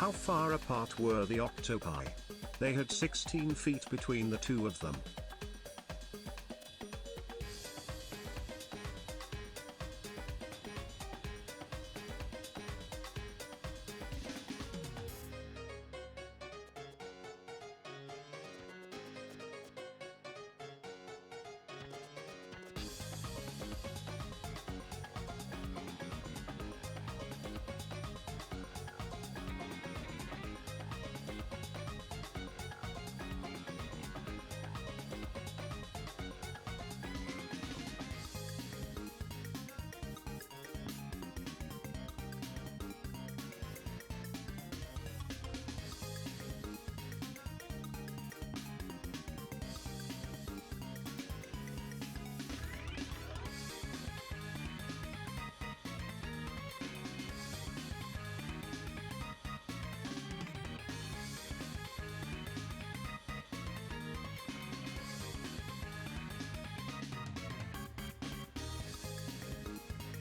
How far apart were the octopi? They had 16 feet between the two of them.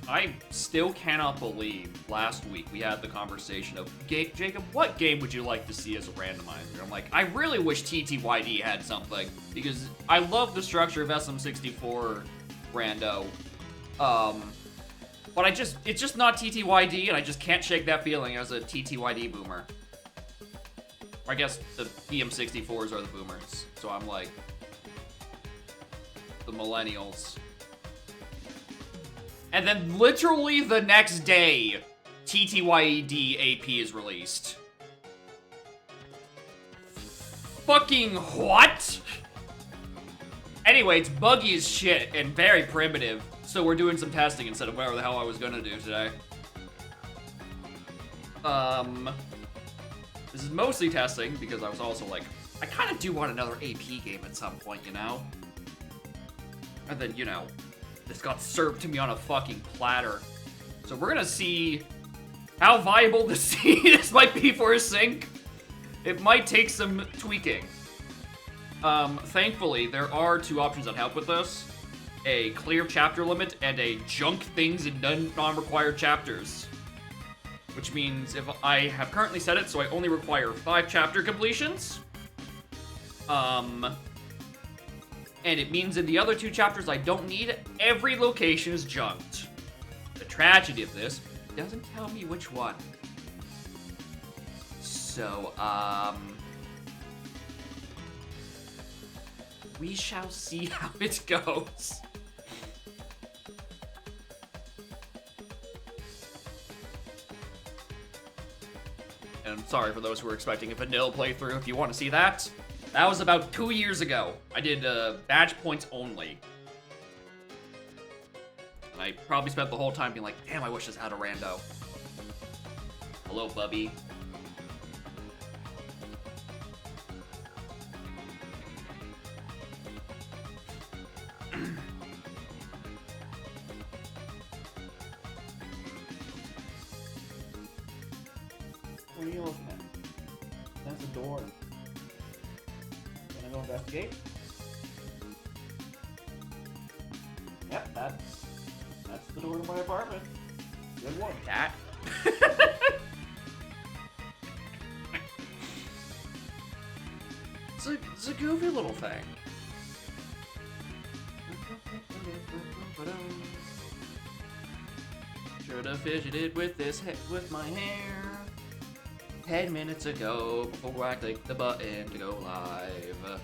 I still cannot believe last week we had the conversation of, Jacob, what game would you like to see as a randomizer? I'm like, I really wish TTYD had something, because I love the structure of SM64 rando. But it's just not TTYD, and I just can't shake that feeling as a TTYD boomer. I guess the EM64s are the boomers, so I'm like, the millennials. And then literally the next day, TTYD AP is released. Fucking what? Anyway, it's buggy as shit and very primitive, so we're doing some testing instead of whatever the hell I was gonna do today. This is mostly testing because I was also like, I kind of do want another AP game at some point, you know? And then, you know, this got served to me on a fucking platter. So we're gonna see how viable this might be for a sync. It might take some tweaking. Thankfully, there are two options that help with this. A clear chapter limit and a junk things in non-required chapters. Which means if I have currently set it so I only require 5 chapter completions. And it means in the other 2 chapters I don't need, every location is junked. The tragedy of this, doesn't tell me which one. So, we shall see how it goes. And I'm sorry for those who were expecting a vanilla playthrough. If you want to see that, that was about 2 years ago. I did badge points only. And I probably spent the whole time being like, damn, I wish this had a rando. Hello, Bubby. What are you looking at? That's a door. Gonna go investigate? Yep, that's the door to my apartment. Good one, cat. It's a goofy little thing. Should've fidgeted with with my hair 10 minutes ago before I clicked the button to go live.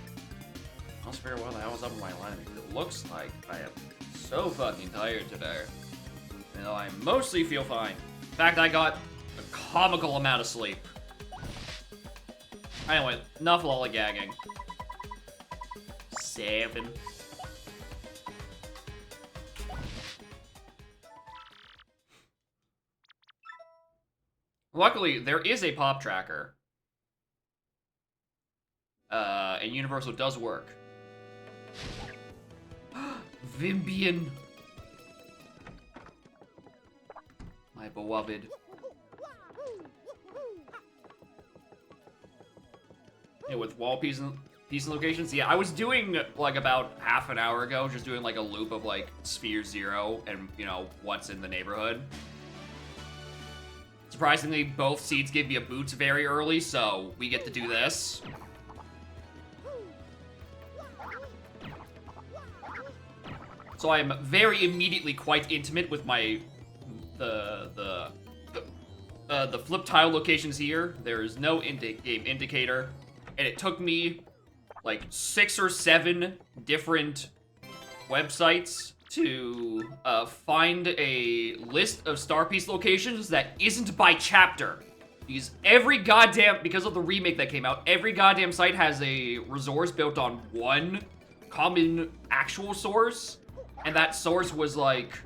I'll spare what the hell was up in my line. It looks like I am so fucking tired today. You know, I mostly feel fine. In fact, I got a comical amount of sleep. Anyway, enough lollygagging. 7. Luckily, there is a pop tracker. And Universal does work. Vimbian. My beloved. Yeah, with wall piece and locations. Yeah, I was doing, like, about half an hour ago, just doing, like, a loop of, like, Sphere 0 and, you know, what's in the neighborhood. Surprisingly, both seeds give me a boots very early, so we get to do this. So I am very immediately quite intimate with my the flip tile locations here. There is no game indicator, and it took me like 6 or 7 different websites to find a list of Star Piece locations that isn't by chapter. Because because of the remake that came out, every goddamn site has a resource built on one common actual source. And that source was like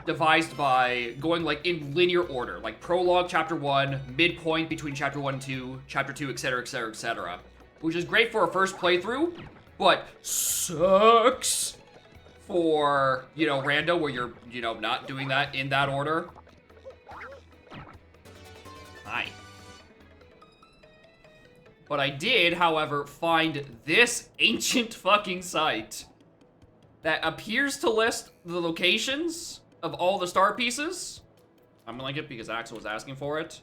devised by going like in linear order, like prologue, chapter 1, midpoint between chapter 1 and 2, chapter 2, etc, etc, etc. Which is great for a first playthrough, but sucks for, you know, rando where you're, you know, not doing that in that order. Hi. But I did, however, find this ancient fucking site that appears to list the locations of all the star pieces. I'm gonna link it because Axel was asking for it.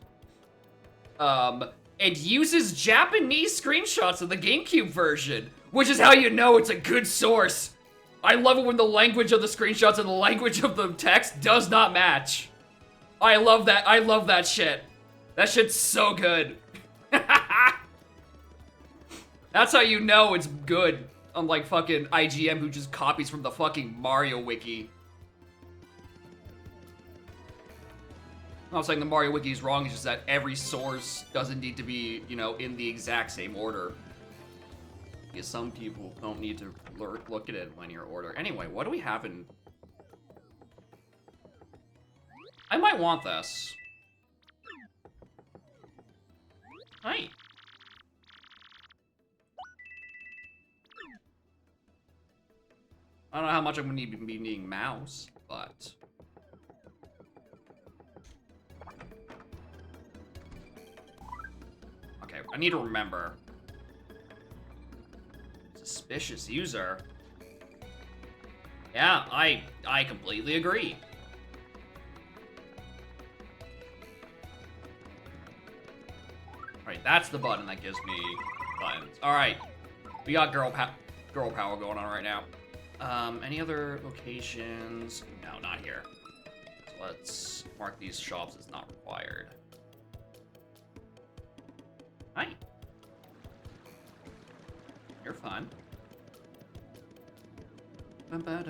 And uses Japanese screenshots of the GameCube version, which is how you know it's a good source. I love it when the language of the screenshots and the language of the text does not match. I love that. I love that shit. That shit's so good. That's how you know it's good. Unlike fucking IGM who just copies from the fucking Mario wiki. I'm not saying the Mario wiki is wrong, it's just that every source doesn't need to be, you know, in the exact same order. Because some people don't need to look at it in linear order. Anyway, what do we have in... I might want this. Hi. I don't know how much I'm gonna be needing mouse, but... Okay, I need to remember. Suspicious user. Yeah, I completely agree. Alright, that's the button that gives me buttons. Alright, we got girl power going on right now. Any other locations? No, not here. So let's mark these shops as not required. Hi. You're fun. There's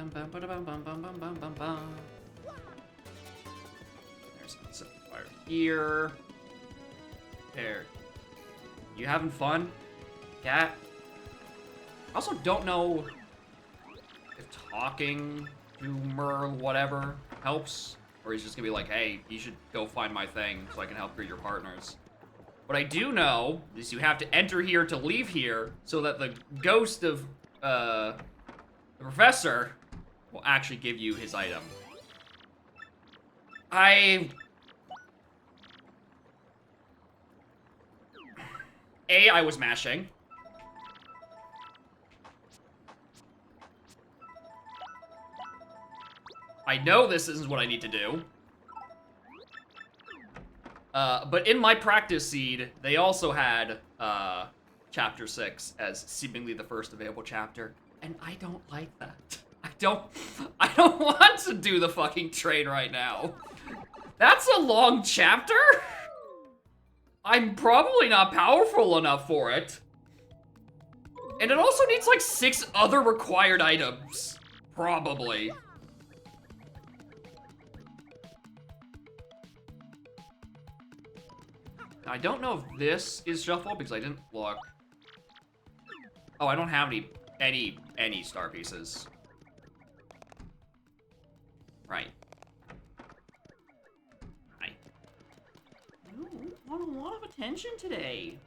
some fire here. There. You having fun, cat? I also don't know if talking to Merle, whatever, helps. Or he's just gonna be like, hey, you should go find my thing so I can help your partners. What I do know is you have to enter here to leave here so that the ghost of the professor will actually give you his item. I was mashing. I know this isn't what I need to do. But in my practice seed, they also had chapter 6 as seemingly the first available chapter, and I don't like that. I don't want to do the fucking train right now. That's a long chapter? I'm probably not powerful enough for it. And it also needs like 6 other required items. Probably. I don't know if this is shuffle because I didn't look. Oh, I don't have any star pieces. Right. Right. You want a lot of attention today.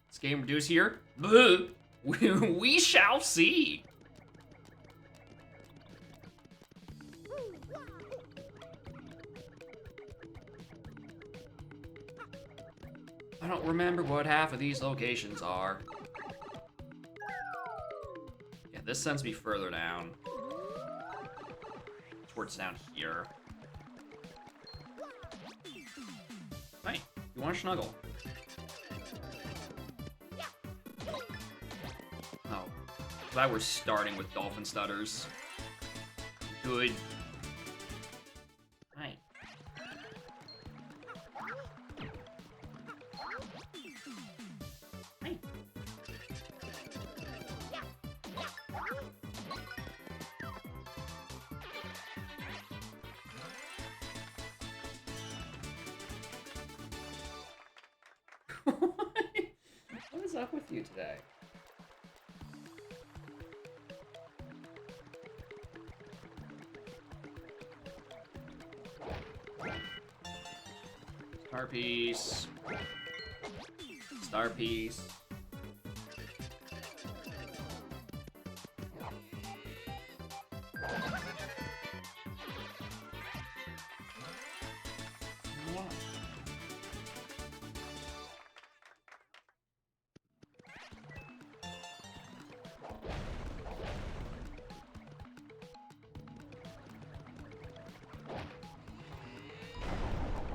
This game reduced here? We shall see. I don't remember what half of these locations are. Yeah, this sends me further down. Towards down here. want to snuggle. Oh. Glad we're starting with dolphin stutters. Good. Hi. Hi. What is up with you today? Star piece. Star piece.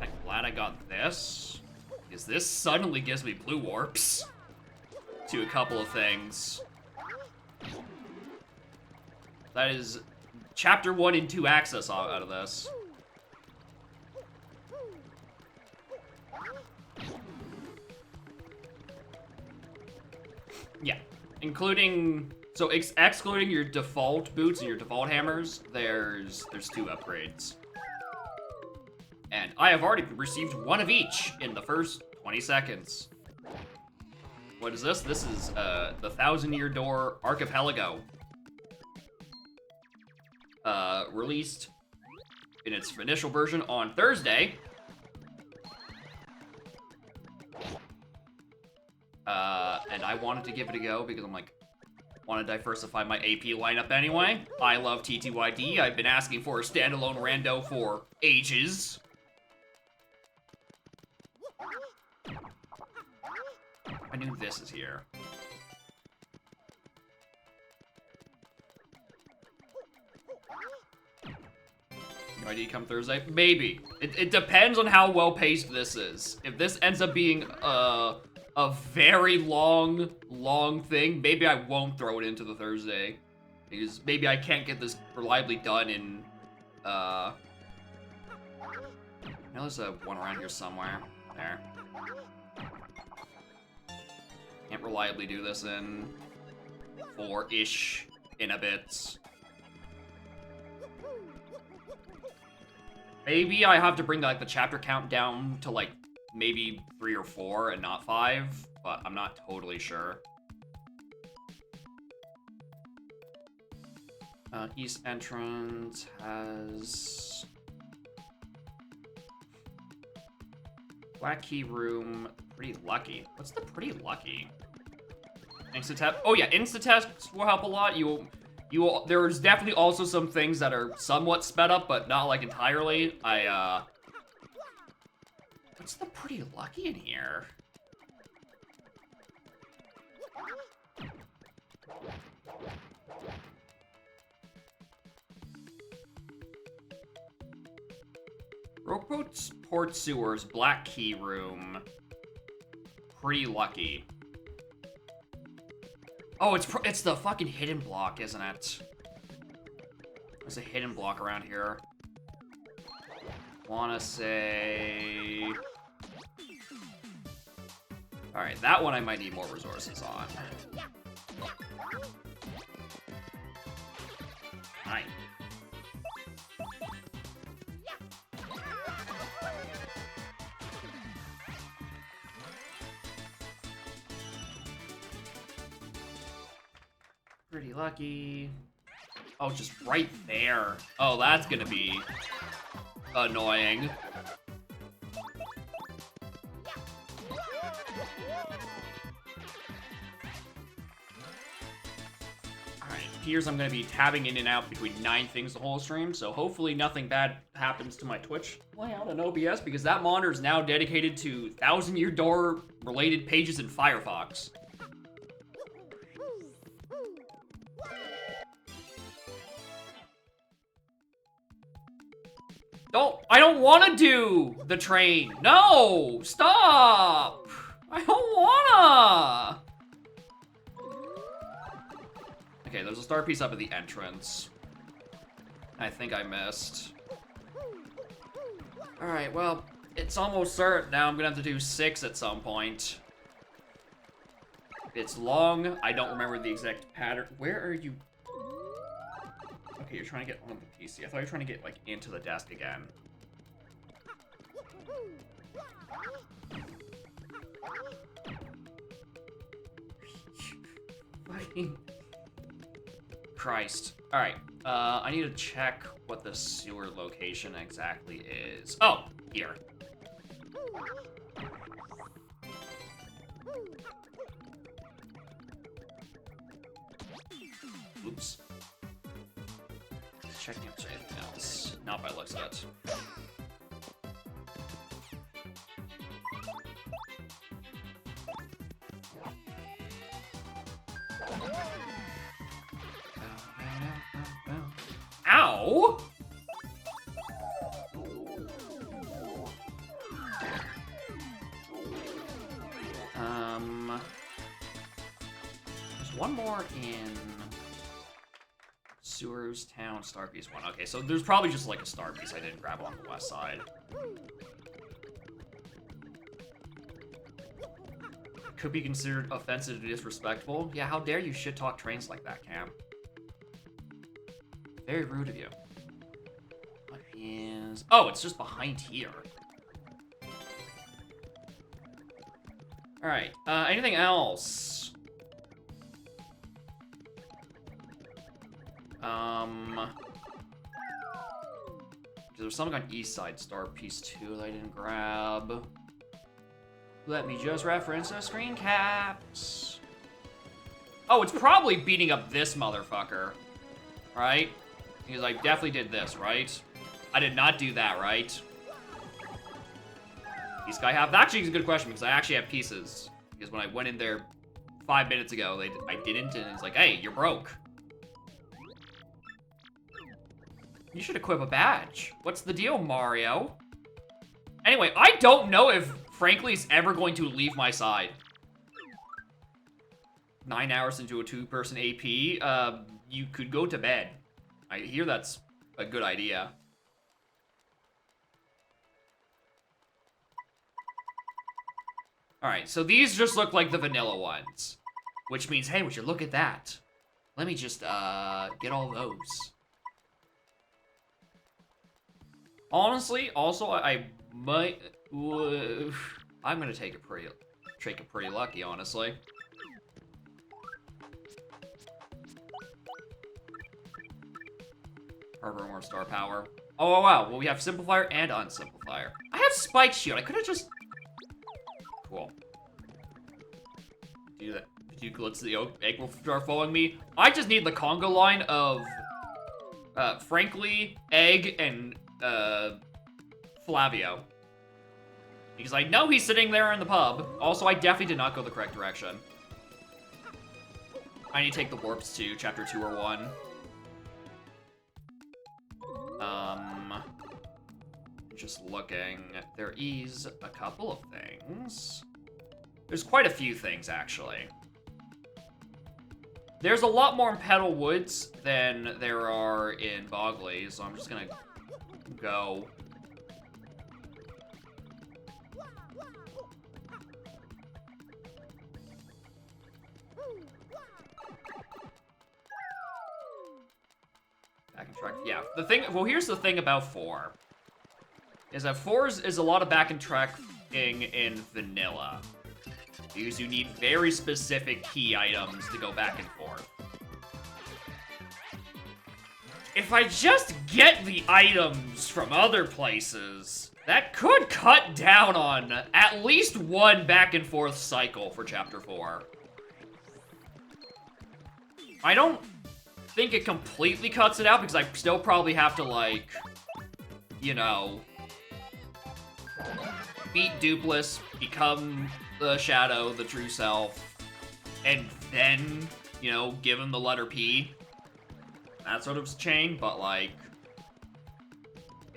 I'm glad I got this, because this suddenly gives me blue warps to a couple of things. That is chapter 1 and 2 access out of this. Yeah, including, so excluding your default boots and your default hammers, there's 2 upgrades. And I have already received 1 of each in the first 20 seconds. What is this? This is the Thousand Year Door Archipelago. Released in its initial version on Thursday. And I wanted to give it a go because I'm like, want to diversify my AP lineup anyway. I love TTYD. I've been asking for a standalone rando for ages. I knew this is here. No idea come Thursday? Maybe. It depends on how well paced this is. If this ends up being a very long thing, maybe I won't throw it into the Thursday. Because maybe I can't get this reliably done in, I know there's one around here somewhere. There. Can't reliably do this in 4-ish in a bit. Maybe I have to bring like the chapter count down to like maybe 3 or 4 and not 5, but I'm not totally sure. East entrance has Black Key Room. Pretty lucky. What's the pretty lucky? Insta-test. Oh yeah, insta-tests will help a lot. There's definitely also some things that are somewhat sped up, but not like entirely. What's the pretty lucky in here? Roqueport Port Sewers, Black Key Room. Pretty lucky. Oh, it's the fucking hidden block, isn't it? There's a hidden block around here. Wanna say... Alright, that one I might need more resources on. Alright. Pretty lucky. Oh, just right there. Oh, that's gonna be annoying. Alright, here's I'm gonna be tabbing in and out between 9 things the whole stream, so hopefully nothing bad happens to my Twitch layout on OBS, because that monitor is now dedicated to Thousand Year Door related pages in Firefox. I don't want to do the train. No, stop. I don't wanna. Okay, there's a star piece up at the entrance. I think I missed. All right, well, it's almost certain now I'm gonna have to do 6 at some point. It's long. I don't remember the exact pattern. Where are you? Okay, you're trying to get on the PC. I thought you were trying to get, like, into the desk again. Fucking Christ. Alright, I need to check what the sewer location exactly is. Oh, here. Oops. Checking if there's anything else. Not by looks of it. Ow! There's one more in Sewers Town, Star Piece 1. Okay, so there's probably just like a Star Piece I didn't grab on the west side. Could be considered offensive and disrespectful. Yeah, how dare you shit-talk trains like that, Cam? Very rude of you. What is... Oh, it's just behind here. Alright, anything else? There's something on East Side, Star Piece 2 that I didn't grab. Let me just reference the screen caps. Oh, it's probably beating up this motherfucker. Right? Because I definitely did this, right? I did not do that, right? Piece guy have... Actually, it's a good question, because I actually have pieces. Because when I went in there 5 minutes ago, I didn't, and it's like, hey, you're broke. You should equip a badge. What's the deal, Mario? Anyway, I don't know if Frankly's ever going to leave my side. 9 hours into a 2-person AP, you could go to bed. I hear that's a good idea. Alright, so these just look like the vanilla ones. Which means, hey, would you look at that? Let me just, get all those. Honestly, also, I might... I'm gonna take it pretty lucky, honestly. Harbor more star power. Oh, wow. Well, we have Simplifier and Unsimplifier. I have Spike Shield. I could have just... Cool. Do that. You glitz the egg will start following me. I just need the conga line of... Frankly, Egg, and... Flavio. Because I know he's sitting there in the pub. Also, I definitely did not go the correct direction. I need to take the warps to chapter 2 or 1. Just looking. There is a couple of things. There's quite a few things, actually. There's a lot more in Petal Woods than there are in Bogley, so I'm just gonna go. Back and track. Yeah, the thing. Well, here's the thing about 4. Is that 4 is a lot of back and tracking in vanilla. Because you need very specific key items to go back and forth. If I just get the items from other places, that could cut down on at least 1 back and forth cycle for chapter 4. I don't think it completely cuts it out because I still probably have to, like, you know, beat Dupless, become the Shadow, the true self, and then, you know, give him the letter P. That sort of chain, but, like,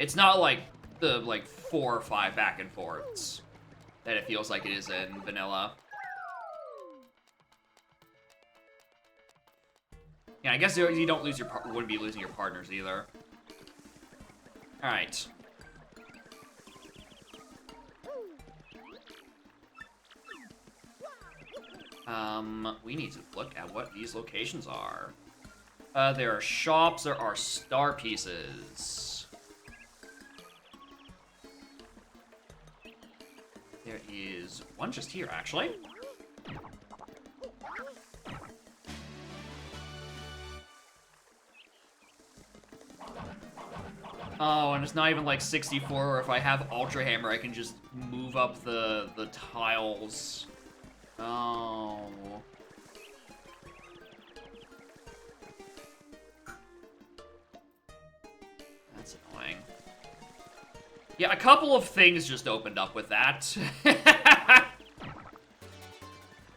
It's not like the, like, 4 or 5 back and forths that it feels like it is in vanilla. Yeah, I guess you don't lose your wouldn't be losing your partners either. All right. We need to look at what these locations are. There are shops, there are star pieces. There is one just here, actually. Oh, and it's not even like 64, or if I have Ultra Hammer, I can just move up the tiles. Oh. That's annoying. Yeah, a couple of things just opened up with that.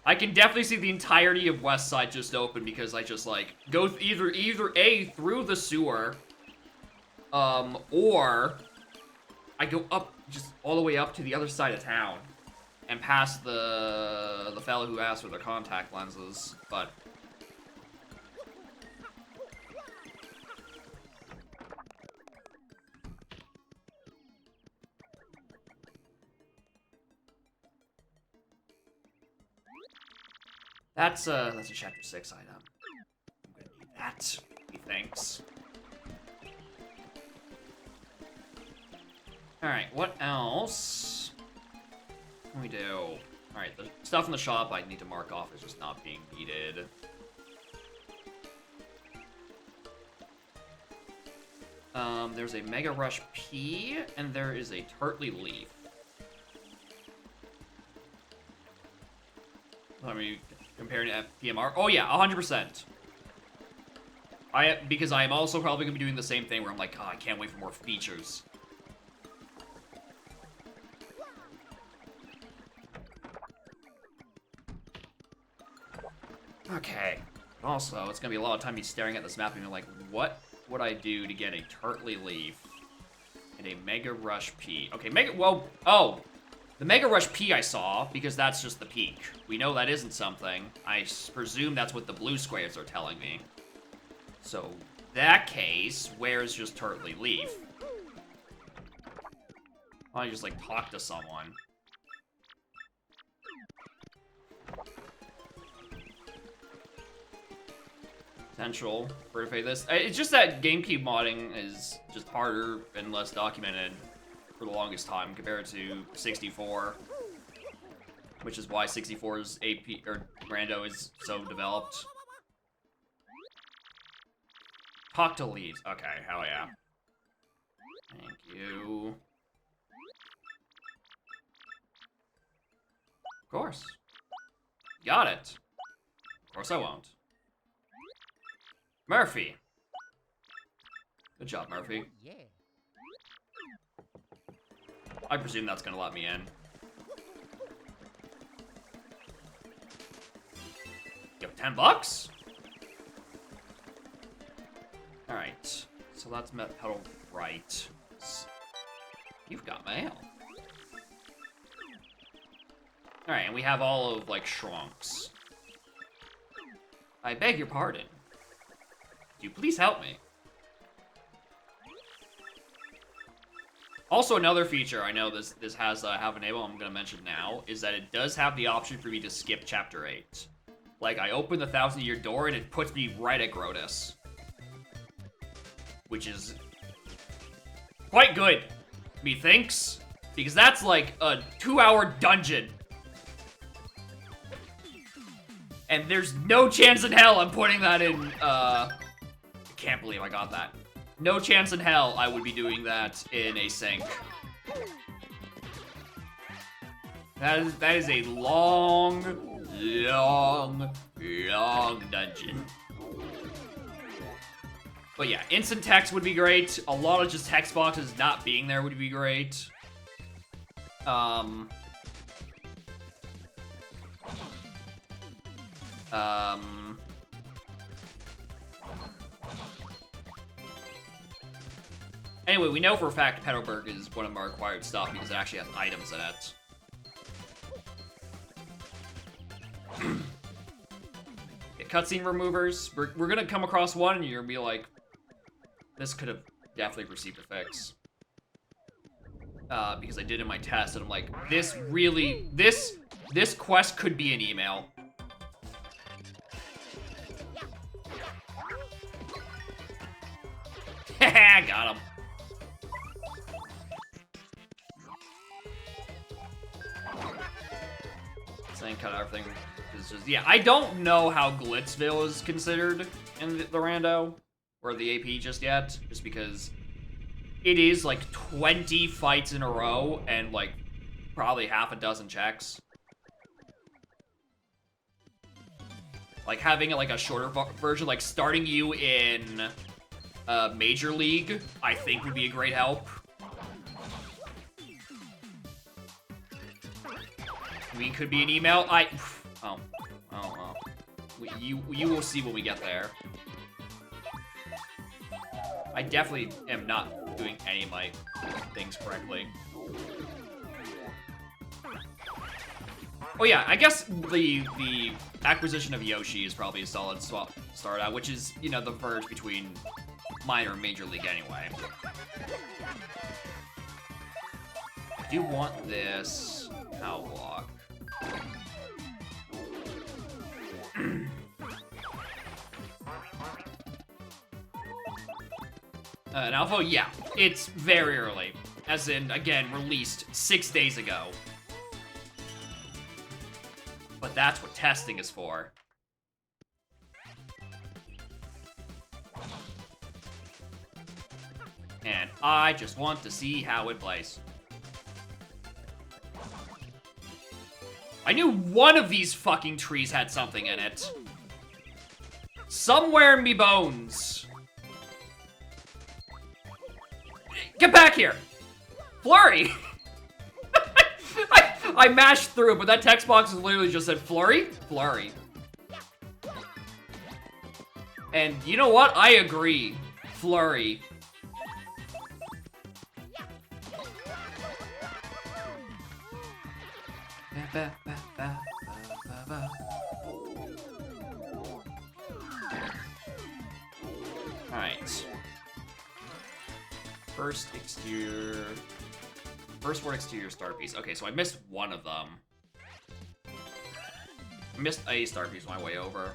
I can definitely see the entirety of West Side just open because I just, like, go either A, through the sewer, or I go up, just all the way up to the other side of town and past the fellow who asked for their contact lenses, but... That's a chapter 6 item. I'm gonna need that, methinks. Alright, what else can we do? Alright, the stuff in the shop I need to mark off as just not being needed. There's a Mega Rush P, and there is a Turtley Leaf. Let me compare to PMR. Oh yeah, 100%. Because I am also probably gonna be doing the same thing where I'm like, oh, I can't wait for more features. Okay. Also, it's gonna be a lot of time me staring at this map and being like, what would I do to get a Turtley Leaf and a Mega Rush P? Okay, the Mega Rush P I saw, because that's just the peak. We know that isn't something. I presume that's what the blue squares are telling me. So, that case, where's just Turtley Leaf? Why don't I just, like, talk to someone? Potential for this. It's just that GameCube modding is just harder and less documented for the longest time compared to 64, which is why 64's AP or Rando is so developed. Talk to leads. Okay, hell yeah. Thank you. Of course. Got it. Of course I won't. Murphy. Good job, Murphy. Yeah. I presume that's gonna let me in. Yo, $10? Alright. So that's Met Pedal right. You've got mail. Alright, and we have all of, like, Shrunks. I beg your pardon. Could you please help me? Also, another feature I know this has have enabled, I'm gonna mention now, is that it does have the option for me to skip Chapter 8. Like, I open the 1,000-Year Door and it puts me right at Grotus. Which is quite good, methinks. Because that's like a 2-hour dungeon. And there's no chance in hell I'm putting that in, I can't believe I got that. No chance in hell I would be doing that in a sink. That is a long dungeon. But yeah, instant text would be great. A lot of just text boxes not being there would be great. Anyway, we know for a fact Petalburg is one of our required stuff because it actually has items in it. Yeah, cutscene removers. We're gonna come across one and you're gonna be like, this could have definitely received a fix. Because I did in my test and I'm like, this quest could be an email. Haha, got him. Saying cut everything. It's just, yeah, I don't know how Glitzville is considered in the rando or the AP just yet, just because it is like 20 fights in a row and like probably half a dozen checks. Like having like a shorter version, like starting you in Major League, I think would be a great help. We could be an email. Oh. You will see when we get there. I definitely am not doing any of my things correctly. Oh yeah, I guess the acquisition of Yoshi is probably a solid start out, which is, you know, the verge between minor and major league anyway. I do want this cow block. And Alpha, yeah, it's very early. As in, again, released 6 days ago. But that's what testing is for. And I just want to see how it plays. I knew one of these fucking trees had something in it. Somewhere in me bones. Get back here! Flurry! I mashed through it, but that text box literally just said Flurry? Flurry. And you know what? I agree. Flurry. Alright. First word exterior star piece. Okay, so I missed one of them. I missed a star piece on my way over.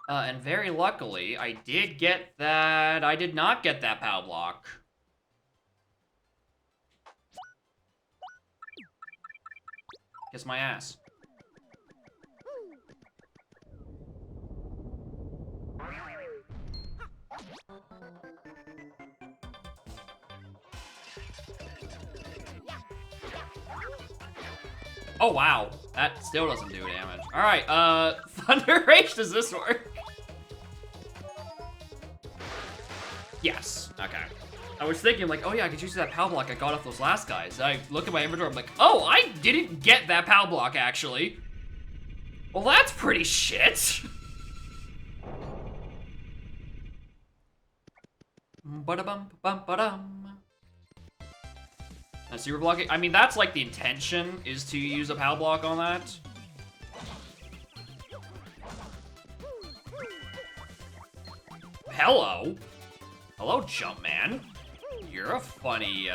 And very luckily, I did get that. I did not get that POW block. Kiss my ass. Oh, wow. That still doesn't do damage. Alright, Thunder Rage, does this work? Yes. Okay. I was thinking, like, oh yeah, I could use that POW block I got off those last guys. I look at my inventory, I'm like, oh, I didn't get that POW block, actually. Well, that's pretty shit. Ba-da-bum-bum-ba-dum. So you're blocking. I mean, that's like the intention, is to use a POW block on that. Hello. Hello, Jumpman. You're a funny,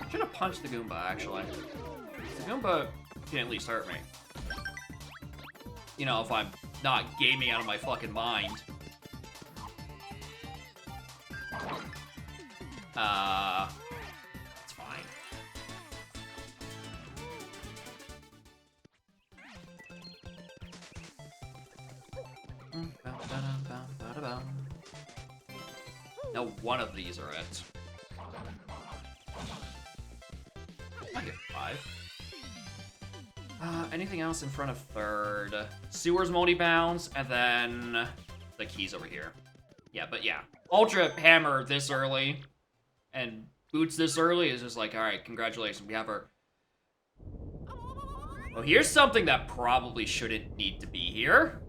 Should have punched the Goomba, actually. The Goomba can at least hurt me. You know, if I'm not gaming out of my fucking mind. It's fine. Now one of these are it. I get 5. Anything else in front of third? Sewers multi-bounce, and then the keys over here. Yeah, but yeah. Ultra Hammer this early and Boots this early is just like, alright, congratulations, we have our... Well, here's something that probably shouldn't need to be here.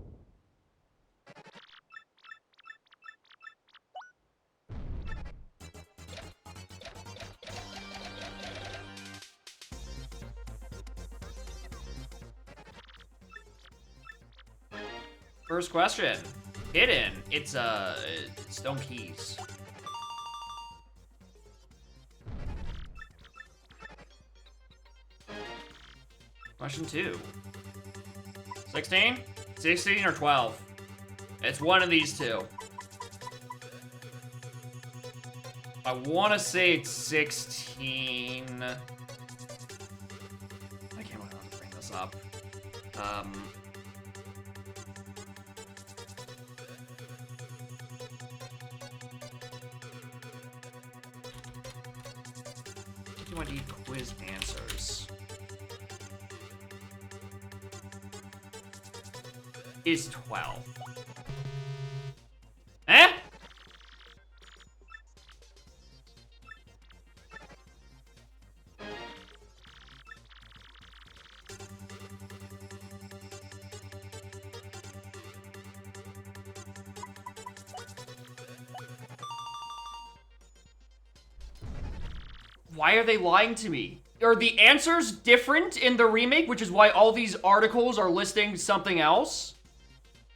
First question. Hidden. It's stone keys. Question 2. 16? 16 or 12? It's one of these two. I want to say it's 16. I can't believe I'm bring this up. Do I need quiz answers? Is 12. Eh? Why are they lying to me? Are the answers different in the remake, which is why all these articles are listing something else?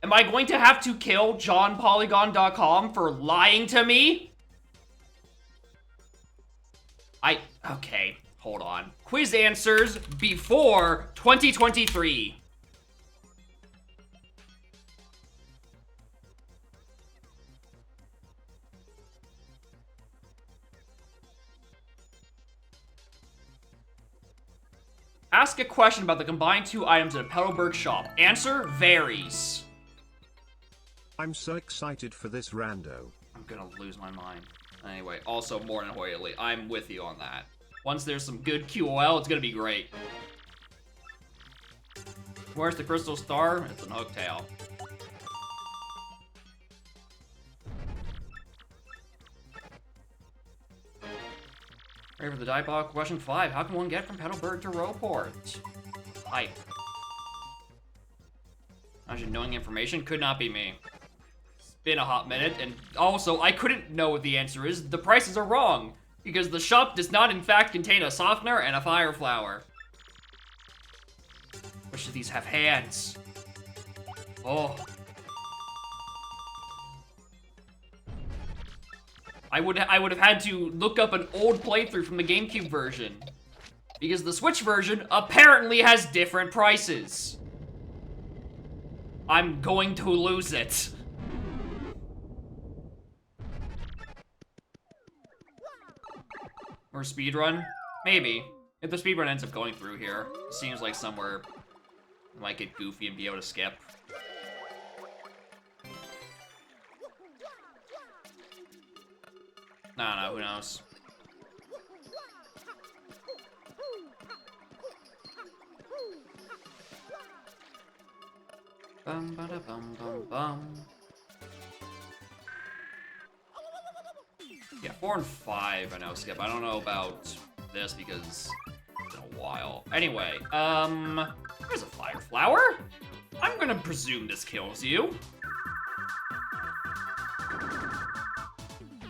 Am I going to have to kill JohnPolygon.com for lying to me? Okay, hold on. Quiz answers before 2023. Ask a question about the combined two items at a Petalburg shop. Answer varies. I'm so excited for this rando. I'm gonna lose my mind. Anyway, also Morton Hoyley. I'm with you on that. Once there's some good QOL, it's gonna be great. Where's the crystal star? It's an hooktail. Ready for the dialogue? Question 5. How can one get from Petalburg to Roport? Hype. Imagine knowing information could not be me. It's been a hot minute, and also, I couldn't know what the answer is. The prices are wrong, because the shop does not in fact contain a softener and a fire flower. Which of these have hands? Oh. I would have had to look up an old playthrough from the GameCube version. Because the Switch version apparently has different prices. I'm going to lose it. Or speedrun? Maybe. If the speedrun ends up going through here, it seems like somewhere I might get goofy and be able to skip. No, who knows? Bum ba da bum bum bum. Yeah, 4 and 5 I know skip. I don't know about this because it's been a while. Anyway, there's a fire flower. I'm gonna presume this kills you.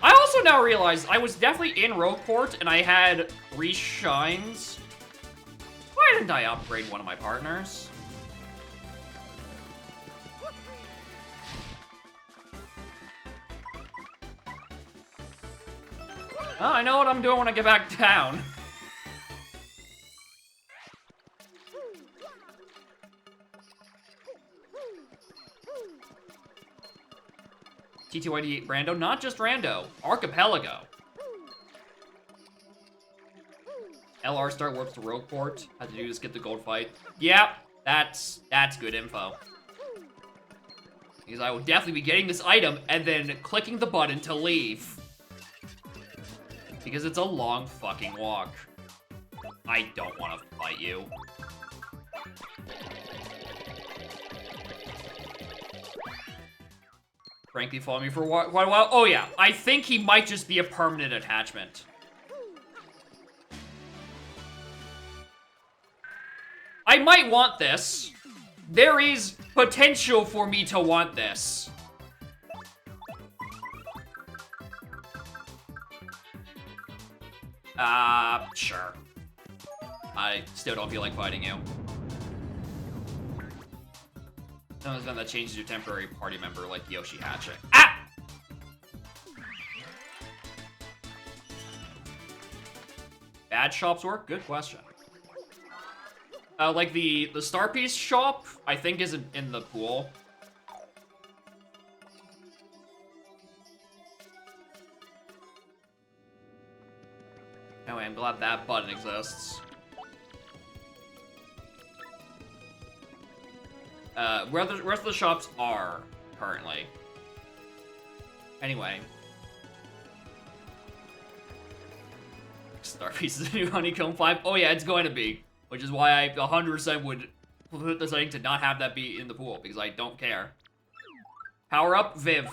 I also now realize I was definitely in Rogueport and I had 3 shines. Why didn't I upgrade one of my partners? Oh, I know what I'm doing when I get back down. TTYD Rando, not just Rando, Archipelago. LR start warps to Rogueport. Had to do this, get the gold fight. Yeah, that's good info. Because I will definitely be getting this item and then clicking the button to leave. Because it's a long fucking walk. I don't want to fight you. frankly following me for quite a while. Oh yeah, I think he might just be a permanent attachment. I might want this. There is potential for me to want this. Sure. I still don't feel like fighting you. Someone's done that changes your temporary party member like Yoshi Hatchet. Ah! Bad shops work? Good question. Like the Star Piece shop, I think isn't in the pool. Anyway, I'm glad that button exists. Where the rest of the shops are currently. Anyway. Star Piece is the new Honeycomb 5. Oh yeah, it's going to be. Which is why I 100% would put the setting to not have that be in the pool, because I don't care. Power up, Viv.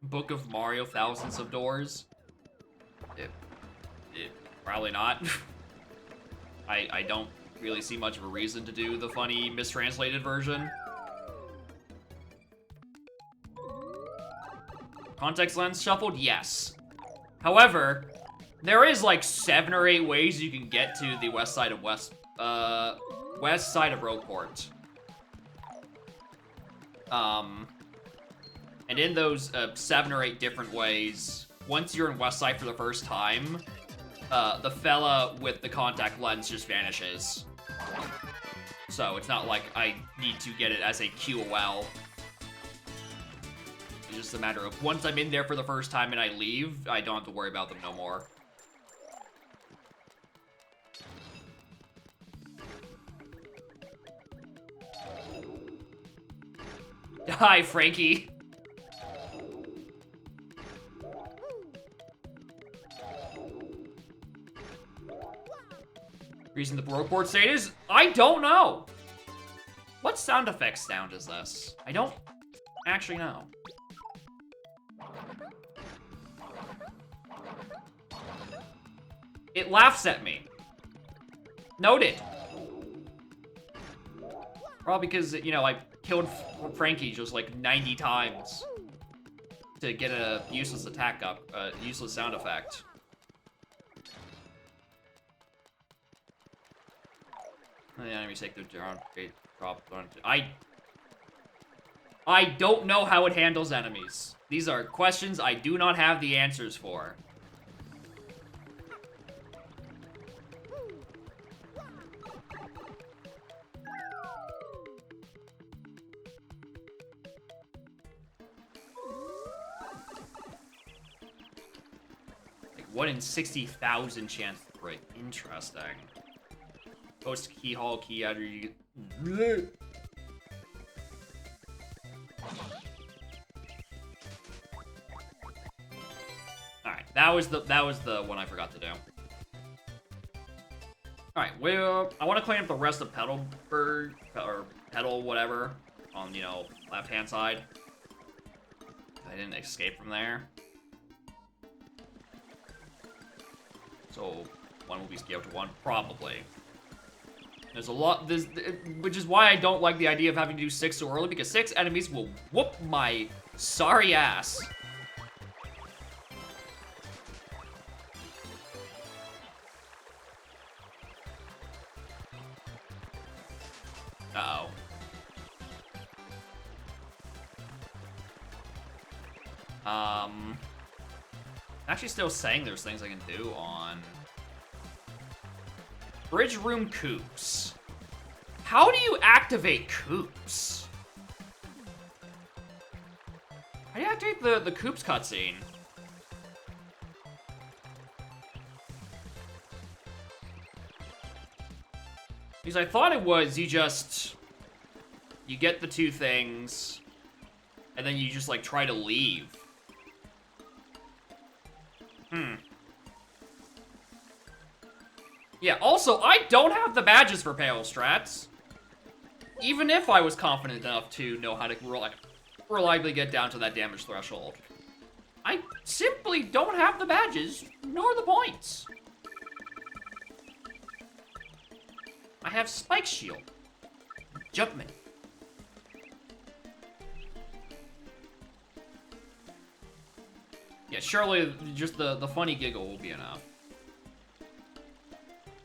Book of Mario, Thousands of Doors. Probably not. I don't really see much of a reason to do the funny mistranslated version. Context lens shuffled? Yes. However, there is like 7 or 8 ways you can get to the west side of west side of Rogueport. And in those 7 or 8 different ways, once you're in Westside for the first time, the fella with the contact lens just vanishes. So it's not like I need to get it as a QOL. It's just a matter of once I'm in there for the first time and I leave, I don't have to worry about them no more. Hi, Frankie. Reason the Rogueport state is? I don't know. What sound effects sound is this? I don't actually know. It laughs at me. Noted. Probably because, you know, I killed Frankie just like 90 times to get a useless attack up, useless sound effect. The enemies take the drop. I don't know how it handles enemies. These are questions I do not have the answers for. Like 1 in 60,000 chance to break. Interesting. Post key hall key after you. All right, that was the one I forgot to do. All right, well, I want to clean up the rest of Petalburg or Petal whatever on left hand side. I didn't escape from there, so one will be scaled to 1 probably. There's a lot, which is why I don't like the idea of having to do 6 so early, because 6 enemies will whoop my sorry ass. Uh-oh. Actually still saying there's things I can do on Bridge Room Coops. How do you activate Coops? How do you activate the Coops cutscene? Because I thought it was you get the two things, and then you just, like, try to leave. Yeah, also, I don't have the badges for Pale Strats. Even if I was confident enough to know how to reliably get down to that damage threshold. I simply don't have the badges, nor the points. I have Spike Shield. Jumpman. Yeah, surely just the funny giggle will be enough.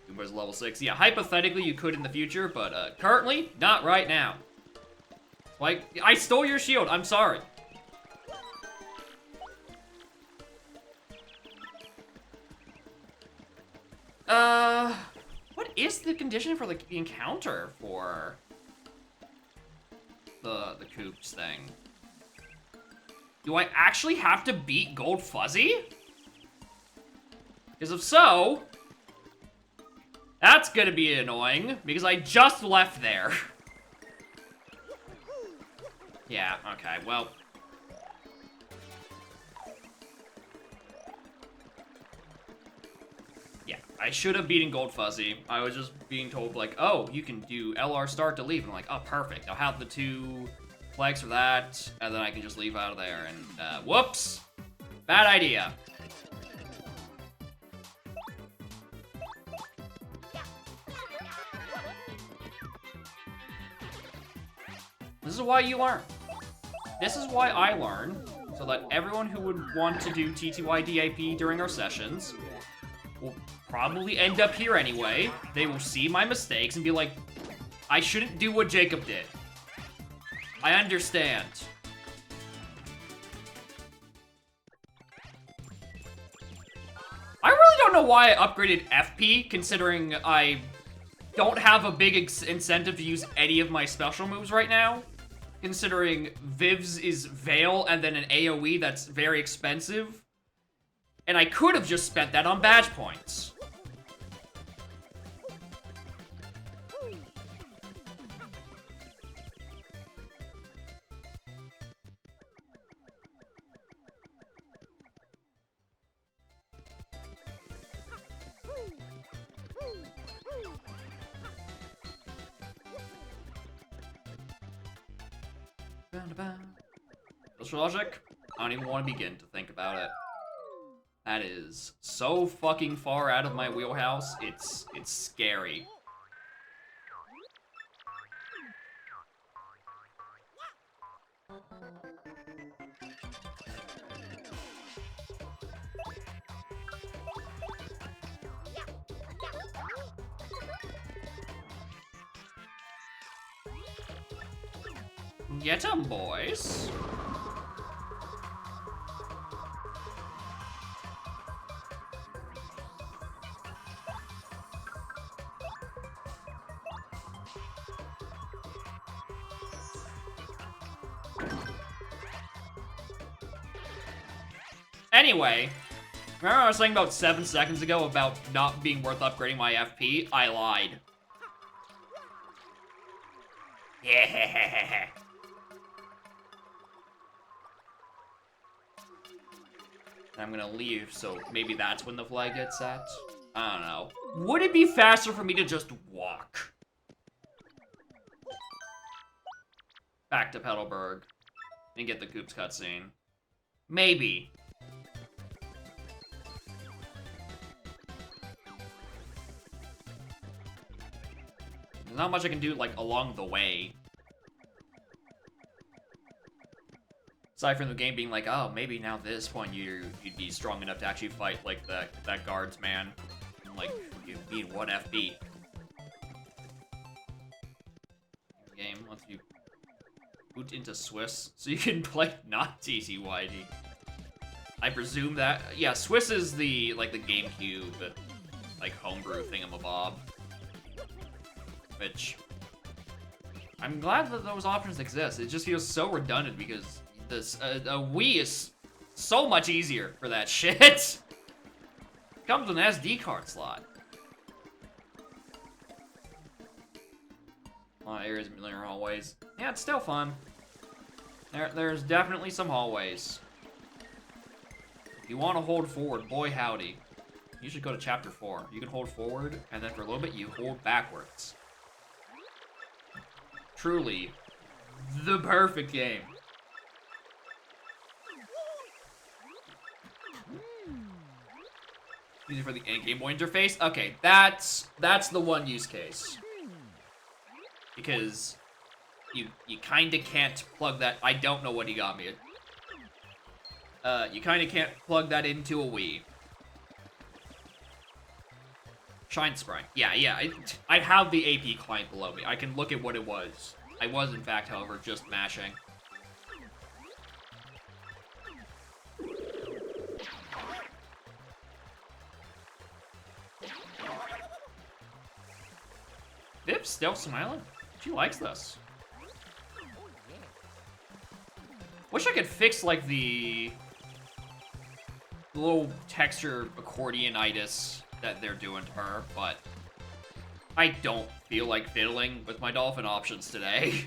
Goomba's level 6. Yeah, hypothetically you could in the future, but currently, not right now. Like, I stole your shield, I'm sorry. What is the condition for the encounter for the Koops thing? Do I actually have to beat Gold Fuzzy? Because if so, that's gonna be annoying, because I just left there. Yeah, okay, well. Yeah, I should have beaten Gold Fuzzy. I was just being told, like, oh, you can do LR start to leave. And I'm like, oh, perfect. I'll have the 2 flags for that, and then I can just leave out of there. And, whoops! Bad idea. This is why you learn. This is why I learn, so that everyone who would want to do TTY DAP during our sessions will probably end up here anyway. They will see my mistakes and be like, I shouldn't do what Jacob did. I understand. I really don't know why I upgraded FP, considering I don't have a big incentive to use any of my special moves right now. Considering Viv's is Veil and then an AoE that's very expensive. And I could have just spent that on badge points. Social logic? I don't even want to begin to think about it. That is so fucking far out of my wheelhouse, it's scary. Get 'em, boys. Anyway, remember I was saying about 7 seconds ago about not being worth upgrading my FP? I lied. Yeah. I'm gonna leave, so maybe that's when the flag gets set. I don't know. Would it be faster for me to just walk? Back to Petalburg and get the Koops cutscene. Maybe. There's not much I can do, like, along the way. Aside from the game being like, oh, maybe now at this point you'd be strong enough to actually fight, like, that guardsman. Like, you need 1 FB. Game once you boot into Swiss, so you can play not TTYD. I presume that, yeah, Swiss is the, like, the GameCube, like, homebrew thingamabob. Which, I'm glad that those options exist. It just feels so redundant because this a Wii is so much easier for that shit. Comes with an SD card slot. A lot of areas, linear hallways. Yeah, it's still fun. There's definitely some hallways. If you want to hold forward, boy howdy. You should go to chapter 4. You can hold forward, and then for a little bit, you hold backwards. Truly, the perfect game. Easy for the Game Boy interface? Okay, that's the one use case. Because you kinda can't plug that. I don't know what he got me. You kinda can't plug that into a Wii. Shine Sprite. Yeah, I have the AP client below me. I can look at what it was. I was, in fact, however, just mashing. Vip's still smiling. She likes this. Wish I could fix, like, the little texture accordionitis that they're doing to her, but I don't feel like fiddling with my dolphin options today.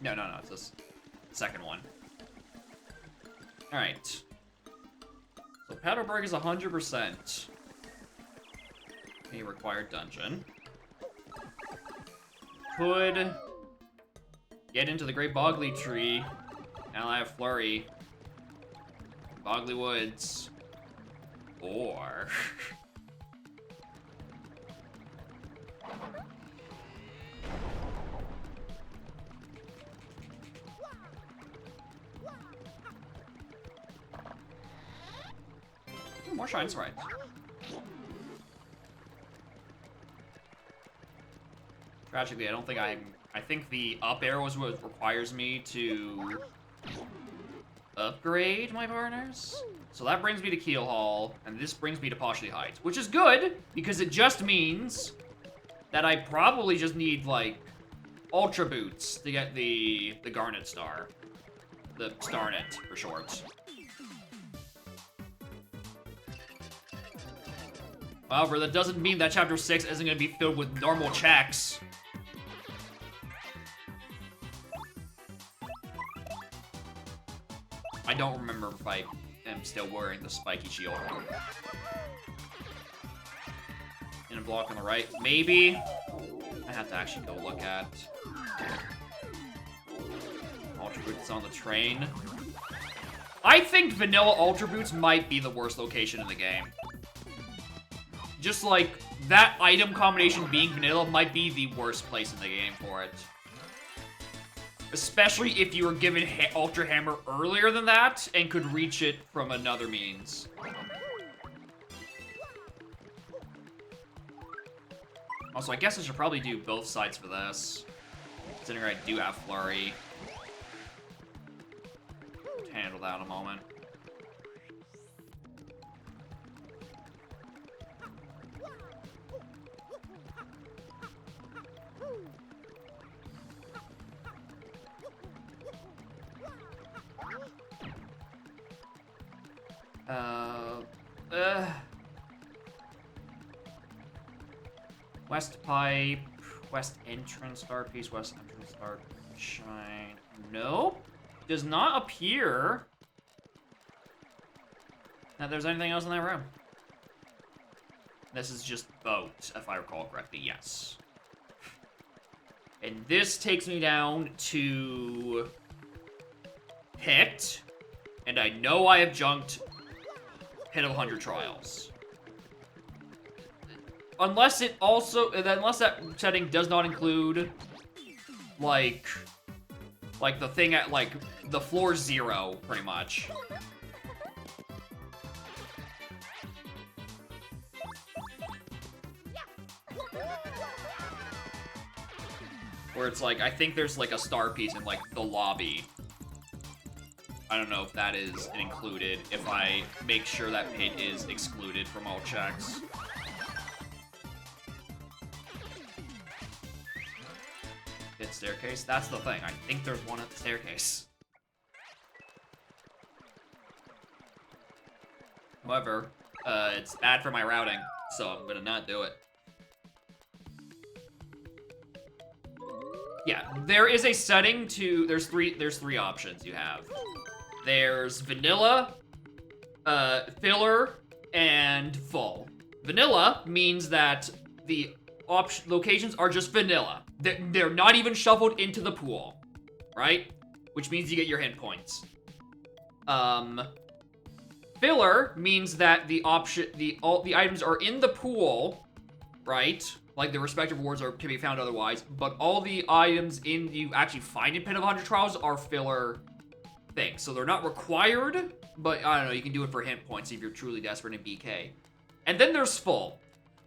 No, it's this second one. Alright. So Paddleberg is 100%. A required dungeon. Could get into the Great Bogley Tree. Now I have Flurry. Bogley Woods. Or... more Shine Sprites. Tragically, I don't think I think the up arrow is what requires me to upgrade my partners. So that brings me to Keel Hall, and this brings me to Poshley Heights, which is good, because it just means that I probably just need, like, Ultra Boots to get the Garnet Star. The Starnet, for short. However, that doesn't mean that Chapter 6 isn't going to be filled with normal checks. I don't remember if I am still wearing the spiky shield. In a block on the right. Maybe. I have to actually go look at. Ultra Boots on the train. I think vanilla Ultra Boots might be the worst location in the game. Just like, that item combination being vanilla might be the worst place in the game for it. Especially if you were given Ultra Hammer earlier than that and could reach it from another means. Also, I guess I should probably do both sides for this. Considering I do have Flurry. Handle that in a moment. West Pipe, West Entrance Star Piece, West Entrance Star Shine. Nope. Does not appear that there's anything else in that room. This is just boat, if I recall correctly, yes. And this takes me down to Pit, and I know I have junked Pit of 100 Trials. Unless that setting does not include, like the thing at, like, the floor 0, pretty much. Where it's like, I think there's, like, a star piece in, like, the lobby. I don't know if that is included, if I make sure that Pit is excluded from all checks. Pit staircase? That's the thing. I think there's one at the staircase. However, It's bad for my routing, so I'm gonna not do it. Yeah, there is a setting to, there's three options you have. There's vanilla, filler, and full. Vanilla means that the locations are just vanilla. They're not even shuffled into the pool, right? Which means you get your hint points. Filler means that the items are in the pool, right? Like the respective rewards can be found otherwise, but all the items you actually find in Pit of 100 Trials are filler things. So they're not required, but I don't know, you can do it for hint points if you're truly desperate in BK. And then there's full,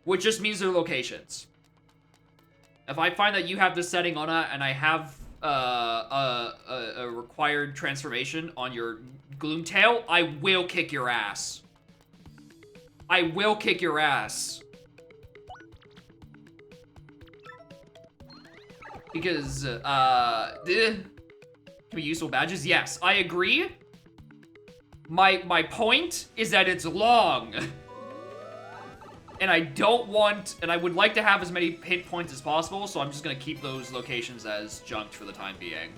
which just means they're locations. If I find that you have this setting on it, and I have a required transformation on your Gloomtail, I will kick your ass. I will kick your ass. Because, can be useful badges? Yes, I agree. My point is that it's long. And I don't want, and I would like to have as many hit points as possible, so I'm just gonna keep those locations as junked for the time being.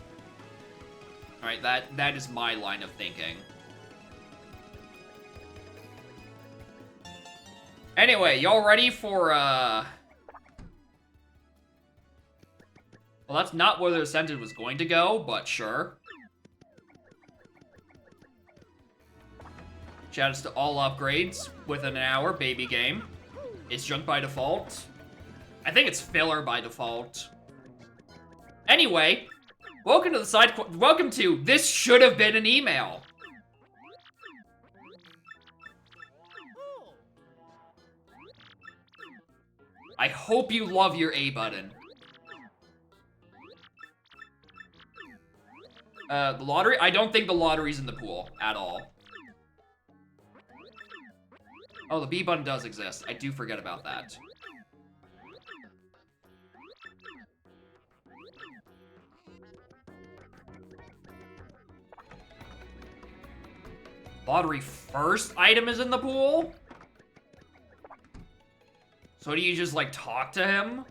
Alright, that is my line of thinking. Anyway, y'all ready for, well, that's not where the sentence was going to go, but sure. Shoutouts to all upgrades within an hour, baby game. It's junk by default. I think it's filler by default. Anyway, welcome to welcome to This Should Have Been an Email. I hope you love your A button. The lottery? I don't think the lottery's in the pool at all. Oh, the B button does exist. I do forget about that. Lottery first item is in the pool? So do you just, like, talk to him?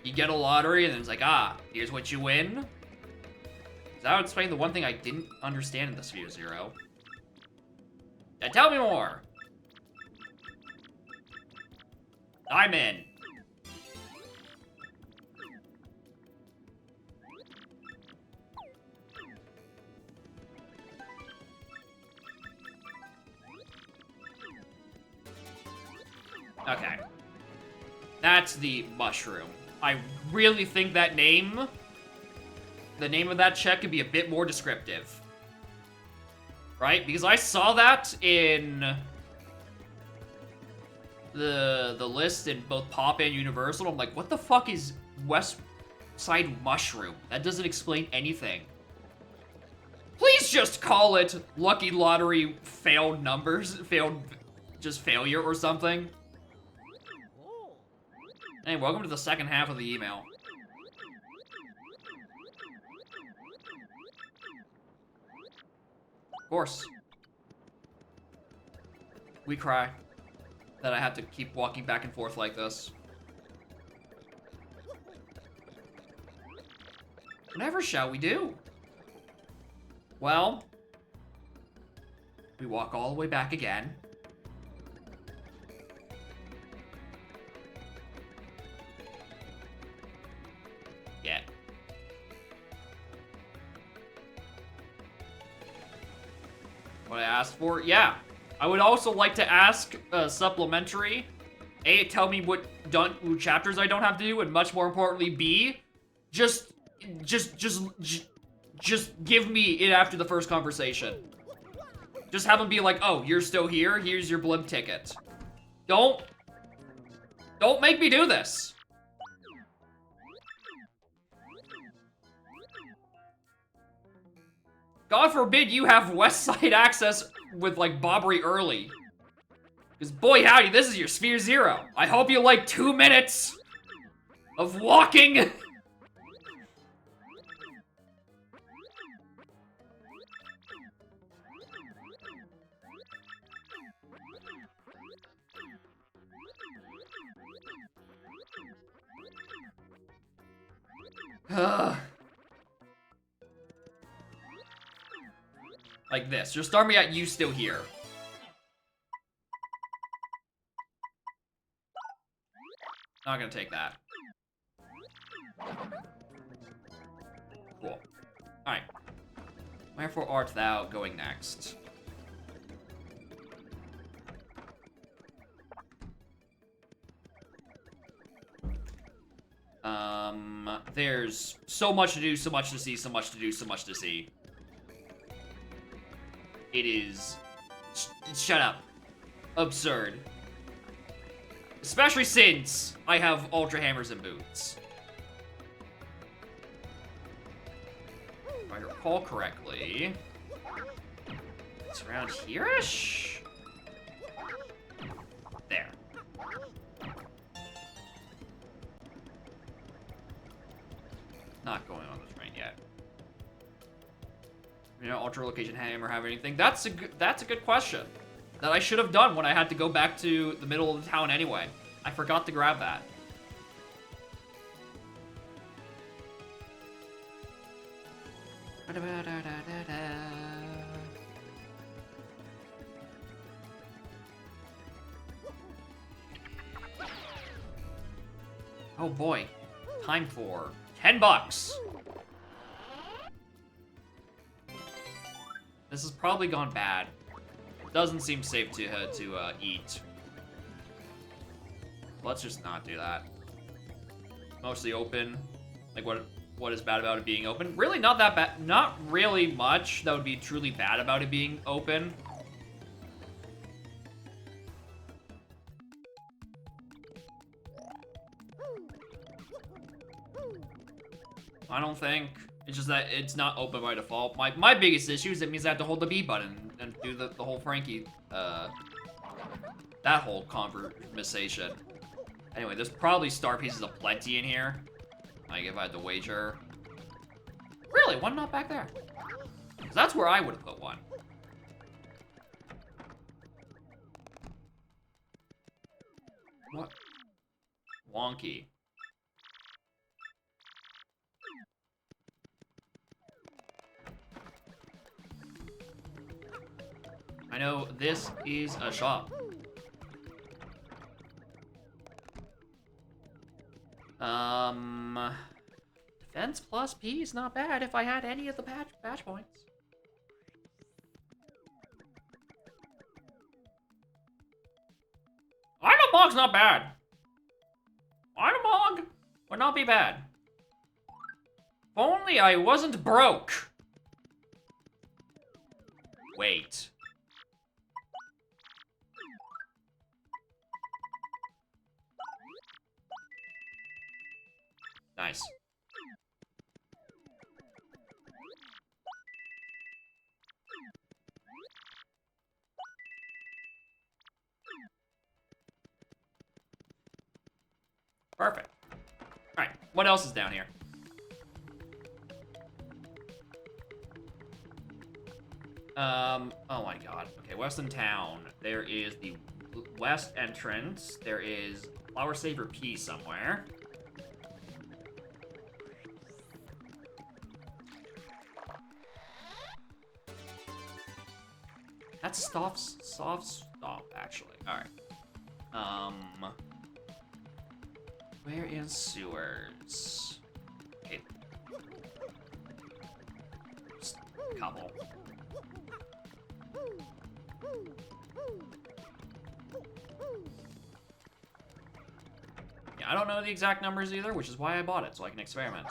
You get a lottery and then it's like, ah, here's what you win? Does that explain the one thing I didn't understand in the Sphere Zero? Now tell me more! I'm in. Okay. That's the mushroom. I really think that name, the name of that check could be a bit more descriptive. Right? Because I saw that in the list in both Pop and Universal. I'm like, what the fuck is West Side Mushroom? That doesn't explain anything. Please just call it Lucky Lottery failed numbers, just failure or something. Hey, welcome to the second half of the email. Of course. We cry that I have to keep walking back and forth like this. Whatever shall we do? Well, we walk all the way back again. Yeah. What I asked for? Yeah. I would also like to ask supplementary. A, tell me what chapters I don't have to do, and much more importantly, B, just give me it after the first conversation. Just have them be like, oh, you're still here? Here's your blimp ticket. Don't make me do this. God forbid you have West Side access with, like, Bobbery early. Because, boy howdy, this is your Sphere Zero. I hope you like 2 minutes of walking. Like this. Just start me at you still here. Not gonna take that. Cool. Alright. Wherefore art thou going next? There's so much to do, so much to see, so much to do, so much to see. It is... Shut up. Absurd. Especially since I have Ultra Hammers and Boots. If I recall correctly... It's around here-ish? There. Not going on the train yet. You know, Ultra Location Hammer have anything? That's a good question. That I should have done when I had to go back to the middle of the town anyway. I forgot to grab that. Oh boy. Time for $10. This has probably gone bad. It doesn't seem safe to eat. Let's just not do that. Mostly open. Like what is bad about it being open? Really not that bad. Not really much that would be truly bad about it being open. I don't think. It's just that it's not open by default. My biggest issue is it means I have to hold the B button and do the whole Frankie, that whole conversation. Anyway, there's probably star pieces aplenty in here. Like, if I had to wager. Really? One not back there? 'Cause that's where I would have put one. What? Wonky. I know this is a shop. Defense plus P is not bad if I had any of the patch points. Item Mog's not bad. Item Mog would not be bad. If only I wasn't broke. Wait. Nice. Perfect. Alright, what else is down here? Oh my god. Okay, Western Town. There is the west entrance. There is Flower Saver P somewhere. That's soft stop, actually. Alright. Where is sewers? Okay. Just a couple. Yeah, I don't know the exact numbers either, which is why I bought it, so I can experiment.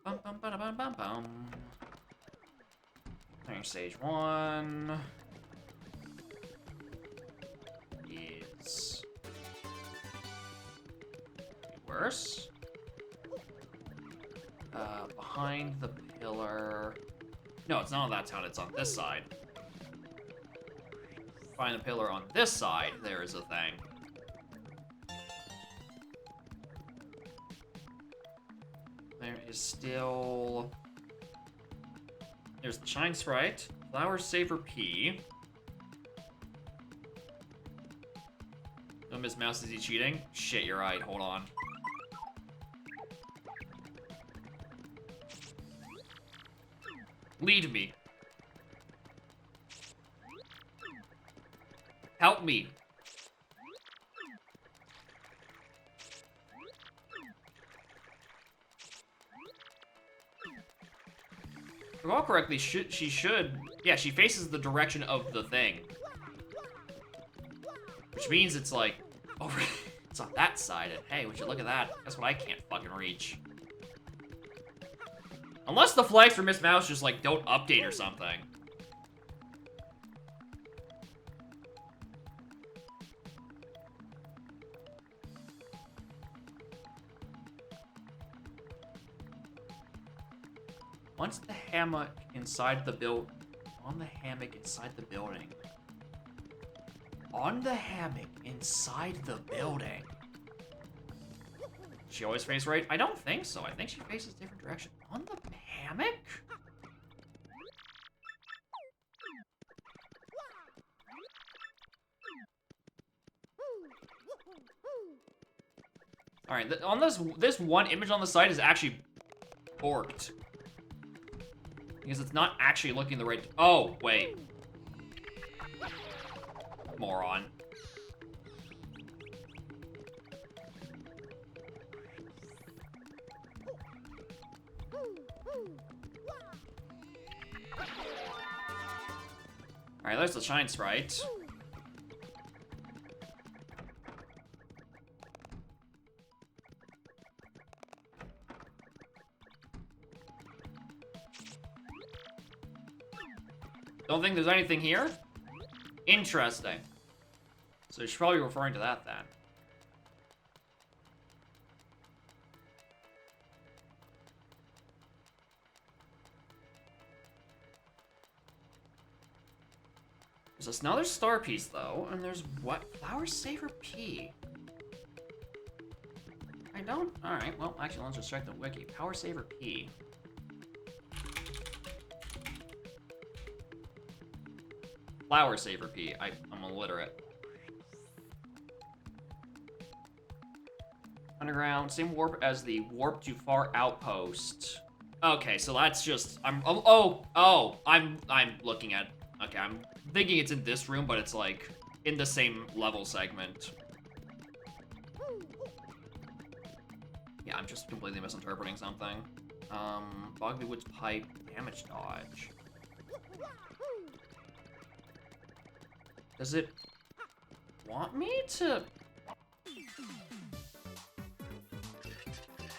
Bum bum bada bum bum bum. Clearing stage 1 is worse. Behind the pillar. No, it's not on that town, it's on this side. Find the pillar on this side, there is a thing. There is still... There's the Shine Sprite, Flower Saver P. Oh, Miss Mouse, is he cheating? Shit, you're right. Hold on. Lead me. Help me. If I recall correctly, she should... Yeah, she faces the direction of the thing. Which means it's like... Over... It's on that side, and hey, would you look at that? That's what I can't fucking reach. Unless the flags for Miss Mouse just, like, don't update or something. Once the hammock inside the on the hammock inside the building. On the hammock inside the building. She always faces right? I don't think so. I think she faces a different direction. On the hammock? Alright, on this one image on the site is actually borked. Because it's not actually looking the right... Oh, wait. Moron. Alright, there's the Shine Sprite. Don't think there's anything here? Interesting. So she's probably referring to that then. There's another star piece though, and there's what? Flower Saver P. I don't... Alright, well, actually, let's just check the wiki. Power Saver P. Flower Saver P. I'm illiterate. Underground, same warp as the Warp to Far Outpost. Okay, so that's just... I'm looking at... Okay, I'm thinking it's in this room, but it's like in the same level segment. Yeah, I'm just completely misinterpreting something. Bogby Woods Pipe, damage dodge. Does it want me to...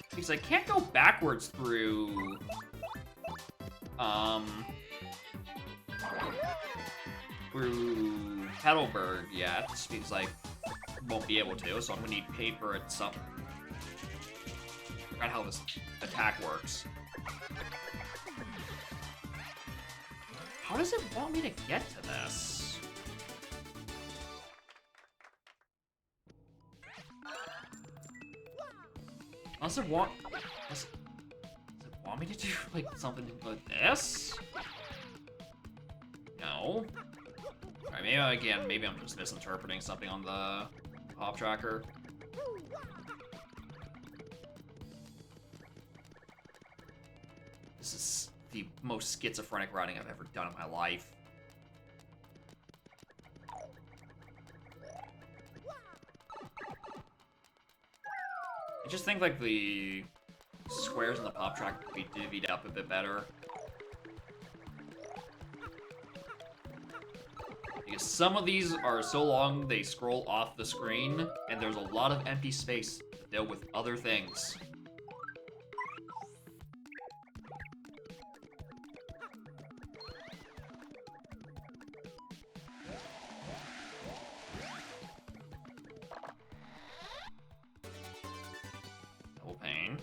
Because I can't go backwards through... through Petalburg yet, because I won't be able to, so I'm gonna need paper at some... I forgot how this attack works. How does it want me to get to this? Does it want me to do, like, something like this? No. Alright, maybe, again, maybe I'm just misinterpreting something on the pop tracker. This is the most schizophrenic routing I've ever done in my life. I just think, like, the squares in the pop track could be divvied up a bit better. Because some of these are so long they scroll off the screen, and there's a lot of empty space to fill with other things. Double pain.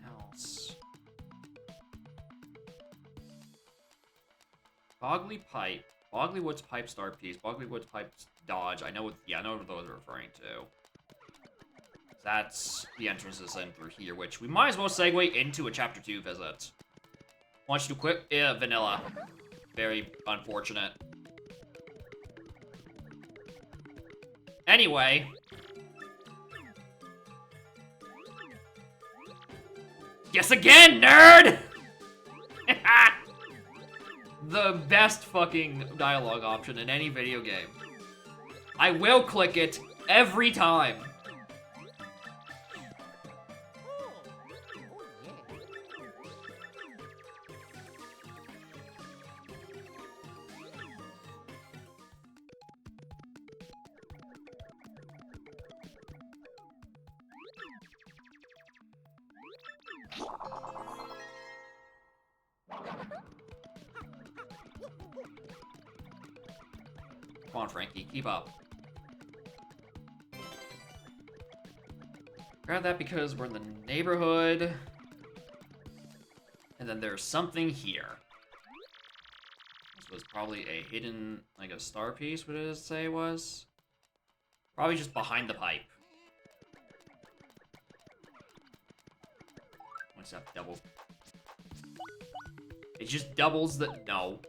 Else. Boggly Pipe. Boggly Woods Pipe Star Piece. Boggly Woods Pipe Dodge. I know what those are referring to. That's the entrances in through here, which we might as well segue into a Chapter 2 visit. Want you to quit? Yeah, vanilla. Very unfortunate. Anyway. Guess again, nerd! The best fucking dialogue option in any video game. I will click it every time. Come on, Frankie, keep up. Grab that because we're in the neighborhood. And then there's something here. This was probably a hidden, like a star piece, what did it say it was? Probably just behind the pipe. What's that, double? It just doubles the, no.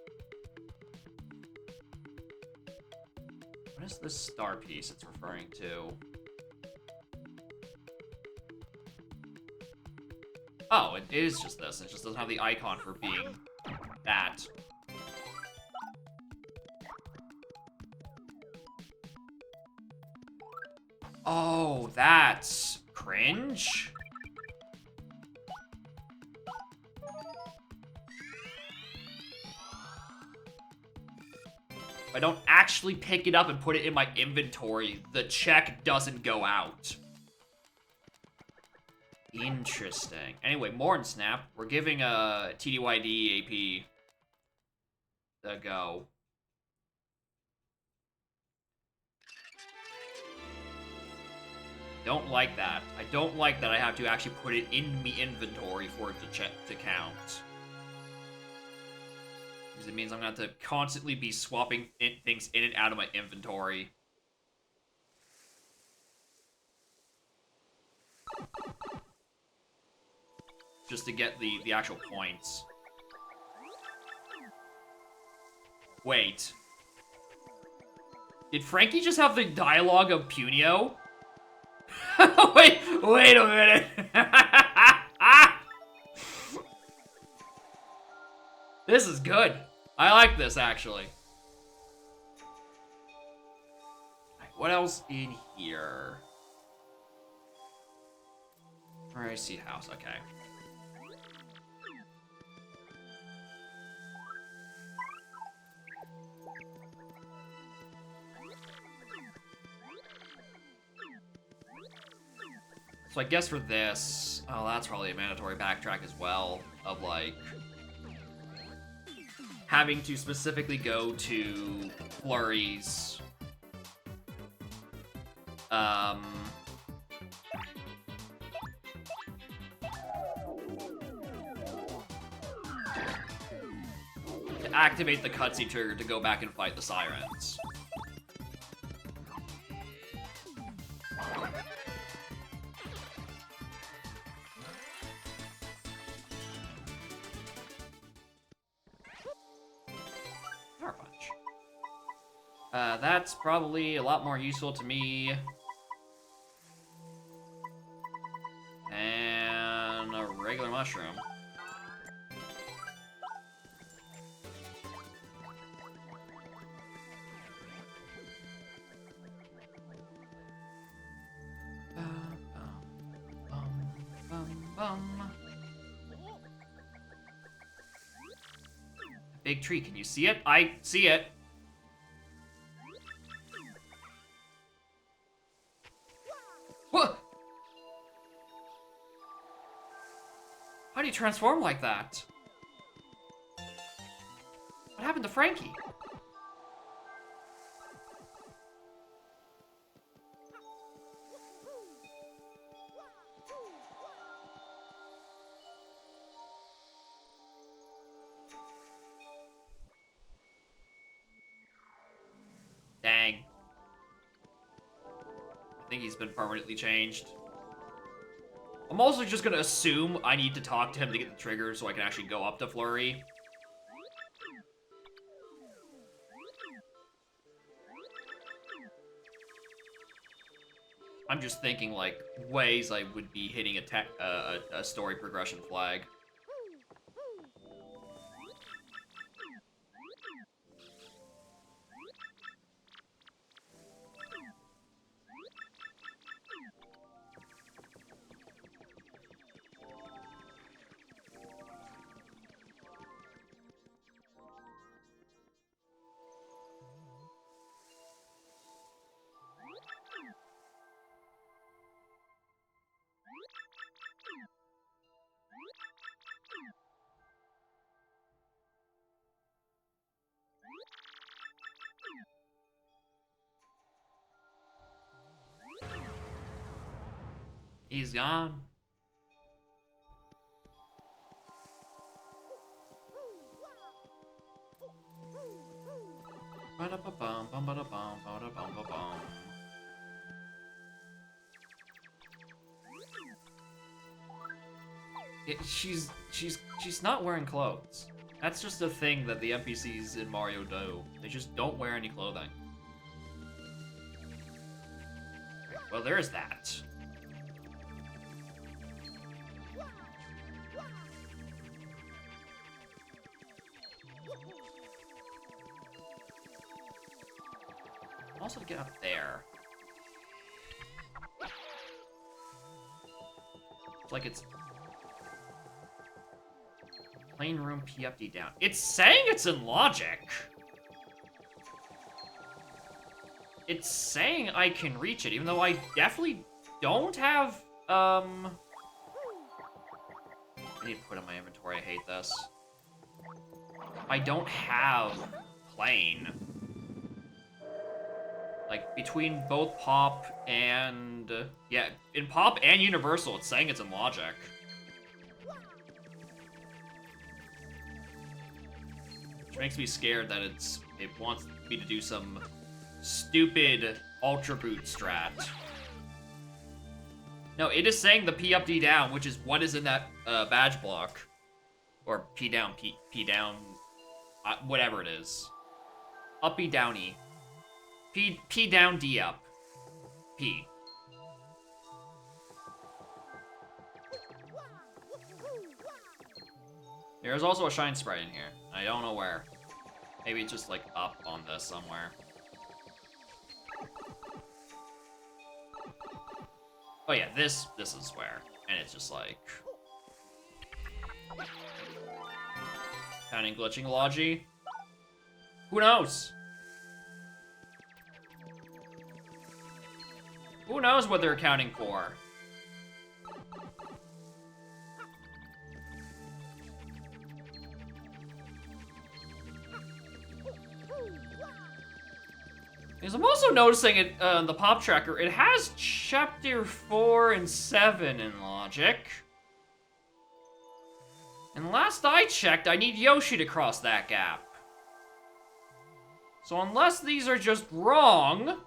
What is this star piece it's referring to? Oh, it is just this. It just doesn't have the icon for being that. Oh, that's cringe? If I don't actually pick it up and put it in my inventory, the check doesn't go out. Interesting. Anyway, more in Snap. We're giving a TDYD AP the go. Don't like that. I don't like that I have to actually put it in the inventory for it to count. Because it means I'm going to have to constantly be swapping things in and out of my inventory. Just to get the actual points. Wait. Did Frankie just have the dialogue of Punio? wait a minute. This is good. I like this, actually. What else in here? I see house, okay. So I guess for this, oh, that's probably a mandatory backtrack as well, of like, having to specifically go to Flurries. To activate the cutscene trigger to go back and fight the sirens. Power Punch. That's probably a lot more useful to me. And a regular mushroom. Big tree, can you see it? I see it. What? How do you transform like that? What happened to Frankie? Dang. I think he's been permanently changed. I'm also just gonna assume I need to talk to him to get the trigger so I can actually go up to Flurry. I'm just thinking, like, ways I would be hitting a story progression flag. He's gone. Ba-da-ba-bum, bum-ba-da-bum, ba-da-bum-ba-bum. She's not wearing clothes. That's just a thing that the NPCs in Mario do. They just don't wear any clothing. Well, there's that. Also to get up there. It's like it's plain room PFD down. It's saying it's in logic. It's saying I can reach it, even though I definitely don't have, I need to put in my inventory, I hate this. I don't have plane. Like, between both Pop and, yeah, in Pop and Universal, it's saying it's in logic. Which makes me scared that it wants me to do some stupid Ultra Boot strat. No, it is saying the P up, D down, which is what is in that badge block. Or P down, P down, whatever it is. Uppy, downy. P down, D up. P. There's also a shine sprite in here. I don't know where. Maybe it's just like up on this somewhere. Oh yeah, this is where. And it's just like counting glitching logi. Who knows? Who knows what they're accounting for? Because I'm also noticing it the pop tracker. It has chapter 4 and 7 in logic. And last I checked, I need Yoshi to cross that gap. So unless these are just wrong,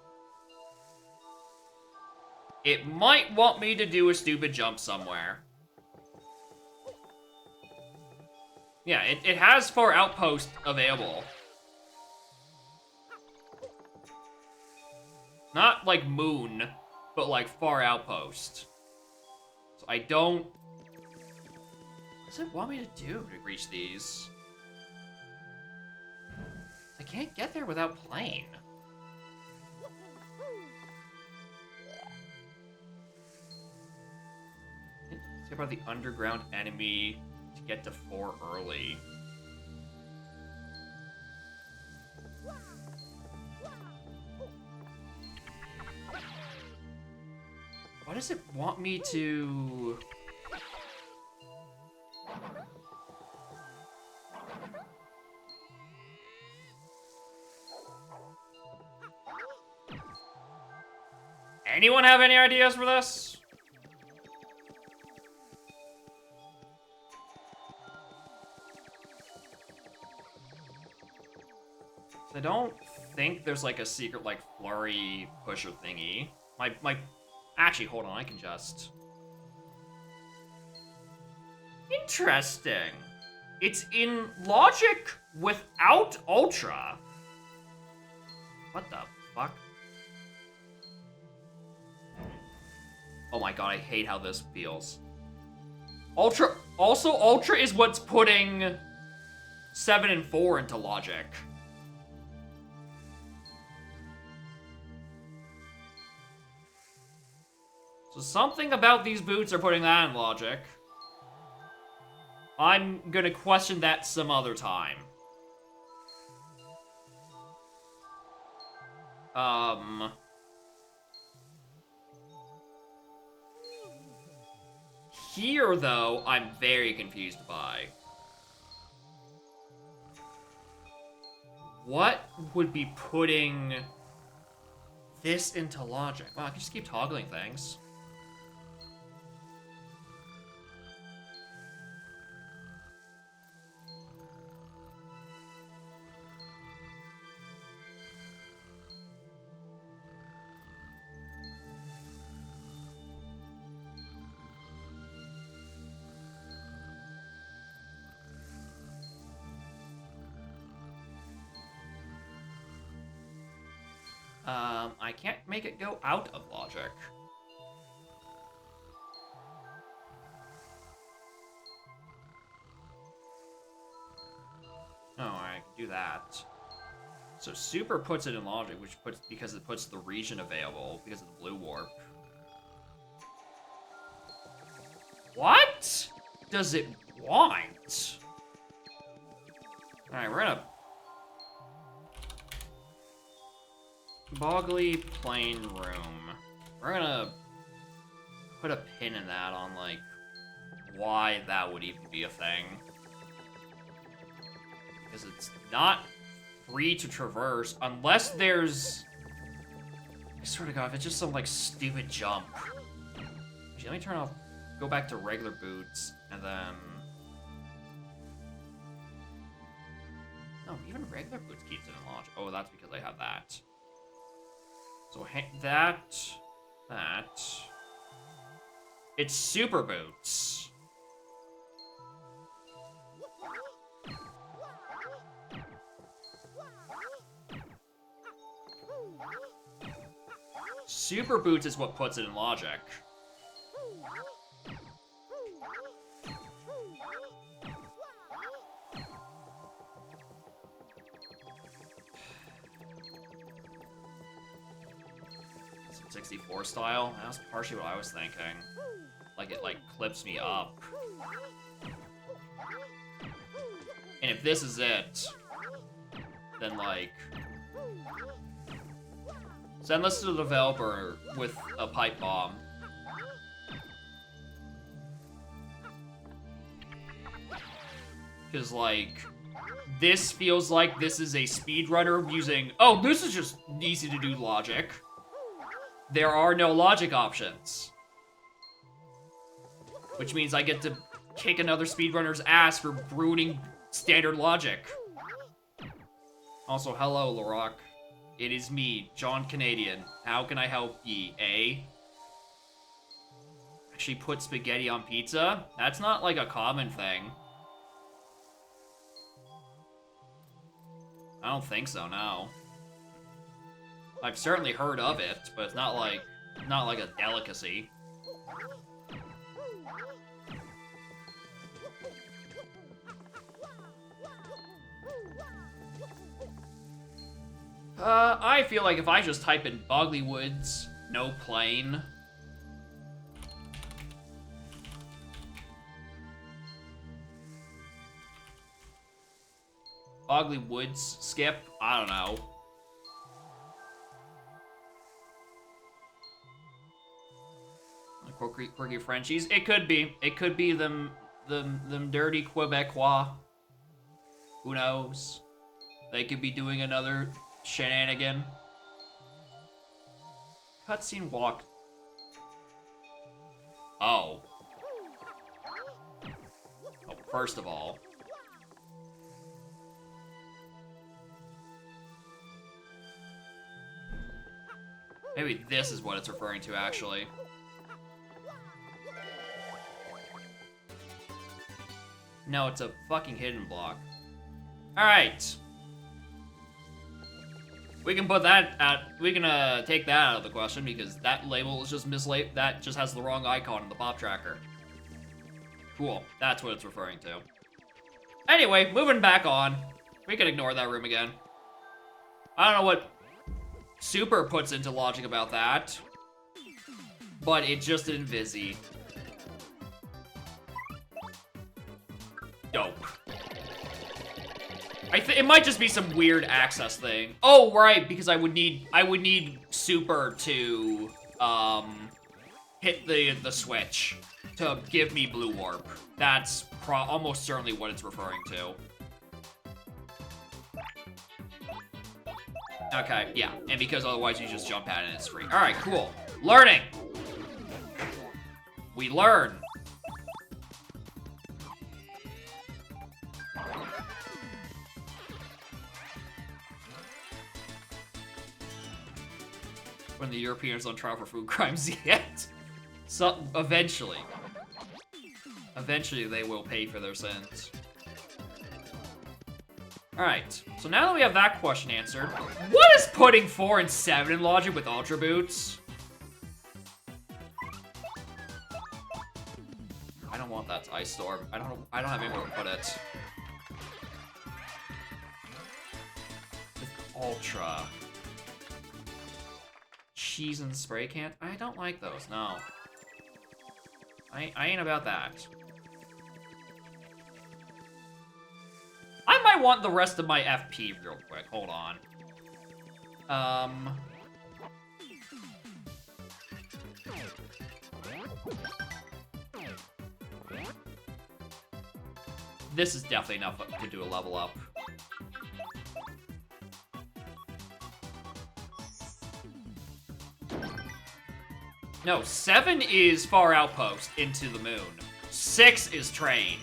it might want me to do a stupid jump somewhere. Yeah, it has 4 outposts available. Not like Moon, but like Far Outpost. So I don't... What does it want me to do to reach these? I can't get there without plane. Let's see about the underground enemy to get to 4 early. Why does it want me to... Anyone have any ideas for this? I don't think there's like a secret like flurry pusher thingy. My Actually, hold on, I can just... Interesting. It's in logic without Ultra. What the fuck? Oh my god, I hate how this feels. Ultra is what's putting 7 and 4 into logic. So something about these boots are putting that in logic. I'm gonna question that some other time. Here, though, I'm very confused by. What would be putting this into logic? Well, I can just keep toggling things. I can't make it go out of logic. Oh, I can do that. So super puts it in logic, because it puts the region available because of the blue warp. What does it want? Alright, we're gonna Boggly Plain Room. We're gonna put a pin in that on, like, why that would even be a thing. Because it's not free to traverse unless there's... I swear to god, if it's just some, like, stupid jump. Actually, let me turn off... Go back to regular boots, and then... No, even regular boots keeps it in logic. Oh, that's because I have that. So that. It's super boots. Super boots is what puts it in logic. Some 64 style? That's partially what I was thinking. Like, it, like, clips me up. And if this is it, then, like... Send this to the developer with a pipe bomb. Because, like, this feels like this is a speedrunner using... Oh, this is just easy to do logic. There are no logic options. Which means I get to kick another speedrunner's ass for ruining standard logic. Also, hello, Larock. It is me, John Canadian. How can I help ye, eh? Actually put spaghetti on pizza? That's not, like, a common thing. I don't think so, no. I've certainly heard of it, but it's not like a delicacy. I feel like if I just type in Boggly Woods, no plane. Boggly Woods skip? I don't know. Quirky Frenchies? It could be. It could be them dirty Quebecois. Who knows? They could be doing another shenanigan. Cutscene walk. Oh. Oh, first of all. Maybe this is what it's referring to, actually. No, it's a fucking hidden block. Alright. We can put that at, we can take that out of the question because that label is just mislabeled. That just has the wrong icon in the pop tracker. Cool, that's what it's referring to. Anyway, moving back on. We can ignore that room again. I don't know what Super puts into logic about that, but it just didn't Vizzy. Dope. It might just be some weird access thing. Oh, right, because I would need Super to hit the switch to give me Blue Warp. That's almost certainly what it's referring to. Okay, yeah, and because otherwise you just jump at it and it's free. All right, cool. Learning. We learn. When the Europeans on trial for food crimes yet. So, eventually. Eventually they will pay for their sins. Alright, so now that we have that question answered, what is putting 4 and 7 in logic with Ultra Boots? I don't want that Ice Storm. I don't have anywhere to put it. With Ultra. Cheese and spray can? I don't like those, no. I ain't about that. I might want the rest of my FP real quick. Hold on. This is definitely enough to do a level up. No, 7 is Far Outpost into the moon. 6 is Train.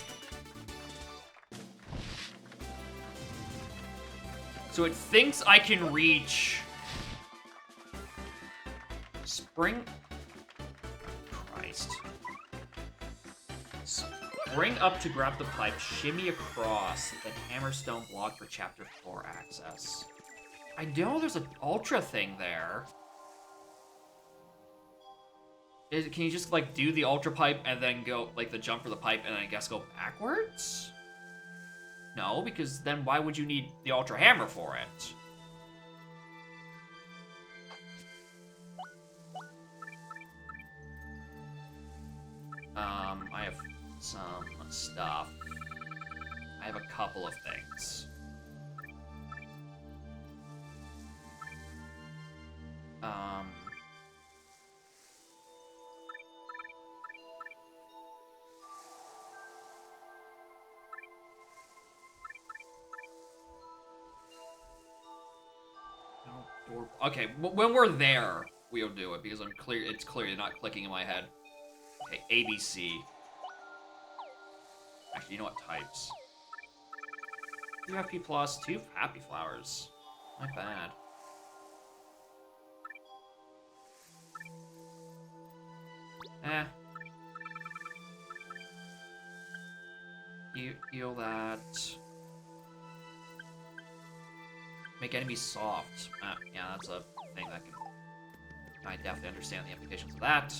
So it thinks I can reach Spring. Christ. Spring up to grab the pipe, shimmy across, then Hammerstone block for Chapter 4 access. I know there's an Ultra thing there. Can you just, like, do the Ultra Pipe and then go, like, the jump for the pipe and then I guess go backwards? No, because then why would you need the Ultra Hammer for it? I have some stuff. I have a couple of things. Okay, when we're there, we'll do it because it's clearly not clicking in my head. Okay, ABC. Actually, you know what? Types. 2 FP plus, 2 Happy Flowers. Not bad. Eh. Heal that. Make enemies soft. Yeah, that's a thing that can... I definitely understand the implications of that.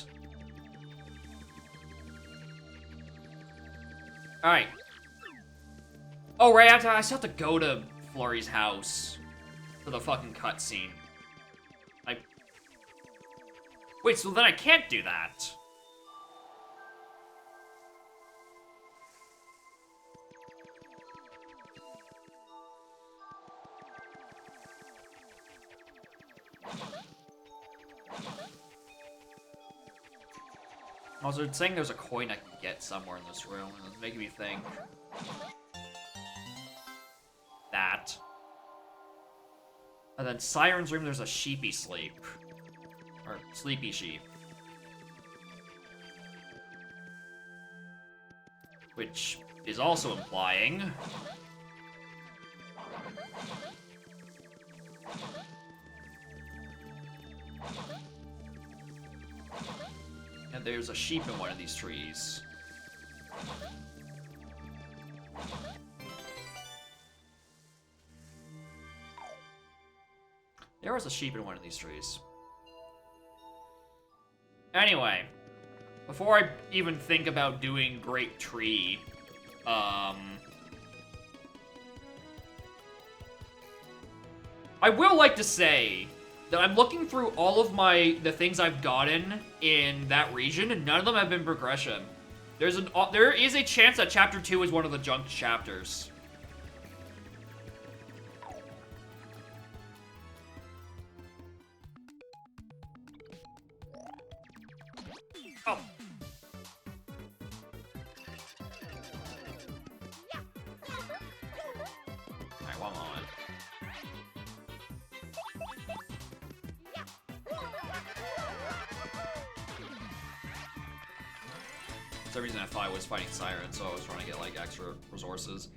Alright. Oh, right, I still have to go to Flurry's house for the fucking cutscene. Wait, so then I can't do that. Also, it's saying there's a coin I can get somewhere in this room, and it's making me think. That. And then Siren's room, there's a sheepy sleep. Or sleepy sheep. Which is also implying... and there's a sheep in one of these trees. There was a sheep in one of these trees. Anyway, before I even think about doing Great Tree, I will like to say that I'm looking through all of the things I've gotten in that region, and none of them have been progression. There is a chance that Chapter 2 is one of the junk chapters. Oh. Alright, one moment. For some reason I thought I was fighting Siren, so I was trying to get, like, extra resources.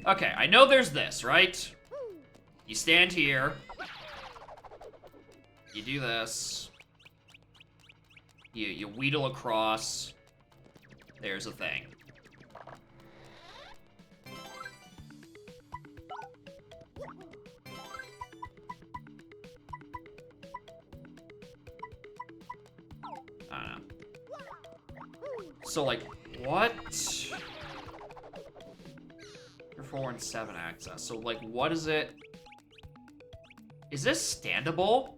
Okay, I know there's this, right? You stand here. You do this. You wheedle across. There's a thing. I don't know. So, like, what? You're 4 and 7 access. So, like, what is it? Is this standable?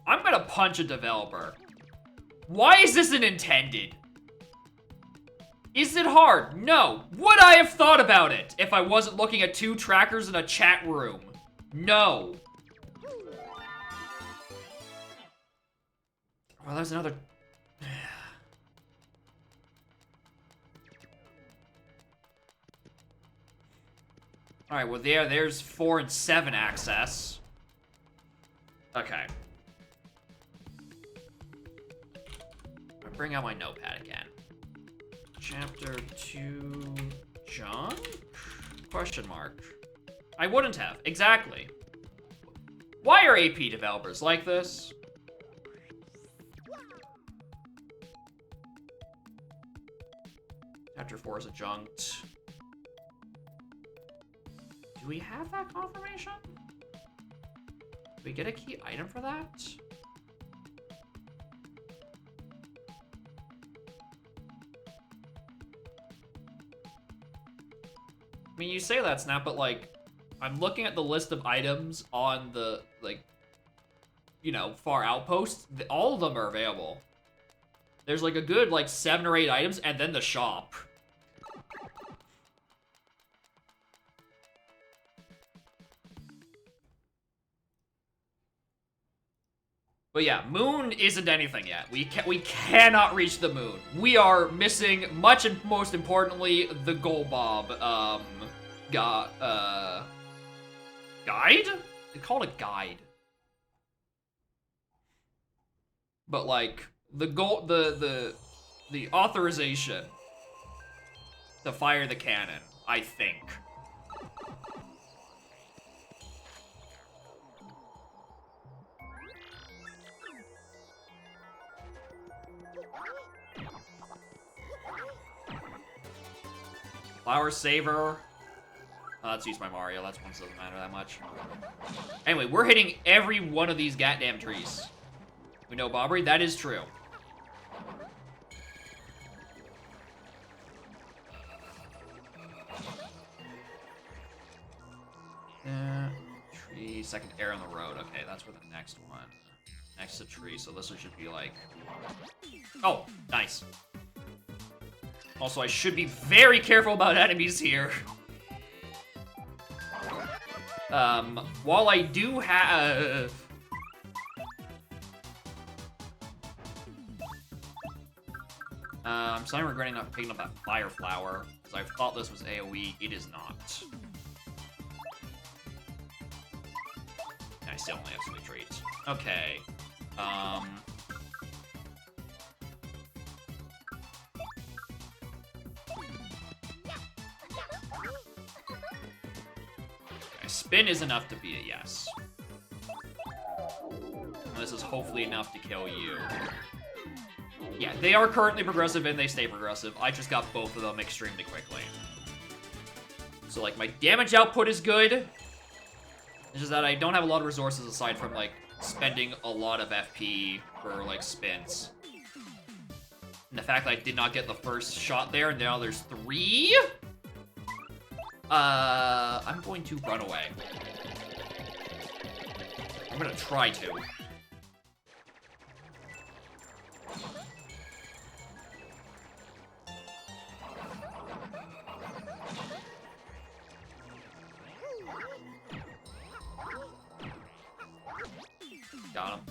I'm gonna punch a developer. Why is this an intended? Is it hard? No. Would I have thought about it if I wasn't looking at 2 trackers in a chat room? No. Well, there's another... Alright, well there's 4 and 7 access. Okay. I bring out my notepad again. Chapter 2... junk? Question mark. I wouldn't have. Exactly. Why are AP developers like this? Chapter 4 is adjunct. Do we have that confirmation? Do we get a key item for that? I mean, you say that, Snap, but, like, I'm looking at the list of items on the, like, you know, Far Outpost. All of them are available. There's, like, a good, like, 7 or 8 items, and then the shop. But yeah, Moon isn't anything yet. We cannot reach the Moon. We are missing, much and most importantly, the Golbob, guide? They call it a guide. But like, the authorization to fire the cannon, I think. Flower Saver. Let's use my Mario. That's one, so it doesn't matter that much. Anyway, we're hitting every one of these goddamn trees. We know, Bobbery, that is true. Tree, second air on the road. Okay, that's for the next one. Next to tree, so this one should be like... Oh, nice. Also, I should be very careful about enemies here. While I do have... I'm starting regretting not picking up that Fire Flower, because I thought this was AoE. It is not. I still only have Sweet Treats. Okay. Spin is enough to be a yes. And this is hopefully enough to kill you. Yeah, they are currently progressive and they stay progressive. I just got both of them extremely quickly. So, like, my damage output is good. It's just that I don't have a lot of resources aside from, like, spending a lot of FP for, like, spins. And the fact that I did not get the first shot there, and now there's 3? I'm going to run away. I'm gonna try to. Got him.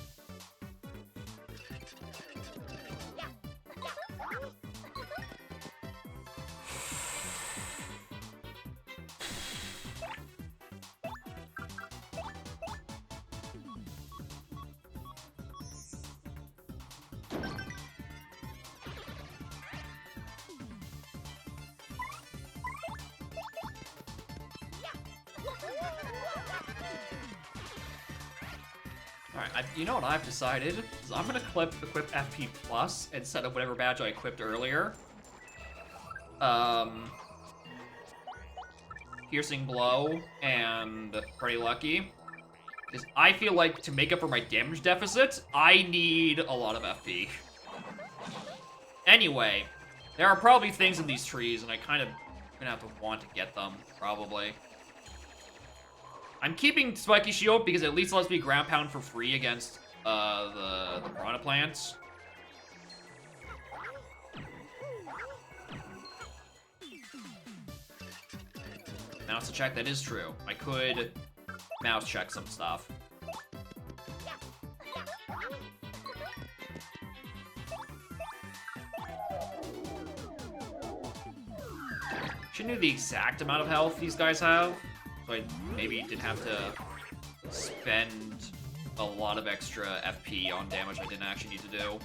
Alright, you know what I've decided? Is I'm gonna equip FP Plus instead of whatever badge I equipped earlier. Piercing Blow and Pretty Lucky. Because I feel like to make up for my damage deficit, I need a lot of FP. Anyway, there are probably things in these trees, and I kind of gonna have to want to get them, probably. I'm keeping Spiky Shield because it at least lets me ground pound for free against the Piranha Plants. Mouse to check, that is true. I could mouse check some stuff. Should know the exact amount of health these guys have. So I maybe didn't have to spend a lot of extra FP on damage I didn't actually need to do.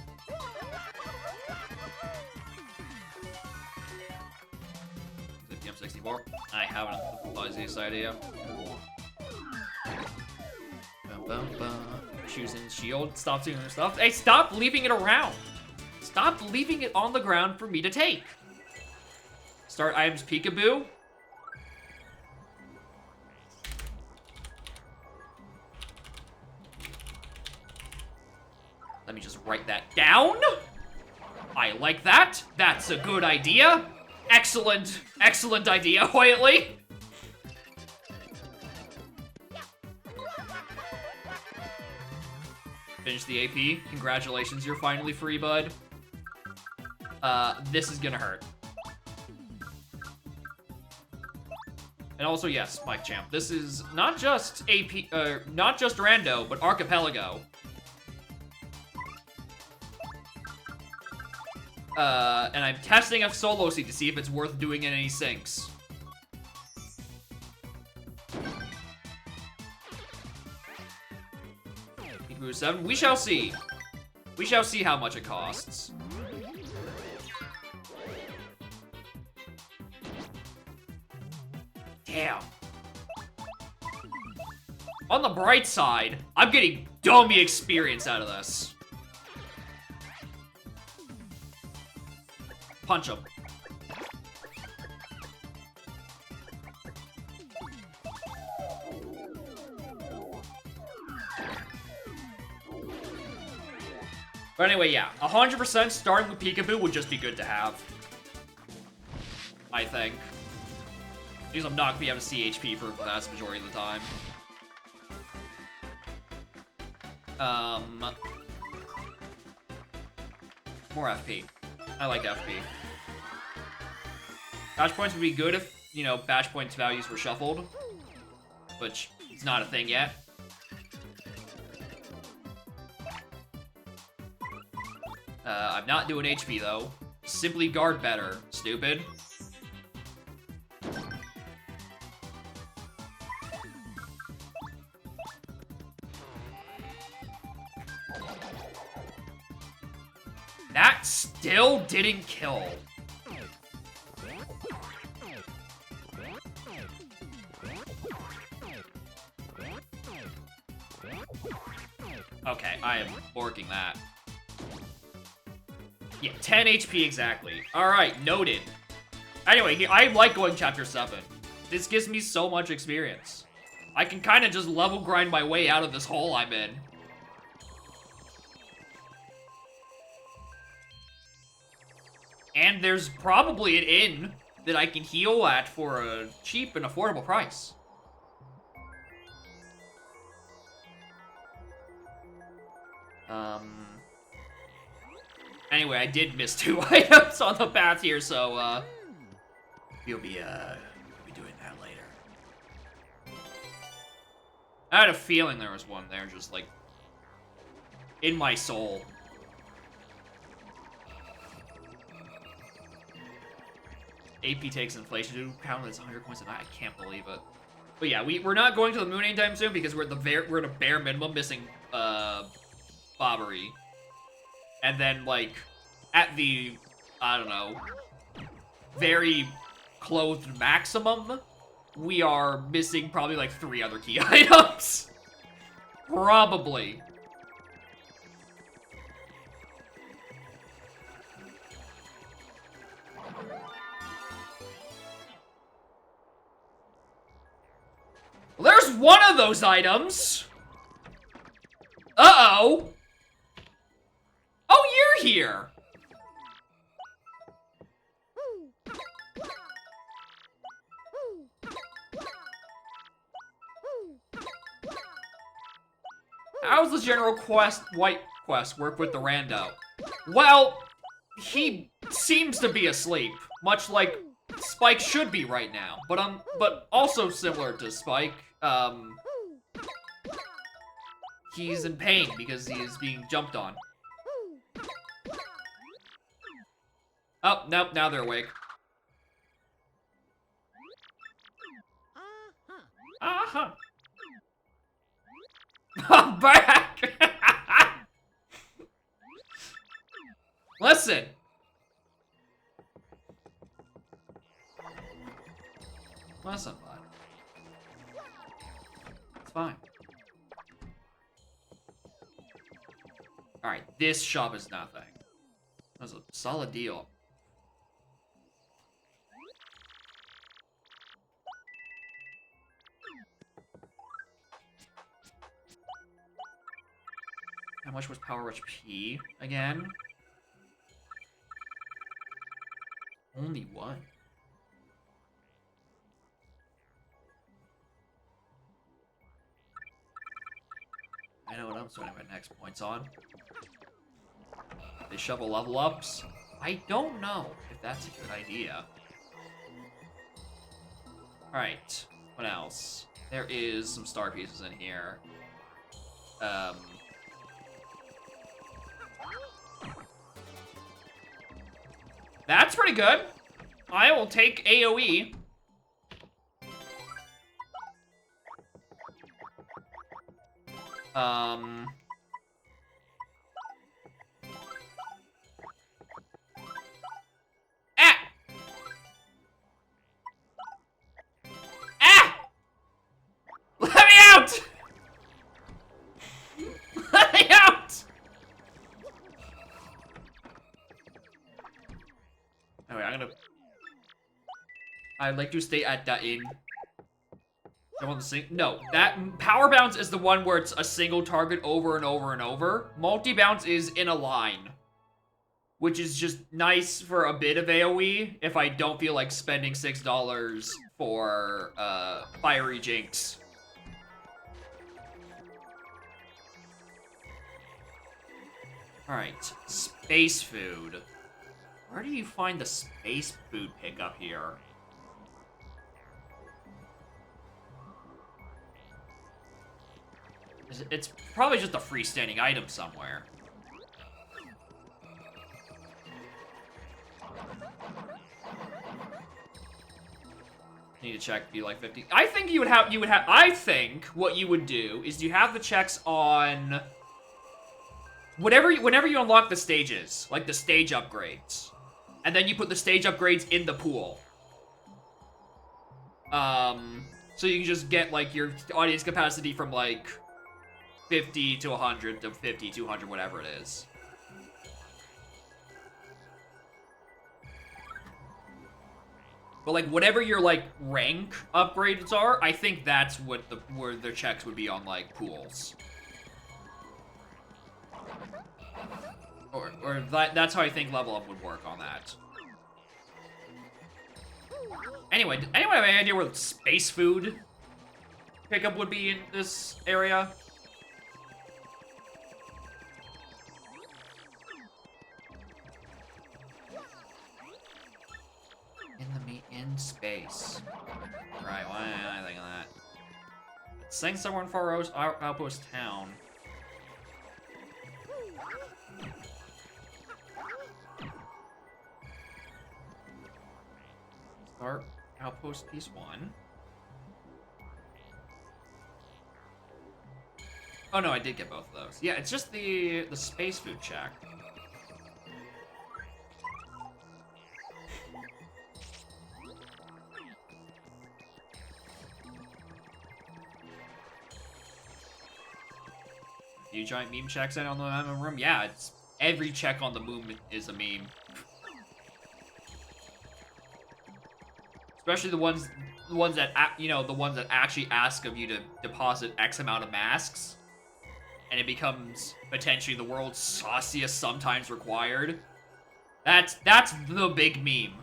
Is it PM64? I haven't the fuzziest idea. Choosing shield, stop doing their stuff. Hey, stop leaving it around! Stop leaving it on the ground for me to take! Start items peekaboo. Let me just write that down. I like that. That's a good idea. Excellent, excellent idea, Whiteley. Finish the AP. Congratulations, you're finally free, bud. This is gonna hurt. And also, yes, Mike Champ. This is not just AP, not just Rando, but Archipelago. And I'm testing F Solo Seed to see if it's worth doing in any syncs. Peekaboo 7. We shall see. We shall see how much it costs. Damn. On the bright side, I'm getting dummy experience out of this. Punch him. But anyway, yeah, 100% starting with Peekaboo would just be good to have. I think. Because I'm not gonna be able to see HP for the vast majority of the time. More FP. I like FP. Batch points would be good if, you know, batch points values were shuffled. Which is not a thing yet. I'm not doing HP though. Simply guard better, stupid. That still didn't kill. Okay, I am borking that. Yeah, 10 HP exactly. Alright, noted. Anyway, I like going chapter 7. This gives me so much experience. I can kind of just level grind my way out of this hole I'm in. And there's probably an inn that I can heal at for a cheap and affordable price. Anyway, I did miss 2 items on the path here, so, you'll be doing that later. I had a feeling there was one there, just, like, in my soul. AP takes inflation. Dude, count as 100 coins a night. I can't believe it. But yeah, we're not going to the moon anytime soon because we're at a bare minimum missing Bobbery. And then like at the I don't know, very clothed maximum, we are missing probably like 3 other key items. Probably. Well, there's one of those items. Uh-oh. Oh, you're here. How's the General White Quest work with the rando? Well, he seems to be asleep, much like Spike should be right now. But also similar to Spike, he's in pain because he is being jumped on. Oh, nope, now they're awake. Uh-huh. I'm back! Listen. Listen, bud. It's fine. Alright, this shop is nothing. That's a solid deal. How much was Power Rush P again? Only 1. I know what I'm spending my next points on. They shovel level ups? I don't know if that's a good idea. Alright, what else? There is some star pieces in here. That's pretty good. I will take AoE. Ah! Ah! Let me out! Let me out! Anyway, I'd like to stay at that inn. I want to sing. No, that power bounce is the one where it's a single target over and over and over. Multi bounce is in a line, which is just nice for a bit of AoE if I don't feel like spending $6 for Fiery Jinx. All right, space food. Where do you find the space food pickup here? It's probably just a freestanding item somewhere. Need to check be like 50. I think I think what you would do is you have the checks on whenever you unlock the stages, like the stage upgrades. And then you put the stage upgrades in the pool. So you can just get like your audience capacity from like 50 to 100 to 50, 200, whatever it is. But like whatever your like rank upgrades are, I think that's what where their checks would be on like pools. Or that's how I think level up would work on that. Anyway, does anyone have any idea where the space food pickup would be in this area? In space. Right, why did I think of that? Sing somewhere in Far Outpost Town. Start Outpost Piece 1. Oh no, I did get both of those. Yeah, it's just the space food check. You giant meme checks in on the meme room? Yeah, it's every check on the moon is a meme. Especially the ones that the ones that actually ask of you to deposit X amount of masks, and it becomes potentially the world's sauciest sometimes required. That's the big meme.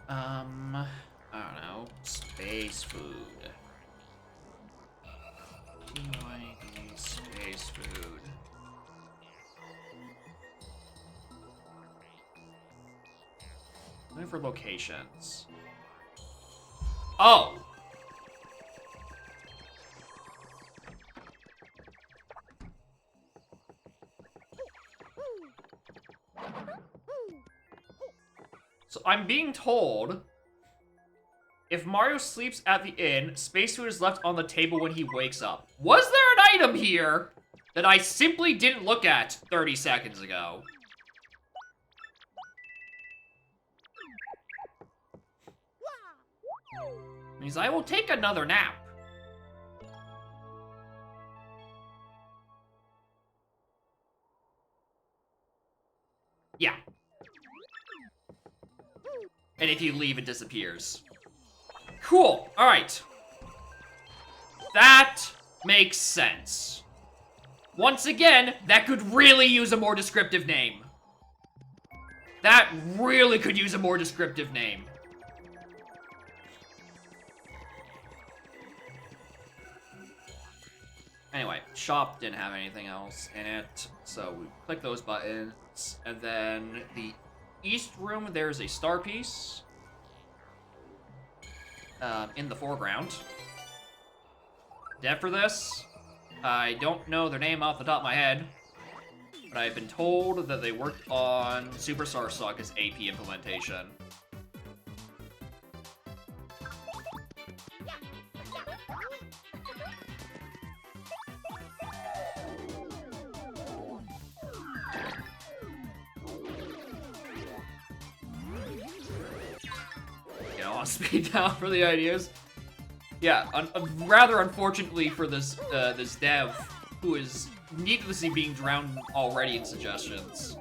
I don't know, space food. TYD space food. Looking for locations. Oh! So I'm being told if Mario sleeps at the inn, space food is left on the table when he wakes up. Was there an item here that I simply didn't look at 30 seconds ago? Means I will take another nap. Yeah. And if you leave, it disappears. Cool. All right. That makes sense. Once again, that could really use a more descriptive name. That really could use a more descriptive name. Anyway, shop didn't have anything else in it, so we click those buttons, and then the east room, there's a star piece in the foreground. Dev for this, I don't know their name off the top of my head, but I've been told that they worked on Superstar Saga's AP implementation. Speed down for the ideas. Yeah, rather unfortunately for this this dev, who is needlessly being drowned already in suggestions.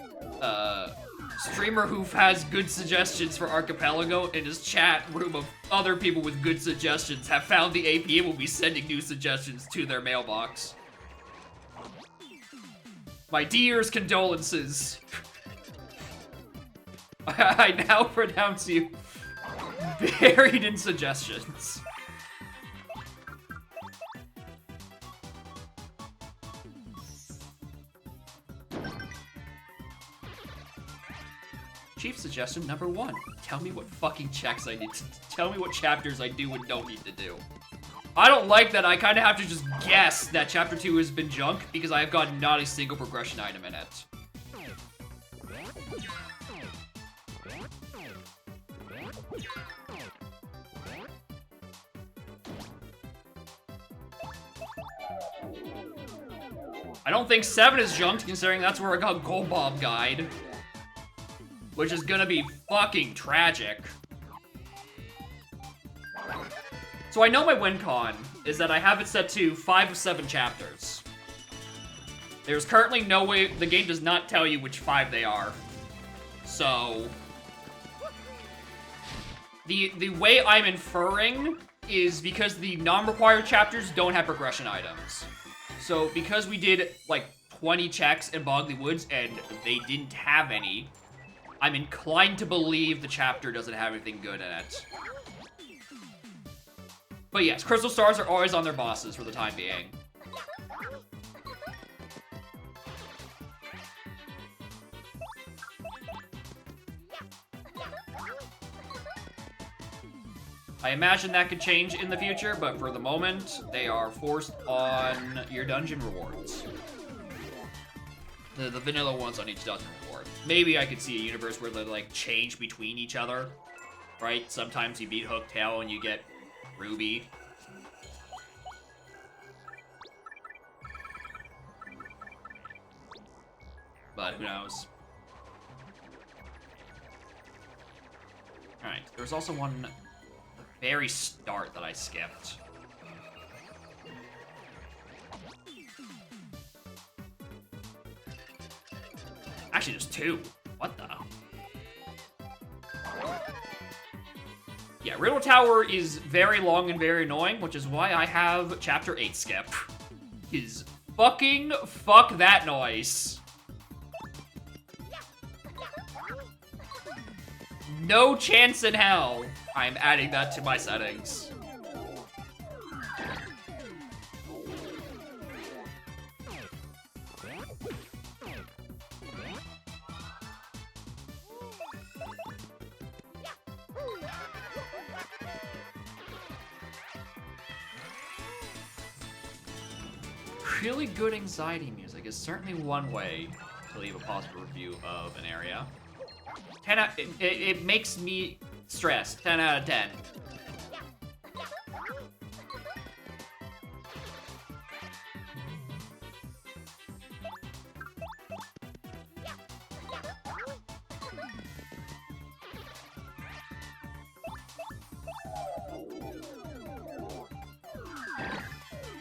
Streamer who has good suggestions for Archipelago in his chat room of other people with good suggestions have found the AP and will be sending new suggestions to their mailbox. My dear's condolences. I now pronounce you buried in suggestions. Chief suggestion number 1. Tell me what fucking checks I need to... Tell me what chapters I do and don't need to do. I don't like that I kind of have to just guess that chapter 2 has been junk because I have got not a single progression item in it. I don't think 7 is junked, considering that's where I got Gold Bob Guide. Which is gonna be fucking tragic. So I know my win con is that I have it set to 5 of 7 chapters. There's currently no way, the game does not tell you which 5 they are. So the way I'm inferring is because the non-required chapters don't have progression items. So because we did like 20 checks in Bogley Woods and they didn't have any, I'm inclined to believe the chapter doesn't have anything good in it. But yes, crystal stars are always on their bosses for the time being. I imagine that could change in the future, but for the moment, they are forced on your dungeon rewards. The vanilla ones on each dungeon reward. Maybe I could see a universe where they like change between each other, right? Sometimes you beat Hooktail and you get Ruby. But who knows? Alright, there's also one at the very start that I skipped. Actually, there's two. What the? Yeah, Riddle Tower is very long and very annoying, which is why I have Chapter 8 skip. Is fucking fuck that noise. No chance in hell I'm adding that to my settings. Really good anxiety music is certainly one way to leave a positive review of an area. It makes me stressed. 10 out of 10.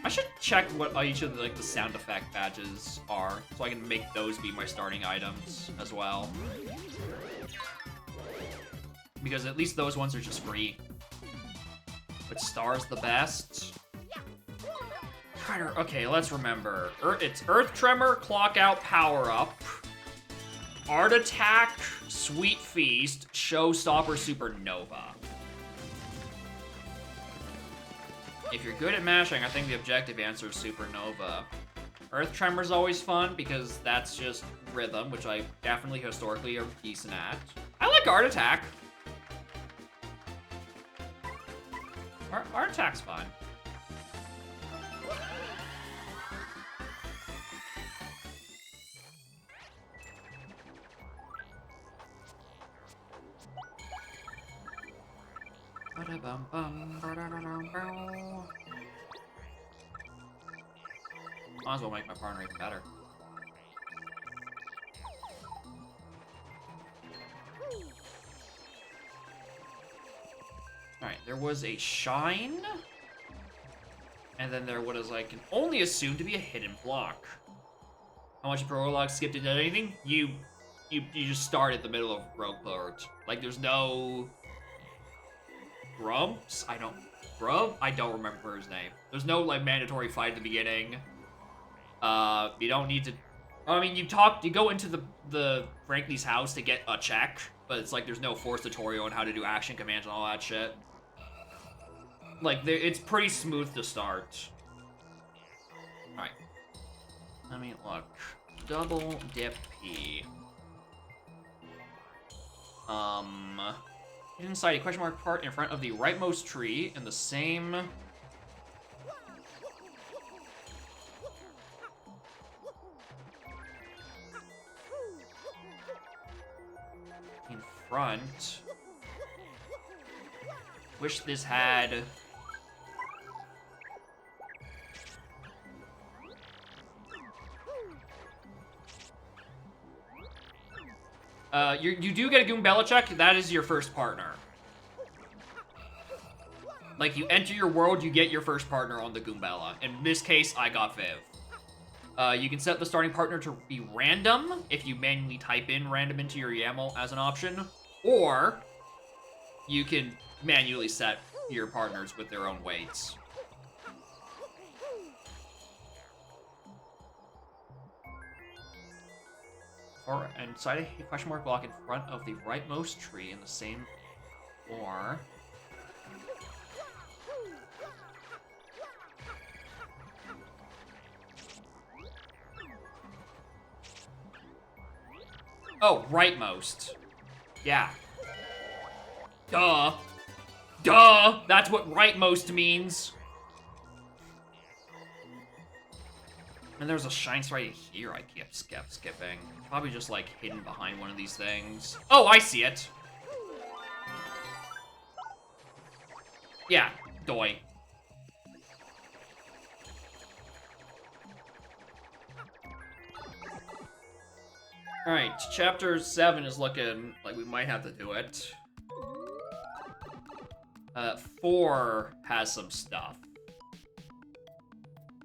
I should check what each of the sound effect badges are, so I can make those be my starting items as well. Because at least those ones are just free. But Star's the best. Okay, let's remember. It's Earth Tremor, Clock Out, Power Up, Art Attack, Sweet Feast, Showstopper, Supernova. If you're good at mashing, I think the objective answer is Supernova. Earth Tremor's always fun because that's just rhythm, which I definitely historically are decent at. I like Art Attack. Art Attack's fine. Might as well make my partner even better. Alright, there was a shine. And then there was, I can only assume to be a hidden block. How much prologue skipped into anything? You just start at the middle of Rogue Port. Like, there's no... Grumps? Grub? I don't remember his name. There's no, like, mandatory fight at the beginning. You don't need to... I mean, you go into the Frankly's house to get a check, but it's like there's no force tutorial on how to do action commands and all that shit. Like, it's pretty smooth to start. Alright. Let me look. Double dip P. Inside a question mark part in front of the rightmost tree in the same... In front. Wish this had... You do get a Goombella check. That is your first partner. Like, you enter your world, you get your first partner on the Goombella. In this case, I got Viv. You can set the starting partner to be random if you manually type in random into your YAML as an option, or you can manually set your partners with their own weights. Or inside a question mark block in front of the rightmost tree in the same or. Oh, rightmost. Yeah. Duh. Duh! That's what rightmost means. And there's a shine right here I kept skipping. Probably just, like, hidden behind one of these things. Oh, I see it! Yeah, doy. Alright, chapter 7 is looking like we might have to do it. 4 has some stuff.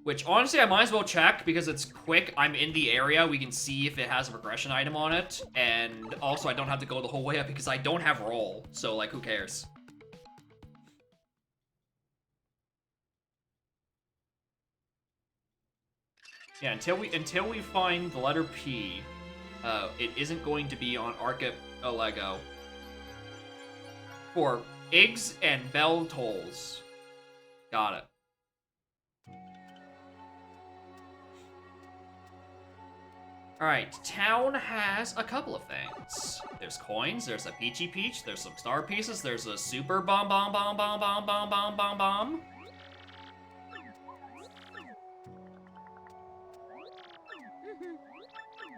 Which, honestly, I might as well check, because it's quick. I'm in the area. We can see if it has a progression item on it. And also, I don't have to go the whole way up, because I don't have roll. So, like, who cares? Yeah, until we find the letter P, it isn't going to be on Archipelago. For Iggs and Bell Tolls. Got it. Alright, town has a couple of things. There's coins, there's a Peachy Peach, there's some star pieces, there's a super bomb bomb bomb bomb bomb bomb bomb bomb bomb.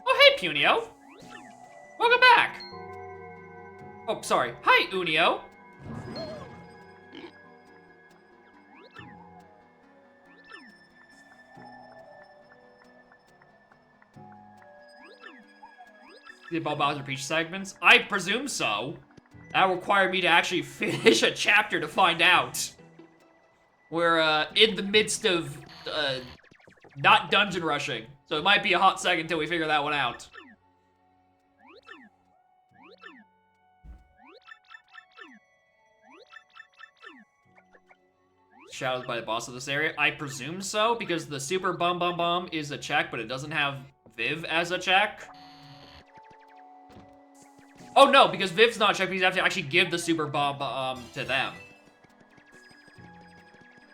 Oh, hey, Punio! Welcome back! Oh, sorry. Hi, Unio! The Bowser Peach segments? I presume so. That required me to actually finish a chapter to find out. We're, in the midst of, not dungeon rushing. So it might be a hot second until we figure that one out. Shadowed by the boss of this area? I presume so, because the Super Bum Bum Bum is a check, but it doesn't have Viv as a check. Oh no, because Viv's not checked, because you have to actually give the Super Bomb to them.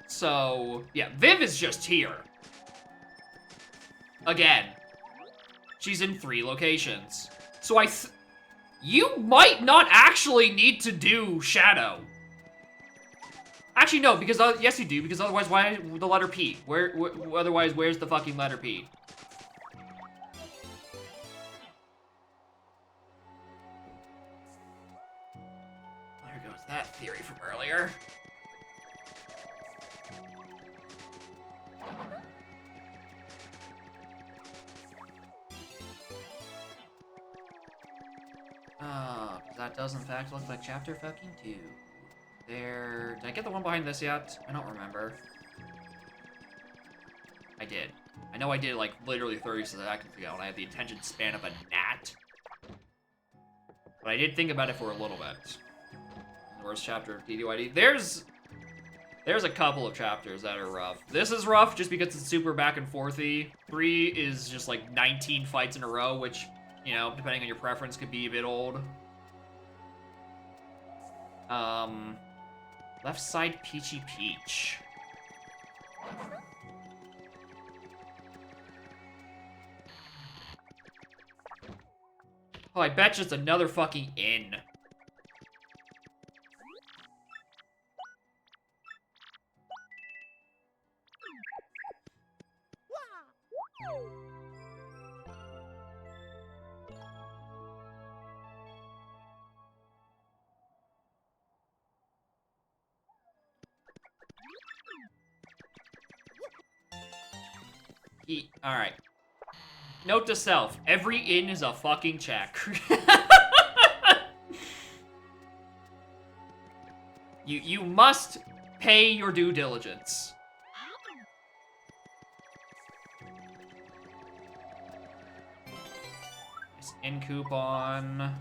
So, yeah, Viv is just here. Again. She's in 3 locations. So you might not actually need to do Shadow. Actually, no, because, yes you do, because otherwise, why the letter P? Otherwise, where's the fucking letter P? That theory from earlier. That does in fact look like chapter fucking 2. Did I get the one behind this yet? I don't remember. I did. I know I did like literally 30 seconds ago, and I had the attention span of a gnat. But I did think about it for a little bit. Worst chapter of DDYD. There's a couple of chapters that are rough. This is rough just because it's super back and forthy. 3 is just like 19 fights in a row, which, you know, depending on your preference, could be a bit old. Left side Peachy Peach. Oh, I bet you it's another fucking inn. Alright. Note to self, every inn is a fucking check. You must pay your due diligence. in coupon.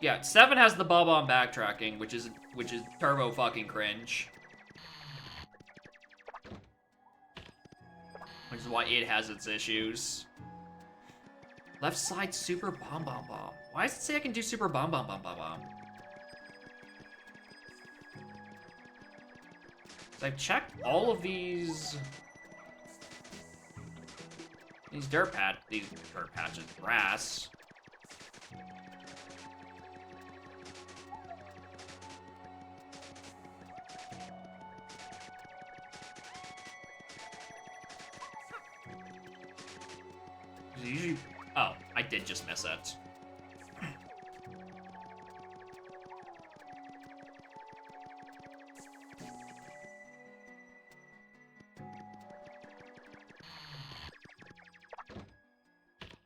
Yeah, 7 has the Bob-omb backtracking, which is turbo fucking cringe. Which is why it has its issues. Left side super bomb bomb bomb. Why does it say I can do super bomb bomb bomb bomb bomb? So I've checked all of these dirt patches, grass. Usually, oh, I did just miss it.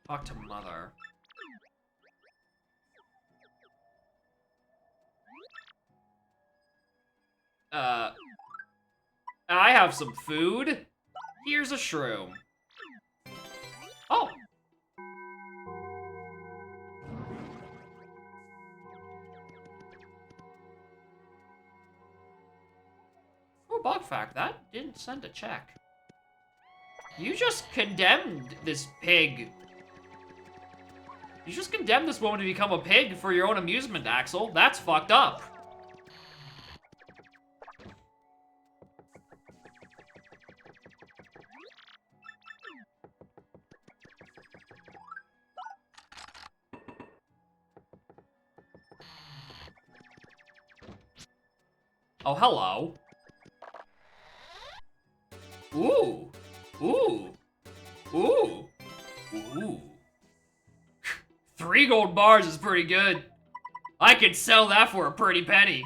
Talk to mother. I have some food. Here's a shroom. Oh. Oh, bug fact, that didn't send a check. You just condemned this pig. You just condemned this woman to become a pig for your own amusement, Axel. That's fucked up. Oh, hello. Ooh. Ooh. Ooh. Ooh. 3 gold bars is pretty good. I could sell that for a pretty penny.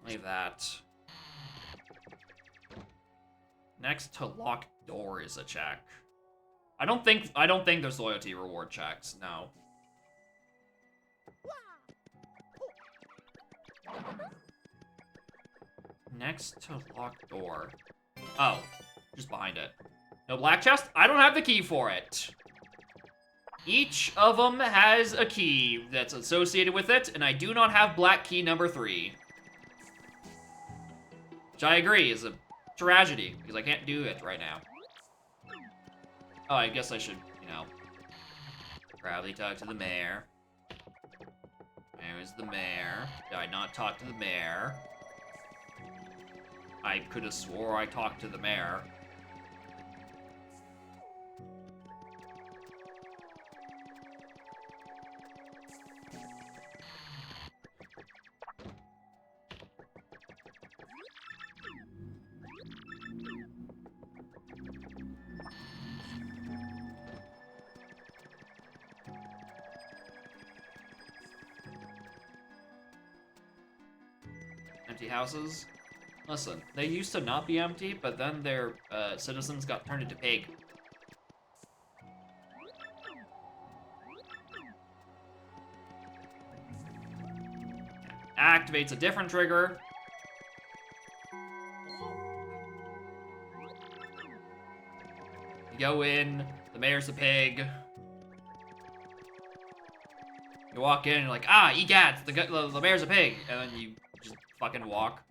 Leave that. Next to locked door is a check. I don't think there's loyalty reward checks, no. Next to locked door. Oh, just behind it. No black chest? I don't have the key for it. Each of them has a key that's associated with it, and I do not have black key number 3. Which I agree is a tragedy, because I can't do it right now. Oh, I guess I should, you know, probably talk to the mayor. There's the mayor. Did I not talk to the mayor? I could have swore I talked to the mayor. Empty houses? Listen, they used to not be empty, but then their citizens got turned into pig. Activates a different trigger. You go in, the mayor's a pig. You walk in and you're like, ah, egad, the mayor's a pig. And then you just fucking walk.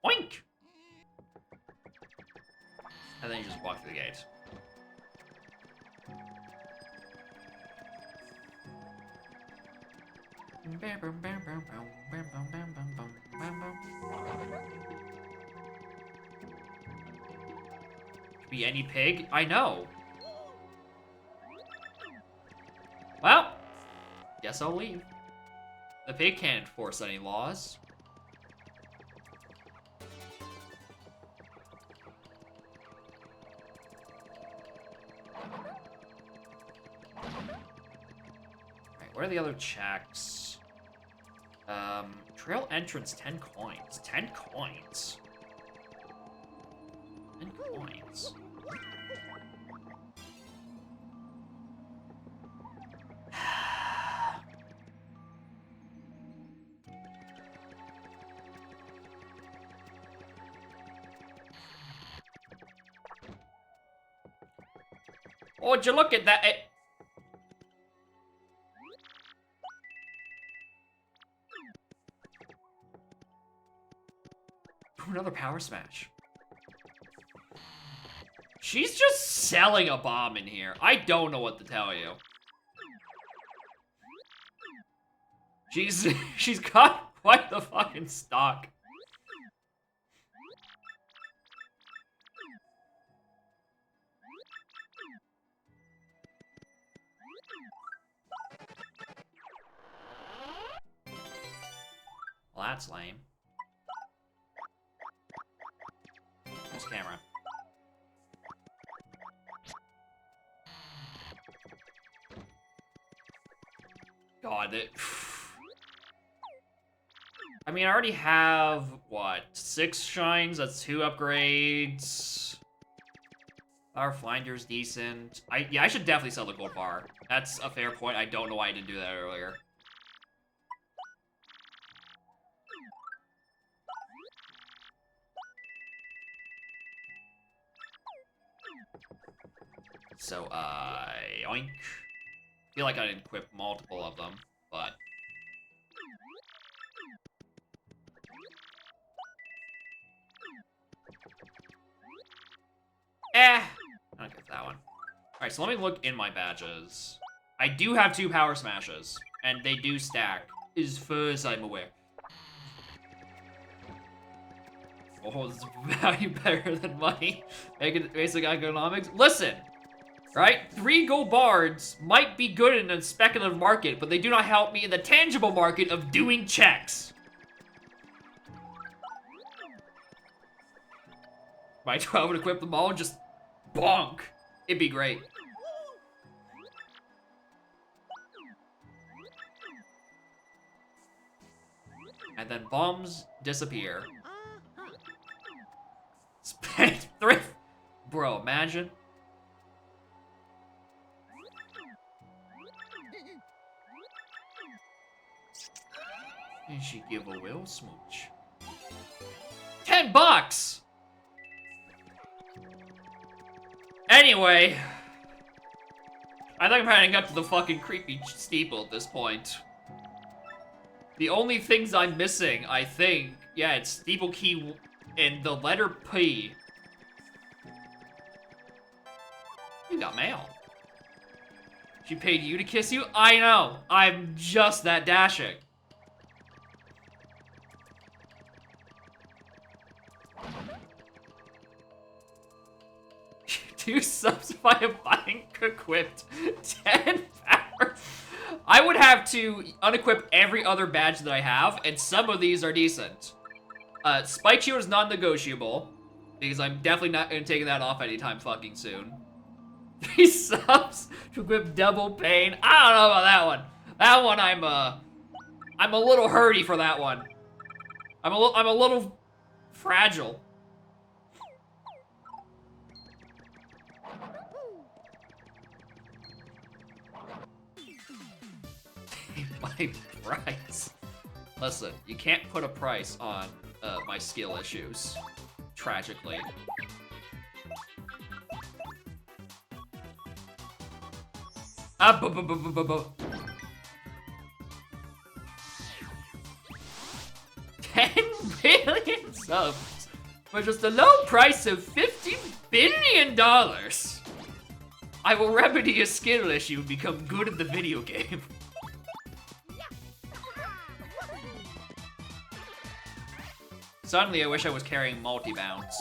Oink! And then you just walk through the gate. Could be any pig? I know. Well, guess I'll leave. The pig can't enforce any laws. What are the other checks? Trail entrance, 10 coins. 10 coins? 10 coins. Oh, would you look at that? Ooh, another power smash. She's just selling a bomb in here. I don't know what to tell you. She's got quite the fucking stock. Well, that's lame. Where's camera? God, I mean, I already have, what, 6 shines? That's 2 upgrades. Our Flinder's decent. Yeah, I should definitely sell the gold bar. That's a fair point. I don't know why I didn't do that earlier. So, yoink. Feel like I didn't equip multiple of them, but... I don't get that one. Alright, so let me look in my badges. I do have 2 power smashes, and they do stack, as far as I'm aware. Oh, this is value better than money. Basic economics. Listen! Right? 3 gold bards might be good in a speculative market, but they do not help me in the tangible market of doing checks. My 12 would equip them all and just bonk. It'd be great. And then bombs disappear. Spend thrift. Bro, imagine. And she give a will smooch. $10! Anyway. I think I'm heading up to the fucking creepy steeple at this point. The only things I'm missing, I think, yeah, it's steeple key and the letter P. You got mail. She paid you to kiss you? I know. I'm just that dashing. Two subs if I am buying equipped 10 power. I would have to unequip every other badge that I have, and some of these are decent. Spike Shield is non-negotiable, because I'm definitely not gonna take that off anytime fucking soon. 3 subs to equip double pain. I don't know about that one. That one I'm a little hurty for that one. I'm a little fragile. My price. Listen, you can't put a price on my skill issues. Tragically. $10 billion subs for just a low price of $50 billion. I will remedy a skill issue and become good at the video game. Suddenly, I wish I was carrying multi-bounce.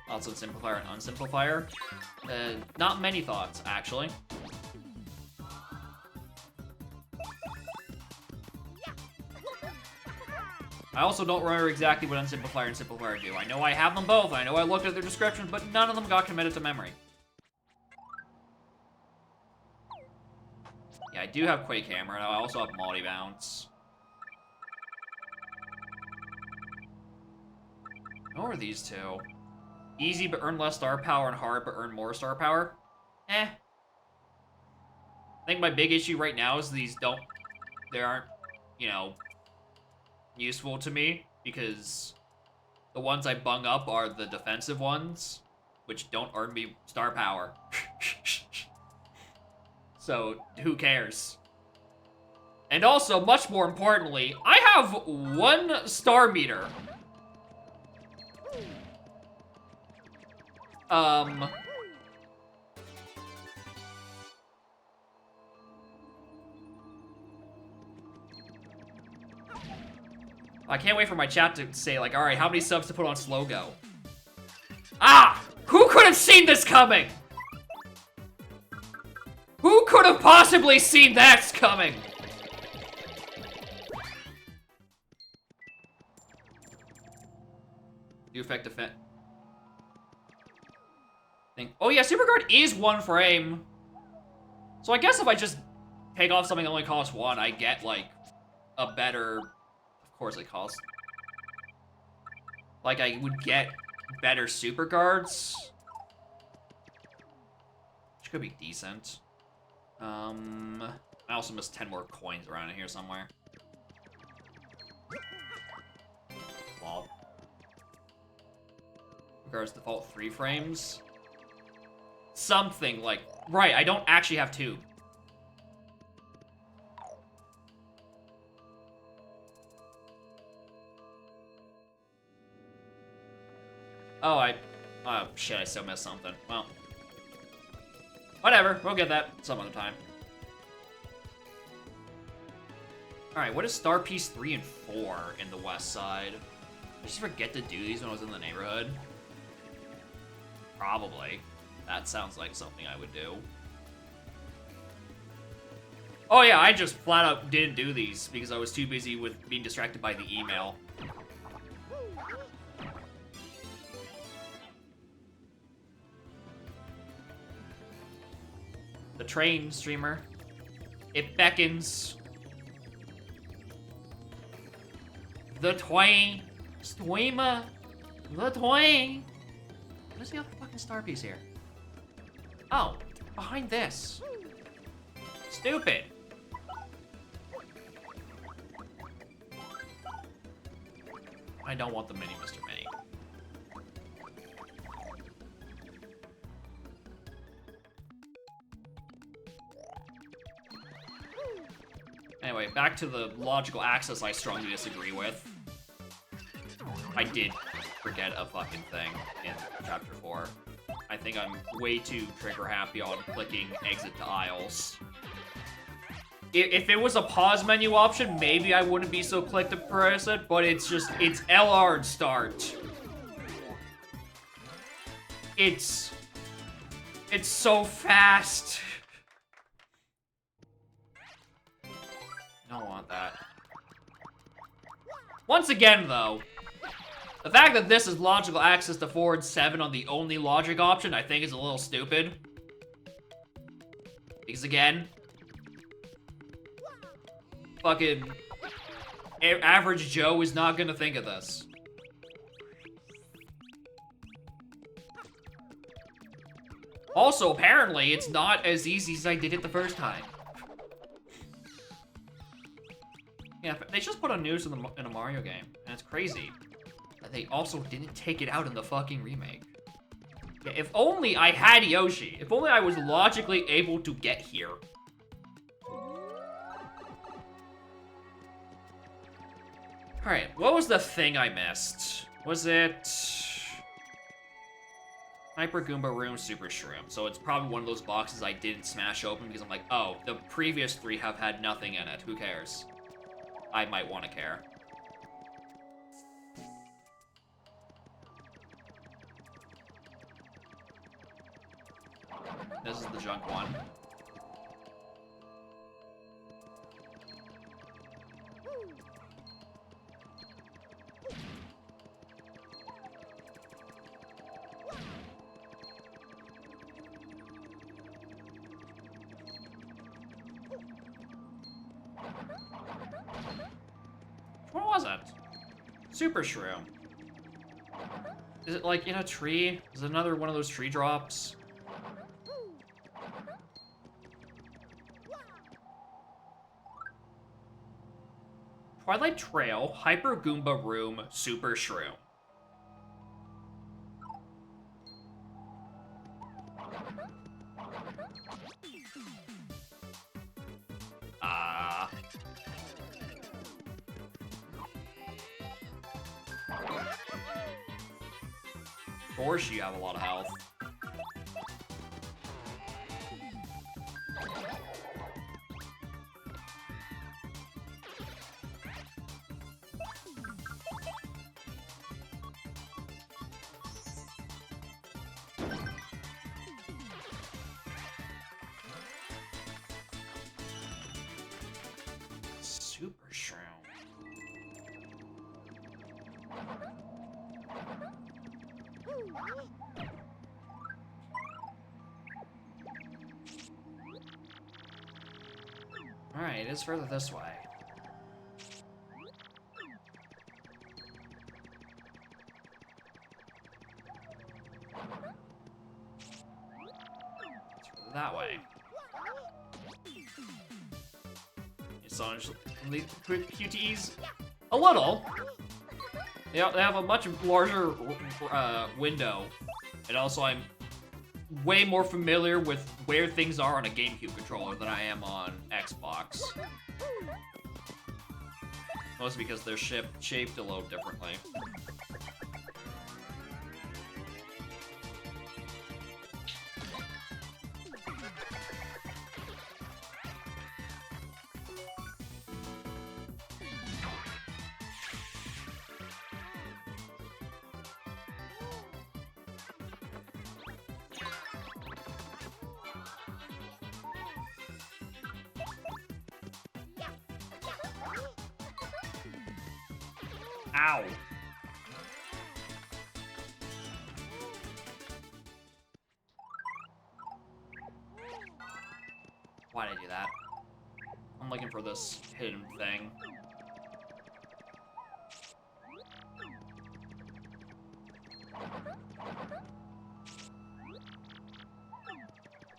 Also, simplifier and unsimplifier. Not many thoughts, actually. I also don't remember exactly what unsimplifier and simplifier do. I know I have them both. I know I looked at their descriptions, but none of them got committed to memory. Yeah, I do have Quake Hammer, and I also have multi-bounce. What are these two? Easy but earn less star power, and hard but earn more star power? I think my big issue right now is they aren't, you know, useful to me, because The ones I bung up are the defensive ones, which don't earn me star power. So, who cares? And also, much more importantly, I have 1 star meter. I can't wait for my chat to say, like, alright, how many subs to put on Slow Go? Ah! Who could have seen this coming? Who could have possibly seen that coming? Do effect defense. Oh yeah, Super Guard is 1 frame. So I guess if I just take off something that only costs 1, I get, like, a better... Of course it costs. Like, I would get better Super Guards. Which could be decent. I also missed 10 more coins around in here somewhere. Lol. Guards default 3 frames. Something like... Right, I don't actually have 2. Oh, oh, shit, I still missed something. Well. Whatever, we'll get that some other time. Alright, what is Star Piece 3 and 4 in the west side? Did I just forget to do these when I was in the neighborhood? Probably. That sounds like something I would do. Oh yeah, I just flat out didn't do these because I was too busy with being distracted by the email. The train, streamer. It beckons. The twain. Streamer. The twain. Where's the other fucking star piece here? Oh, behind this. Stupid. I don't want the mini Mr. Mini. Anyway, back to the logical access I strongly disagree with. I did forget a fucking thing in Chapter 4. I think I'm way too trigger happy on clicking exit to aisles. If it was a pause menu option, maybe I wouldn't be so quick to press it, but it's just, it's LR and start. It's so fast. I don't want that. Once again, though, the fact that this is logical access to forward 7 on the only logic option, I think is a little stupid. Because again, fucking average Joe is not gonna think of this. Also, apparently, it's not as easy as I did it the first time. Yeah, they just put on news in a Mario game, and it's crazy that they also didn't take it out in the fucking remake. Yeah, if only I had Yoshi. If only I was logically able to get here. Alright, what was the thing I missed? Was it... Hyper Goomba Room Super Shroom. So it's probably one of those boxes I didn't smash open because I'm like, oh, the previous 3 have had nothing in it. Who cares? I might want to care. This is the junk one. What was it? Super Shroom. Is it like in a tree? Is it another one of those tree drops? Twilight Trail, Hyper Goomba Room, Super Shroom. force you have a lot of health. Super Shroom. Alright, it's further this way. It's further that way. It's on the QTEs a little. They have a much larger window, and also I'm way more familiar with where things are on a GameCube controller than I am on Xbox. Mostly because they're shaped a little differently. Ow. Why did I do that? I'm looking for this hidden thing.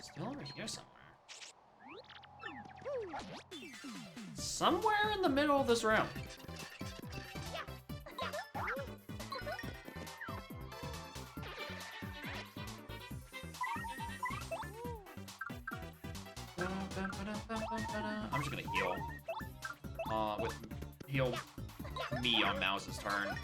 Still over here somewhere. Somewhere in the middle of this room. I'm just gonna heal. Heal me on Mouse's turn.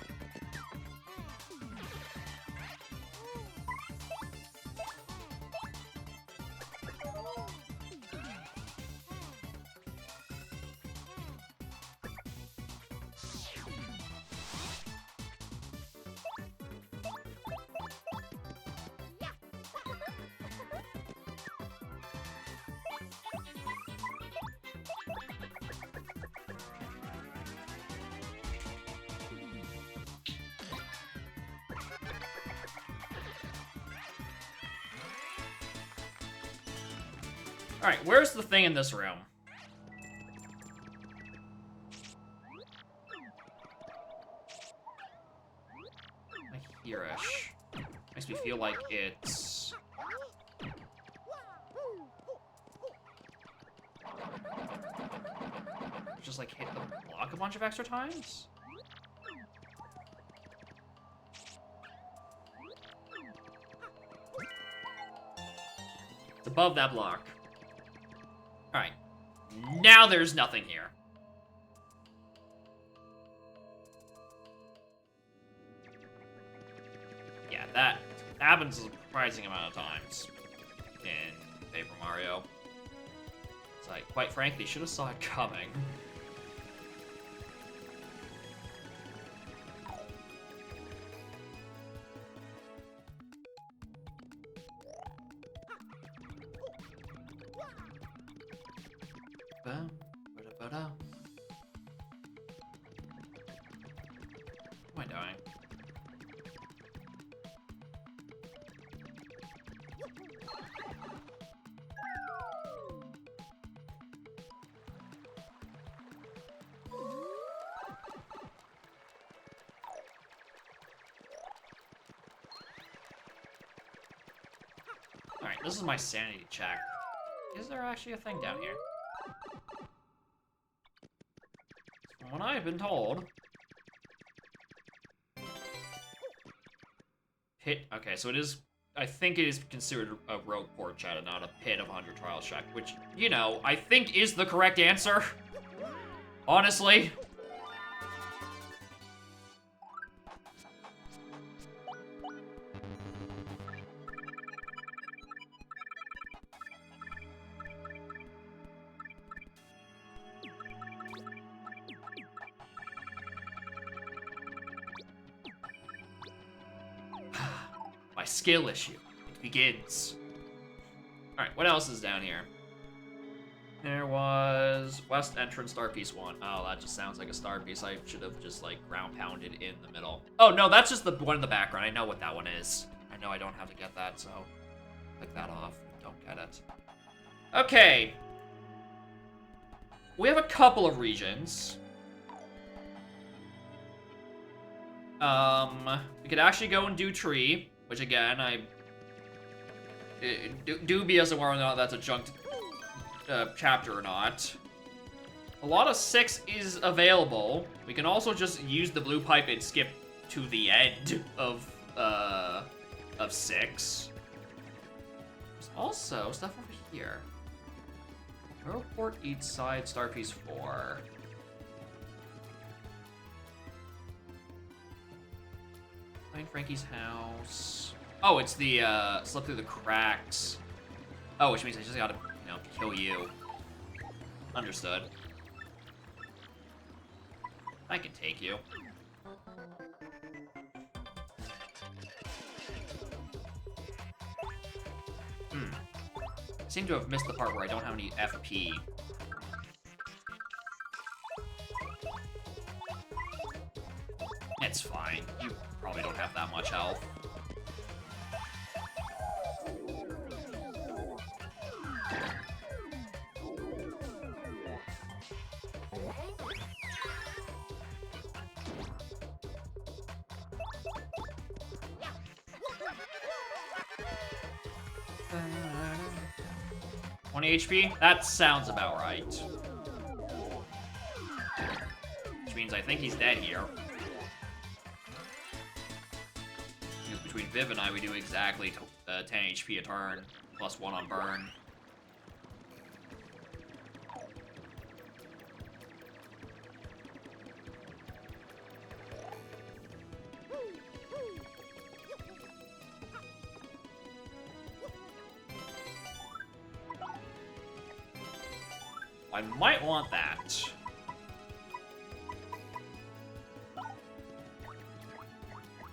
Alright, where's the thing in this room? I hear-ish. Makes me feel like it's... just like hit the block a bunch of extra times? It's above that block. Alright. Now there's nothing here. Yeah, that happens a surprising amount of times in Paper Mario. It's like, quite frankly, should have saw it coming. What am I doing? Alright, this is my sanity check. Is there actually a thing down here? From what I've been told... Pit... Okay, so it is... I think it is considered a rogue port chat and not a pit of 100 trials check, which, you know, I think is the correct answer. Honestly. My skill issue. It begins. Alright, what else is down here? There was West Entrance Star Piece 1. Oh, that just sounds like a star piece. I should have just, like, ground pounded in the middle. Oh, no, that's just the one in the background. I know what that one is. I know I don't have to get that, so click that off. Don't get it. Okay. We have a couple of regions. We could actually go and do Tree, which again, dubious of whether or not that's a junked chapter or not. A lot of 6 is available. We can also just use the blue pipe and skip to the end of 6. There's also stuff over here. Airport each side, Star Piece 4. Find Frankie's house. Oh, it's the slip through the cracks. Oh, which means I just gotta, you know, kill you. Understood. I can take you. I seem to have missed the part where I don't have any FP. It's fine. You probably don't have that much health. HP? That sounds about right. Which means I think he's dead here. Because between Viv and I, we do exactly 10 HP a turn, plus 1 on burn. I might want that.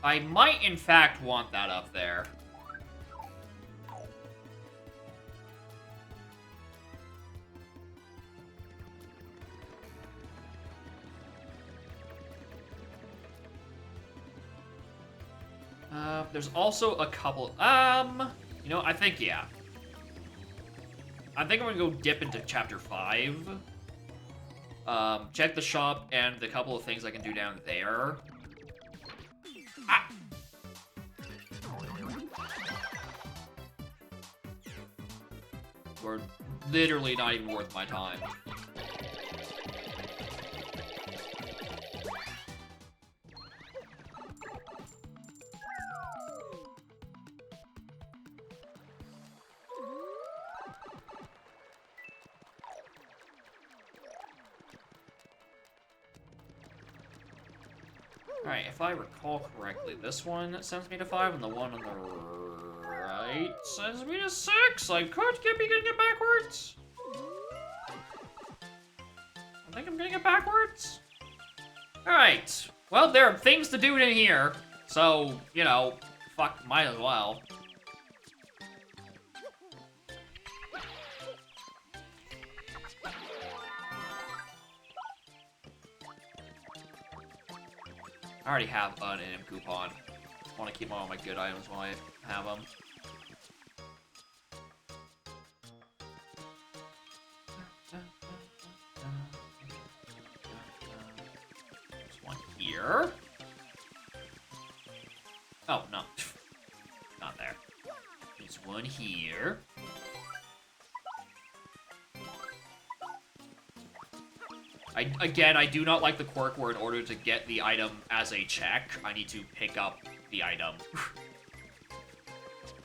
I might, in fact, want that up there. There's also a couple, you know, I think, yeah. I think I'm gonna go dip into Chapter 5. Check the shop and the couple of things I can do down there. Ah! Were literally not even worth my time. Alright, if I recall correctly, this one sends me to 5, and the one on the right sends me to 6. I could be getting it backwards. I think I'm getting it backwards. Alright. Well, there are things to do in here, so, you know, fuck, might as well. I already have an NM coupon. I want to keep all my good items while I have them. There's one here. Oh, no. Not there. There's one here. Again, I do not like the quirk where in order to get the item as a check, I need to pick up the item.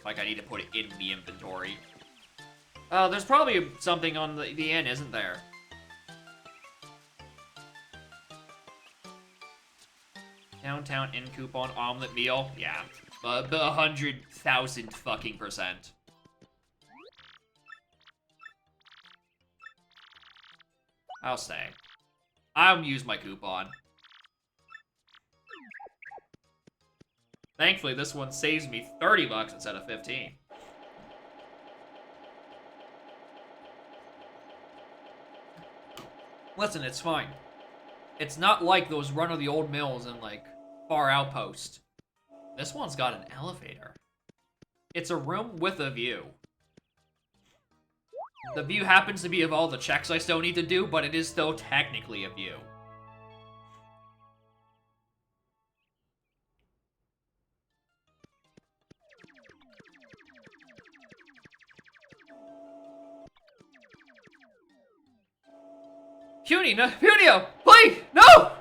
Like, I need to put it in the inventory. There's probably something on the inn, isn't there? Downtown inn coupon, omelet meal? Yeah. 100,000 fucking %. I'll say. I'll use my coupon. Thankfully, this one saves me 30 bucks instead of 15. Listen, it's fine. It's not like those run-of-the-old mills in, like, Far Outpost. This one's got an elevator. It's a room with a view. The view happens to be of all the checks I still need to do, but it is still technically a view. Puny, no, Punio, please, no!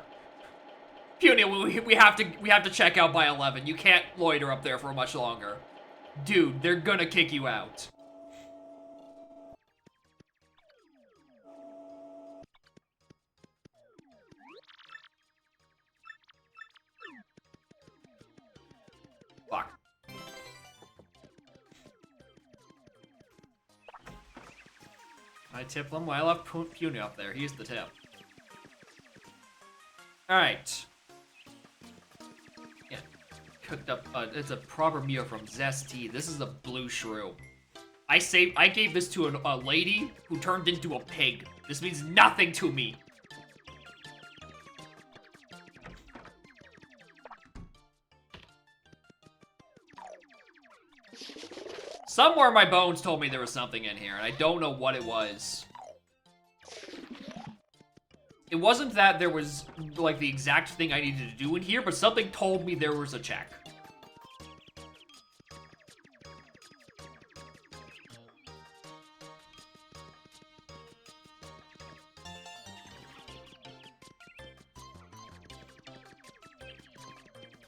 Punio, we have to check out by 11. You can't loiter up there for much longer. Dude, they're gonna kick you out. Fuck. I tip them while I left Puny up there. He's the tip. Alright. Yeah. Cooked up, it's a proper meal from Zesty. This is a blue shrew. I gave this to a lady who turned into a pig. This means nothing to me. Somewhere my bones told me there was something in here, and I don't know what it was. It wasn't that there was, like, the exact thing I needed to do in here, but something told me there was a check.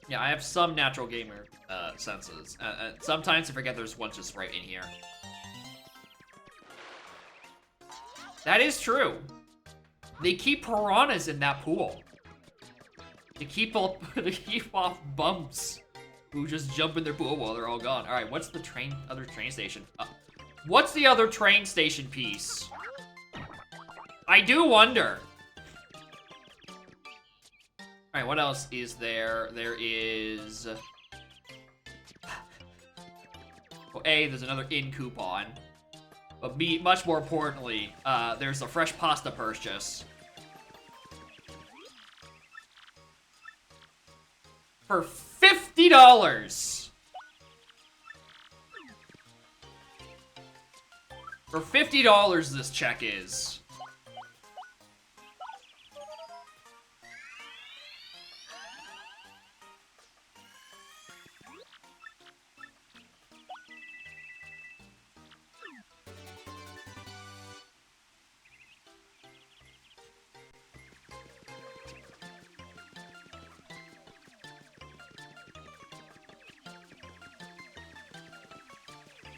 Yeah, I have some natural gamer senses. Sometimes I forget there's one just right in here. That is true. They keep piranhas in that pool. They keep off bumps who just jump in their pool while they're all gone. All right, what's the other train station? What's the other train station piece? I do wonder. All right, what else is there? There is... Well, A, there's another in coupon. But B, much more importantly, there's a fresh pasta purchase. For $50! For $50 this check is.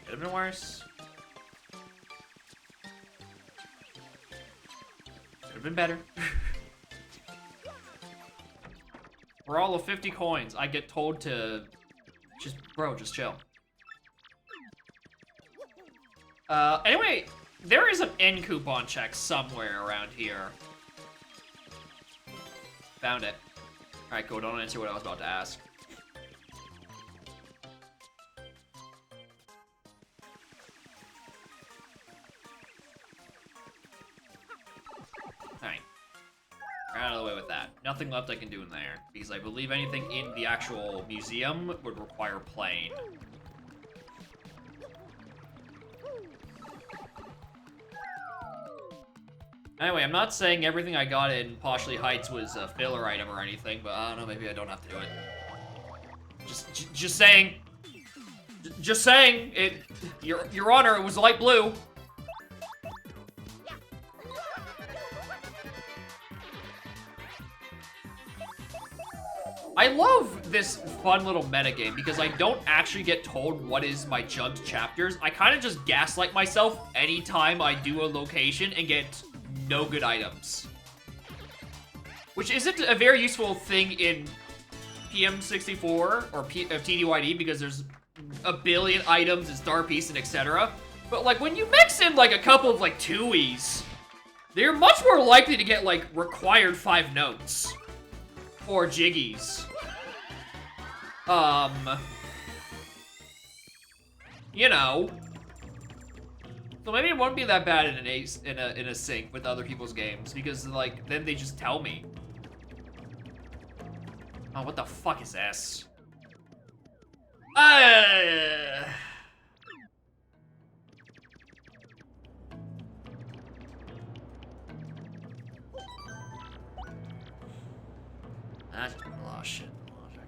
Could have been worse. Could have been better. For all of 50 coins, I get told to just, bro, just chill. Anyway, there is an end coupon check somewhere around here. Found it. Alright, cool, don't answer what I was about to ask. Out of the way with that. Nothing left I can do in there, because I believe anything in the actual museum would require playing. Anyway, I'm not saying everything I got in Poshley Heights was a filler item or anything, but I don't know, maybe I don't have to do it. Just saying. Just saying. Your Honor, it was light blue. I love this fun little metagame because I don't actually get told what is my jugged chapters. I kind of just gaslight myself anytime I do a location and get no good items. Which isn't a very useful thing in PM64 or TDYD because there's a billion items and star piece and etc. But like when you mix in like a couple of like 2-ies, they're much more likely to get like required 5 notes. Or jiggies. You know. So maybe it won't be that bad in in a sync with other people's games, because like then they just tell me. Oh, what the fuck is this? That's a lot of shit. Logic.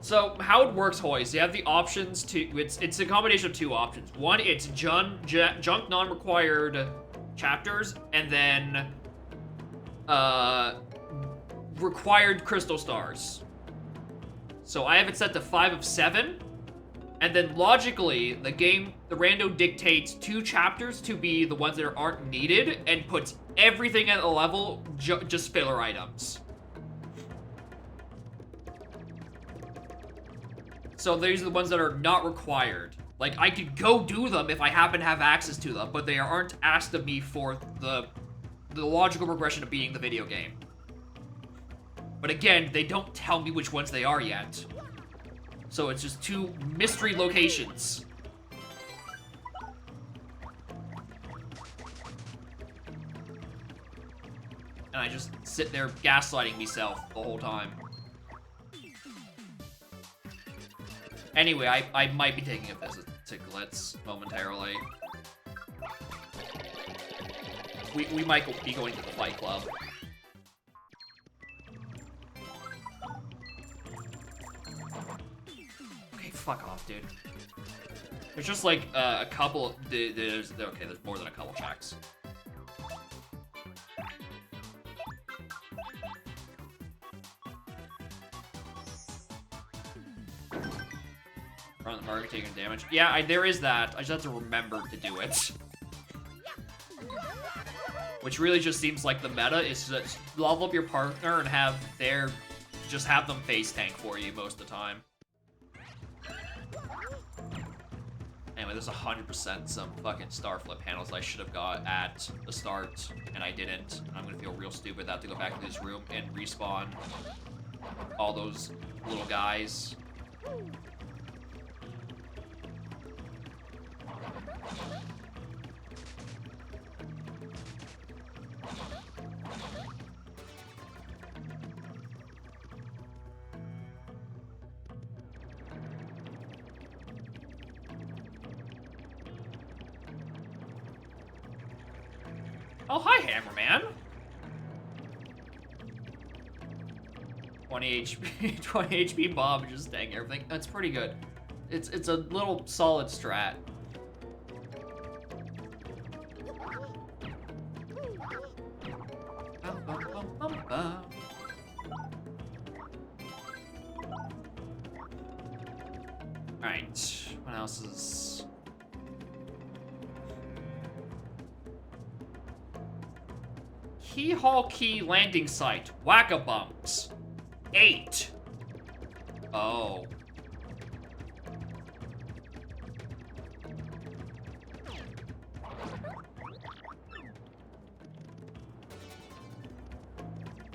So how it works, Hoist? You have the options to. It's a combination of two options. One, it's junk non-required chapters, and then required crystal stars. So I have it set to 5 of 7, and then logically, the rando dictates 2 chapters to be the ones that aren't needed, and puts everything at the level just filler items. So these are the ones that are not required. Like, I could go do them if I happen to have access to them, but they aren't asked of me for the logical progression of beating the video game. But again, they don't tell me which ones they are yet. So it's just 2 mystery locations. And I just sit there gaslighting myself the whole time. Anyway, I might be taking a visit to Glitz momentarily. We might be going to the Fight Club. Okay, fuck off, dude. There's just like a couple. Okay, there's more than a couple checks. Run the market taking damage. Yeah, there is that. I just have to remember to do it. Which really just seems like the meta is to level up your partner and just have them face tank for you most of the time. Anyway, there's 100% some fucking star flip handles I should have got at the start, and I didn't. And I'm gonna feel real stupid that I have to go back to this room and respawn all those little guys. Oh, hi, Hammerman. 20 HP, 20 HP bomb, just dang everything. That's pretty good. It's a little solid strat. Alright, what else is... Keyhole Key landing site, Whack-a-Bumps. 8. Oh.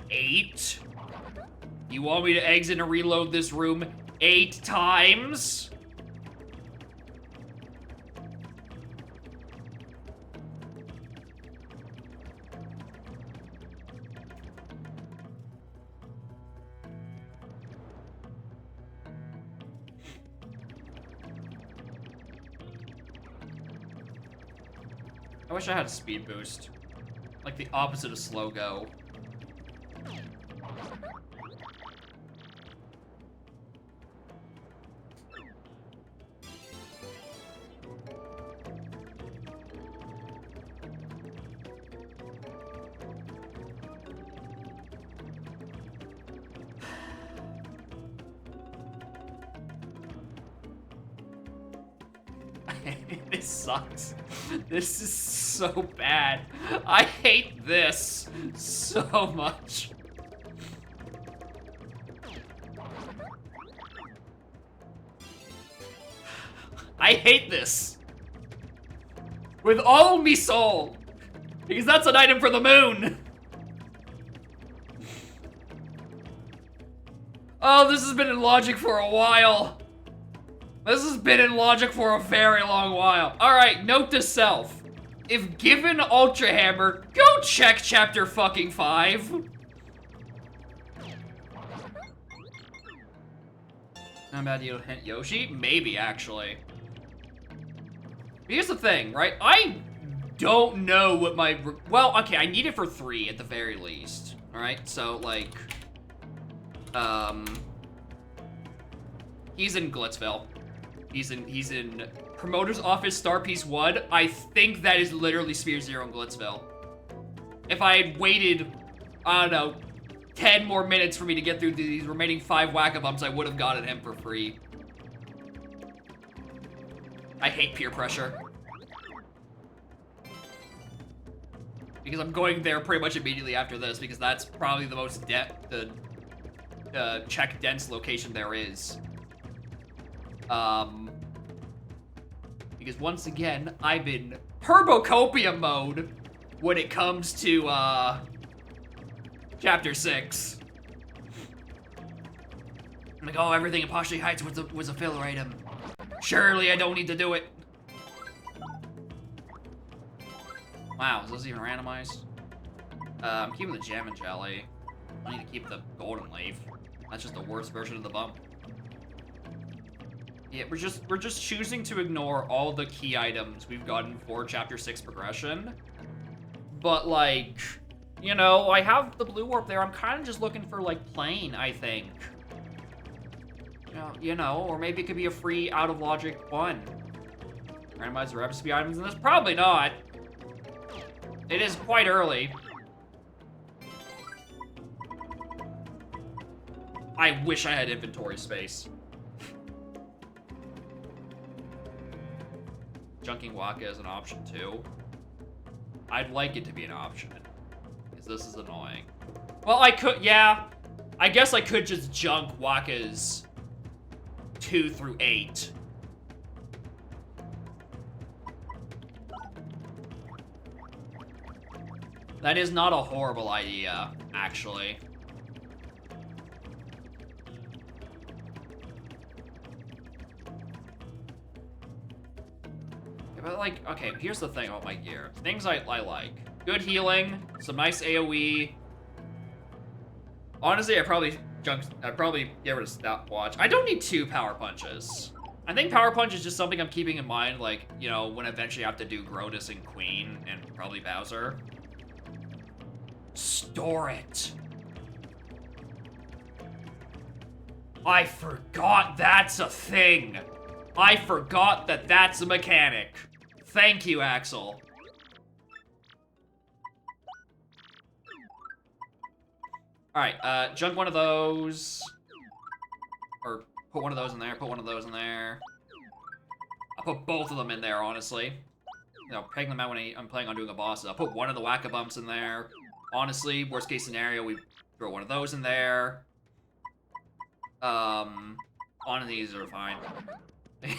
Eight? You want me to exit and reload this room 8 times? I wish I had a speed boost. Like the opposite of slow go. This sucks. This is so bad. I hate this so much. I hate this. With all me soul. Because that's an item for the moon. Oh, this has been in logic for a while. This has been in logic for a very long while. Alright, note to self. If given Ultra Hammer, go check chapter fucking 5. Not bad you'll hint Yoshi? Maybe, actually. Here's the thing, right? I don't know what my... Well, okay, I need it for 3 at the very least. Alright, so, like... He's in Glitzville. He's in Promoter's Office Star Piece 1. I think that is literally Sphere Zero in Glitzville. If I had waited, I don't know, 10 more minutes for me to get through these remaining 5 Whack-A-Bumps, I would have gotten him for free. I hate peer pressure. Because I'm going there pretty much immediately after this, because that's probably the most check dense location there is. Because once again, I'm in Turbocopia mode when it comes to, Chapter 6. I'm like, oh, everything in Poshley Heights was a filler item. Surely I don't need to do it. Wow, is this even randomized? I'm keeping the Jam and Jelly. I need to keep the Golden Leaf. That's just the worst version of the bump. Yeah, we're just choosing to ignore all the key items we've gotten for Chapter 6 progression. But, like, you know, I have the Blue Warp there. I'm kind of just looking for, like, plain, I think. You know, or maybe it could be a free out-of-logic one. Randomize the recipe items in this? Probably not. It is quite early. I wish I had inventory space. Junking Waka is an option too. I'd like it to be an option, because this is annoying. Well, I could, yeah. I guess I could just junk Waka's 2 through 8. That is not a horrible idea, actually. But, like, okay, here's the thing about my gear. Things I like. Good healing, some nice AoE. Honestly, I'd probably get rid of Stopwatch. I don't need 2 Power Punches. I think Power Punch is just something I'm keeping in mind, like, you know, when I eventually have to do Grodus and Queen, and probably Bowser. Store it. I forgot that's a thing. I forgot that that's a mechanic. Thank you, Axel. Alright, junk one of those. Or put one of those in there, put one of those in there. I'll put both of them in there, honestly. You know, peg them out when I'm planning on doing a boss. I'll put one of the Whack-A-Bumps in there. Honestly, worst case scenario, we throw one of those in there. On these are fine.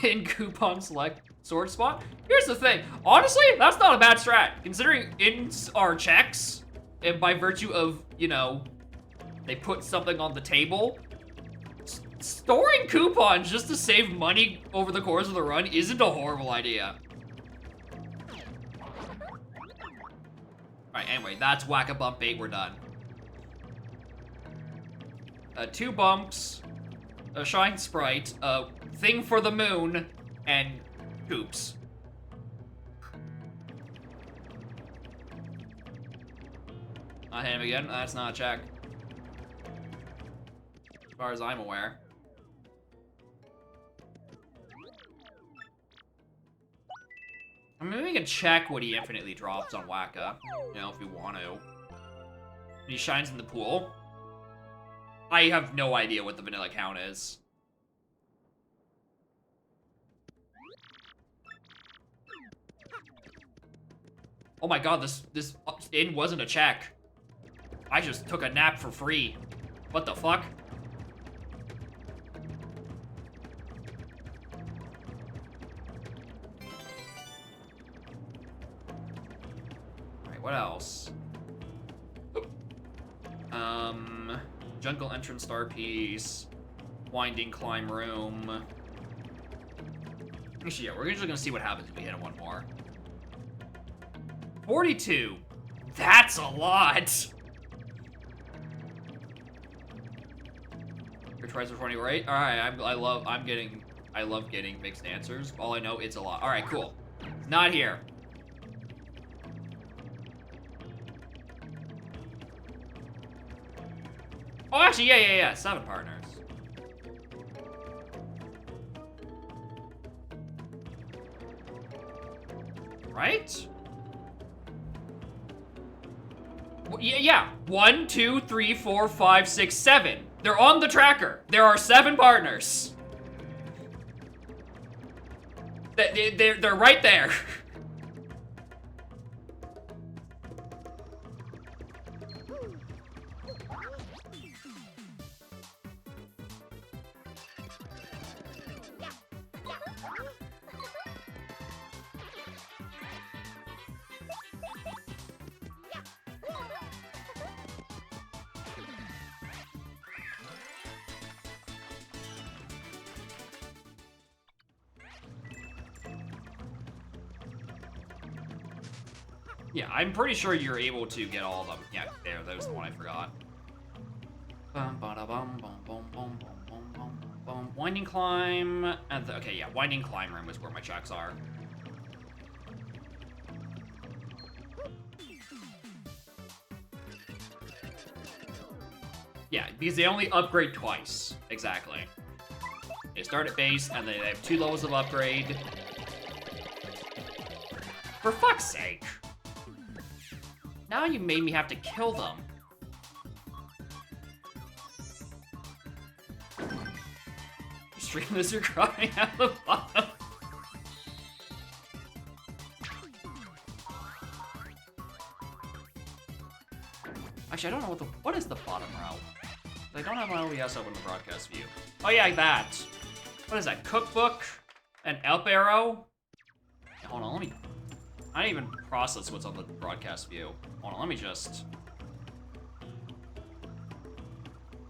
In coupon select sword spot. Here's the thing. Honestly, that's not a bad strat. Considering ins are checks, and by virtue of, you know, they put something on the table, storing coupons just to save money over the course of the run isn't a horrible idea. Alright, anyway, that's Whack-A-Bump 8, we're done. 2 bumps, a Shine Sprite, a Thing for the Moon, and Hoops. Not him again, that's not a check. As far as I'm aware. I mean, we can check what he infinitely drops on Waka, you know, if we want to. He shines in the pool. I have no idea what the vanilla count is. Oh my god, this in wasn't a check. I just took a nap for free. What the fuck? Alright, what else? Jungle Entrance Star Piece. winding climb room. Actually, yeah, we're just gonna see what happens if we hit one more. 42. That's a lot. Your tries for 20, right? All right, I love getting mixed answers. All I know, it's a lot. All right, cool. Not here. Oh, actually, yeah. 7 partners. Right? Yeah. 1, 2, 3, 4, 5, 6, 7. They're on the tracker. There are 7 partners. They're right there. Yeah, I'm pretty sure you're able to get all of them. Yeah, there, that was the one I forgot. Winding climb, and okay, yeah, winding climb room is where my checks are. Yeah, because they only upgrade twice. Exactly. They start at base, and they have 2 levels of upgrade. For fuck's sake. Now you made me have to kill them. Stream lizard crying at the bottom. Actually, I don't know what is the bottom route? I don't have my OBS open in the broadcast view. Oh yeah, that. What is that? Cookbook? An up arrow? Hold on, let me. I didn't even process what's on the broadcast view. Hold on, let me just.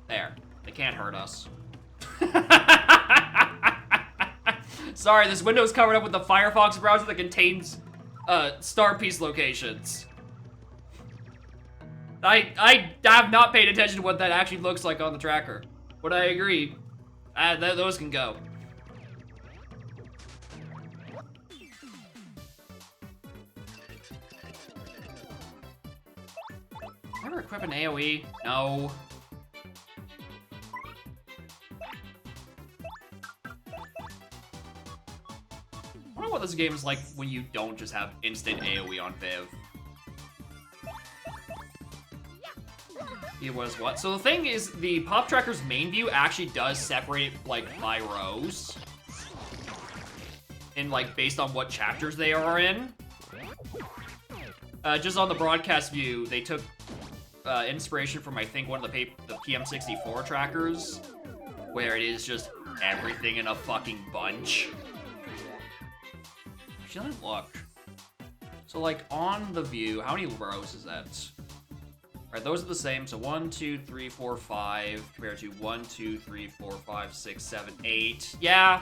There. They can't hurt us. Sorry, this window is covered up with the Firefox browser that contains star piece locations. I have not paid attention to what that actually looks like on the tracker, but I agree. Those can go. Ever equip an AoE? No. I wonder what this game is like when you don't just have instant AoE on Viv. It was what? So the thing is, the Pop Tracker's main view actually does separate it, like, by rows. And, like, based on what chapters they are in. Just on the broadcast view, they took inspiration from, I think, one of the PM64 trackers, where it is just everything in a fucking bunch. Actually, let me look. So, like, on the view, how many rows is that? Alright, those are the same. So 1, 2, 3, 4, 5 compared to 1, 2, 3, 4, 5, 6, 7, 8. Yeah,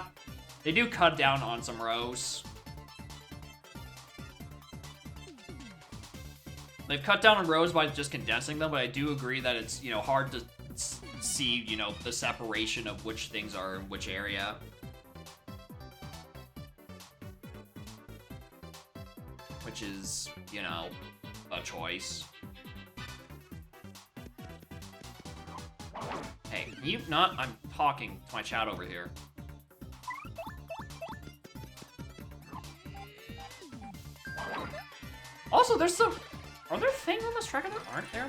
they do cut down on some rows. They've cut down on rows by just condensing them, but I do agree that it's, you know, hard to see, you know, the separation of which things are in which area. Which is, you know, a choice. Hey, can you not? I'm talking to my chat over here. Also, there's some... Are there things on this tracker that aren't there?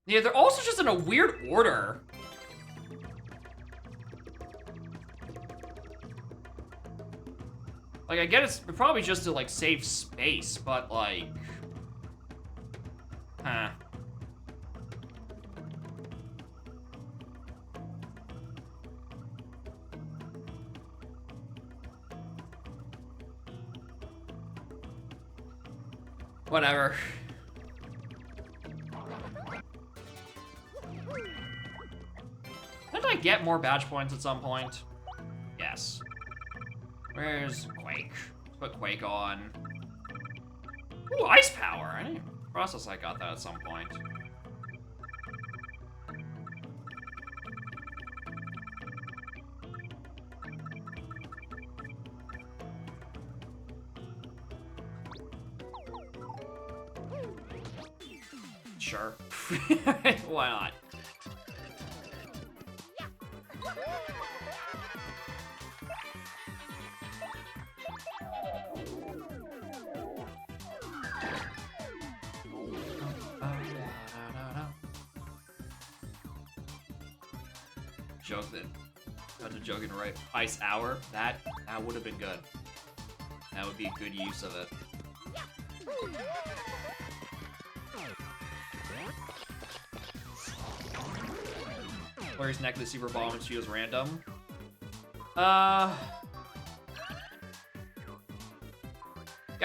Yeah, they're also just in a weird order. Like, I get it's probably just to, like, save space, but, like... Huh. Whatever. I get more badge points at some point? Yes. Where's Quake? Put Quake on. Ooh, Ice Power! I didn't process I got that at some point. Sure. Why not? Joke that. Got to joke and right. Ice Hour. That would have been good. That would be a good use of it. Flurry's necklace, super bomb, and she was random. I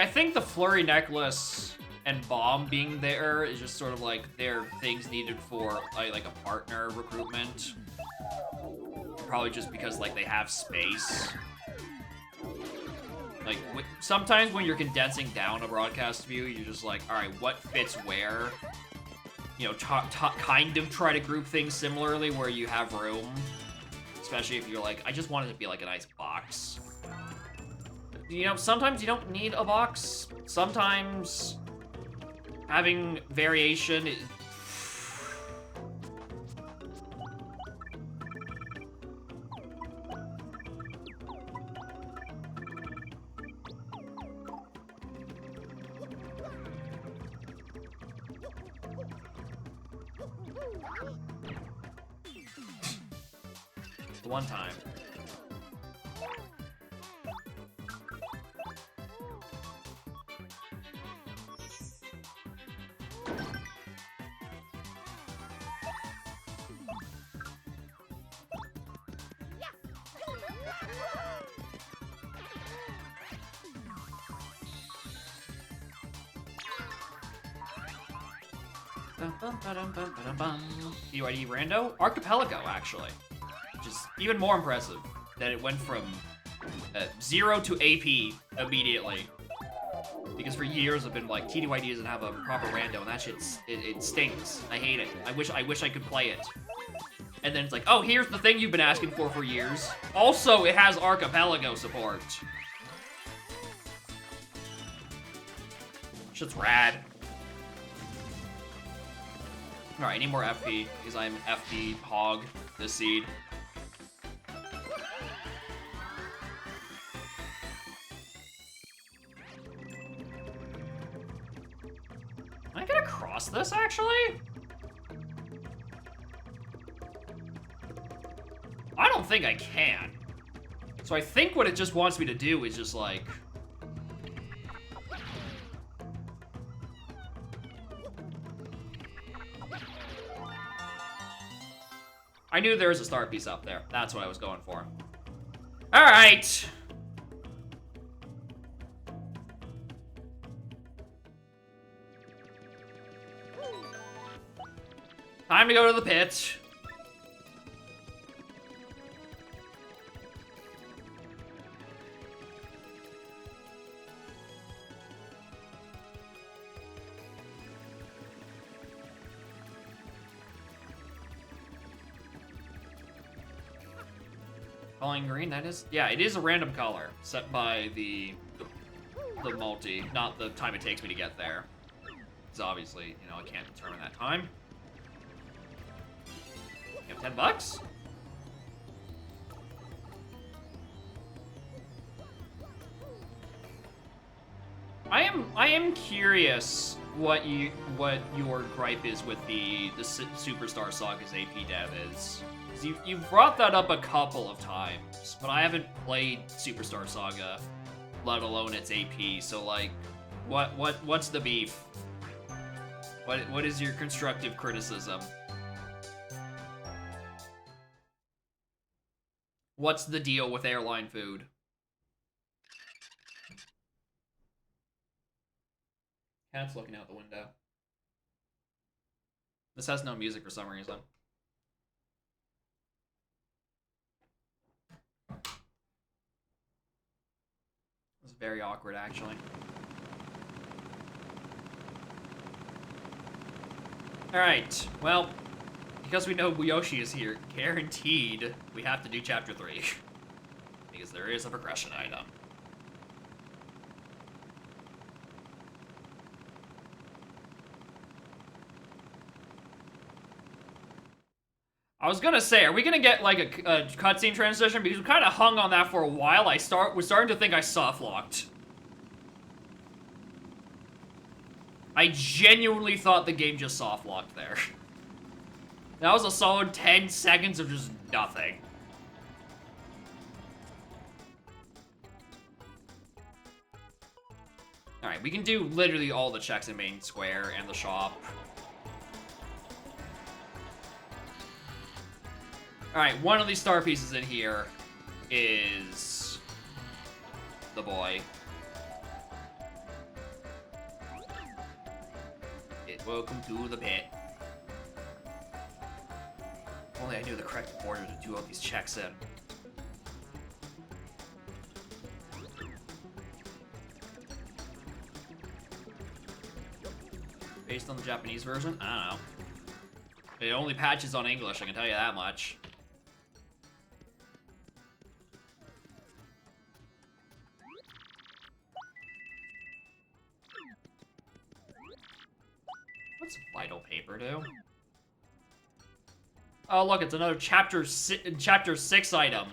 think the Flurry necklace and bomb being there is just sort of like they're things needed for like a partner recruitment. Probably just because like they have space. Like sometimes when you're condensing down a broadcast view, you're just like, all right, what fits where? You know, kind of try to group things similarly where you have room. Especially if you're like, I just want it to be like a nice box. You know, sometimes you don't need a box. Sometimes having variation the one time. BYD Rando? Archipelago, actually. Which is even more impressive that it went from 0 to AP immediately. Because for years I've been like, TDYD doesn't have a proper rando, and that shit, it stinks. I hate it. I wish I could play it. And then it's like, oh, here's the thing you've been asking for years. Also, it has Archipelago support. Shit's rad. Alright, I need more FP, because I'm FP hog this seed. Can I get across this, actually? I don't think I can. So I think what it just wants me to do is just, like... I knew there was a star piece up there. That's what I was going for. Alright! Time to go to the pit. Calling green, that is? Yeah, it is a random color set by the multi, not the time it takes me to get there. Because obviously, you know, I can't determine that time. You have 10 bucks? I am curious what your gripe is with the Superstar Saga's AP dev is. You've brought that up a couple of times, but I haven't played Superstar Saga, let alone its AP. So like, what's the beef? What is your constructive criticism? What's the deal with airline food? Cat's looking out the window. This has no music for some reason. very awkward, actually. Alright, well, because we know Yoshi is here, guaranteed we have to do Chapter 3. Because there is a progression item. I was gonna say, are we gonna get like a cutscene transition? Because we kind of hung on that for a while. Was starting to think I soft-locked. I genuinely thought the game just soft-locked there. That was a solid 10 seconds of just nothing. Alright, we can do literally all the checks in Main Square and the shop. Alright, one of these star pieces in here is the boy. Welcome to the pit. If only I knew the correct order to do all these checks in. Based on the Japanese version? I don't know. It only patches on English, I can tell you that much. What's vital paper do? Oh, look, it's another chapter 6 item.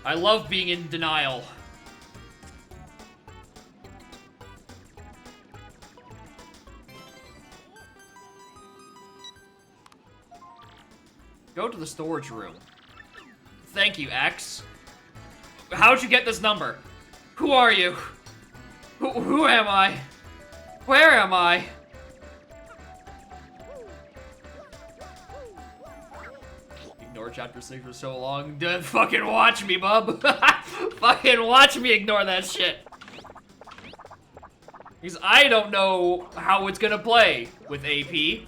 I love being in denial. Go to the storage room. Thank you, X. How'd you get this number? Who are you? Who am I? Where am I? Ignore chapter 6 for so long. Fucking watch me, bub. Fucking watch me ignore that shit. Because I don't know how it's gonna play with AP.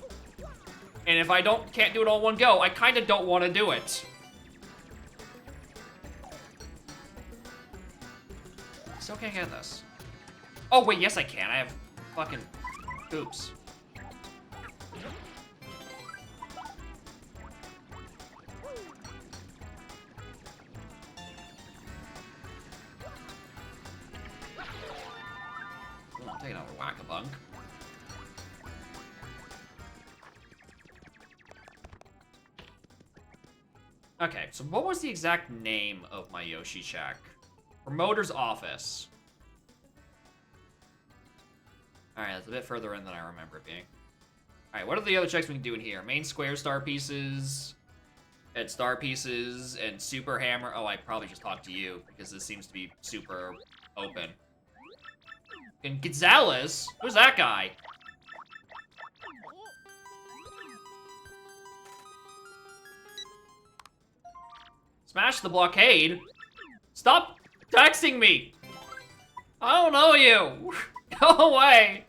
And if I can't do it all in one go, I kinda don't want to do it. Still can't get this. Oh, wait, yes I can. I have fucking... Oops. Ooh, I'm taking another whack-a-bunk. Okay, so what was the exact name of my Yoshi Shack? Promoter's office. Alright, that's a bit further in than I remember it being. Alright, what are the other checks we can do in here? Main square star pieces, and star pieces, and super hammer. Oh, I probably just talked to you, because this seems to be super open. And Gonzalez? Who's that guy? Smash the blockade? Stop texting me! I don't know you! Go away!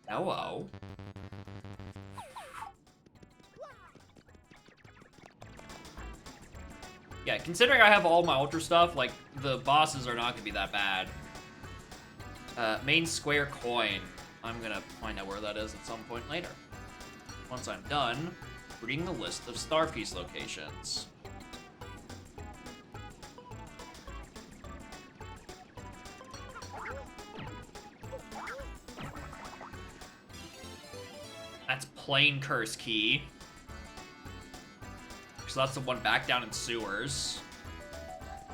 Hello? Yeah, considering I have all my ultra stuff, like, the bosses are not gonna be that bad. Main square coin. I'm gonna find out where that is at some point later. Once I'm done reading the list of star piece locations. That's plain curse key. So that's the one back down in sewers.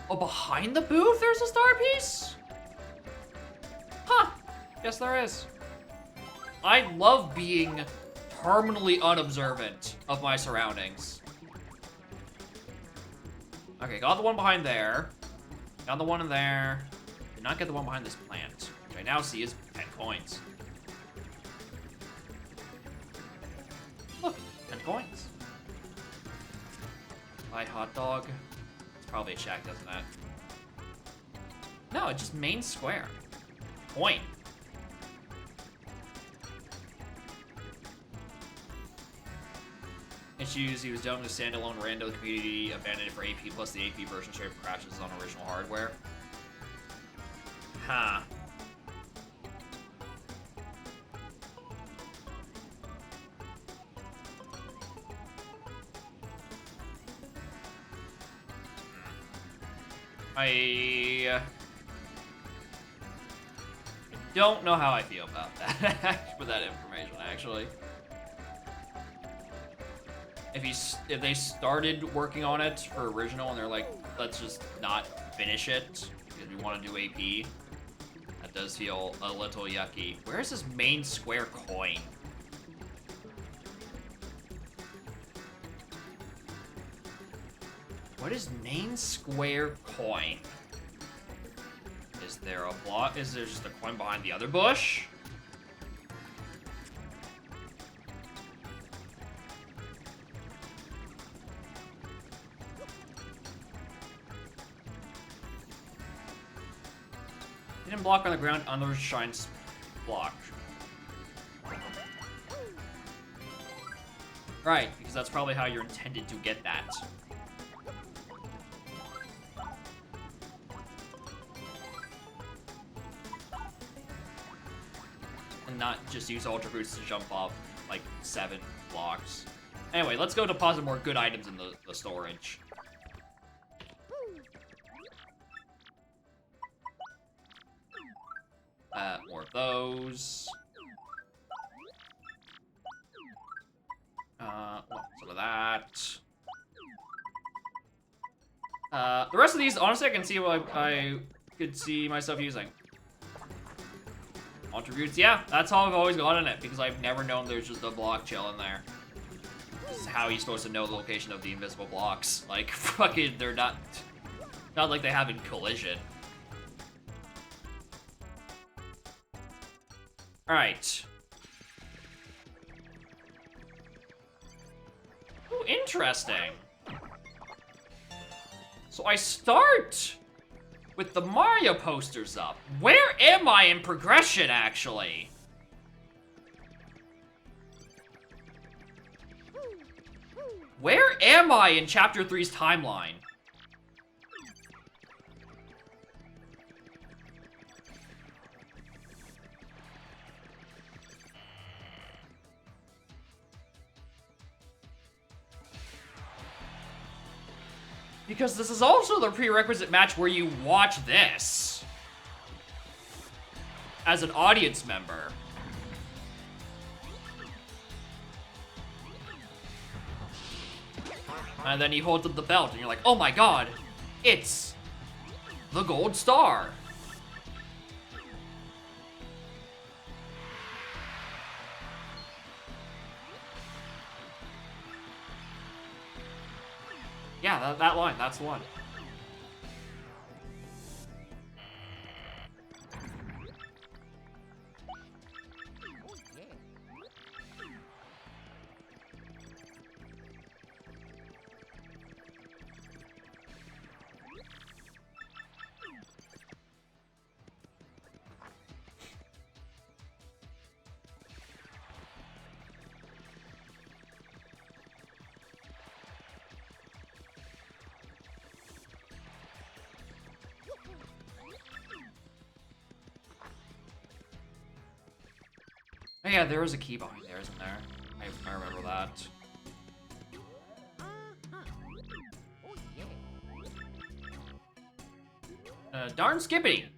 Oh, behind the booth there's a star piece? Huh. Yes, there is. I love being terminally unobservant of my surroundings. Okay, got the one behind there. Got the one in there. Did not get the one behind this plant, which I now see is 10 coins. Look, 10 coins. Buy hot dog. It's probably a shack, doesn't it? No, it's just main square. Coin. issues. He was done with standalone rando. The community abandoned it for AP, plus the AP version straight up crashes on original hardware. Huh. I don't know how I feel about that, for that information, actually. If they started working on it for original and they're like, let's just not finish it because we want to do AP, that does feel a little yucky. Where's his main square coin? What is main square coin? Is there a block? Is there just a coin behind the other bush? Hidden block on the ground, under shines block. Right, because that's probably how you're intended to get that. And not just use Ultra Boots to jump off like 7 blocks. Anyway, let's go deposit more good items in the storage. More of those. Some of that. The rest of these, honestly, I can see what I could see myself using. Attributes, yeah, that's how I've always gotten it, because I've never known there's just a block chilling there. This is how you're supposed to know the location of the invisible blocks. Like, fucking, they're not like they have in Collision. Alright. Oh, interesting. So I start with the Mario posters up. Where am I in progression, actually? Where am I in Chapter 3's timeline? Because this is also the prerequisite match where you watch this as an audience member. And then he holds up the belt and you're like, oh my god, it's the gold star. Yeah, that line, that's the one. Oh yeah, there was a key behind there, isn't there? I remember that. Darn Skippy!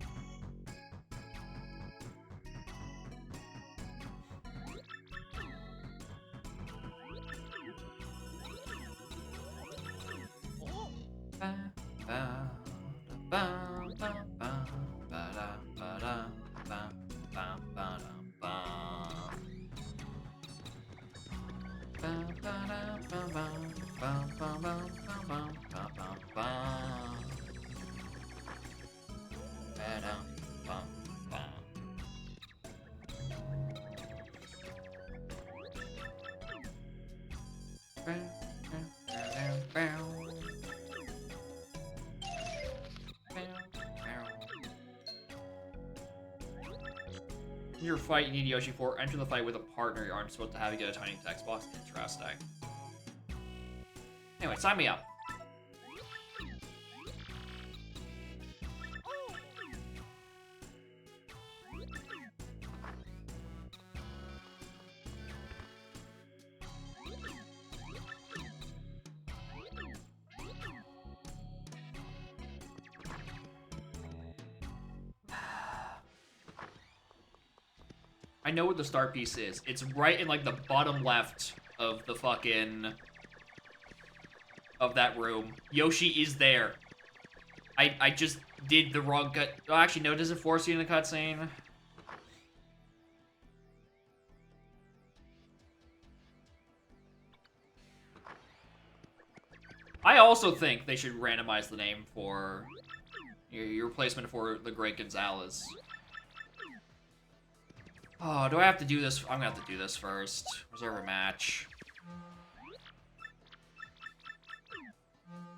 In your fight, you need Yoshi for. Enter the fight with a partner you aren't supposed to have. You get a tiny text box. Interesting. Anyway, sign me up. I know what the star piece is. It's right in, like, the bottom left of the fucking... of that room. Yoshi is there. I just did the wrong cut. Oh, actually, no, does it force you in the cutscene? I also think they should randomize the name for your replacement for the Great Gonzalez. Oh, do I have to do this? I'm gonna have to do this first. Reserve a match.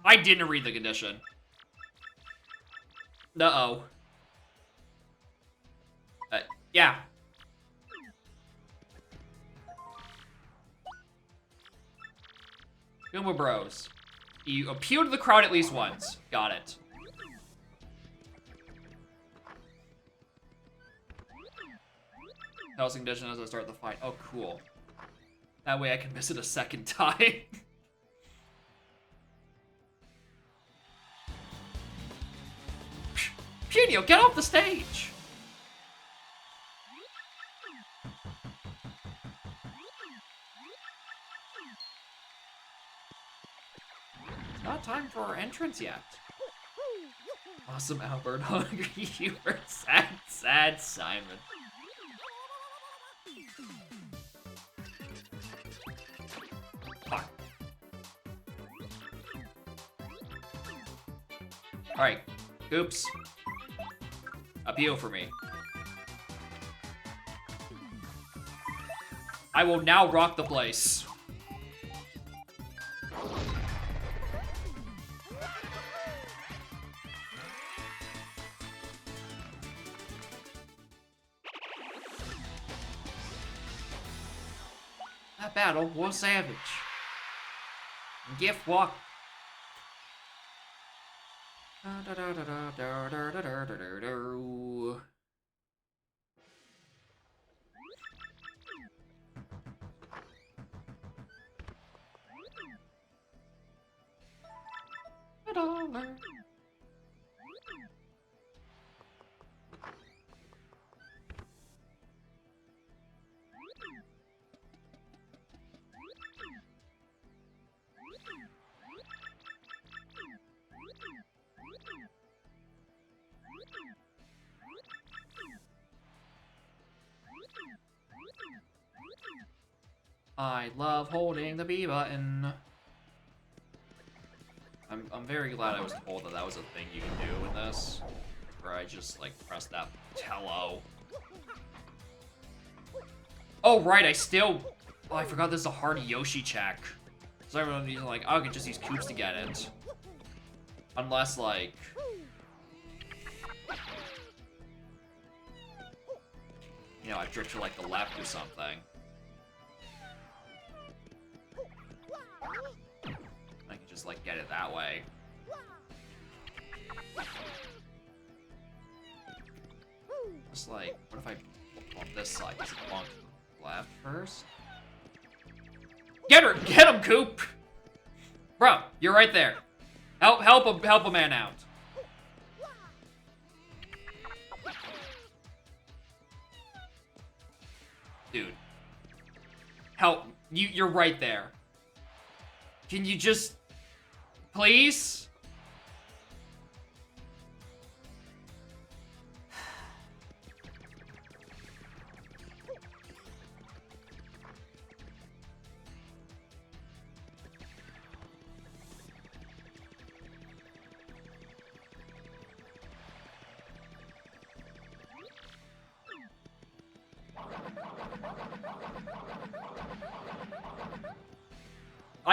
I didn't read the condition. Uh-oh. Yeah. Goomba Bros. You appeal to the crowd at least once. Got it. Housing condition as I start the fight. Oh, cool. That way I can miss it a second time. Punio, get off the stage! It's not time for our entrance yet. Awesome, Albert. Hungry, you were sad, sad Simon. Fuck. Alright, oops. Appeal for me. I will now rock the place. That battle was savage. Gift walk. I love holding the B button. I'm very glad I was told that that was a thing you can do in this. Where I just, like, press that tello. Oh, right, I still... Oh, I forgot this is a hard Yoshi check. So everyone's like, oh, I can just use coops to get it. Unless, like... You know, I drift to, like, the left or something. I can just, like, get it that way. Just like, what if I on this side? Does it belong to the left first? Get her! Get him, Coop! Bro, you're right there. Help a man out. Dude. Help. You're right there. Can you just... Please?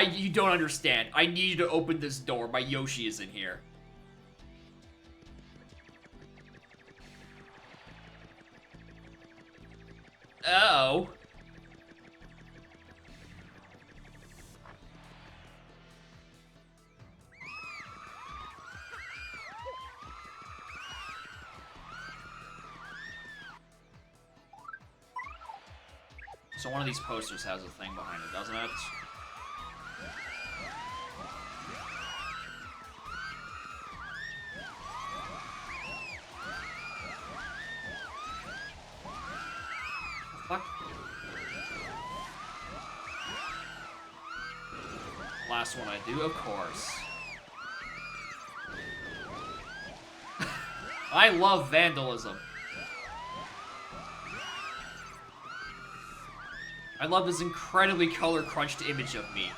You don't understand. I need you to open this door. My Yoshi is in here. Oh. So one of these posters has a thing behind it, doesn't it? Fuck. Last one I do, of course. I love vandalism. I love this incredibly color-crunched image of me.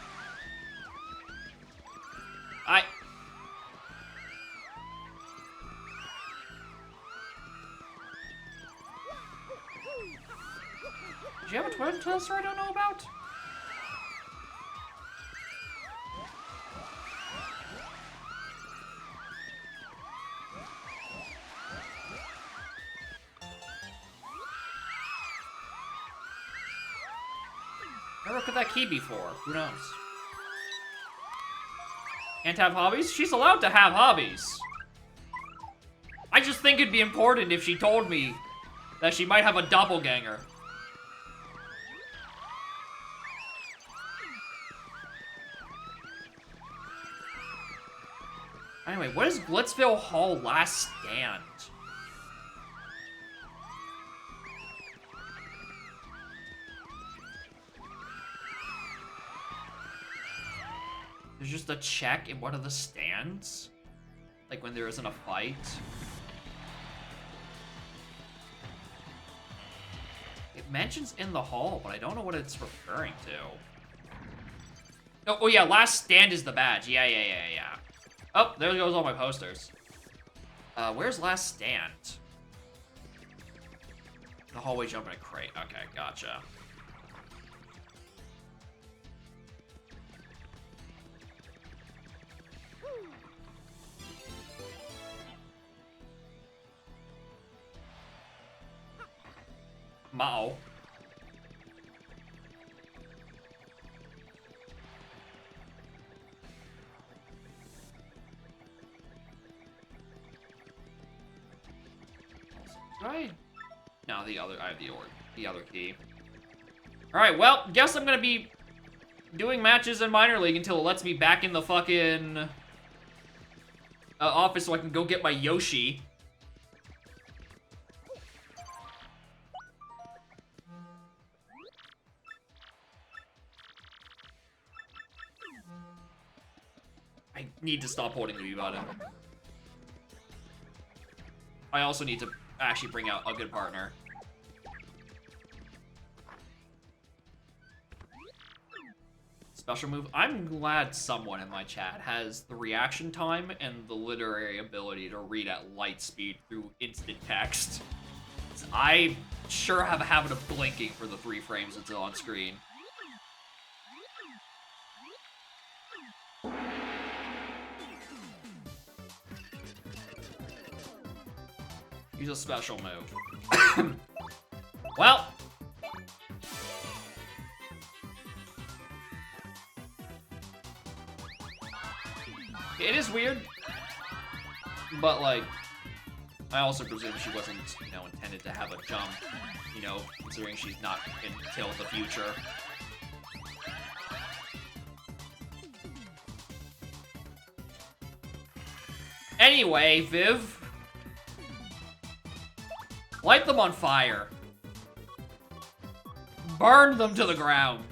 Did you have a twin twister I don't know about? Never looked at that key before. Who knows? Can't have hobbies? She's allowed to have hobbies. I just think it'd be important if she told me that she might have a doppelganger. Anyway, what is Blitzville Hall Last Stand? There's just a check in one of the stands? Like when there isn't a fight? It mentions in the hall, but I don't know what it's referring to. Oh yeah, Last Stand is the badge. Yeah. Oh, there goes all my posters. Where's Last Stand? The hallway jump in a crate. Okay, gotcha. Mao. Right? No, I have the other key. Alright, well, guess I'm gonna be doing matches in minor league until it lets me back in the fucking office so I can go get my Yoshi. I need to stop holding the B button. I also need to actually bring out a good partner. Special move. I'm glad someone in my chat has the reaction time and the literary ability to read at light speed through instant text. I sure have a habit of blinking for the 3 frames until on screen. Use a special move. Well. It is weird. But, like, I also presume she wasn't, intended to have a jump, considering she's not until the future. Anyway, Viv. Light them on fire. Burn them to the ground.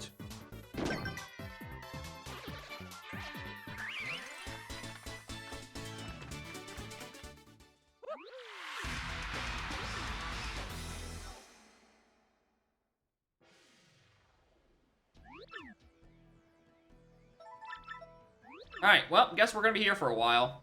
Alright, well, guess we're gonna be here for a while.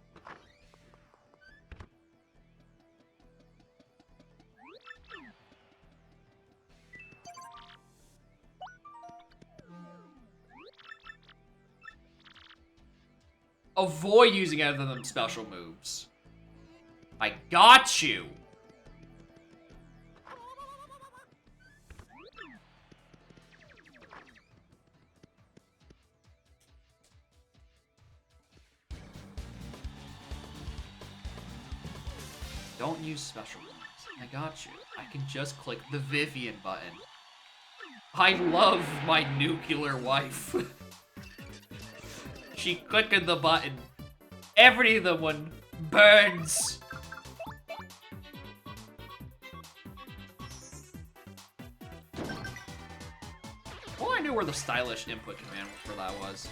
Avoid using any of them special moves. I got you! Don't use special moves. I got you. I can just click the Vivian button. I love my nuclear wife. She clicked the button. Every the one burns. Well, I knew where the stylish input command for that was.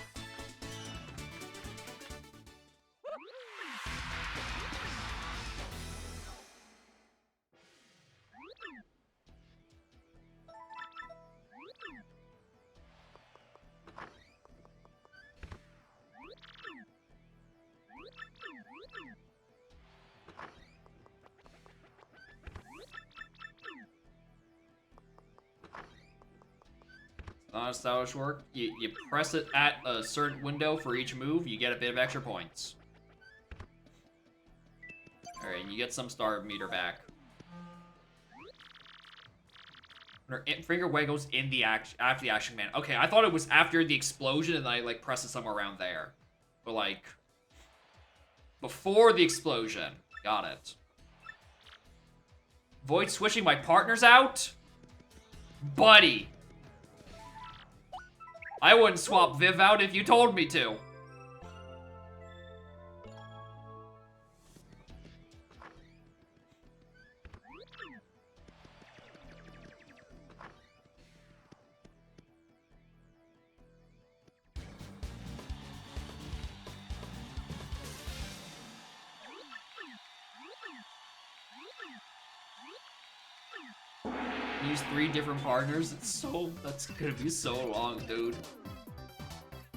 Stylish work. You press it at a certain window for each move, you get a bit of extra points. Alright, you get some star meter back. Finger wiggles in the after the action command. Okay, I thought it was after the explosion and I like press it somewhere around there. But like before the explosion. Got it. Avoid switching my partners out? Buddy. I wouldn't swap Viv out if you told me to. Use 3 different partners. That's gonna be so long, dude.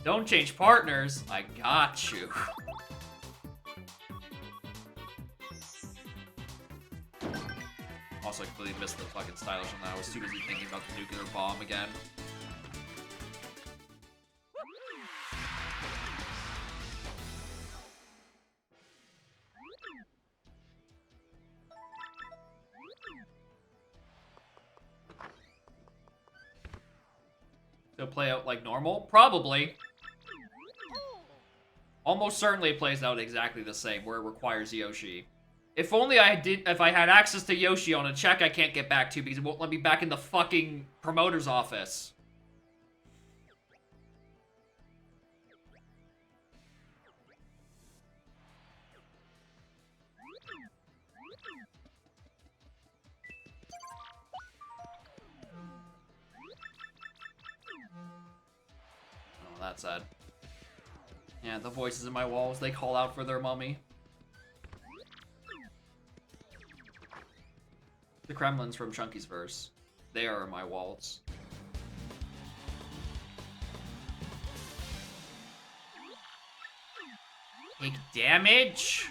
Don't change partners. I got you. Also, I completely missed the fucking stylish on that. I was too busy thinking about the nuclear bomb again. It'll play out like normal? Probably. Almost certainly it plays out exactly the same, where it requires Yoshi. If only if I had access to Yoshi on a check I can't get back to because it won't let me back in the fucking promoter's office. Oh, that's sad. Yeah, the voices in my walls, they call out for their mummy. The Kremlins from Chunky's verse. They are in my walls. Take damage?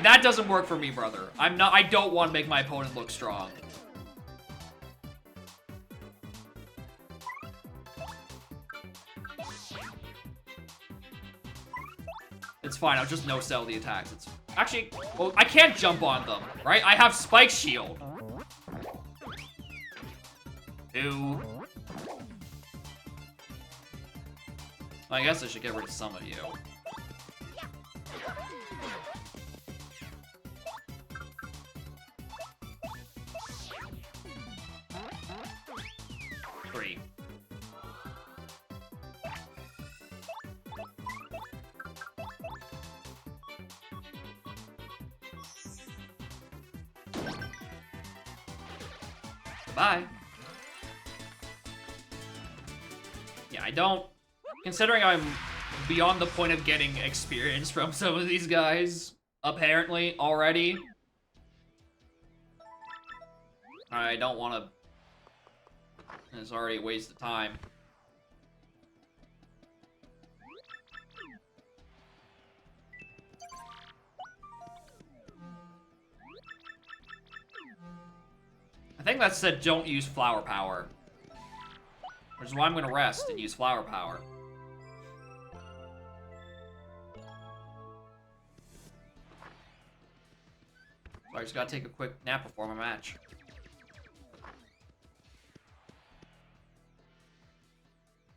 That doesn't work for me, brother. I don't want to make my opponent look strong. It's fine, I'll just no-sell the attacks. It's actually, well, I can't jump on them, right? I have Spike Shield. 2. I guess I should get rid of some of you. 3. Bye. Yeah, I don't... Considering I'm beyond the point of getting experience from some of these guys, apparently, already. I don't want to... It's already a waste of time. I think that said don't use flower power. Which is why I'm gonna rest and use flower power. So I just gotta take a quick nap before my match.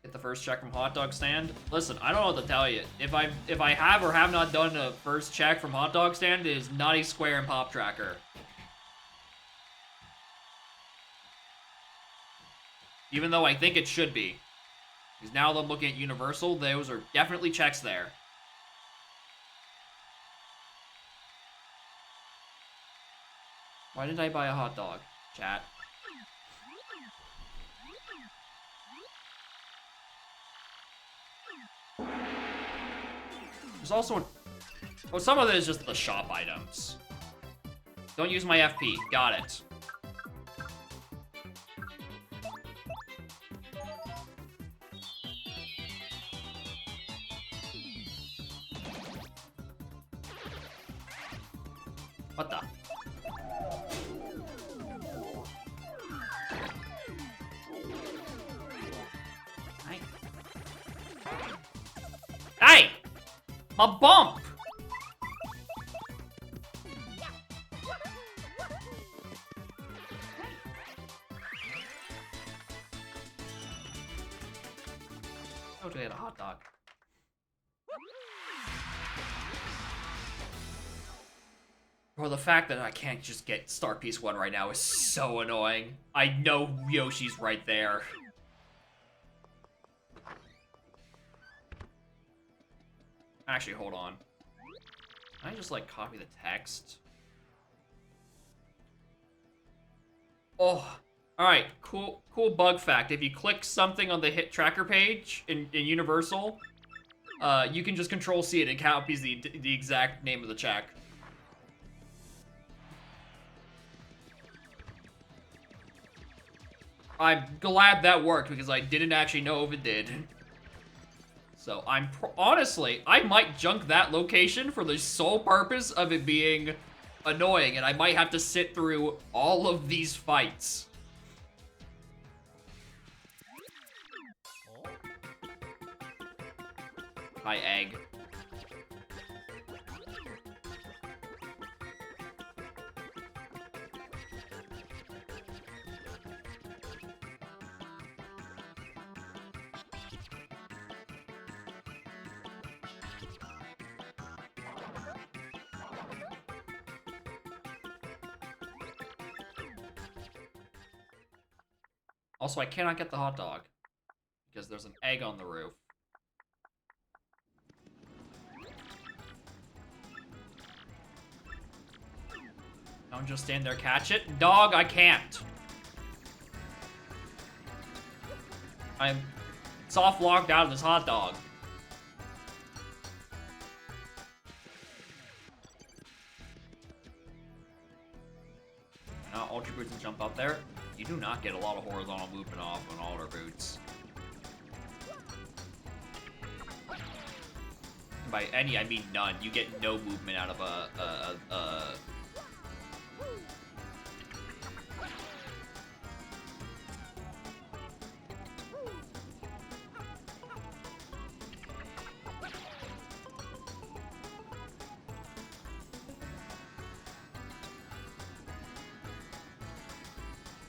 Get the first check from Hot Dog Stand. Listen, I don't know what to tell you. If I have or have not done a first check from Hot Dog Stand, it is Nutty Square and Pop Tracker. Even though I think it should be. Because now that I'm looking at Universal, those are definitely checks there. Why did I buy a hot dog, chat? There's also... Oh, some of it is just the shop items. Don't use my FP. Got it. What the? Hey! My bump! Oh, to get a hot dog. Bro, the fact that I can't just get Star Piece 1 right now is so annoying. I know Yoshi's right there. Actually, hold on. Can I just, like, copy the text? Oh, alright, cool bug fact. If you click something on the hit tracker page in Universal, you can just Control-C it and copies the exact name of the check. I'm glad that worked, because I didn't actually know if it did. So honestly, I might junk that location for the sole purpose of it being annoying, and I might have to sit through all of these fights. Hi, egg. Also, I cannot get the hot dog because there's an egg on the roof. Don't just stand there, catch it. Dog, I can't. I'm soft locked out of this hot dog. Now, Ultra Boots and jump up there. You do not get a lot of horizontal movement off on Ultra Boots. By any, I mean none. You get no movement out of a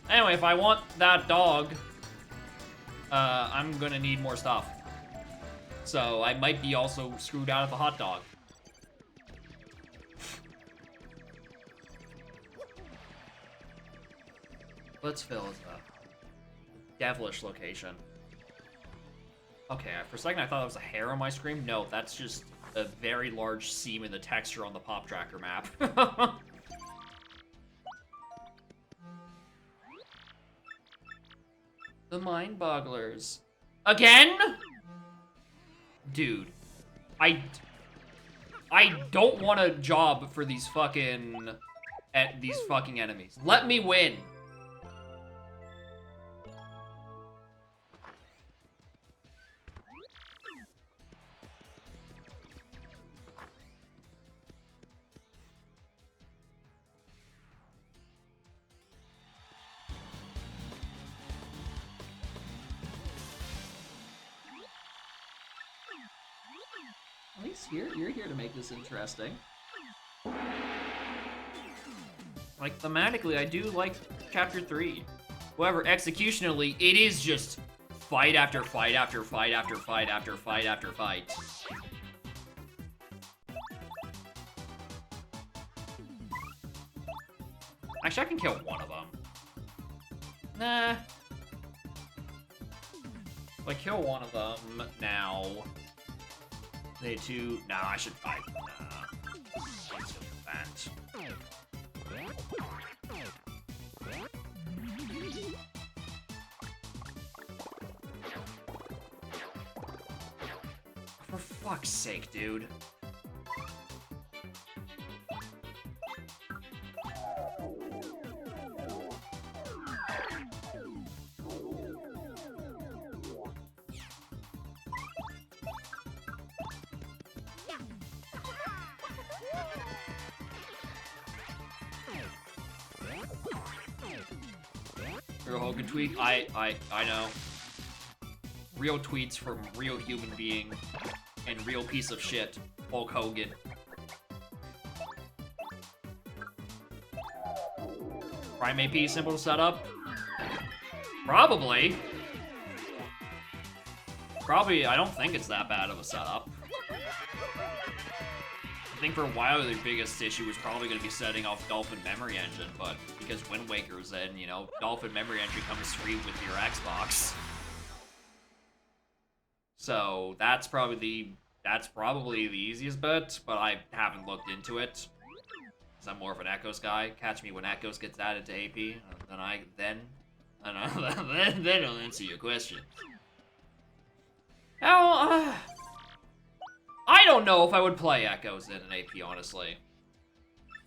Anyway, if I want that dog, I'm gonna need more stuff. So I might be also screwed out of the hot dog. Blitzville is a devilish location. Okay, for a second I thought it was a hair on my screen. No, that's just a very large seam in the texture on the Pop Tracker map. The Mind Bogglers. Again? Dude. I don't want a job for these fucking enemies. Let me win. At least you're here to make this interesting. Like, thematically, I do like Chapter 3. However, executionally, it is just fight after fight after fight after fight after fight after fight. Actually, I can kill one of them. Nah. If I kill one of them now, they two. Nah, I should fight. Let's go for that. For fuck's sake, dude. Real Hogan tweet? I know. Real tweets from real human being and real piece of shit, Hulk Hogan. Prime AP simple to set up? Probably. I don't think it's that bad of a setup. I think for a while the biggest issue was probably going to be setting off Dolphin Memory Engine, but because Wind Waker's in, you know, Dolphin Memory Engine comes free with your Xbox. So that's probably the easiest bet, but I haven't looked into it. Cause I'm more of an Echoes guy. Catch me when Echoes gets added to AP, then I'll answer your question. Now, I don't know if I would play Echoes in an AP, honestly.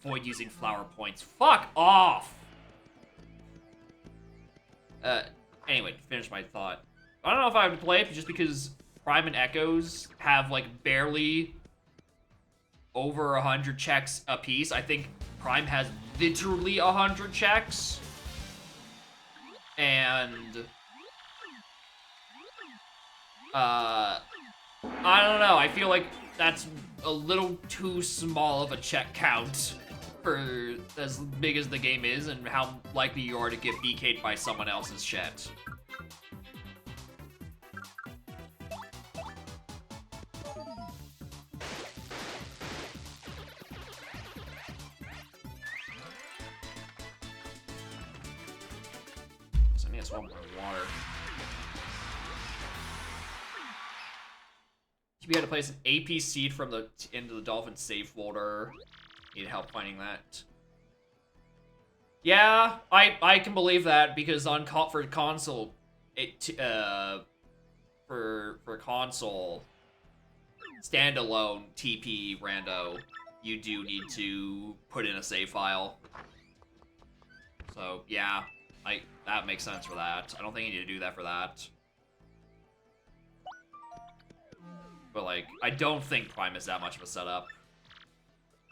Avoid using flower points. Fuck off! Anyway, to finish my thought. I don't know if I would play it just because Prime and Echoes have, like, barely over 100 checks apiece. I think Prime has literally 100 checks. And I don't know, I feel like that's a little too small of a check count for as big as the game is and how likely you are to get BK'd by someone else's shit. So I need to swallow more water. You had to place an AP seed from into the Dolphin save folder. Need help finding that. Yeah, I can believe that because on for console, for console standalone TP rando, you do need to put in a save file. So yeah, that makes sense for that. I don't think you need to do that for that. But, like, I don't think Prime is that much of a setup.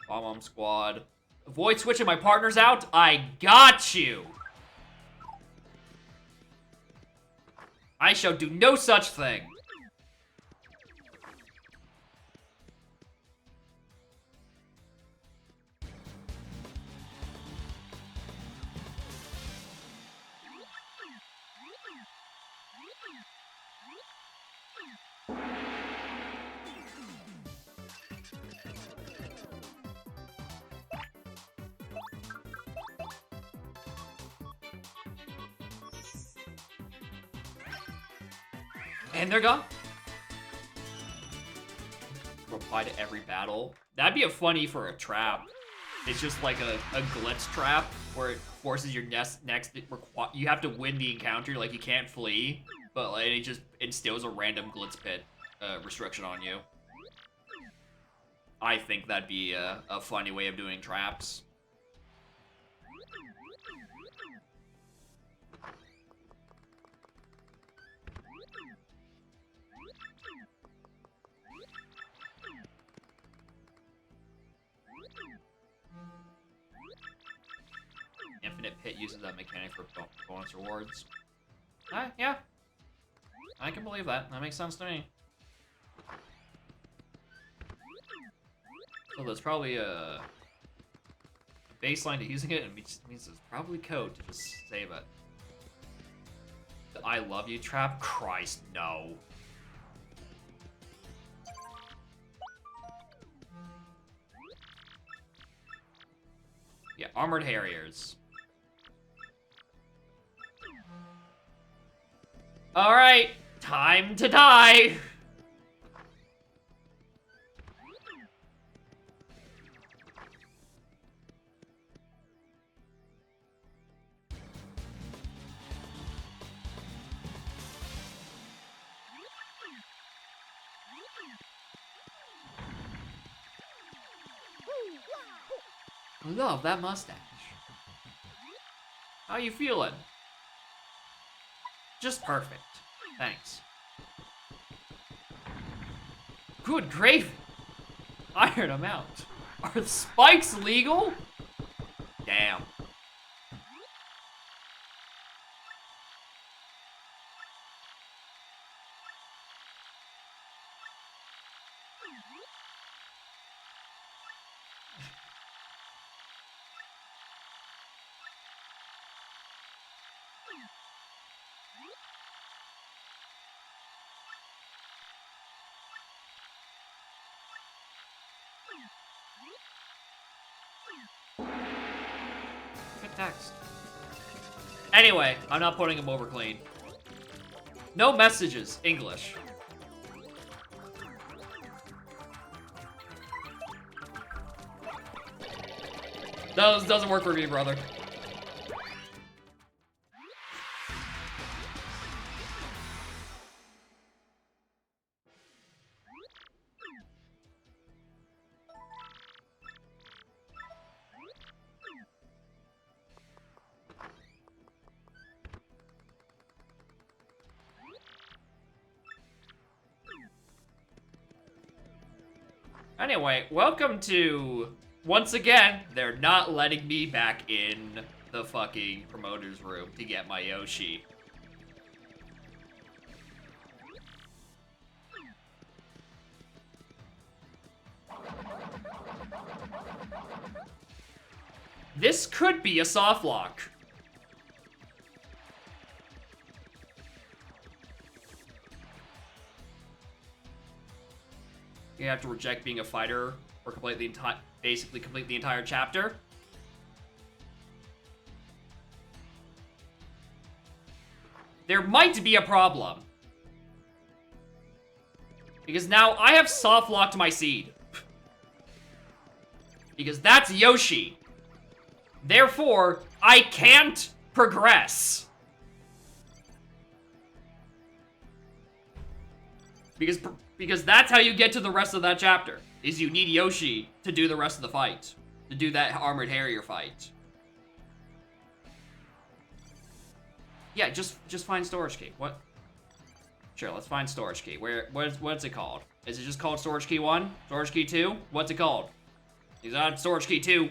Bomb Squad. Avoid switching my partners out? I got you! I shall do no such thing. And they're gone. Reply to every battle. That'd be a funny for a trap. It's just like a glitch trap where it forces your next you have to win the encounter, like you can't flee, but like it just instills a random glitch pit restriction on you. I think that'd be a funny way of doing traps. Infinite Pit uses that mechanic for bonus rewards. Yeah. I can believe that. That makes sense to me. So there's probably a baseline to using it, and it means there's probably code to just save it. The I love you trap? Christ, no. Yeah, Armored Harriers. Alright, Time to die! Love that mustache. How you feeling? Just perfect. Thanks. Good gravy. Iron him out. Are the spikes legal? Damn. Good text. Anyway, I'm not putting him over clean. No messages, English. Doesn't work for me, brother. Anyway, welcome to... Once again, they're not letting me back in the fucking promoter's room to get my Yoshi. This could be a soft lock. You have to reject being a fighter or basically complete the entire chapter. There might be a problem. Because now I have soft locked my seed. Because that's Yoshi. Therefore, I can't progress. Because that's how you get to the rest of that chapter, is you need Yoshi to do the rest of the fight. To do that Armored Harrier fight. Yeah, just find storage key. What? Sure, let's find storage key. What's it called? Is it just called storage key 1? Storage key 2? What's it called? Is that storage key 2?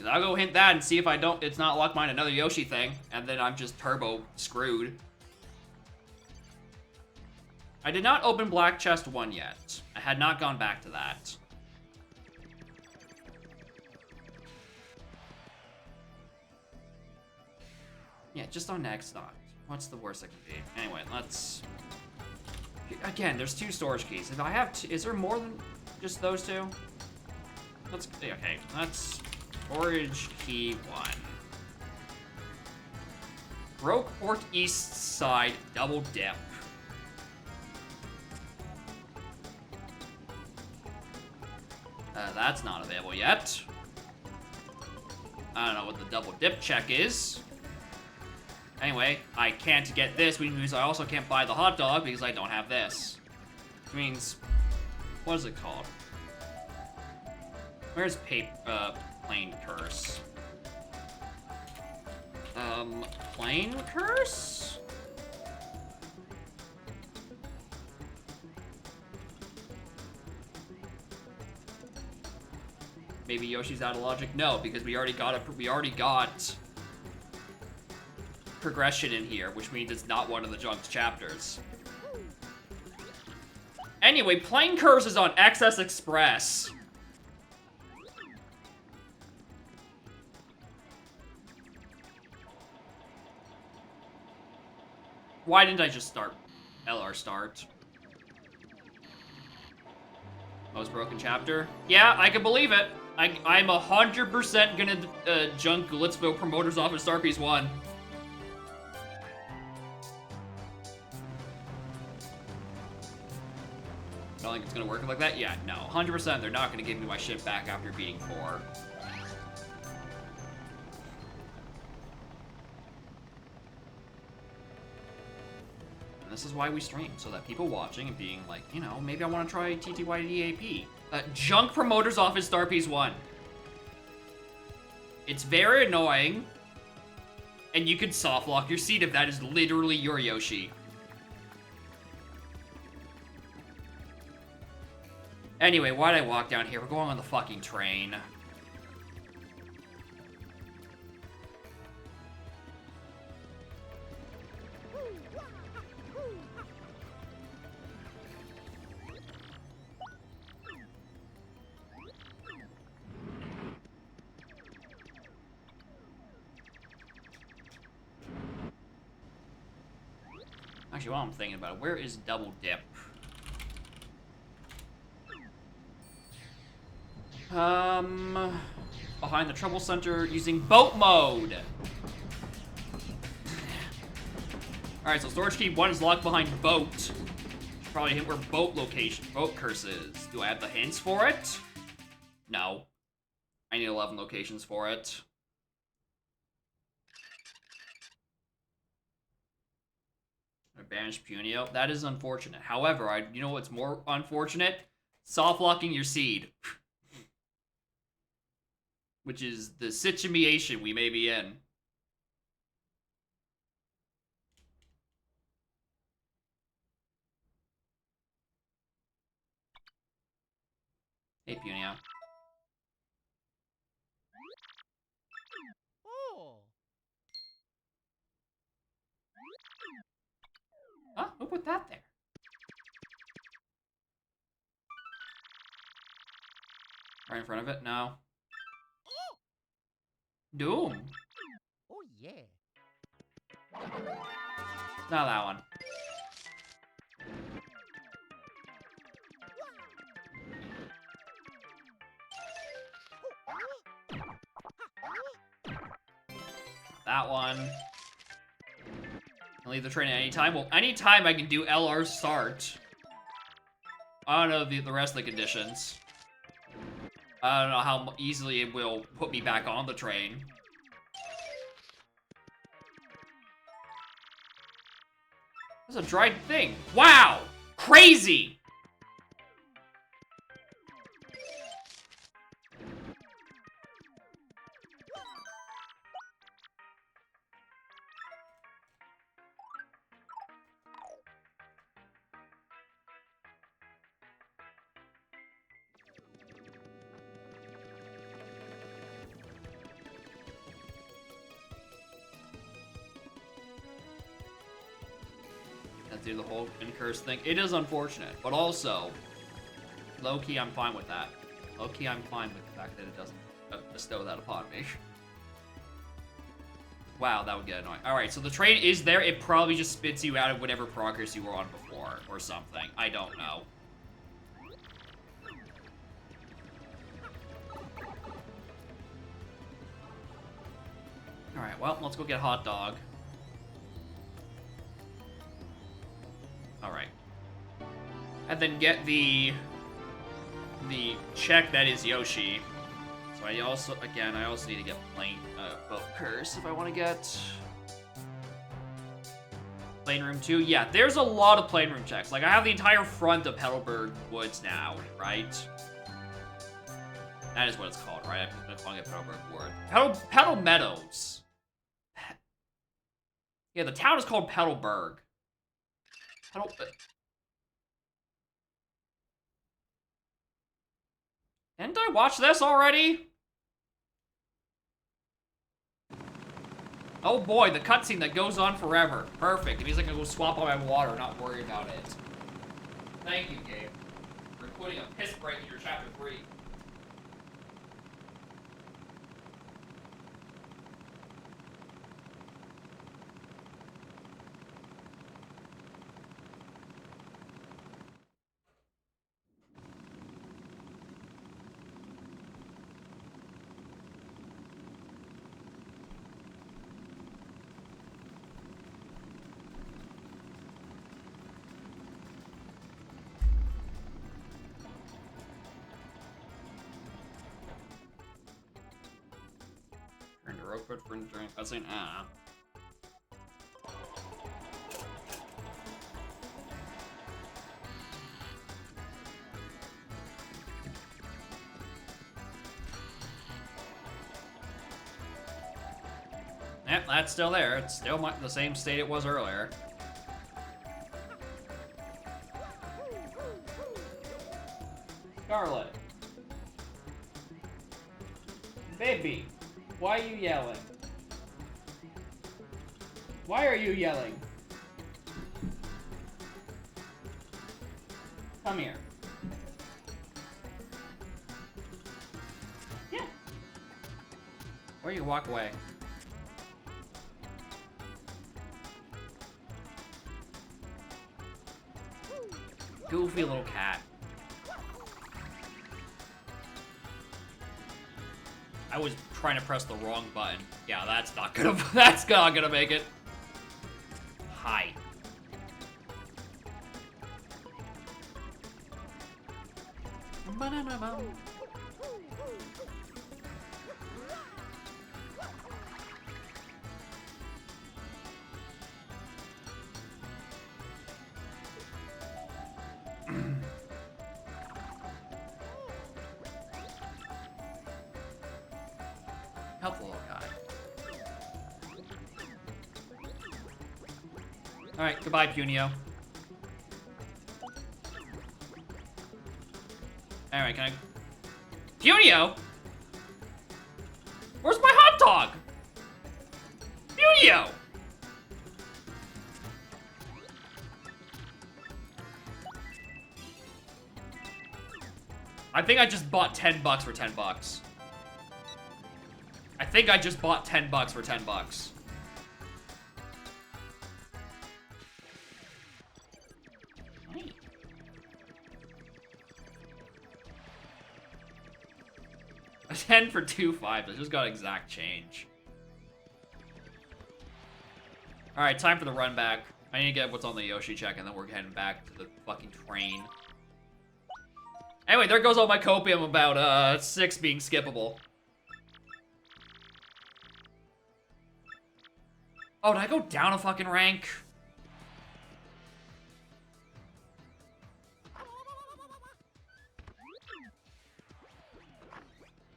I'll go hint that and see if it's not lock mine another Yoshi thing, and then I'm just turbo screwed. I did not open Black Chest 1 yet. I had not gone back to that. Yeah, just on next thought. What's the worst that could be? Anyway, let's... Again, there's 2 storage keys. If I have is there more than just those 2? Okay, let's... Storage key 1. Broke East Side double dip. That's not available yet. I don't know what the double dip check is. Anyway, I can't get this, which means I also can't buy the hot dog because I don't have this. Which means, what is it called? Where's Plane Curse? Plane Curse? Maybe Yoshi's out of logic? No, because we already got progression in here, which means it's not one of the Junk's chapters. Anyway, Plane Curse is on XS Express. Why didn't I just start LR start? Most broken chapter? Yeah, I can believe it. I'm 100% gonna junk Glitzville Promoters Office Star Piece 1. I don't think it's gonna work like that. Yeah, no. 100% they're not gonna give me my shit back after beating 4. And this is why we stream, so that people watching and being like, you know, maybe I want to try TTYDAP. Junk Promoter's Office Star Piece 1. It's very annoying. And you could soft lock your seat if that is literally your Yoshi. Anyway, why'd I walk down here? We're going on the fucking train. Actually, while I'm thinking about it, where is Double Dip? Behind the Trouble Center using boat mode. Alright, so storage key 1 is locked behind boat. Should probably hit where boat curse is. Do I have the hints for it? No. I need 11 locations for it. I banished Punio. That is unfortunate. However, you know what's more unfortunate? Soft locking your seed. Which is the situation we may be in. Hey, Punio. Oh. Huh? Who put that there? Right in front of it? No. Doom. Oh yeah. Not that one. That one. I'll leave the train at any time. Well, anytime I can do LR start. I don't know the rest of the conditions. I don't know how easily it will put me back on the train. That's a dried thing. Wow! Crazy! Do the whole incurse thing. It is unfortunate, but also, low-key, I'm fine with that. Low-key, I'm fine with the fact that it doesn't bestow that upon me. Wow, that would get annoying. Alright, so the train is there. It probably just spits you out of whatever progress you were on before, or something. I don't know. Alright, well, let's go get a hot dog. Alright. And then get the check that is Yoshi. So I also need to get boat curse if I want to get plane room 2. Yeah, there's a lot of plane room checks. Like, I have the entire front of Petalburg Woods now, right? That is what it's called, right? I'm calling it Petalburg Wood. Petal Meadows. Yeah, the town is called Petalburg. Didn't I watch this already? Oh boy, the cutscene that goes on forever. Perfect. It means I can go swap all my water, not worry about it. Thank you, Gabe, for putting a piss break in your chapter 3. good for drink. I was saying, Yep, that's still there. It's still the same state it was earlier. Scarlet. Baby, why are you yelling? Why are you yelling? Come here. Yeah. Or you can walk away. Goofy little cat. I was trying to press the wrong button. Yeah, that's not gonna make it. Hi. Helpful little guy. Alright, goodbye, Punio. Alright, can I... Punio? Where's my hot dog? Punio! I think I just bought $10 for $10. I think I just bought $10 for $10. A 10 for 2.5. I just got exact change. Alright, time for the run back. I need to get what's on the Yoshi check, and then we're heading back to the fucking train. Anyway, there goes all my copium about 6 being skippable. Oh, did I go down a fucking rank?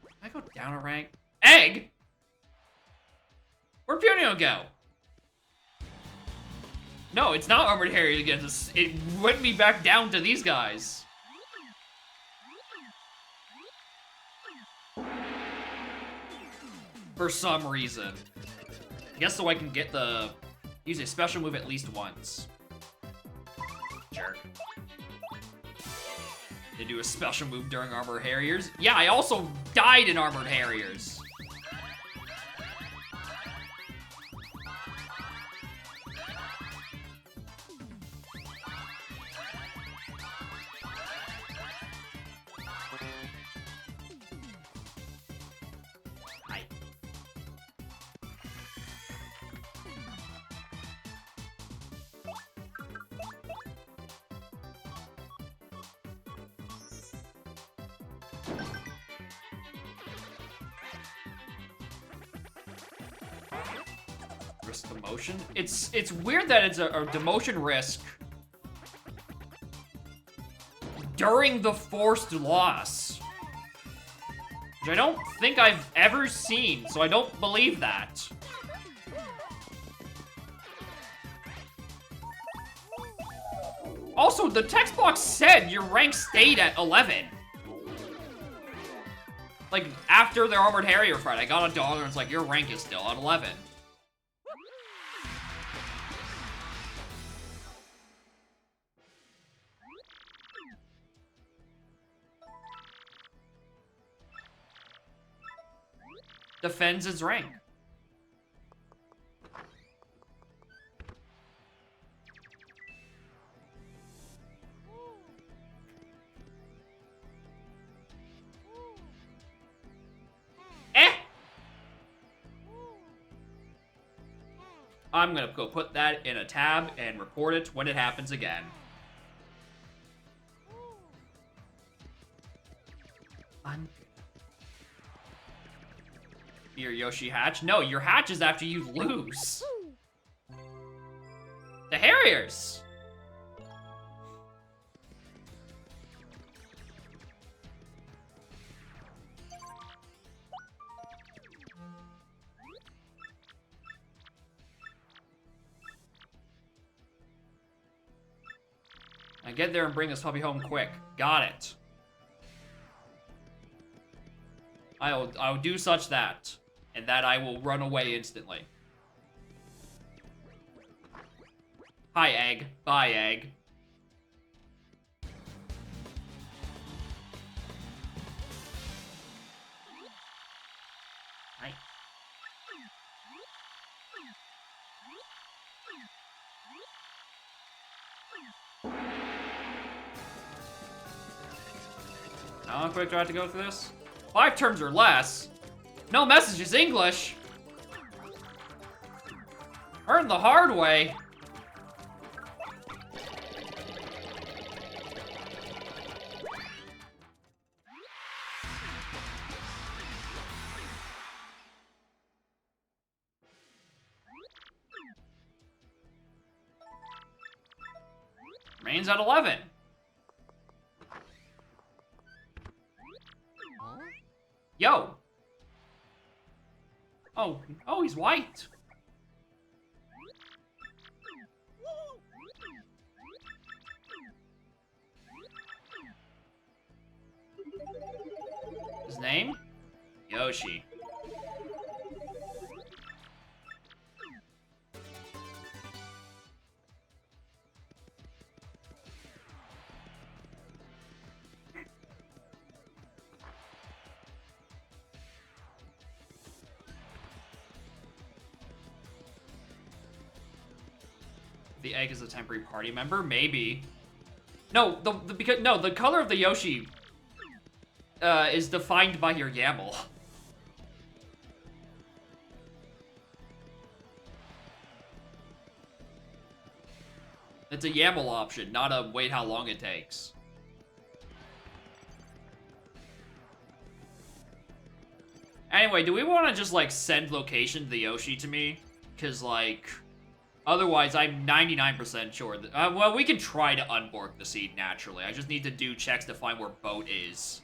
Did I go down a rank? Egg? Where'd Punio go? No, it's not Armored Harrier again. It went me back down to these guys. For some reason. I guess so I can get use a special move at least once. Jerk. They do a special move during Armored Harriers? Yeah, I also died in Armored Harriers. Risk demotion? It's weird that it's a demotion risk during the forced loss. Which I don't think I've ever seen, so I don't believe that. Also, the text box said your rank stayed at 11. Like, after the Armored Harrier fight, I got a dollar and it's like, your rank is still at 11. Defends its rank. I'm gonna go put that in a tab and report it when it happens again. your Yoshi hatch. No, your hatch is after you lose. The Harriers! Now get there and bring this puppy home quick. Got it. I'll do such that, and that I will run away instantly. Hi, Egg. Bye, Egg. Hi. How quick do I have to go through this? 5 turns or less? No messages English! Learn the hard way. Remains at 11. Yo! Oh, he's white. His name? Yoshi. The egg is a temporary party member? Maybe. No, the color of the Yoshi is defined by your YAML. It's a YAML option, not a wait how long it takes. Anyway, do we want to just, like, send location to the Yoshi to me? Because, like, otherwise, I'm 99% sure that... well, we can try to unbork the seed naturally. I just need to do checks to find where Boat is.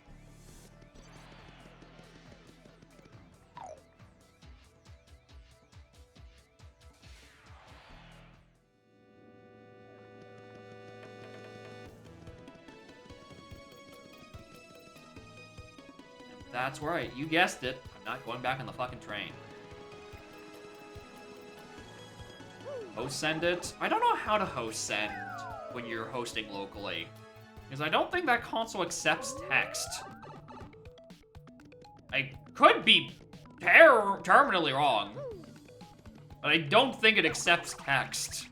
That's right, you guessed it. I'm not going back on the fucking train. Host send it? I don't know how to host send when you're hosting locally. Because I don't think that console accepts text. I could be terminally wrong. But I don't think it accepts text.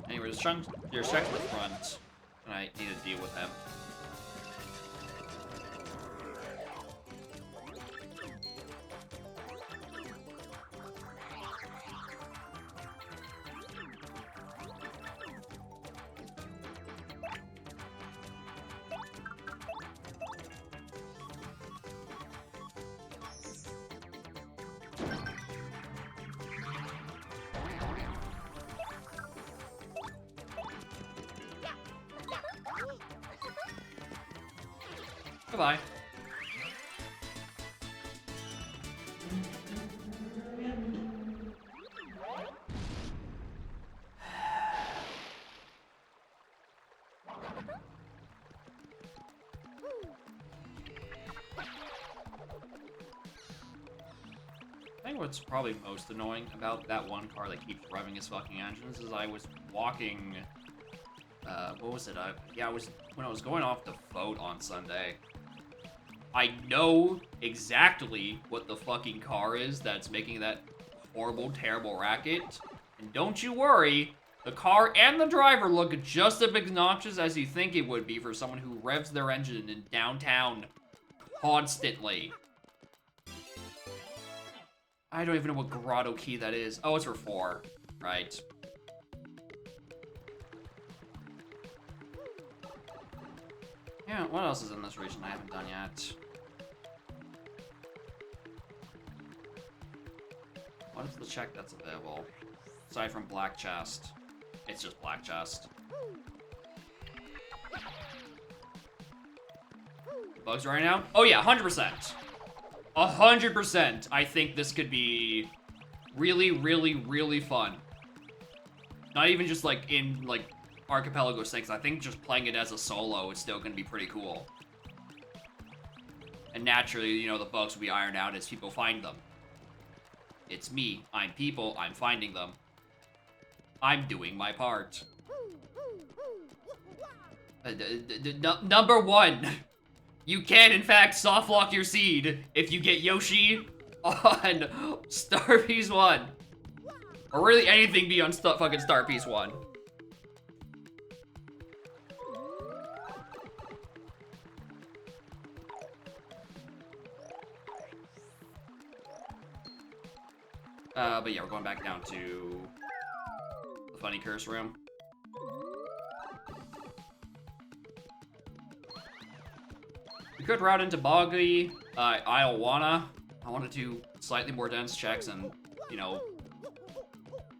Anyway, there's Shrek in the front, and I need to deal with him. Goodbye. I think what's probably most annoying about that one car that keeps revving its fucking engines is I was walking, what was it? When I was going off the boat on Sunday. I know exactly what the fucking car is that's making that horrible, terrible racket. And don't you worry, the car and the driver look just as obnoxious as you think it would be for someone who revs their engine in downtown constantly. I don't even know what grotto key that is. Oh, it's for 4. Right. Yeah, what else is in this region I haven't done yet? What is the check that's available? Aside from Black Chest. It's just Black Chest. Bugs right now? Oh yeah, 100%. 100%. I think this could be really, really, really fun. Not even just like in like Archipelago 6. I think just playing it as a solo is still gonna be pretty cool. And naturally, you know, the bugs will be ironed out as people find them. It's me. I'm people. I'm finding them. I'm doing my part. Number 1. You can, in fact, softlock your seed if you get Yoshi on Star Piece 1. Or really anything beyond fucking Star Piece 1. But yeah, we're going back down to the funny curse room. We could route into Boggy, Islewana. I want to do slightly more dense checks and, you know,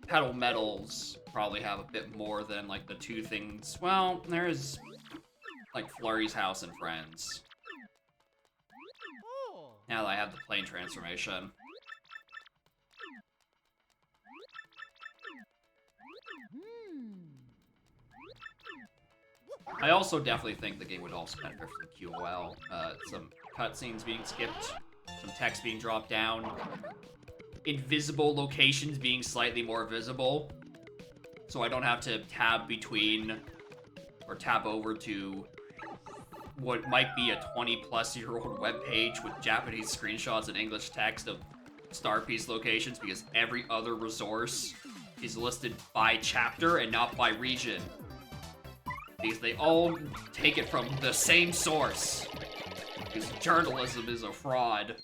Petal Metals probably have a bit more than, like, the 2 things. Well, there's, like, Flurry's House and Friends. Now that I have the plane transformation. I also definitely think the game would also benefit from QOL. Some cutscenes being skipped, some text being dropped down, invisible locations being slightly more visible, so I don't have to tab between or tab over to what might be a 20-plus-year-old webpage with Japanese screenshots and English text of Star Piece locations, because every other resource is listed by chapter and not by region. Because they all take it from the same source. Because journalism is a fraud.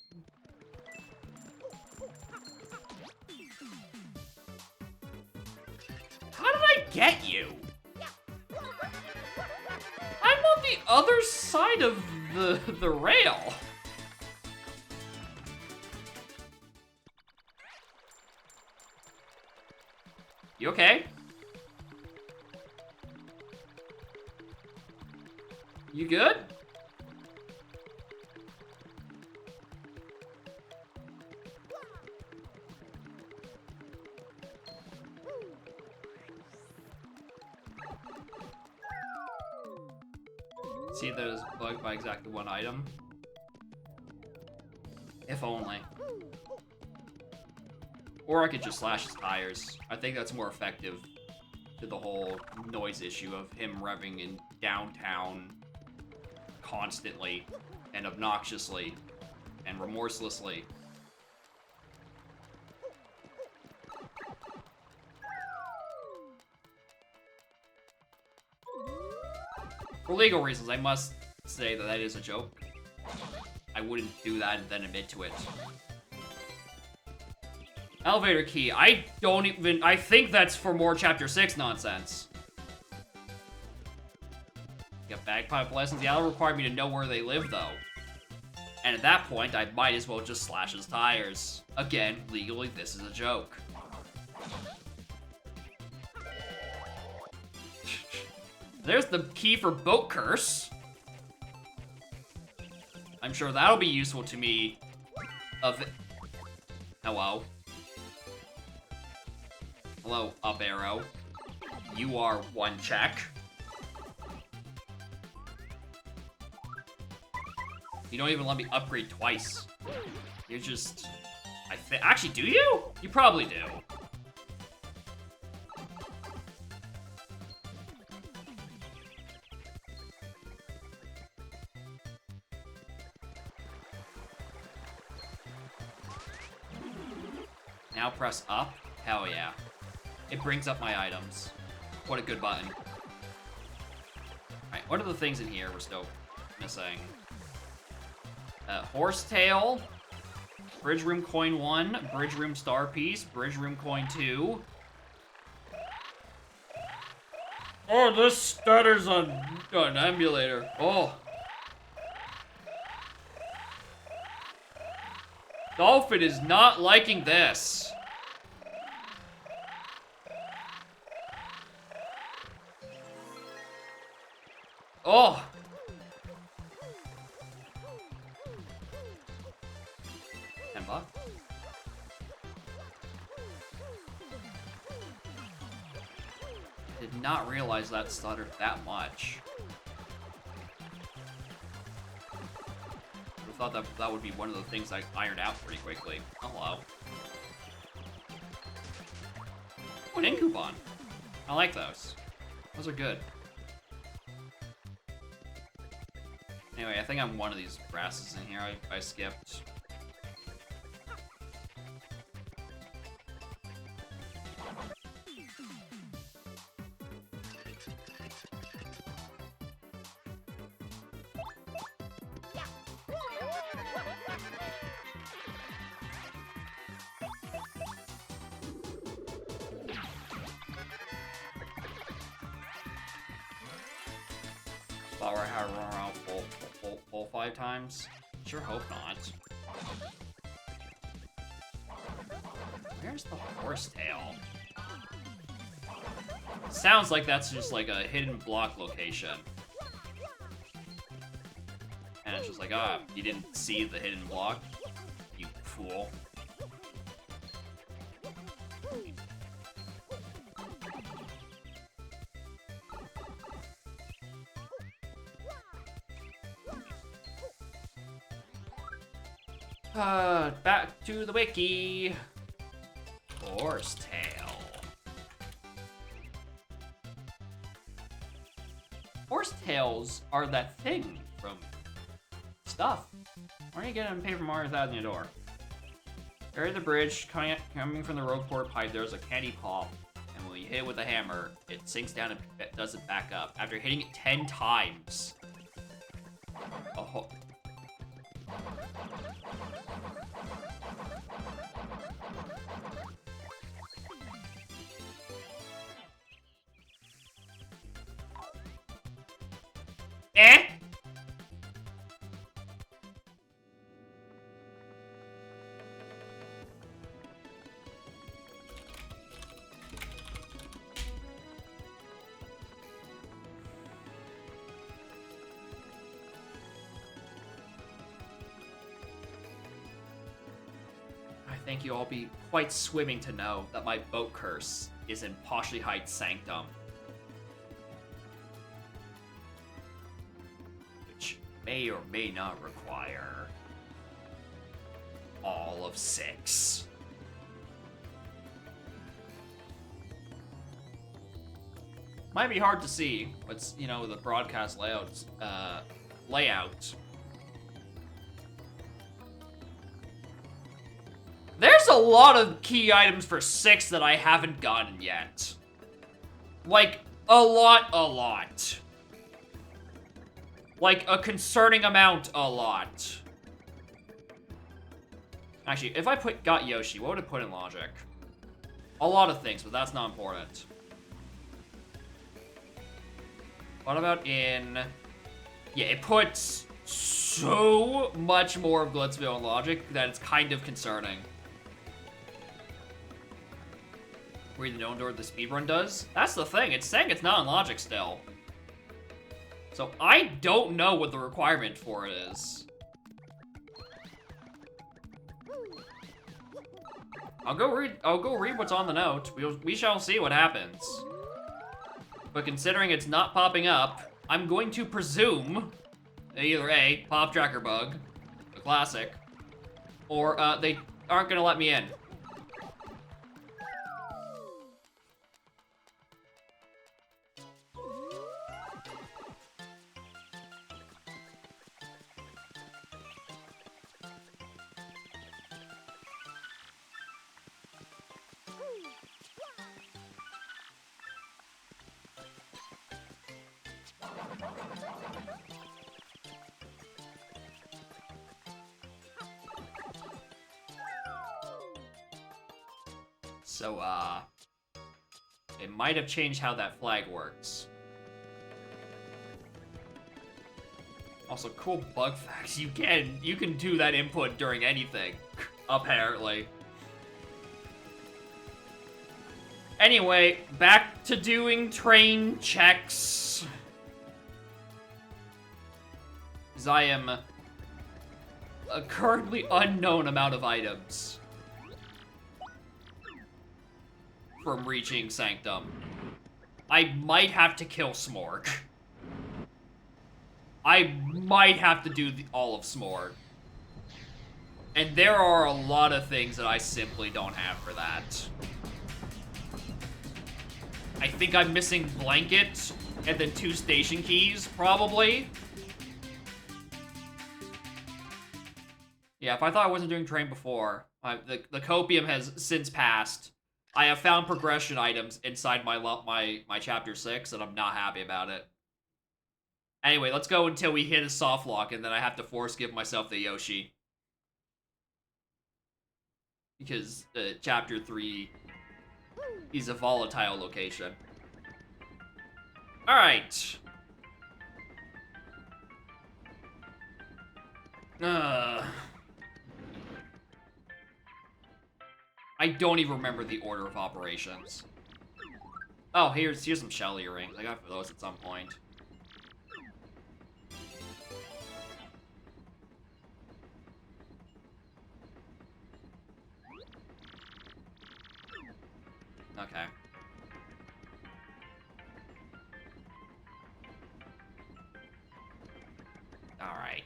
How did I get you? I'm on the other side of the rail. You okay? You good? See, there's bugged by exactly 1 item. If only. Or I could just slash his tires. I think that's more effective to the whole noise issue of him revving in downtown constantly and obnoxiously and remorselessly. For legal reasons, I must say that that is a joke. I wouldn't do that and then admit to it. Elevator key. I think that's for more Chapter 6 nonsense. Got bagpipe lessons. Yeah, that'll require me to know where they live, though. And at that point, I might as well just slash his tires. Again, legally, this is a joke. There's the key for Boat Curse. I'm sure that'll be useful to me. Hello. Hello, up arrow. You are 1 check. You don't even let me upgrade twice. You're just... Actually, do you? You probably do. Now press up. Hell yeah. It brings up my items. What a good button. Alright, what are the things in here we're still missing? Horsetail, Bridge Room Coin 1, Bridge Room Star Piece, Bridge Room Coin 2. Oh, this stutters on an emulator. Oh. Dolphin is not liking this. Oh. $10. Did not realize that stuttered that much. I thought that would be one of the things I ironed out pretty quickly. Oh, hello. Oh, an in coupon. I like those. Those are good. Anyway, I think I'm one of these brasses in here I skipped. Thought I had to run around full 5 times. Sure hope not. Where's the horsetail? Sounds like that's just like a hidden block location. And it's just like, ah, you didn't see the hidden block? You fool. Back to the wiki. Horsetail. Horsetails are that thing from stuff. Where are you getting Paper Mario 1000 your door? Area the bridge, coming from the road pipe, there's a candy pop. And when you hit it with a hammer, it sinks down and doesn't back up. After hitting it 10 times. Oh. Eh? I think you all be quite swimming to know that my boat curse is in Poshly Heights Sanctum. Which may or may not require all of 6. Might be hard to see, but you know, the broadcast layout. There's a lot of key items for 6 that I haven't gotten yet. Like, a lot. Like, a concerning amount, a lot. Actually, if I got Yoshi, what would it put in logic? A lot of things, but that's not important. What about in... Yeah, it puts so much more of Glitzville in logic that it's kind of concerning. Read the known door the speedrun does? That's the thing, it's saying it's not in logic still. So I don't know what the requirement for it is. I'll go read what's on the note. We shall see what happens. But considering it's not popping up, I'm going to presume either A, pop tracker bug, a classic, or they aren't gonna let me in. So, it might have changed how that flag works. Also, cool bug facts. You can do that input during anything, apparently. Anyway, back to doing train checks. Because I am a currently unknown amount of items from reaching Sanctum. I might have to kill Smorg. I might have to do all of Smorg. And there are a lot of things that I simply don't have for that. I think I'm missing Blanket and then 2 station keys, probably. Yeah, if I thought I wasn't doing train before, the copium has since passed. I have found progression items inside my chapter 6, and I'm not happy about it. Anyway, let's go until we hit a soft lock, and then I have to force give myself the Yoshi. Because chapter 3 is a volatile location. Alright. I don't even remember the order of operations. Oh, here's some shell earrings. I got for those at some point. Okay. Alright.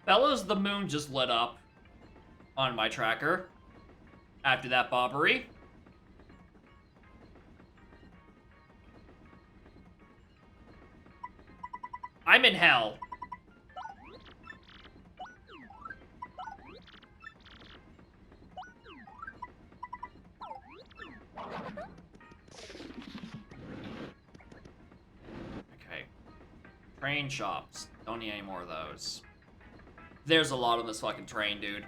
Fellas, the moon just lit up on my tracker after that bobbery. I'm in hell. Okay. Train shops. Don't need any more of those. There's a lot on this fucking train, dude.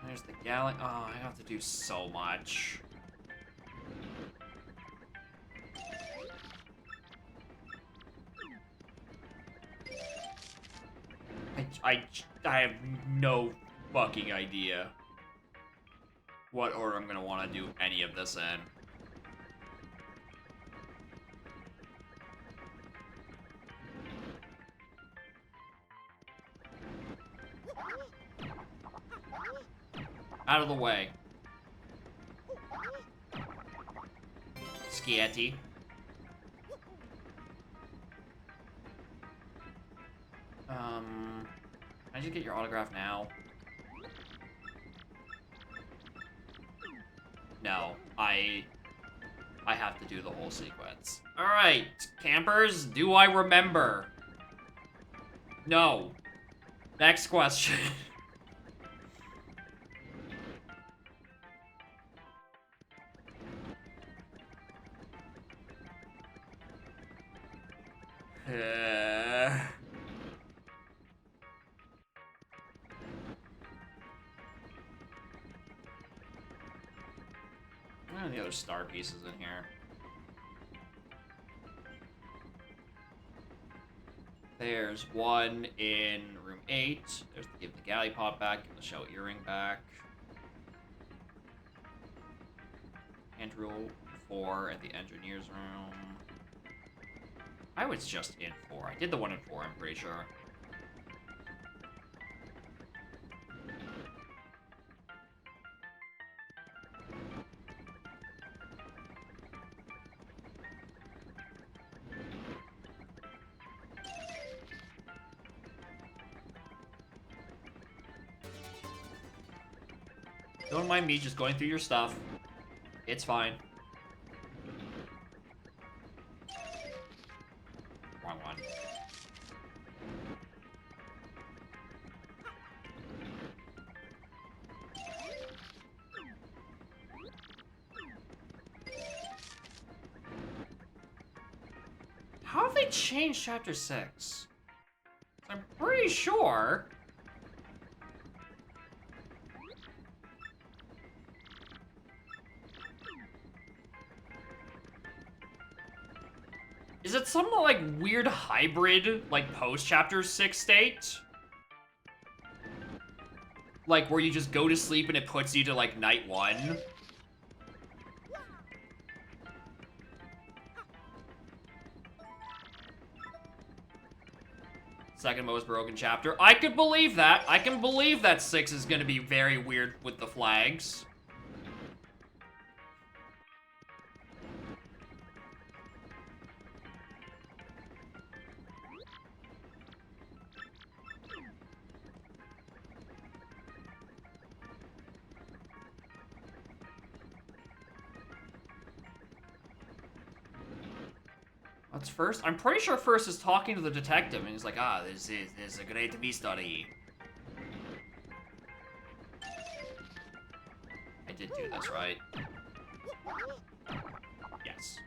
There's the galley. Oh, I have to do so much. I have no fucking idea what order I'm gonna want to do any of this in. Out of the way. Sciatti. Can I just get your autograph now? No, I have to do the whole sequence. Alright, campers, do I remember? No. Next question. What are the other star pieces in here? There's one in room 8. There's to give the galley pot back, give the shell earring back. Hand rule 4 at the engineer's room. I was just in 4. I did the one in 4, I'm pretty sure. Don't mind me just going through your stuff. It's fine. Wrong one. How have they changed Chapter 6? I'm pretty sure... Is it some, like, weird hybrid, like, post-Chapter 6 state? Like, where you just go to sleep and it puts you to, like, night 1? Second most broken chapter. I could believe that. I can believe that 6 is gonna be very weird with the flags. What's first? I'm pretty sure first is talking to the detective, and he's like, ah, this is a great mystery. I did do this, right? Yes.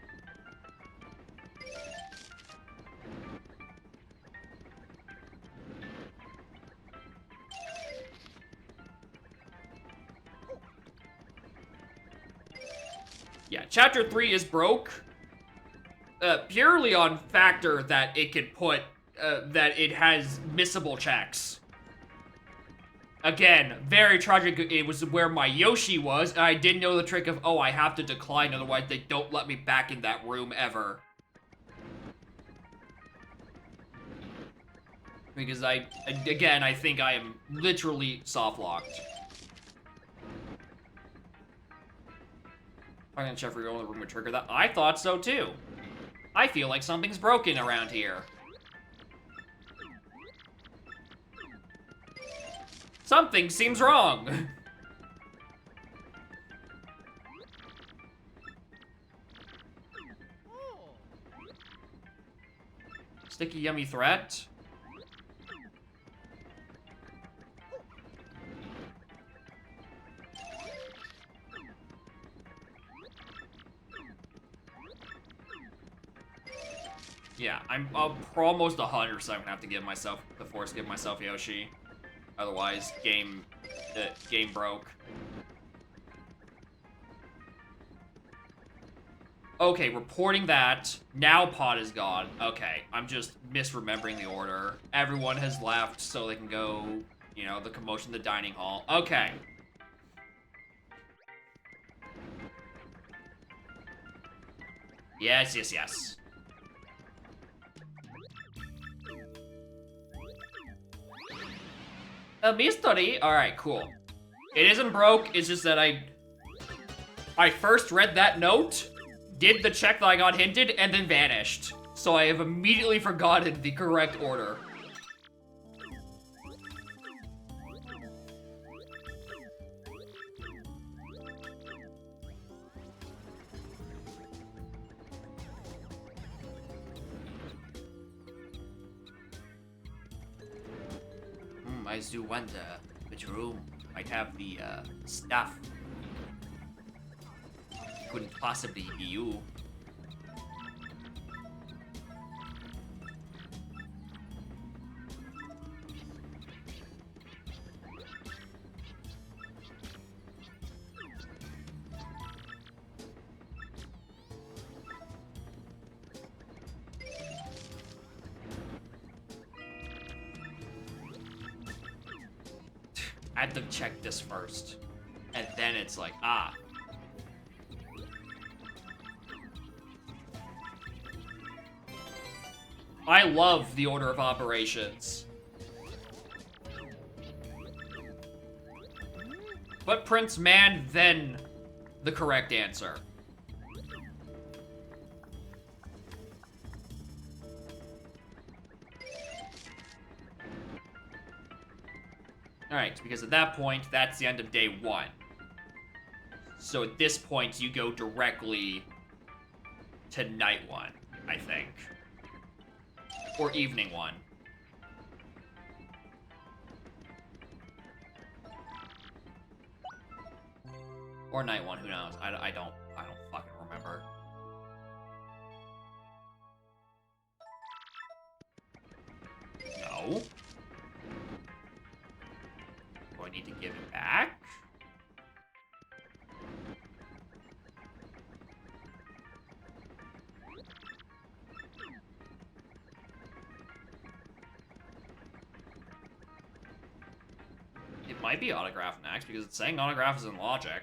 Yeah, Chapter 3 is broke. Purely on factor that it could put, that it has missable checks. Again, very tragic. It was where my Yoshi was, and I didn't know the trick of, oh, I have to decline, otherwise they don't let me back in that room ever. Because again, I think I am literally soft-locked. I'm gonna check for your only room would trigger that. I thought so, too. I feel like something's broken around here. Something seems wrong. Sticky yummy threat. Yeah, I'm almost 100% gonna have to give myself the force, give myself Yoshi. Otherwise, game broke. Okay, reporting that. Now Pod is gone. Okay, I'm just misremembering the order. Everyone has left so they can go, you know, the commotion in the dining hall. Okay. Yes, yes, yes. A mystery? Alright, cool. It isn't broke, it's just that I first read that note, did the check that I got hinted, and then vanished. So I have immediately forgotten the correct order. I do wonder which room might have the stuff. Couldn't possibly be you. I had to check this first. And then it's like, ah. I love the order of operations. But Prince Man, then the correct answer. Alright, because at that point, that's the end of day 1. So at this point, you go directly to night one, I think. Or evening one. Or night one, who knows? I don't fucking remember. No. Do I need to give it back? It might be autograph next, because it's saying autograph is in logic.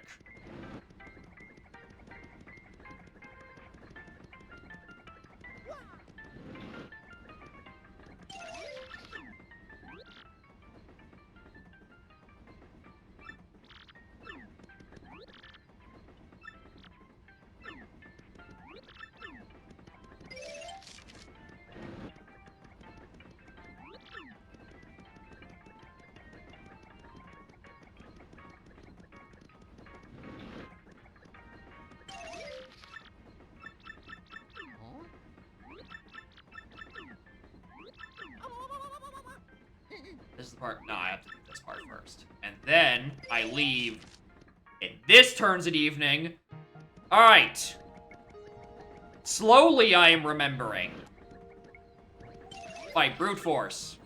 This is the part. No, I have to do this part first. And then I leave. And this turns at evening. Alright. Slowly I am remembering. Fight brute force.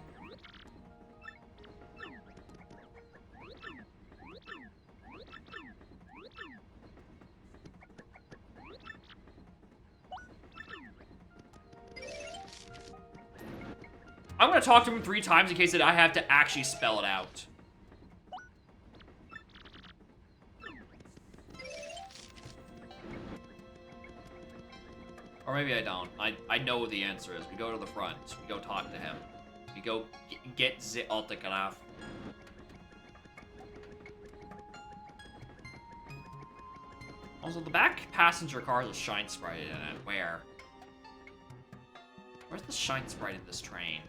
I'm gonna talk to him 3 times in case that I have to actually spell it out. Or maybe I don't. I know what the answer is. We go to the front. We go talk to him. We go get the autograph. Also, the back passenger car has a shine sprite in it. Where? Where's the shine sprite in this train?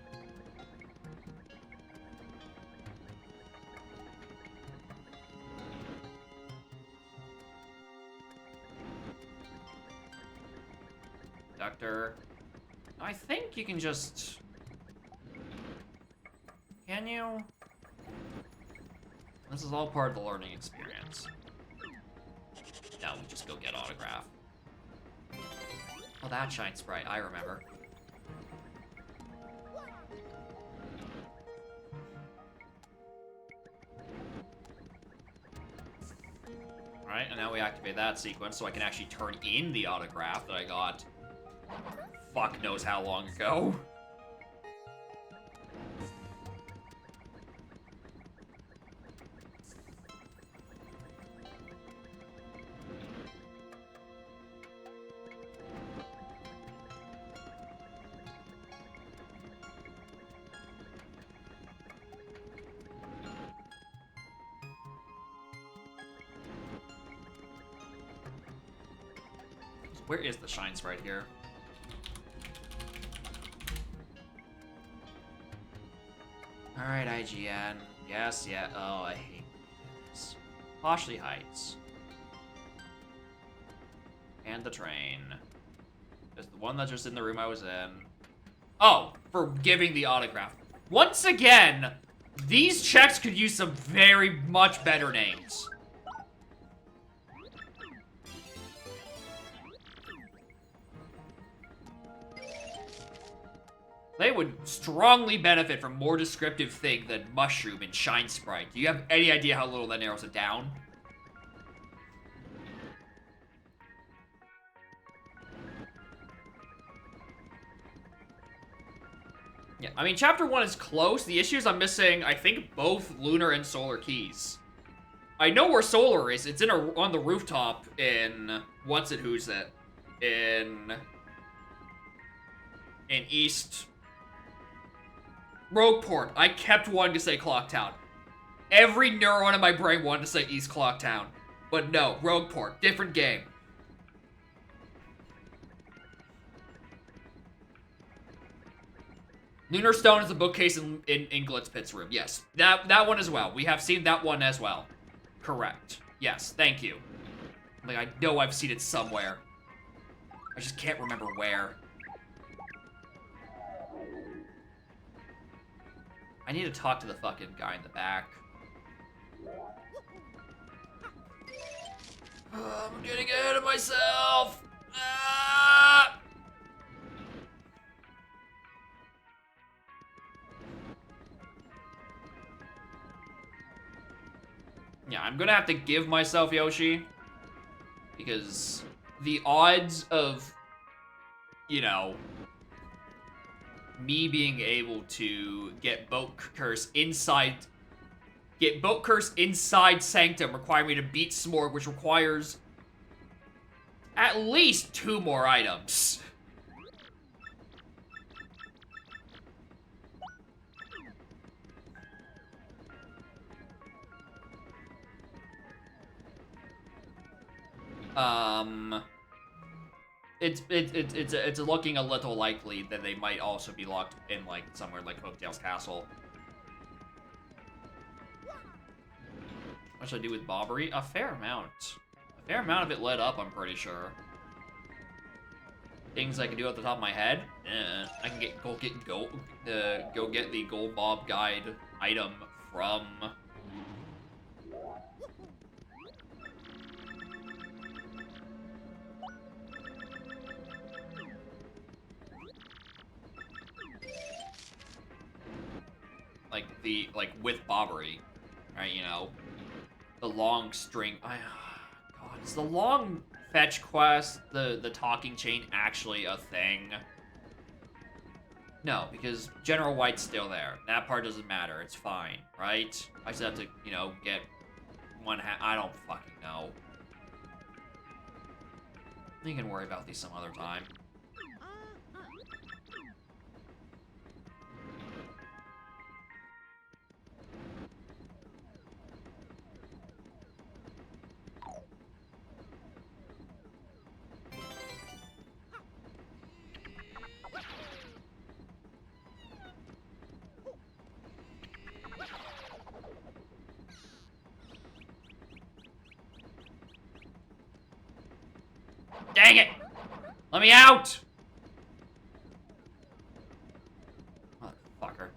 Doctor, I think you can just... Can you? This is all part of the learning experience. Now we just go get autograph. Oh, that shine sprite, I remember. Alright, and now we activate that sequence so I can actually turn in the autograph that I got fuck knows how long ago. Where is the shine sprite here? Alright, IGN. Yes, yeah. Oh, I hate this. Poshley Heights. And the train. There's the one that's just in the room I was in. Oh, for giving the autograph. Once again, these checks could use some very much better names. They would strongly benefit from more descriptive thing than mushroom and shine sprite. Do you have any idea how little that narrows it down? Yeah, I mean, chapter 1 is close. The issue is I'm missing, I think, both lunar and solar keys. I know where solar is. It's on the rooftop in what's it, who's it? In East Rogueport. I kept wanting to say Clocktown. Every neuron in my brain wanted to say East Clocktown. But no, Rogueport. Different game. Lunar Stone is the bookcase in Inglet's Pit's room. Yes, that one as well. We have seen that one as well. Correct. Yes, thank you. Like, I know I've seen it somewhere. I just can't remember where. I need to talk to the fucking guy in the back. I'm getting ahead of myself! Ah! Yeah, I'm gonna have to give myself Yoshi. Because the odds of, you know, me being able to get Boat Curse inside Sanctum require me to beat Smorg, which requires at least 2 more items. It's looking a little likely that they might also be locked in, like, somewhere like Hooktail's Castle. What should I do with Bobbery? A fair amount. A fair amount of it led up, I'm pretty sure. Things I can do at the top of my head? I can go get the Gold Bob Guide item from... with Bobbery, right, you know, the long string, God, is the long fetch quest, the talking chain actually a thing? No, because General White's still there. That part doesn't matter, it's fine, right? I just have to, you know, get I don't fucking know. You can worry about these some other time. Dang it! Let me out! Motherfucker.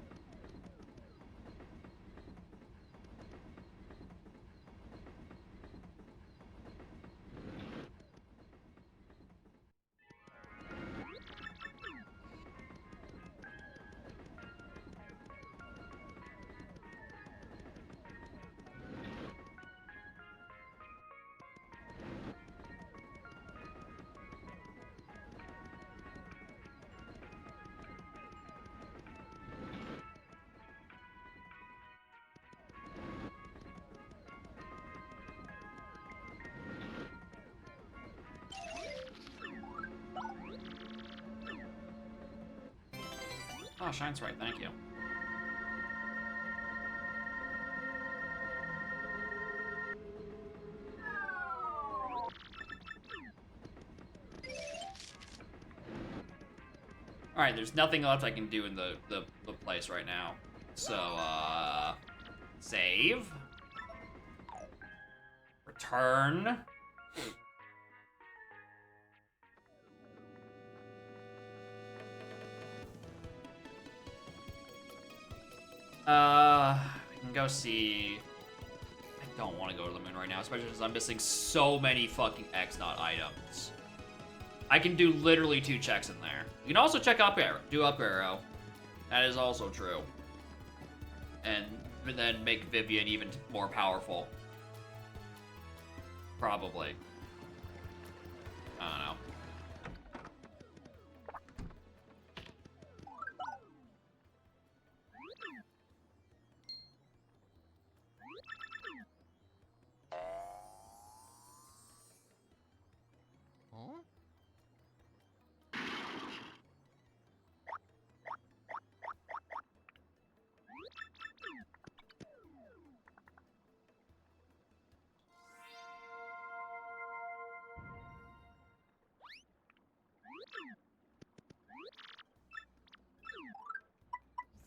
Oh, shine's right, thank you. Alright, there's nothing else I can do in the place right now. So, save. Return. We can go see... I don't want to go to the moon right now, especially since I'm missing so many fucking X-Not items. I can do literally 2 checks in there. You can also check up arrow, do up arrow. That is also true. And then make Vivian even more powerful. Probably. I don't know.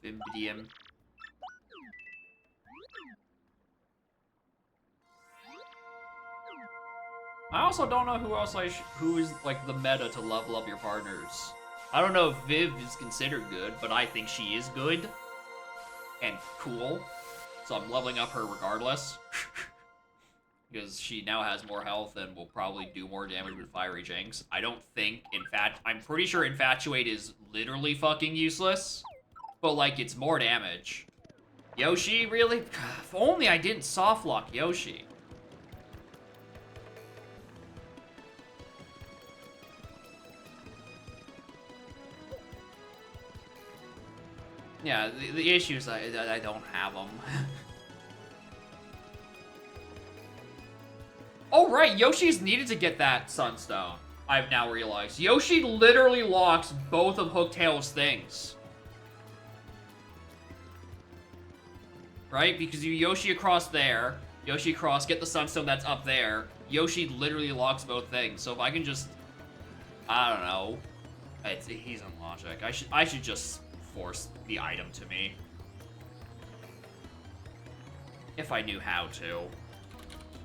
Vimbidium. I also don't know who else who is like the meta to level up your partners. I don't know if Viv is considered good, but I think she is good and cool. So I'm leveling up her regardless. Because she now has more health and will probably do more damage with Fiery Jinx. I don't think I'm pretty sure Infatuate is literally fucking useless. But like, it's more damage. Yoshi, really? If only I didn't softlock Yoshi. Yeah, the issue is I don't have them. Oh, right, Yoshi's needed to get that Sunstone. I've now realized. Yoshi literally locks both of Hooktail's things. Right? Because you Yoshi across there, Yoshi across, get the Sunstone that's up there. Yoshi literally locks both things. So if I can just... I don't know. He's on logic. I should just force the item to me. If I knew how to.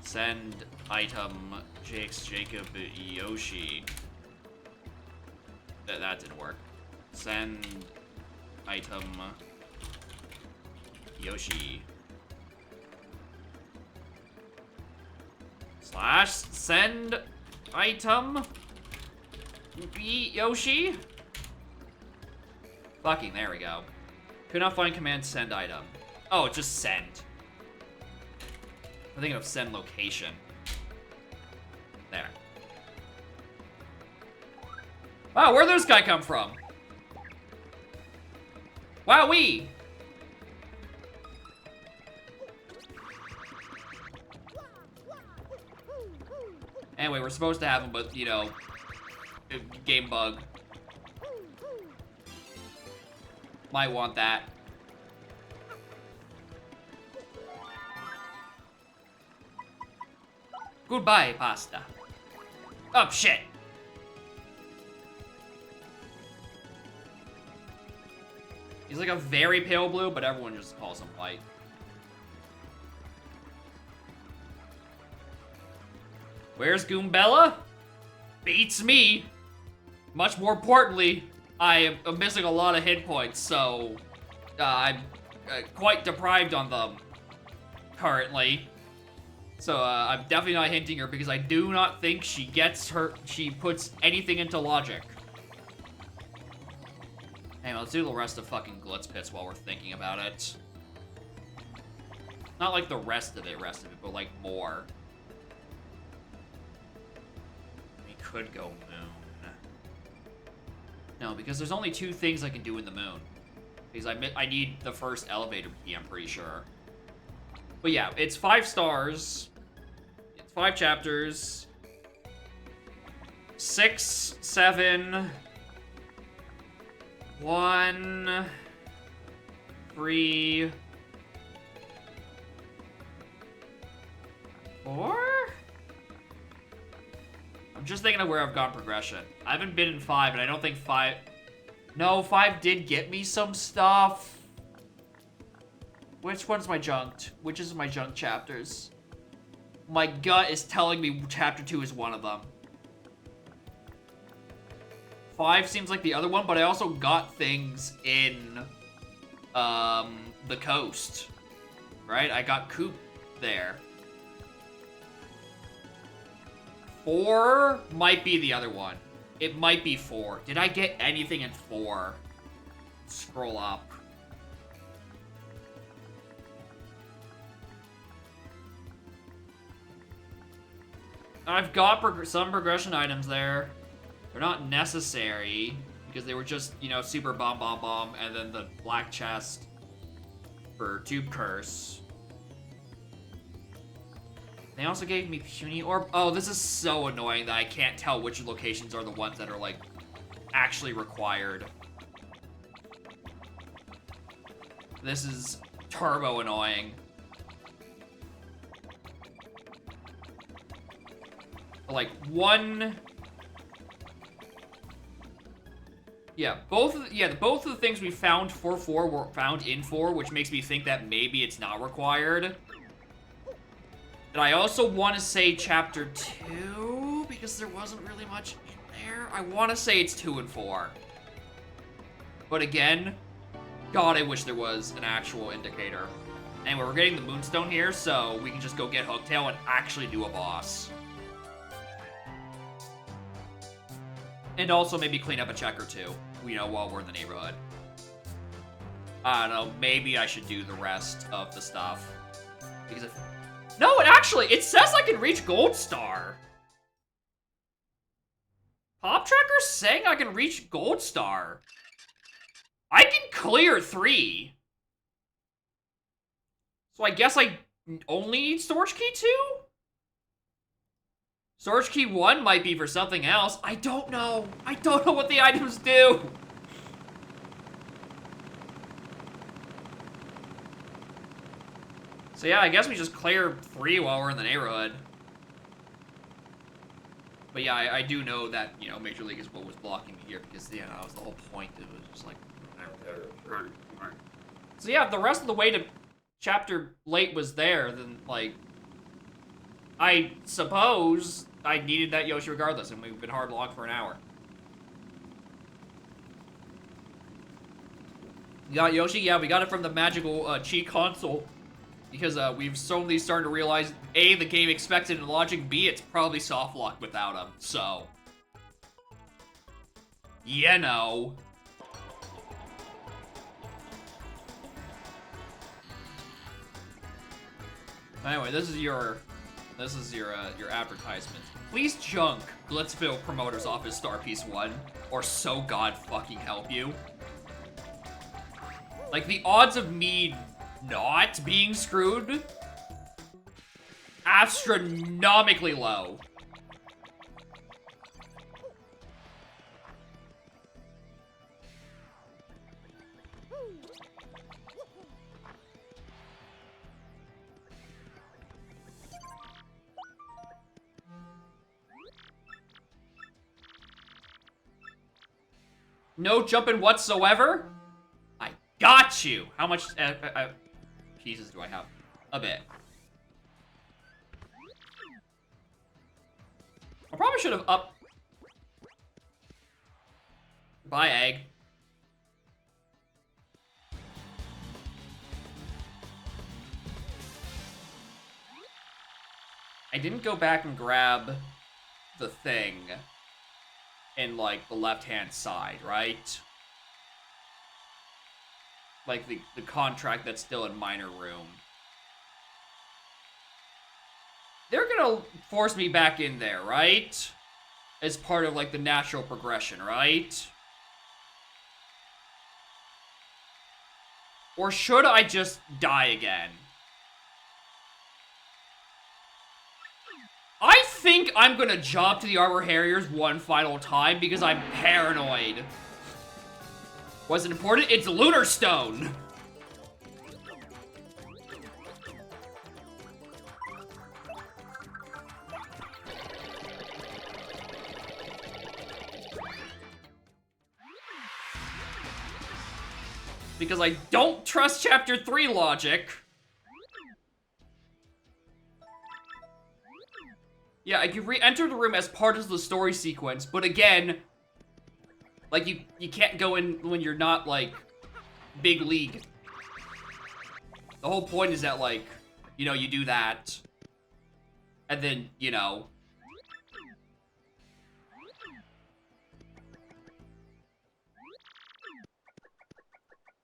Send item Jacob Yoshi. That didn't work. Send item Yoshi. Slash send item Yoshi. Fucking, there we go. Could not find command send item. Oh, just send. I'm thinking of send location. There. Wow, where'd this guy come from? Wowee! Anyway, we're supposed to have him, but, you know, game bug. Might want that. Goodbye, pasta. Oh, shit. He's like a very pale blue, but everyone just calls him white. Where's Goombella? Beats me. Much more importantly, I am missing a lot of hit points, so I'm quite deprived on them currently. So I'm definitely not hinting her because I do not think she puts anything into logic. Anyway, let's do the rest of fucking Glitz Pits while we're thinking about it. Not like the rest of it, but like more. We could go moon. No, because there's only 2 things I can do in the moon. Because I need the first elevator key, I'm pretty sure. But yeah, it's 5 stars. It's 5 chapters. 6, 7, 1, 3, 4? I'm just thinking of where I've gone progression. I haven't been in 5, and I don't think 5... No, 5 did get me some stuff. Which one's my junked? Which is my junk chapters? My gut is telling me chapter 2 is one of them. 5 seems like the other one, but I also got things in the coast. Right? I got Coop there. 4 might be the other one. It might be 4. Did I get anything in 4? Scroll up. I've got some progression items there. They're not necessary because they were just, you know, super bomb, and then the black chest for Tube Curse. They also gave me Puny Orb. Oh, this is so annoying that I can't tell which locations are the ones that are, like, actually required. This is turbo annoying. Like, one... Yeah, both of the things we found for 4 were found in 4, which makes me think that maybe it's not required. And I also want to say chapter 2... because there wasn't really much in there. I want to say it's 2 and 4. But again, God, I wish there was an actual indicator. Anyway, we're getting the Moonstone here, so we can just go get Hooktail and actually do a boss. And also maybe clean up a check or two, you know, while we're in the neighborhood. I don't know, maybe I should do the rest of the stuff. Because if... No, it says I can reach Gold Star. Pop Tracker's saying I can reach Gold Star. I can clear 3. So I guess I only need Storage Key 2? Storage Key 1 might be for something else. I don't know. I don't know what the items do. So yeah, I guess we just clear 3 while we're in the neighborhood. But yeah, I do know that, you know, Major League is what was blocking me here because, yeah, that was the whole point. It was just like... So yeah, if the rest of the way to Chapter Late was there, then, like... I suppose I needed that Yoshi regardless, and we've been hard locked for an hour. You got Yoshi? Yeah, we got it from the magical cheat console. Because we've slowly started to realize, A, the game expected in logic, B, it's probably soft locked without him, so... You know. Anyway, this is your advertisement. Please junk Glitzville Promoter's Office Star Piece 1, or so God fucking help you. Like, the odds of me not being screwed? Astronomically low. No jumping whatsoever? I got you! How much pieces do I have? A bit. I probably should have up... Buy egg. I didn't go back and grab the thing in, like, the left-hand side, right? Like, the contract that's still in Minor Room. They're gonna force me back in there, right? As part of, like, the natural progression, right? Or should I just die again? I think I'm gonna jump to the Arbor Harriers one final time because I'm paranoid. Wasn't important? It's Lunar Stone! Because I don't trust Chapter 3 logic. Yeah, I can re-enter the room as part of the story sequence, but again, like, you can't go in when you're not, like, big league. The whole point is that, like, you know, you do that, and then, you know.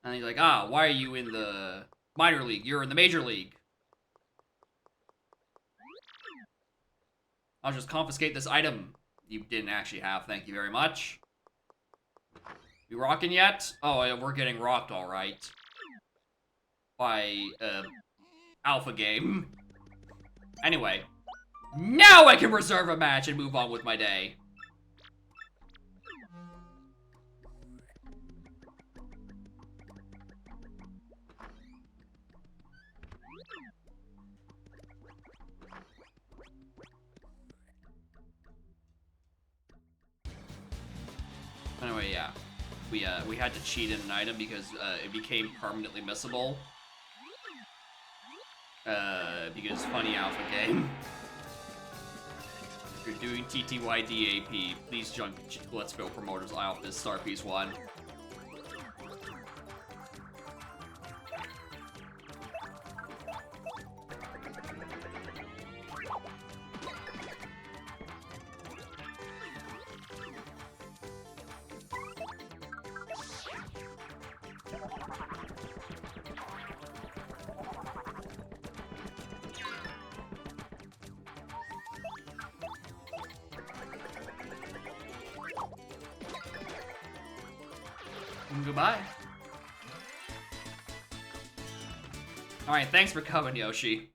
And you're like, ah, why are you in the minor league? You're in the major league. I'll just confiscate this item you didn't actually have, thank you very much. You rocking yet? Oh, yeah, we're getting rocked, alright. By, Alpha Game. Anyway. Now I can reserve a match and move on with my day. Anyway, yeah. We had to cheat in an item because it became permanently missable. Because funny Alpha Game. If you're doing TTYDAP, please jump Let's Go Promoters Eye off this Star Piece 1. Goodbye. Alright, thanks for coming, Yoshi.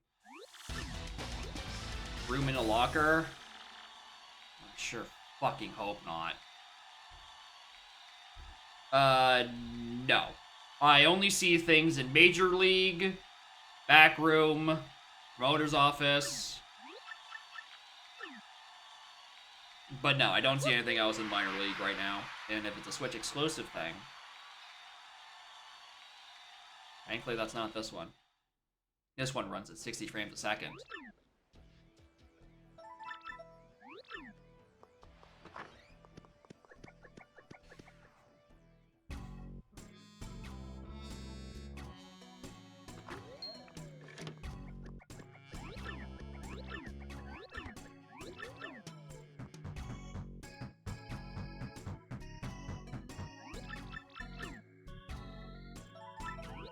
Room in a locker? I sure fucking hope not. No. I only see things in Major League, back room, promoter's office. But no, I don't see anything else in minor league right now. And if it's a Switch exclusive thing, thankfully, that's not this one. This one runs at 60 frames a second.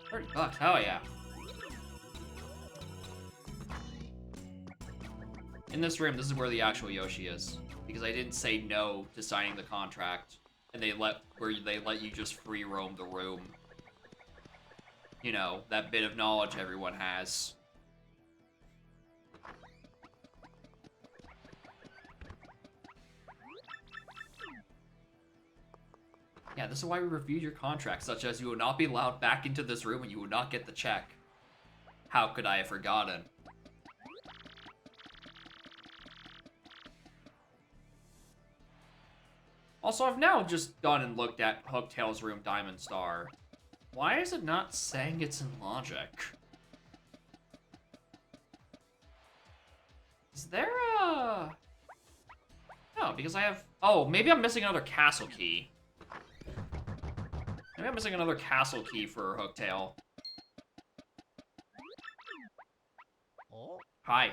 $30, hell yeah. In this room, this is where the actual Yoshi is. Because I didn't say no to signing the contract. And they let you just free roam the room. You know, that bit of knowledge everyone has. Yeah, this is why we reviewed your contract, such as you will not be allowed back into this room and you will not get the check. How could I have forgotten? Also, I've now just gone and looked at Hooktail's room, Diamond Star. Why is it not saying it's in logic? Is there a... No, because I have... Oh, maybe I'm missing another castle key. Maybe I'm missing another castle key for Hooktail. Oh. Hi.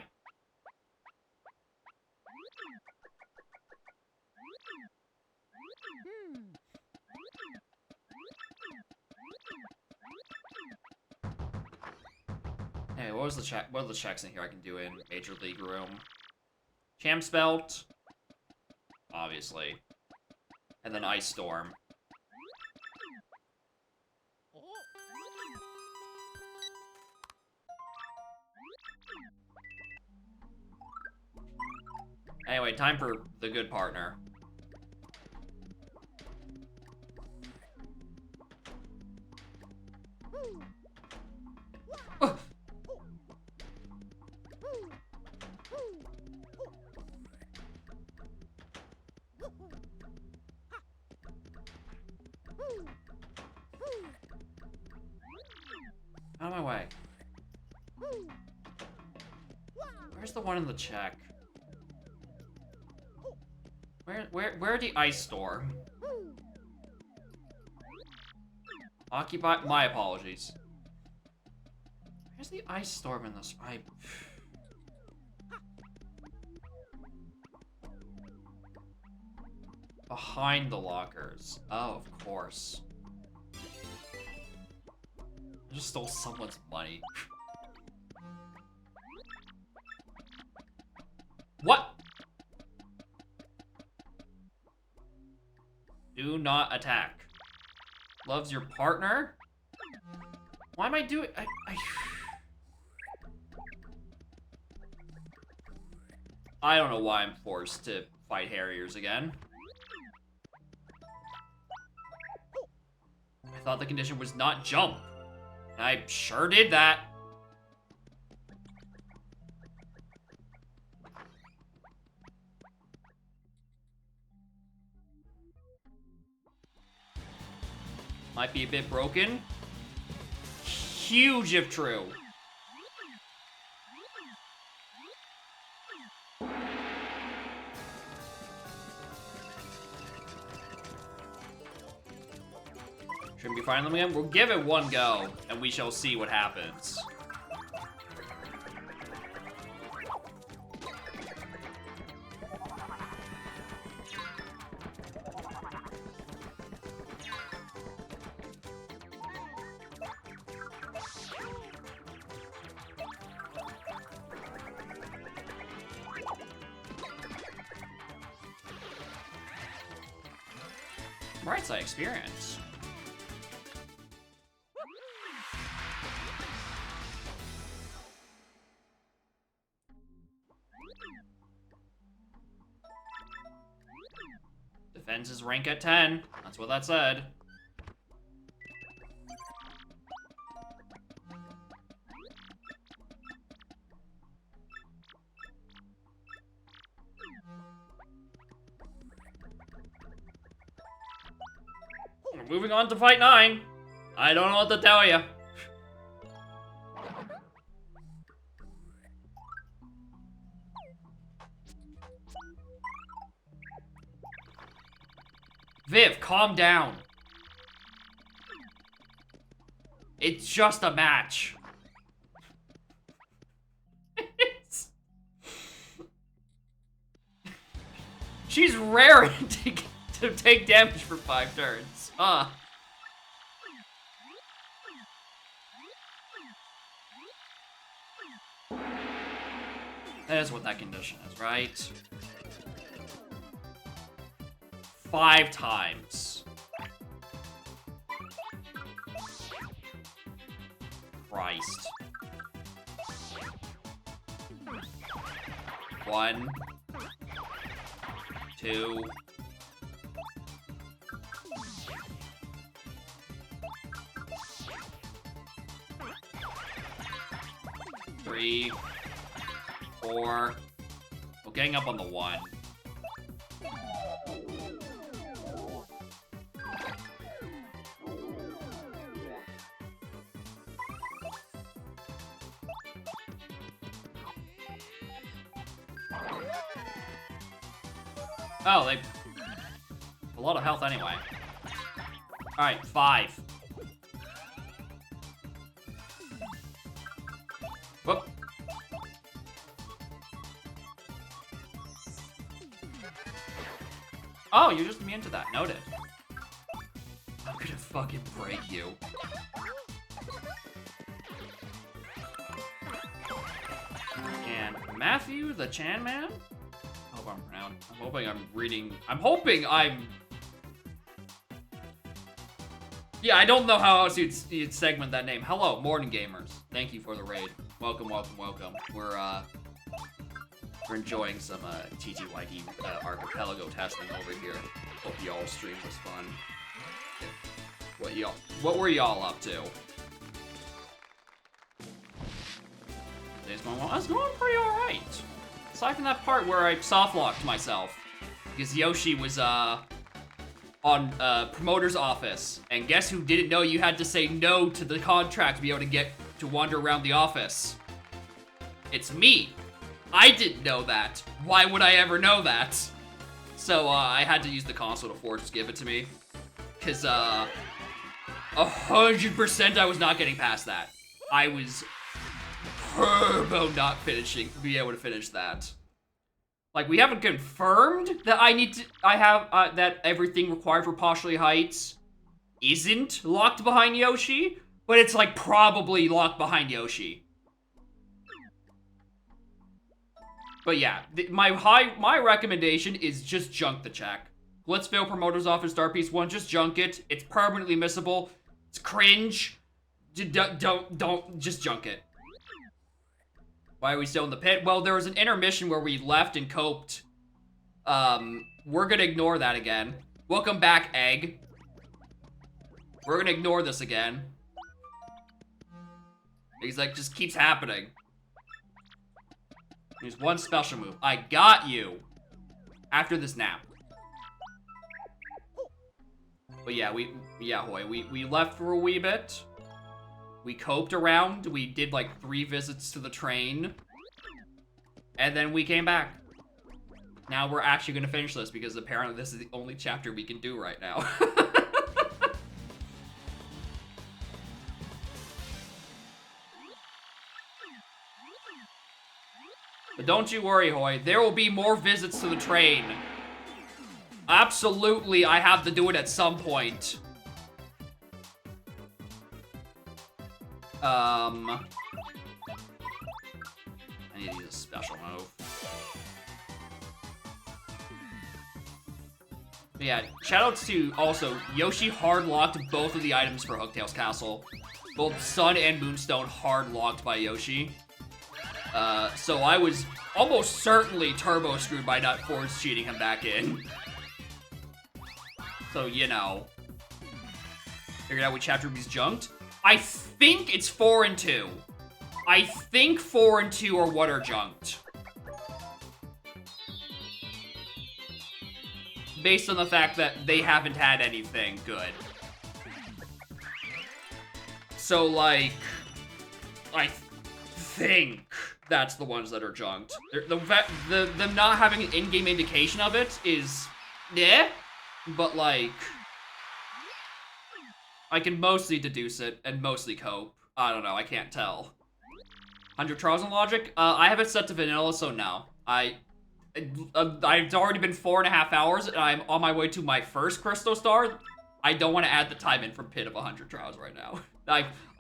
Hey, what was the check? What are the checks in here I can do in Major League room? Champ's Belt, obviously, and then Ice Storm. Anyway, time for the good partner. Out of my way. Where's the one in the check? Where the Ice Storm? Occupy. My apologies. Where's the Ice Storm in this? Behind the lockers. Oh, of course. I just stole someone's money. What? Do not attack. Loves your partner? Why am I doing... I don't know why I'm forced to fight Harriers again. I thought the condition was not jump. And I sure did that. Might be a bit broken. Huge if true. Shouldn't be fighting them again. We'll give it one go, and we shall see what happens. Right side experience. Defense is rank at 10. That's what that said. We're moving on to fight 9. I don't know what to tell you. Viv, calm down. It's just a match. She's raring to take damage for 5 turns. Huh. That is what that condition is, right? 5 times. Christ. 1, 2. 3, 4. We're getting up on the 1. Oh, they... a lot of health anyway. Alright, 5. Whoop. Oh, you're just immune to that. Noted. I'm gonna fucking break you. And Matthew the Chan Man? I hope I'm pronounced. I'm hoping I'm reading. I'm hoping I'm. Yeah, I don't know how else you'd segment that name. Hello, Morning Gamers. Thank you for the raid. Welcome, welcome, welcome. We're enjoying some TTYD archipelago testing over here. Hope y'all stream was fun. What were y'all up to? Today's going well. I was going pretty alright. Aside from that part where I soft-locked myself. Because Yoshi was on promoter's office. And guess who didn't know you had to say no to the contract to be able to get to wander around the office? It's me. I didn't know that. Why would I ever know that? So I had to use the console to force give it to me. Cause 100% I was not getting past that. I was turbo not be able to finish that. Like, we haven't confirmed that I have that everything required for Postulate Heights isn't locked behind Yoshi, but it's like probably locked behind Yoshi. But yeah, my recommendation is just junk the check. Blitzville Promoter's Office Star Piece 1, just junk it. It's permanently missable. It's cringe. Don't just junk it. Why are we still in the pit? Well, there was an intermission where we left and coped. We're gonna ignore that again. Welcome back, Egg. We're gonna ignore this again. He's like, just keeps happening. There's one special move. I got you. After this nap. But yeah, we left for a wee bit. We coped around. We did like 3 visits to the train. And then we came back. Now we're actually gonna finish this because apparently this is the only chapter we can do right now. But don't you worry, Hoy. There will be more visits to the train. Absolutely, I have to do it at some point. I need to use a special move. But yeah, shoutouts to also Yoshi hard locked both of the items for Hooktail's Castle. Both Sun and Moonstone hard locked by Yoshi. So I was almost certainly turbo screwed by not force cheating him back in. So, you know. Figured out which chapter he's junked. I think it's 4 and 2. I think 4 and 2 are what are junked. Based on the fact that they haven't had anything good. So, like, I think that's the ones that are junked. Them not having an in-game indication of it is, yeah, but like, I can mostly deduce it and mostly cope. I don't know, I can't tell. 100 Trials in Logic? I have it set to vanilla, so no. I've already been 4.5 hours, and I'm on my way to my first Crystal Star. I don't want to add the time in from Pit of 100 Trials right now.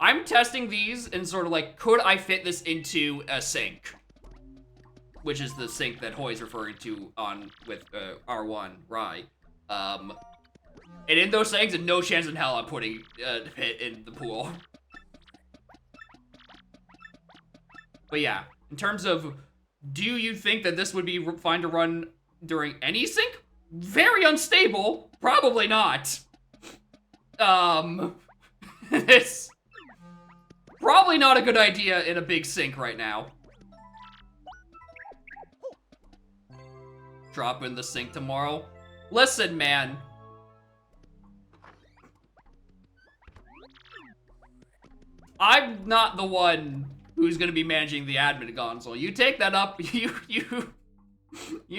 I'm testing these and sort of like, could I fit this into a sink? Which is the sink that Hoy's referring to with R1, right? And in those things, no chance in hell I'm putting Pit in the pool. But yeah, in terms of, do you think that this would be fine to run during any sync? Very unstable. Probably not. It's probably not a good idea in a big sync right now. Drop in the sync tomorrow. Listen, man. I'm not the one who's gonna be managing the admin console. You take that up, you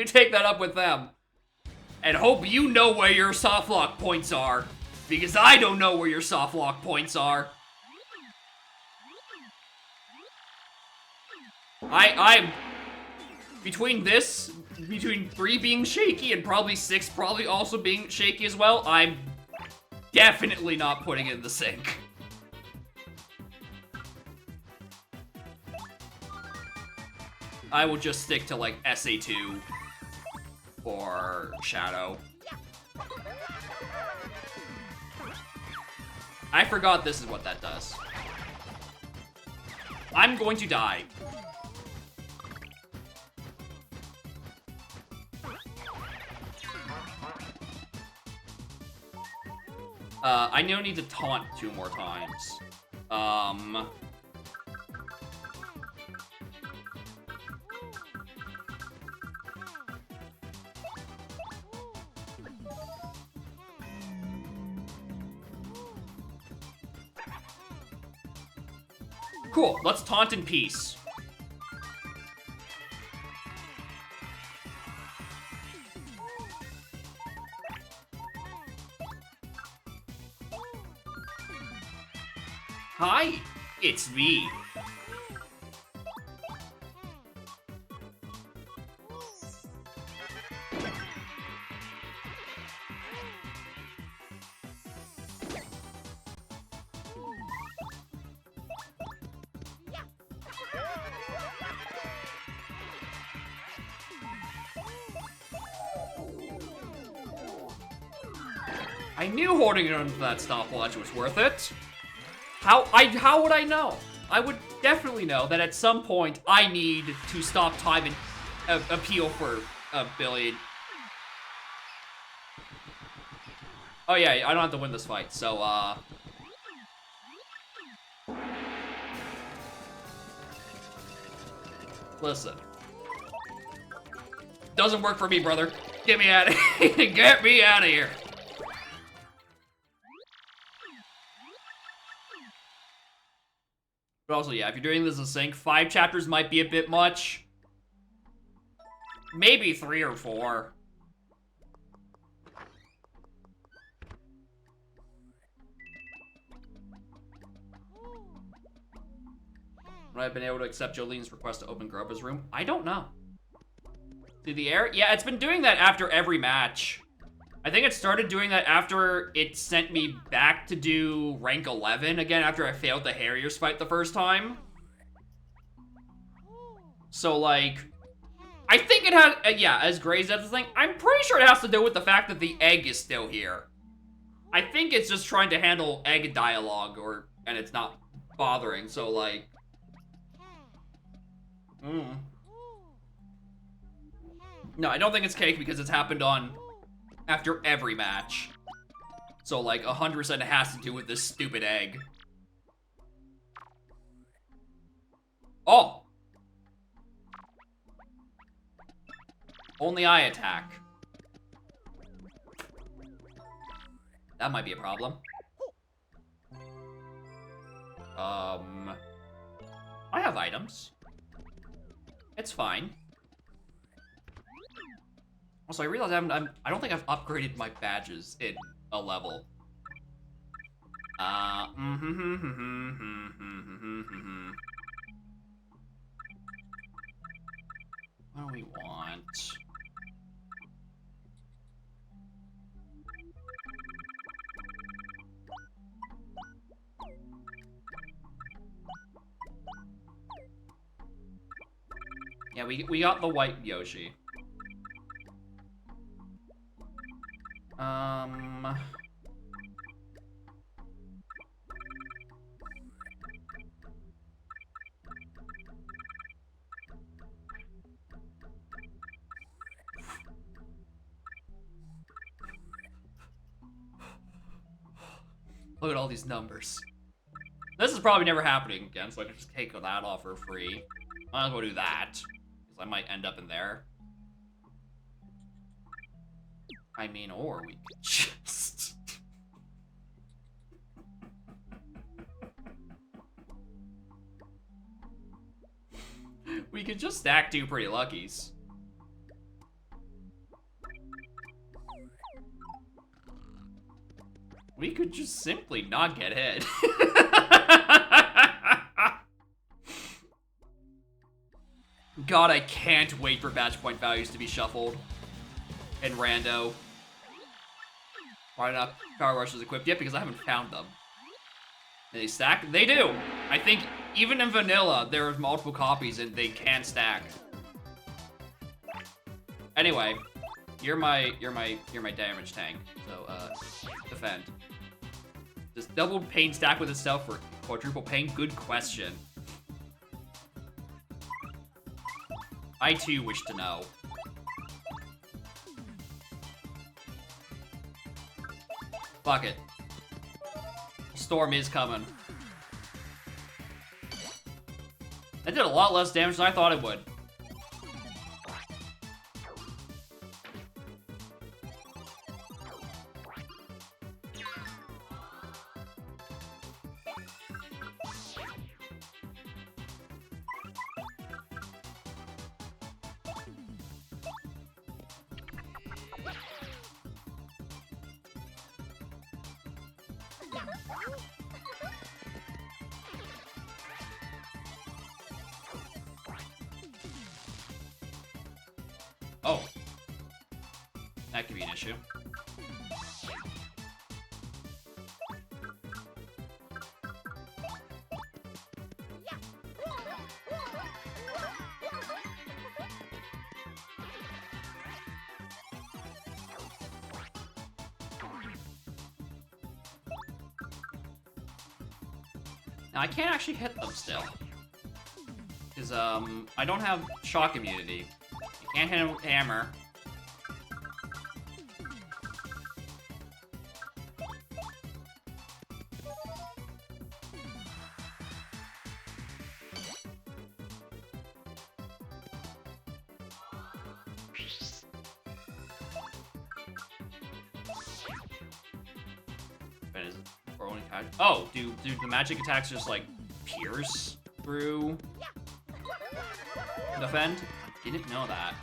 take that up with them. And hope you know where your soft lock points are. Because I don't know where your soft lock points are. I'm between 3 being shaky and probably 6 probably also being shaky as well, I'm definitely not putting it in the sink. I will just stick to like SA2 or Shadow. I forgot this is what that does. I'm going to die. I now need to taunt 2 more times. Cool, let's taunt in peace. Hi, it's me. I knew holding it onto that stopwatch was worth it. How would I know? I would definitely know that at some point I need to stop time and appeal for a billion. Oh yeah, I don't have to win this fight, so listen. Doesn't work for me, brother. Get me out of here. Get me out of here. But also, yeah, if you're doing this as a sync, 5 chapters might be a bit much. Maybe 3 or 4. Would I have been able to accept Jolene's request to open Groba's room? I don't know. Did the air? Yeah, it's been doing that after every match. I think it started doing that after it sent me back to do rank 11 again after I failed the Harriers fight the first time. So, like, I think it had, yeah, as Gray said the thing, I'm pretty sure it has to do with the fact that the egg is still here. I think it's just trying to handle egg dialogue, and it's not bothering, so, like... No, I don't think it's cake because it's happened on after every match. So, like, 100% it has to do with this stupid egg. Oh! Only I attack. That might be a problem. I have items. It's fine. Also, I realize I don't think I've upgraded my badges in a level. What do we want? Yeah, we got the white Yoshi. Look at all these numbers. This is probably never happening again, so I can just take that off for free. Might as well do that, because I might end up in there. I mean, or we could just... we could just stack 2 pretty luckies. We could just simply not get hit. God, I can't wait for badge point values to be shuffled. And rando. Why not Power Rushes equipped yet? Because I haven't found them. Do they stack? They do! I think even in vanilla, there are multiple copies and they can stack. Anyway, you're my damage tank. So defend. Does double pain stack with itself or quadruple pain? Good question. I too wish to know. Fuck it. Storm is coming. That did a lot less damage than I thought it would. Oh. That could be an issue. Now, I can't actually hit them still. Because, I don't have shock immunity. You can't hit him with hammer. Oh, do the magic attacks just like pierce through defend? I didn't know that.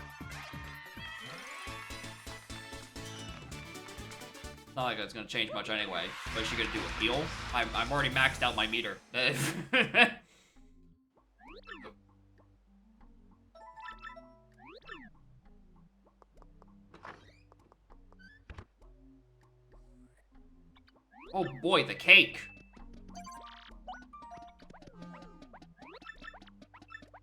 Not like it's gonna change much anyway. What is she gonna do, a heal? I'm already maxed out my meter. Oh boy, the cake.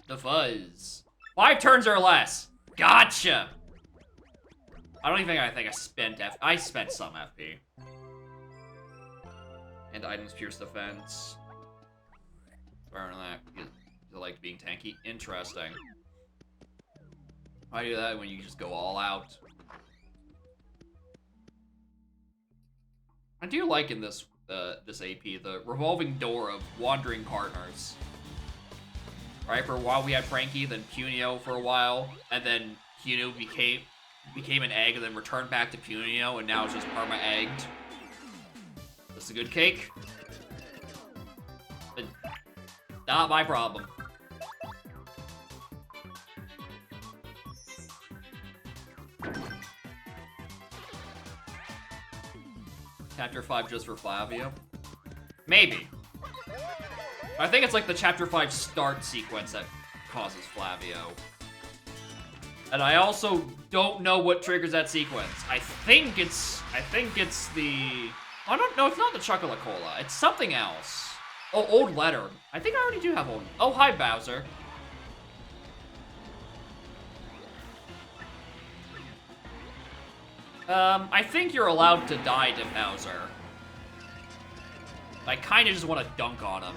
The fuzz. 5 turns or less. Gotcha. I don't even think I spent I spent some FP. And items pierce defense. Burn that. You like being tanky. Interesting. Why do that when you just go all out? I do like in this this AP the revolving door of wandering partners. Right, for a while we had Frankie, then Punio for a while, and then Punio became an egg, and then returned back to Punio, and now it's just perma-egged. This is a good cake. But not my problem. Chapter 5 just for Flavio? Maybe. I think it's like the Chapter 5 start sequence that causes Flavio. And I also don't know what triggers that sequence. I think it's the... I don't know, it's not the Chocolate Cola. It's something else. Oh, Old Letter. I think I already do have Old... Oh, hi, Bowser. I think you're allowed to die to Bowser. I kinda just want to dunk on him.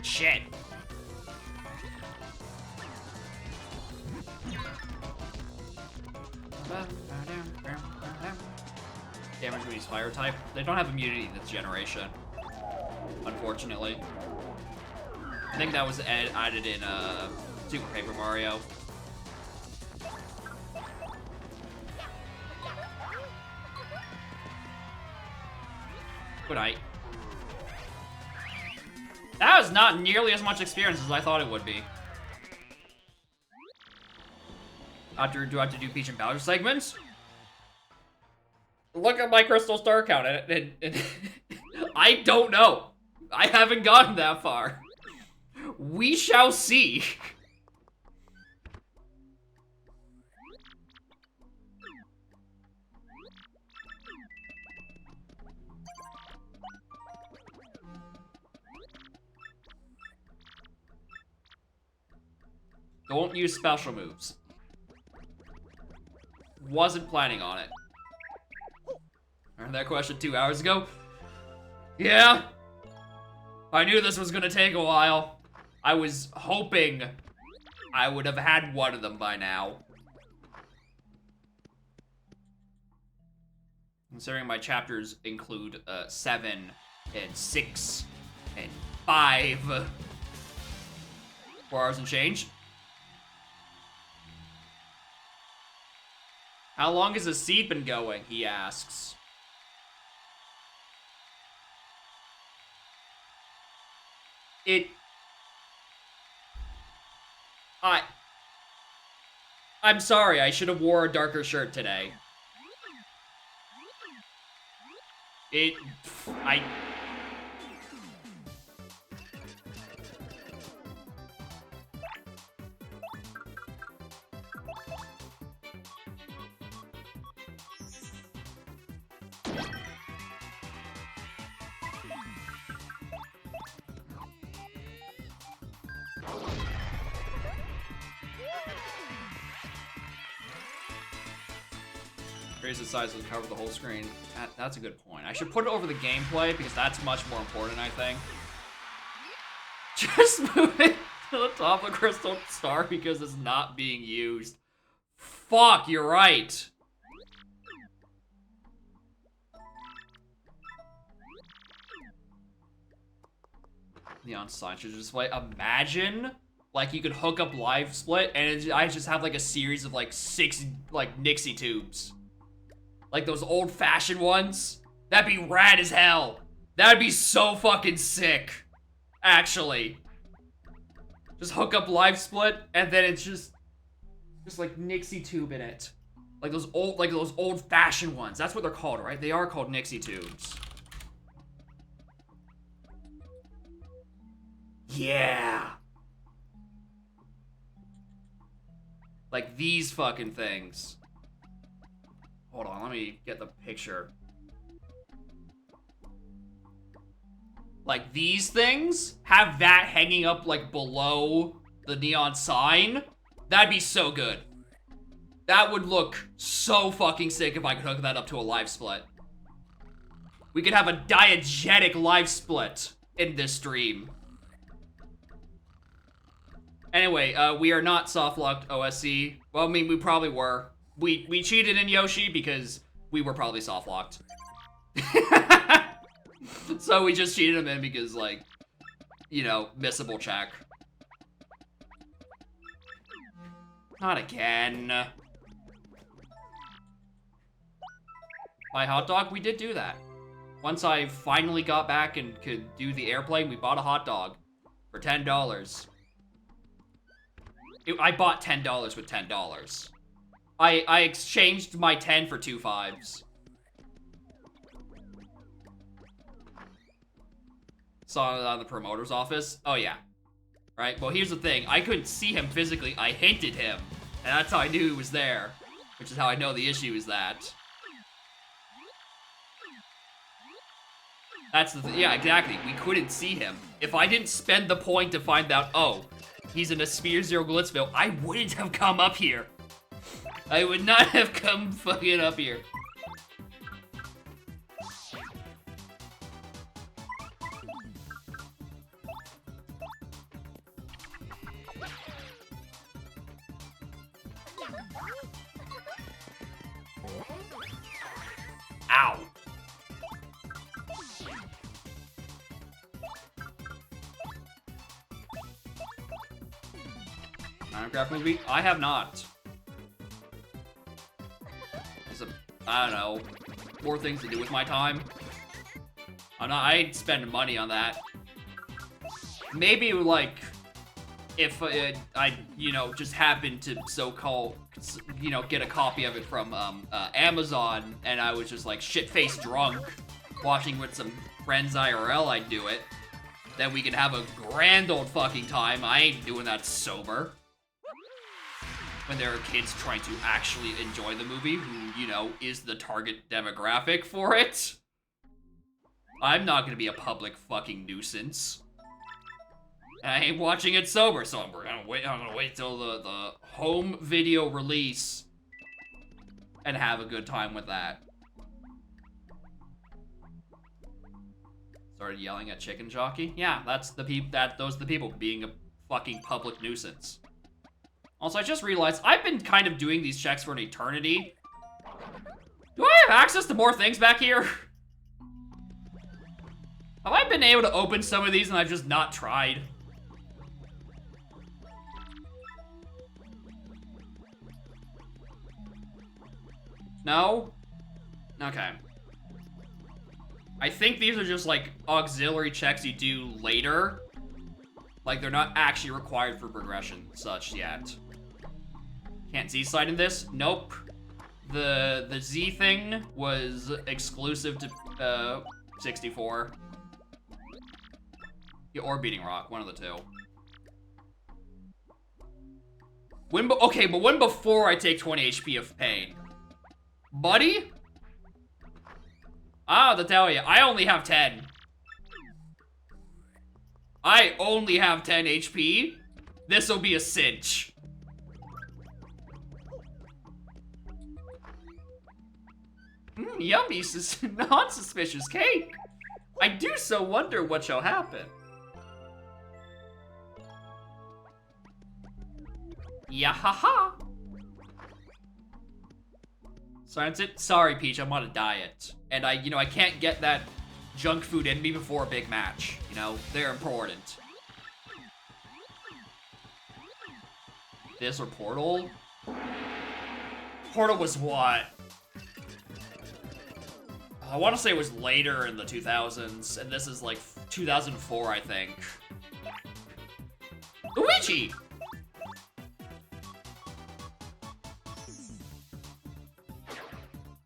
Shit. Damage when he's fire type. They don't have immunity this generation, unfortunately. I think that was added in Super Paper Mario. Good night. That was not nearly as much experience as I thought it would be. Do I have to do Peach and Bowser segments? Look at my Crystal Star count, and I don't know. I haven't gotten that far. We shall see. Don't use special moves. Wasn't planning on it. Heard that question 2 hours ago? Yeah. I knew this was gonna take a while. I was hoping I would have had one of them by now. Considering my chapters include 7 and 6 and 5. 4 hours and change. How long has the seed been going? He asks. I'm sorry, I should have wore a darker shirt today. Raise the size and cover the whole screen. That's a good point. I should put it over the gameplay because that's much more important, I think. Just move it to the top of Crystal Star because it's not being used. Fuck, you're right. Neon sign should display. Imagine Like, you could hook up Live Split, and I just have, like, a series of, like, 6, like, Nixie tubes. Like, those old-fashioned ones. That'd be rad as hell. That'd be so fucking sick. Actually. Just hook up Live Split, and then it's just like, Nixie tube in it. Like those old-fashioned ones. That's what they're called, right? They are called Nixie tubes. Yeah. Like these fucking things. Hold on, let me get the picture. Like these things have that hanging up like below the neon sign. That'd be so good. That would look so fucking sick if I could hook that up to a Live Split. We could have a diegetic Live Split in this stream. Anyway, we are not soft-locked OSC. Well, I mean, we probably were. We cheated in Yoshi because we were probably soft-locked. So we just cheated him in because, like, you know, missable check. Not again. My hot dog, we did do that. Once I finally got back and could do the airplane, we bought a hot dog for $10. I bought $10 with $10. I exchanged my 10 for 2 5s. Saw it on the promoter's office. Oh yeah. Right, well here's the thing. I couldn't see him physically. I hinted him. And that's how I knew he was there. Which is how I know the issue is that. That's the yeah, exactly. We couldn't see him. If I didn't spend the point to find out, oh, he's in a Sphere Zero Glitzville, I wouldn't have come up here. I would not have come fucking up here. Ow. Minecraft movie? I have not. I don't know, more things to do with my time. I ain't spending money on that. Maybe, like, if I, you know, just happened to so-called, you know, get a copy of it from Amazon, and I was just, like, shit-faced drunk, watching with some friends IRL, I'd do it. Then we could have a grand old fucking time. I ain't doing that sober. When there are kids trying to actually enjoy the movie, who, you know, is the target demographic for it. I'm not gonna be a public fucking nuisance. I ain't watching it sober, so I'm gonna wait till the home video release and have a good time with that. Started yelling at Chicken Jockey? Yeah, those are the people being a fucking public nuisance. Also, I just realized I've been kind of doing these checks for an eternity. Do I have access to more things back here? Have I been able to open some of these and I've just not tried? No? Okay. I think these are just like auxiliary checks you do later. Like they're not actually required for progression such yet. Can't Z-slide in this? Nope. The Z thing was exclusive to 64. Yeah, or Beating Rock, one of the two. Okay, but when before I take 20 HP of pain? Buddy? I don't have to tell you, I only have 10. I only have 10 HP. This'll be a cinch. Yummy, non-suspicious cake. I do so wonder what shall happen. Yahaha. Sorry, Peach, I'm on a diet. And I can't get that junk food in me before a big match. You know, they're important. this or Portal. Portal was what? I want to say it was later in the 2000s, and this is like 2004, I think. Luigi!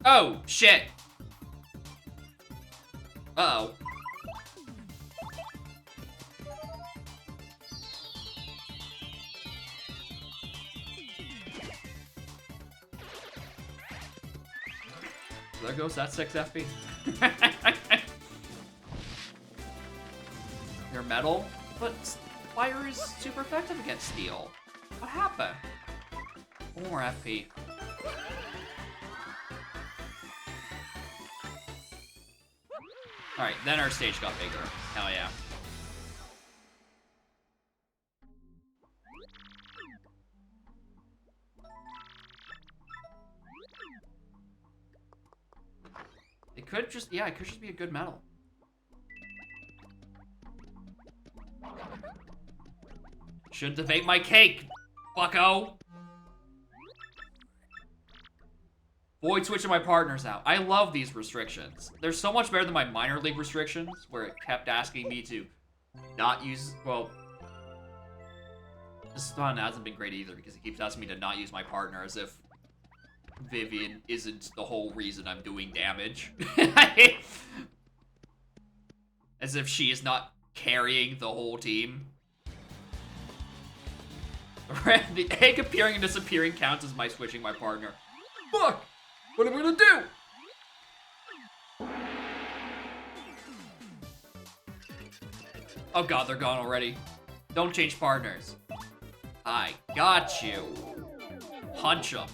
Oh, shit. Uh-oh. There goes that 6 FP. They're metal, but fire is super effective against steel. What happened? 4 more FP. Alright, then our stage got bigger. Hell yeah. It could just, yeah, it could just be a good medal. Should debate my cake, bucko. Void switching my partners out. I love these restrictions. They're so much better than my minor league restrictions, where it kept asking me to not use, well, this one hasn't been great either, because it keeps asking me to not use my partner, as if Vivian isn't the whole reason I'm doing damage. As if she is not carrying the whole team. The egg appearing and disappearing counts as my switching my partner. Fuck! What am I gonna do? Oh god, they're gone already. Don't change partners. I got you. Punch him.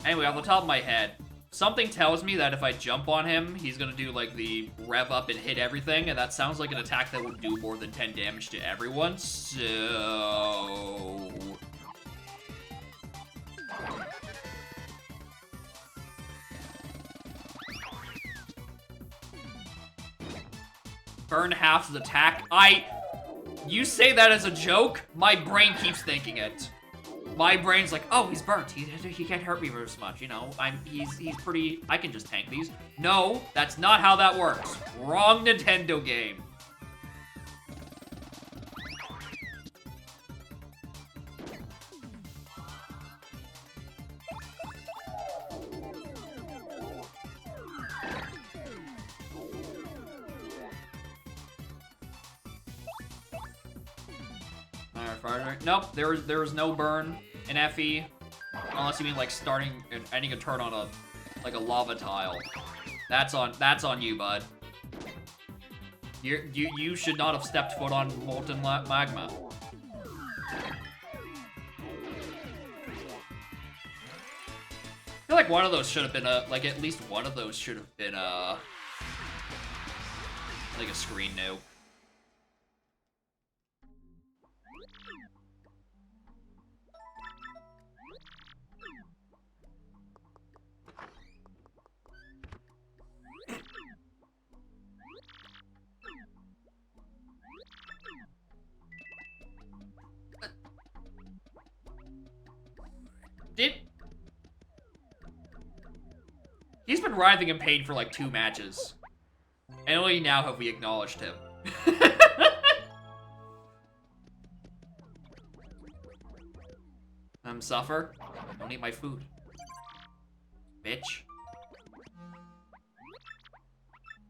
Anyway, off the top of my head, something tells me that if I jump on him, he's gonna do like the rev up and hit everything, and that sounds like an attack that would do more than 10 damage to everyone, so... Burn half his attack. You say that as a joke, my brain keeps thinking it. My brain's like, oh, he's burnt. He can't hurt me very much, you know. He's pretty. I can just tank these. No, that's not how that works. Wrong Nintendo game. Nope, there was no burn in FE, unless you mean like starting and ending a turn on a lava tile. That's on you, bud. You should not have stepped foot on molten magma. I feel like one of those should have been like at least one of those should have been like a screen nuke. He's been writhing in pain for like 2 matches. And only now have we acknowledged him. Suffer. Don't eat my food. Bitch.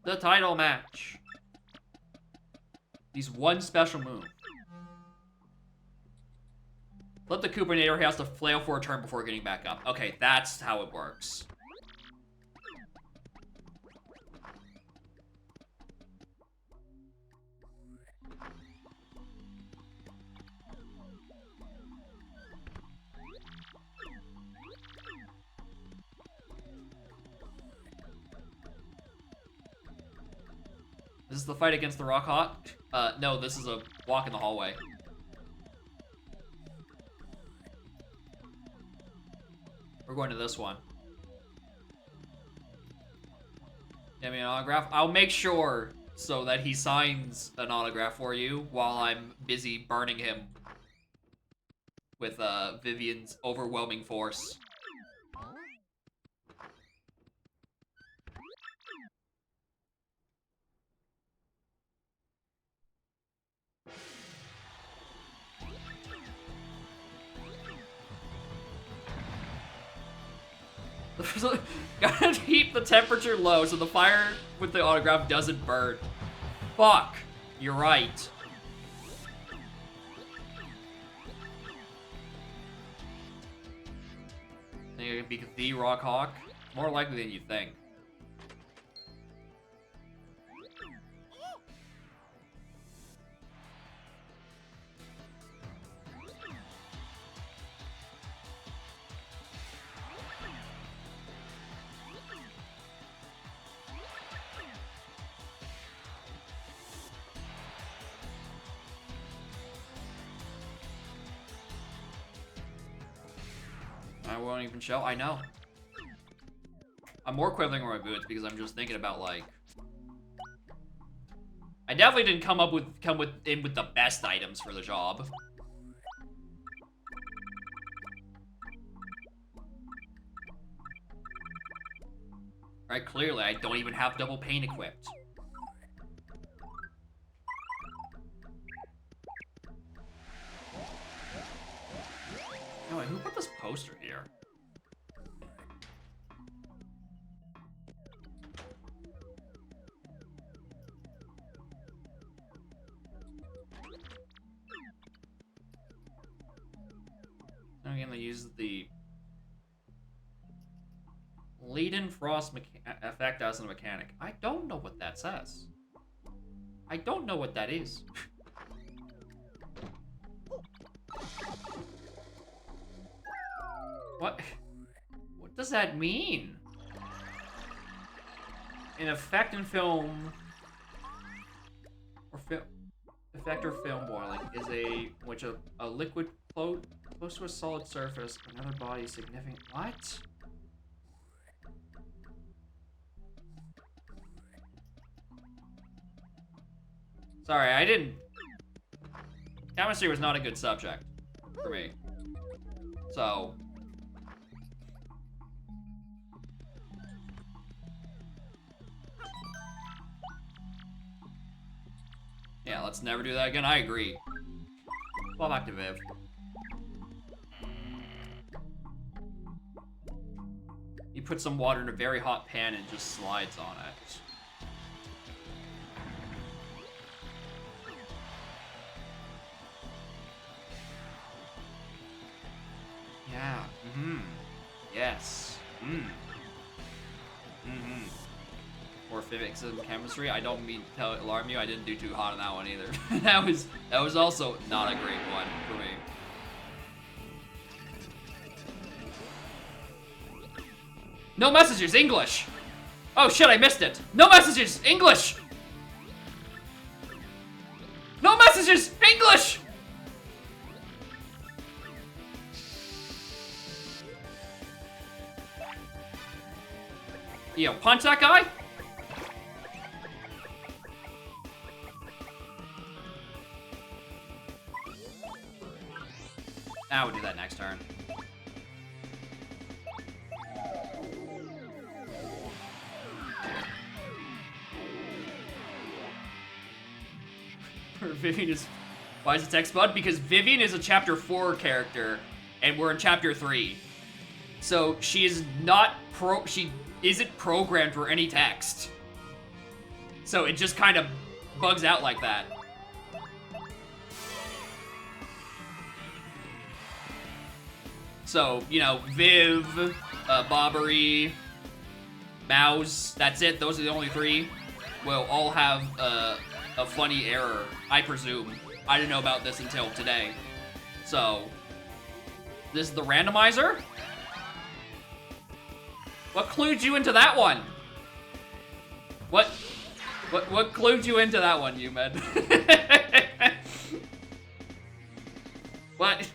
The title match. He's one special move. Let the Koopinator has to flail for a turn before getting back up. Okay, that's how it works. This is the fight against the Rock Hawk? No, this is a walk in the hallway. We're going to this one. Give me an autograph. I'll make sure so that he signs an autograph for you while I'm busy burning him with Vivian's overwhelming force. Gotta keep the temperature low so the fire with the autograph doesn't burn. Fuck. You're right. Think it could be the Rock Hawk? More likely than you think. I won't even show. I know. I'm more quibbling with my boots because I'm just thinking about like. I definitely didn't come in with the best items for the job. Right, clearly I don't even have double paint equipped. Oh, wait, who put this poster here? Again, they use the Leiden Frost effect as a mechanic. I don't know what that says. I don't know what that is. What? What does that mean? An effect in film or effect or film boiling is a liquid float close to a solid surface, another body significant. What? Sorry, I didn't. Chemistry was not a good subject for me. So. Yeah, let's never do that again. I agree. Fall back to Viv. You put some water in a very hot pan and just slides on it. Yeah. Mm-hmm. Yes. Mm. Mm-hmm. Or physics and chemistry. I don't mean to alarm you. I didn't do too hot on that one either. that was also not a great one for me. No messages, English! Oh shit, I missed it. No messages, English! No messages, English! Yo, punch that guy? I would do that next turn. Vivian is... Why is it text bud? Because Vivian is a chapter 4 character, and we're in chapter 3. So she is not she isn't programmed for any text. So it just kind of bugs out like that. So, you know, Viv, Bobbery, Mouse, that's it. Those are the only 3. Will all have a funny error, I presume. I didn't know about this until today. So, this is the randomizer? What clued you into that one? What clued you into that one, Yumed? What?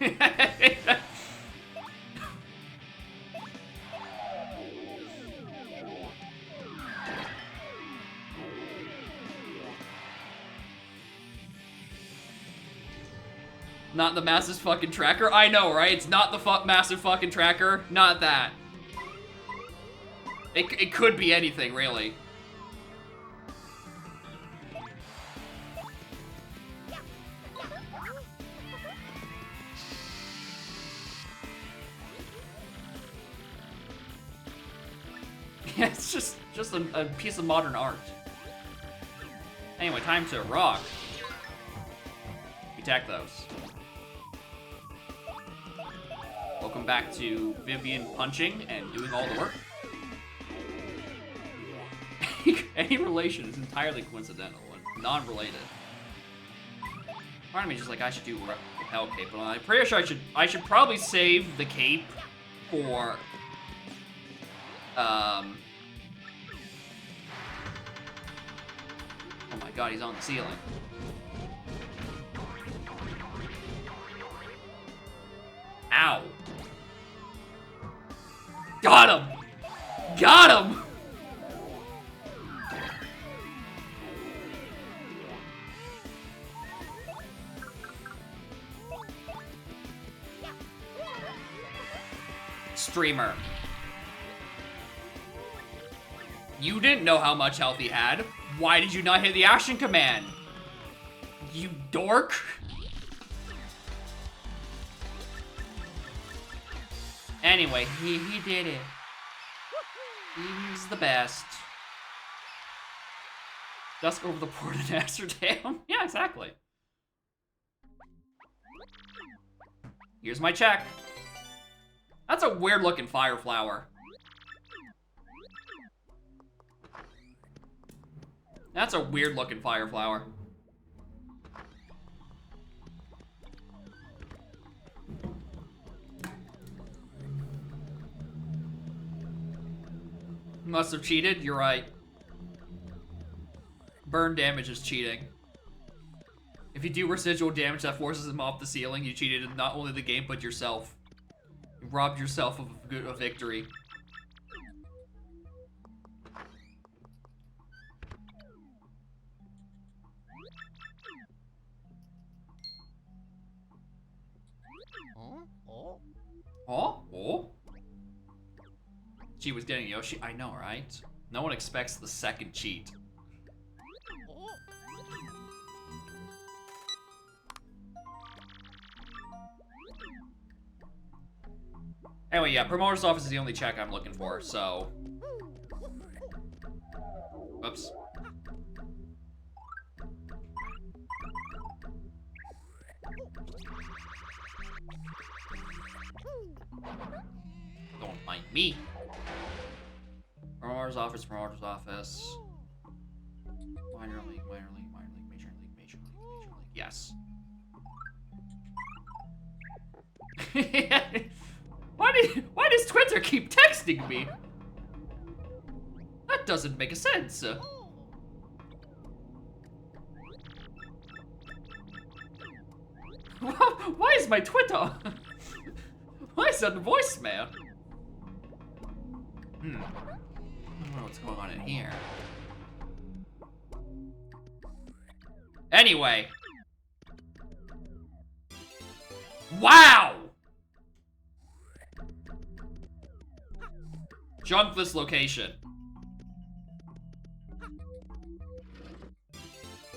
Not the massive fucking tracker? I know, right? It's not the massive fucking tracker. Not that. It could be anything, really. Yeah, it's just a piece of modern art. Anyway, time to rock. Attack those. Welcome back to Vivian punching and doing all the work. Any relation is entirely coincidental and non-related. Part of me is just like, I should do repel cape, but I'm pretty sure I should probably save the cape for oh my god, he's on the ceiling. Ow. Got him! Got him! Streamer. You didn't know how much health he had. Why did you not hit the action command? You dork. Anyway, he did it. He's the best. Dusk over the port in Amsterdam. Yeah, exactly. Here's my check. That's a weird looking fire flower. That's a weird looking fire flower. Must have cheated, you're right. Burn damage is cheating. If you do residual damage that forces him off the ceiling, you cheated in not only the game, but yourself. You robbed yourself of a victory. Oh. Oh? Oh? She was getting Yoshi. I know, right? No one expects the second cheat. Oh. Anyway, yeah, promoter's office is the only check I'm looking for, so... Oops. Don't mind me. Promoter's office, promoter's office. Minor league, minor league, minor league, major league, major league, major league. Yes. Why does Twitter keep texting me? That doesn't make a sense. Why is my Twitter? Why is that the voicemail? I don't know what's going on in here. Anyway. Wow! Junk this location.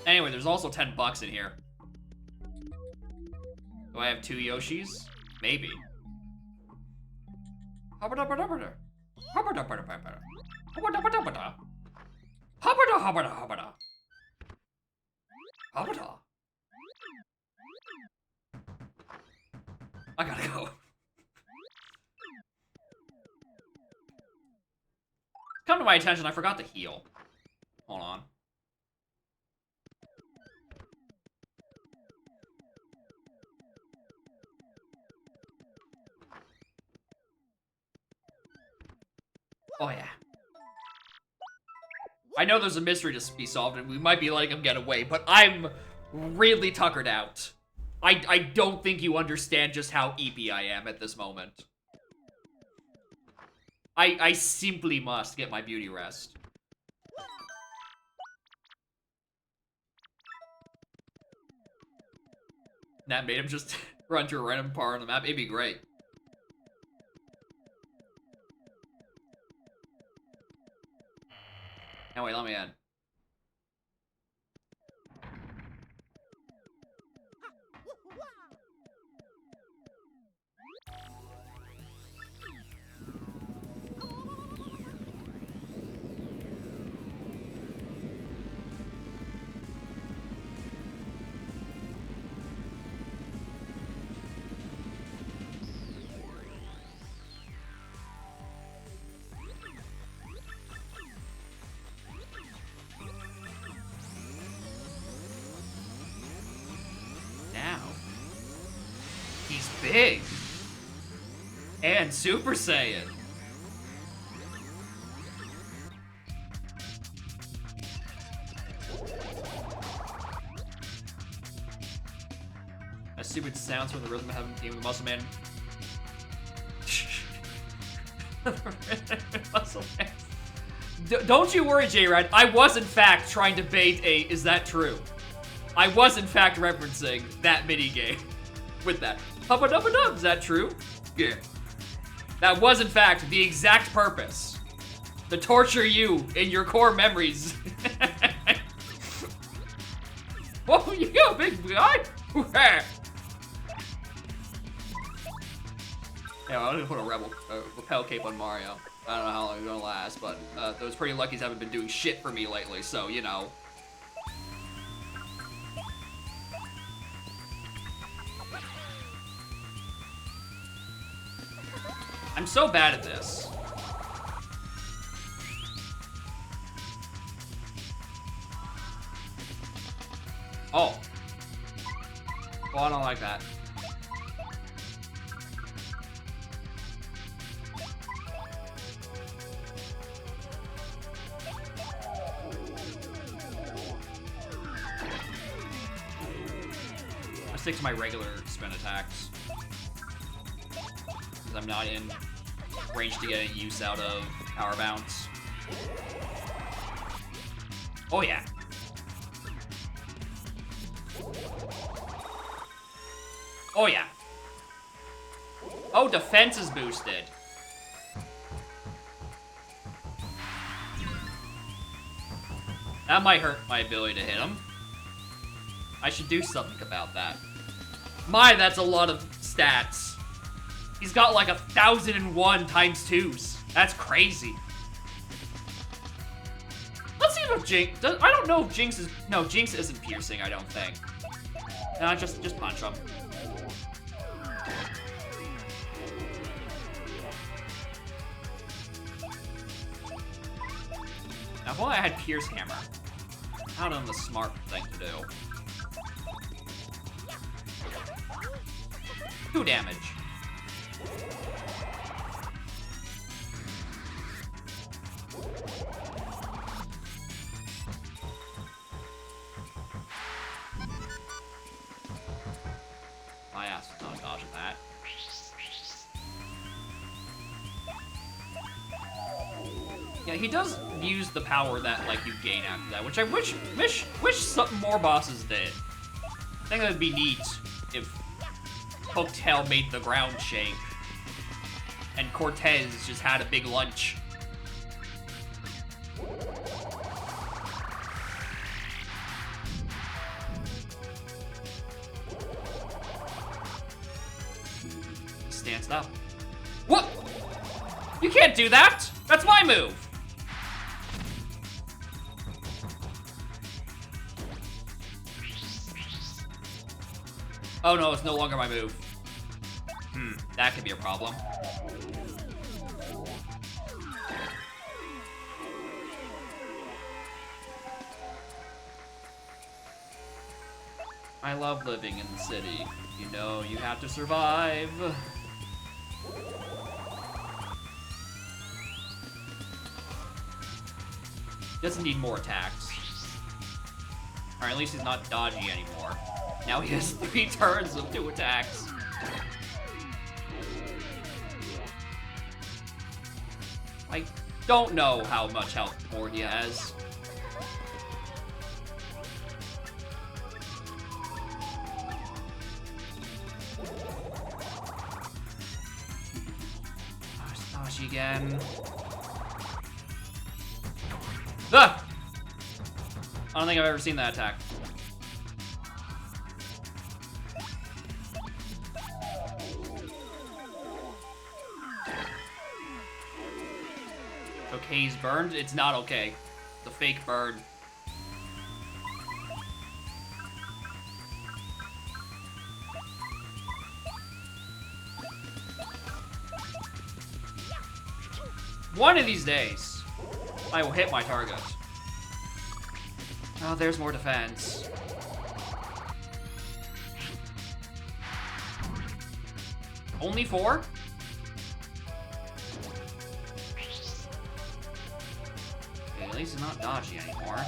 Anyway, there's also 10 bucks in here. Do I have 2 Yoshis? Maybe. I gotta go. Come to my attention, I forgot to heal. Hold on. Oh yeah. I know there's a mystery to be solved and we might be letting him get away, but I'm really tuckered out. I don't think you understand just how eepy I am at this moment. I simply must get my beauty rest. That made him just run to a random part on the map. It'd be great. Now wait, let me in. He's big. And Super Saiyan. That stupid sounds from the rhythm of having game with Muscle Man. Muscle Man. Don't you worry, J-Rad. I was in fact trying to bait a "is that true?" I was in fact referencing that minigame with that. Hubba-dubba-dub, is that true? Yeah. That was in fact the exact purpose. To torture you in your core memories. Whoa, you go, big guy! Yeah, I'm gonna put a repel cape on Mario. I don't know how long it's gonna last, but those pretty luckies haven't been doing shit for me lately, so, you know. I'm so bad at this. Oh. Well, I don't like that. I stick to my regular spin attacks. Because I'm not in range to get any use out of Power Bounce. Oh yeah. Oh yeah. Oh, defense is boosted. That might hurt my ability to hit him. I should do something about that. My, that's a lot of stats. He's got like 1,001 times 2s. That's crazy. Let's see if Jinx... I don't know if Jinx is... No, Jinx isn't piercing, I don't think. No, just punch him. Now, if only I had Pierce Hammer. I don't know the smart thing to do. 2 damage. My ass is not dodging that. Yeah, he does use the power that like you gain after that, which I wish some more bosses did. I think that'd be neat if Hooktail made the ground shake and Cortez just had a big lunch. Stands up. What? You can't do that! That's my move! Oh no, it's no longer my move. That could be a problem. I love living in the city. You know you have to survive. Doesn't need more attacks. Or at least he's not dodgy anymore. Now he has 3 turns of 2 attacks. I don't know how much health more he has. Dachi again. Ah! I don't think I've ever seen that attack. Okay, he's burned. It's not okay. The fake burn. One of these days, I will hit my target. Oh, there's more defense. Only 4? Okay, at least it's not dodgy anymore.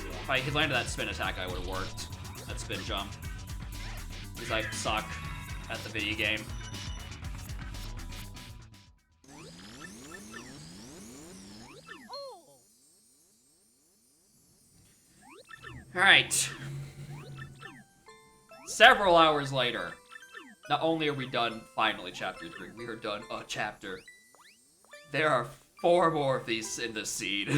If I had landed that spin attack, I would have worked. That spin jump. Because I suck at the video game. Alright. Several hours later, not only are we done finally chapter 3, we are done a chapter. There are 4 more of these in the seed.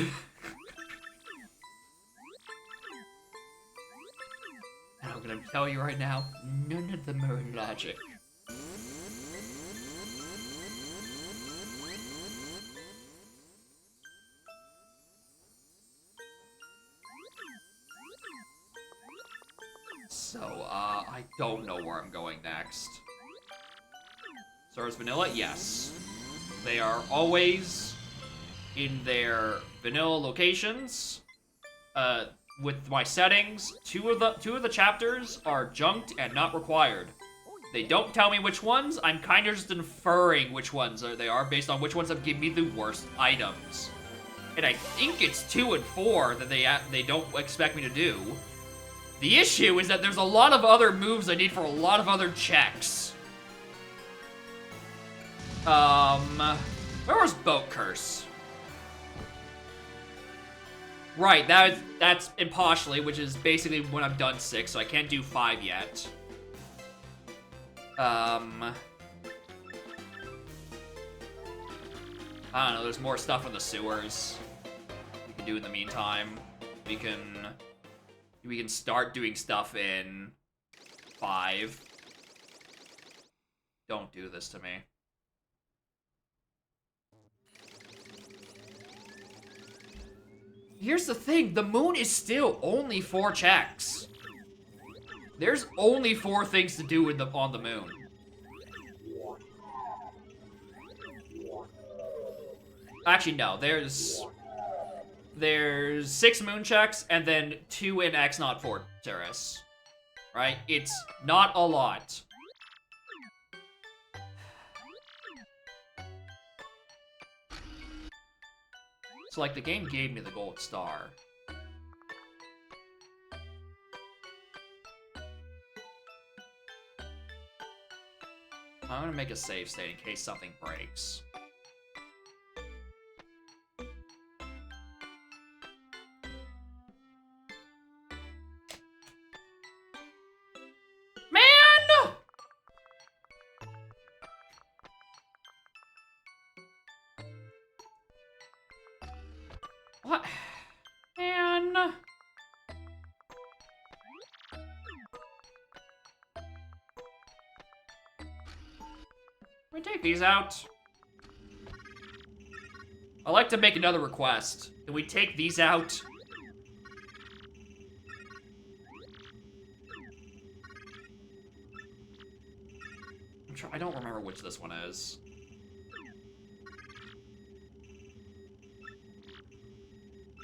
And I'm gonna tell you right now, none of them are in logic. So, I don't know where I'm going next. Stars Vanilla? Yes. They are always in their vanilla locations. With my settings, two of the chapters are junked and not required. They don't tell me which ones. I'm kind of just inferring which ones they are based on which ones have given me the worst items. And I think it's 2 and 4 that they don't expect me to do. The issue is that there's a lot of other moves I need for a lot of other checks. Where was Boat Curse? Right, that's impartially, which is basically when I'm done 6, so I can't do 5 yet. I don't know, there's more stuff in the sewers we can do in the meantime. We can start doing stuff in 5. Don't do this to me. Here's the thing, the moon is still only 4 checks. There's only 4 things to do on the moon. Actually, no, there's 6 moon checks and then 2 in X-Not Fortress. Right? It's not a lot. So, like, the game gave me the gold star. I'm gonna make a save state in case something breaks. Man! What? Man! Can we take these out? I'd like to make another request. Can we take these out? I don't remember which this one is.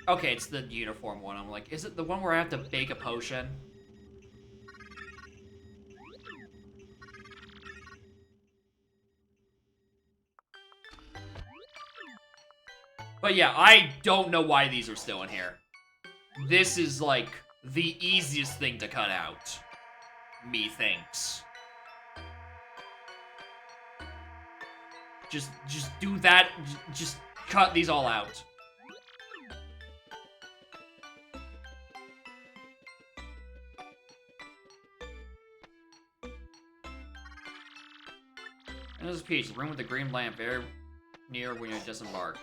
Okay, it's the uniform one. I'm like, is it the one where I have to bake a potion? But yeah, I don't know why these are still in here. This is, like, the easiest thing to cut out. Methinks. Just do that. Just cut these all out. This is Peach, the room with the green lamp, very near when you're disembarked.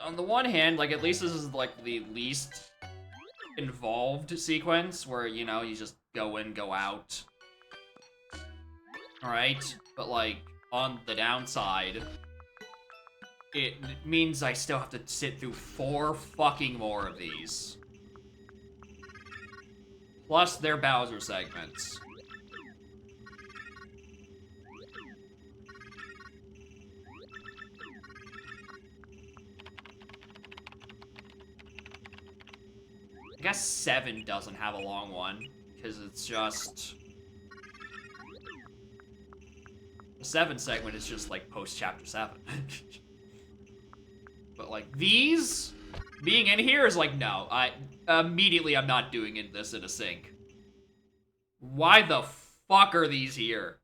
On the one hand, like, at least this is, like, the least involved sequence where, you know, you just go in, go out. Alright? But, like, on the downside, it means I still have to sit through 4 fucking more of these. Plus their Bowser segments. I guess 7 doesn't have a long one, because it's just... The 7 segment is just, like, post-chapter 7. But, like, these being in here is like, no, immediately I'm not doing this in a sync. Why the fuck are these here?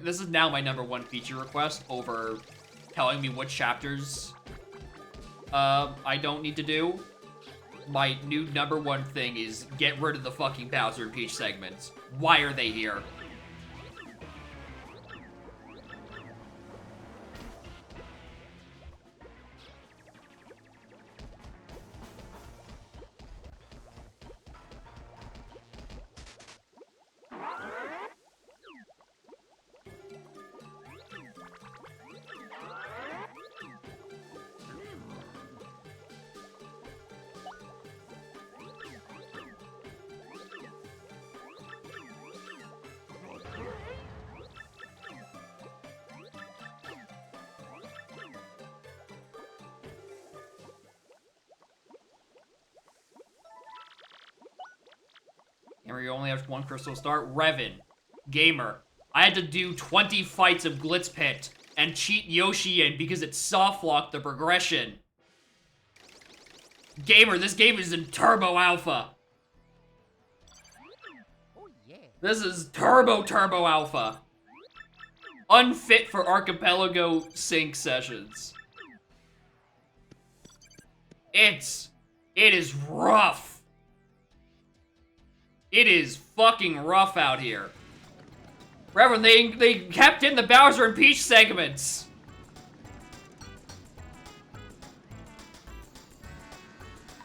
This is now my #1 feature request over telling me what chapters I don't need to do. My new #1 thing is get rid of the fucking Bowser and Peach segments. Why are they here? Gamer, you only have 1 crystal star. Revan. Gamer. I had to do 20 fights of Glitz Pit and cheat Yoshi in because it soft-locked the progression. Gamer, this game is in Turbo Alpha. Oh yeah. This is Turbo Alpha. Unfit for Archipelago sync sessions. It is rough. It is fucking rough out here. Reverend, they kept in the Bowser and Peach segments.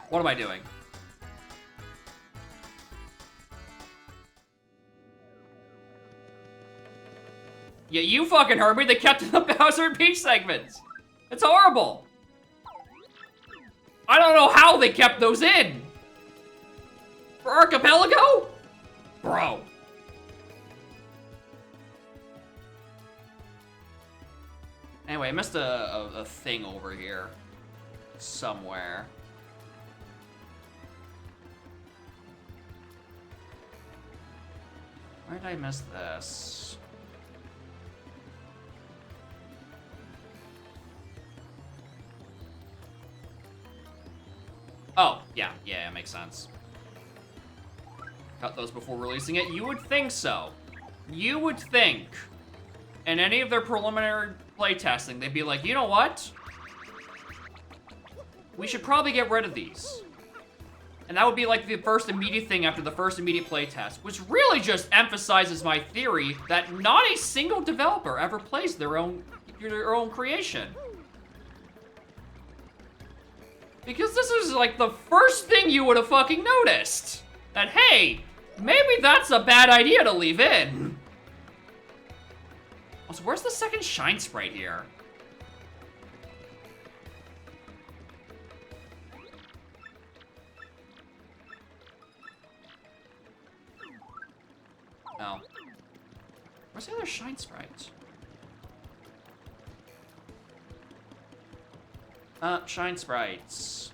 What am I doing? Yeah, you fucking heard me. They kept in the Bowser and Peach segments. It's horrible. I don't know how they kept those in. For Archipelago? Bro. Anyway, I missed a thing over here. Somewhere. Where did I miss this? Oh, yeah, it makes sense. Cut those before releasing it? You would think so. You would think. In any of their preliminary playtesting, they'd be like, you know what? We should probably get rid of these. And that would be like the first immediate thing after the first immediate playtest, which really just emphasizes my theory that not a single developer ever plays their own creation. Because this is like the first thing you would have fucking noticed. That, hey, maybe that's a bad idea to leave in. Also, where's the second Shine Sprite here? Oh. Where's the other Shine Sprite? Shine Sprites.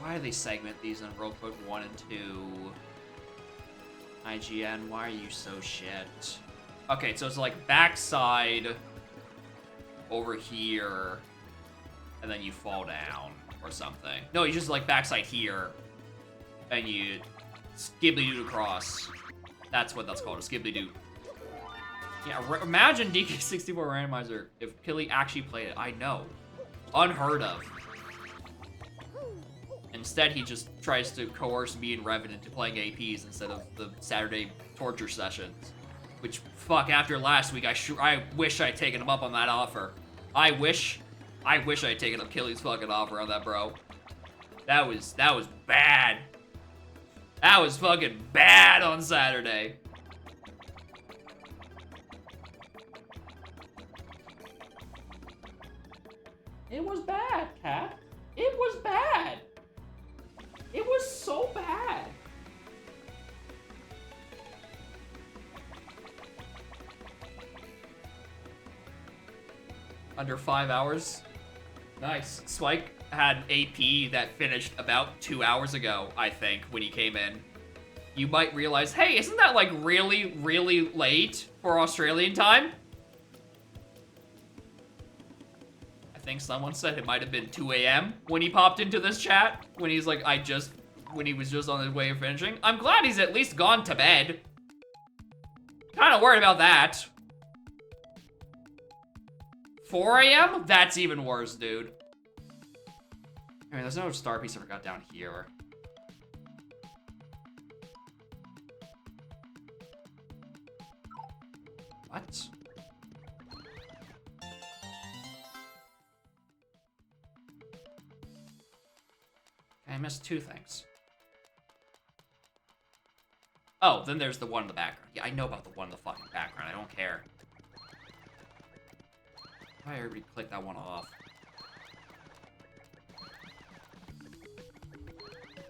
Why do they segment these in World Code 1 and 2? IGN, why are you so shit? Okay, so it's like backside over here, and then you fall down or something. No, you just like backside here, and you skibbly-doo across. That's what that's called, a skibbly-doo. Yeah, imagine DK64 Randomizer if Killy actually played it. I know. Unheard of. Instead, he just tries to coerce me and Revan into playing APs instead of the Saturday torture sessions. Which, fuck, after last week, I wish I'd taken him up on that offer. I wish I'd taken up Killy's fucking offer on that, bro. That was bad. That was fucking bad on Saturday. It was bad, Cat. It was bad. It was so bad. Under 5 hours. Nice. Spike had AP that finished about 2 hours ago, I think, when he came in. You might realize, hey, isn't that like really, really late for Australian time? I think someone said it might have been 2 a.m. when he popped into this chat. When he's like, when he was just on his way of finishing. I'm glad he's at least gone to bed. Kinda worried about that. 4 a.m.? That's even worse, dude. I mean, there's no star piece I forgot down here. What? I missed 2 things. Oh, then there's the one in the background. Yeah, I know about the one in the fucking background. I don't care. I already clicked that one off.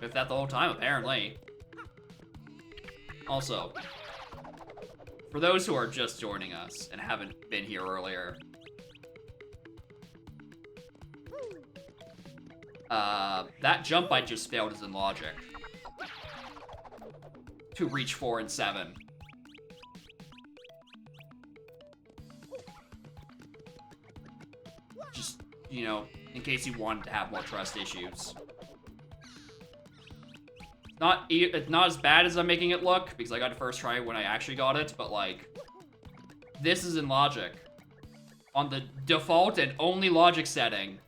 If that the whole time, apparently. Also, for those who are just joining us and haven't been here earlier, that jump I just failed is in logic. To reach 4 and 7. Just, you know, in case you wanted to have more trust issues. It's not as bad as I'm making it look, because I got it first try when I actually got it, but like, this is in logic. On the default and only logic setting.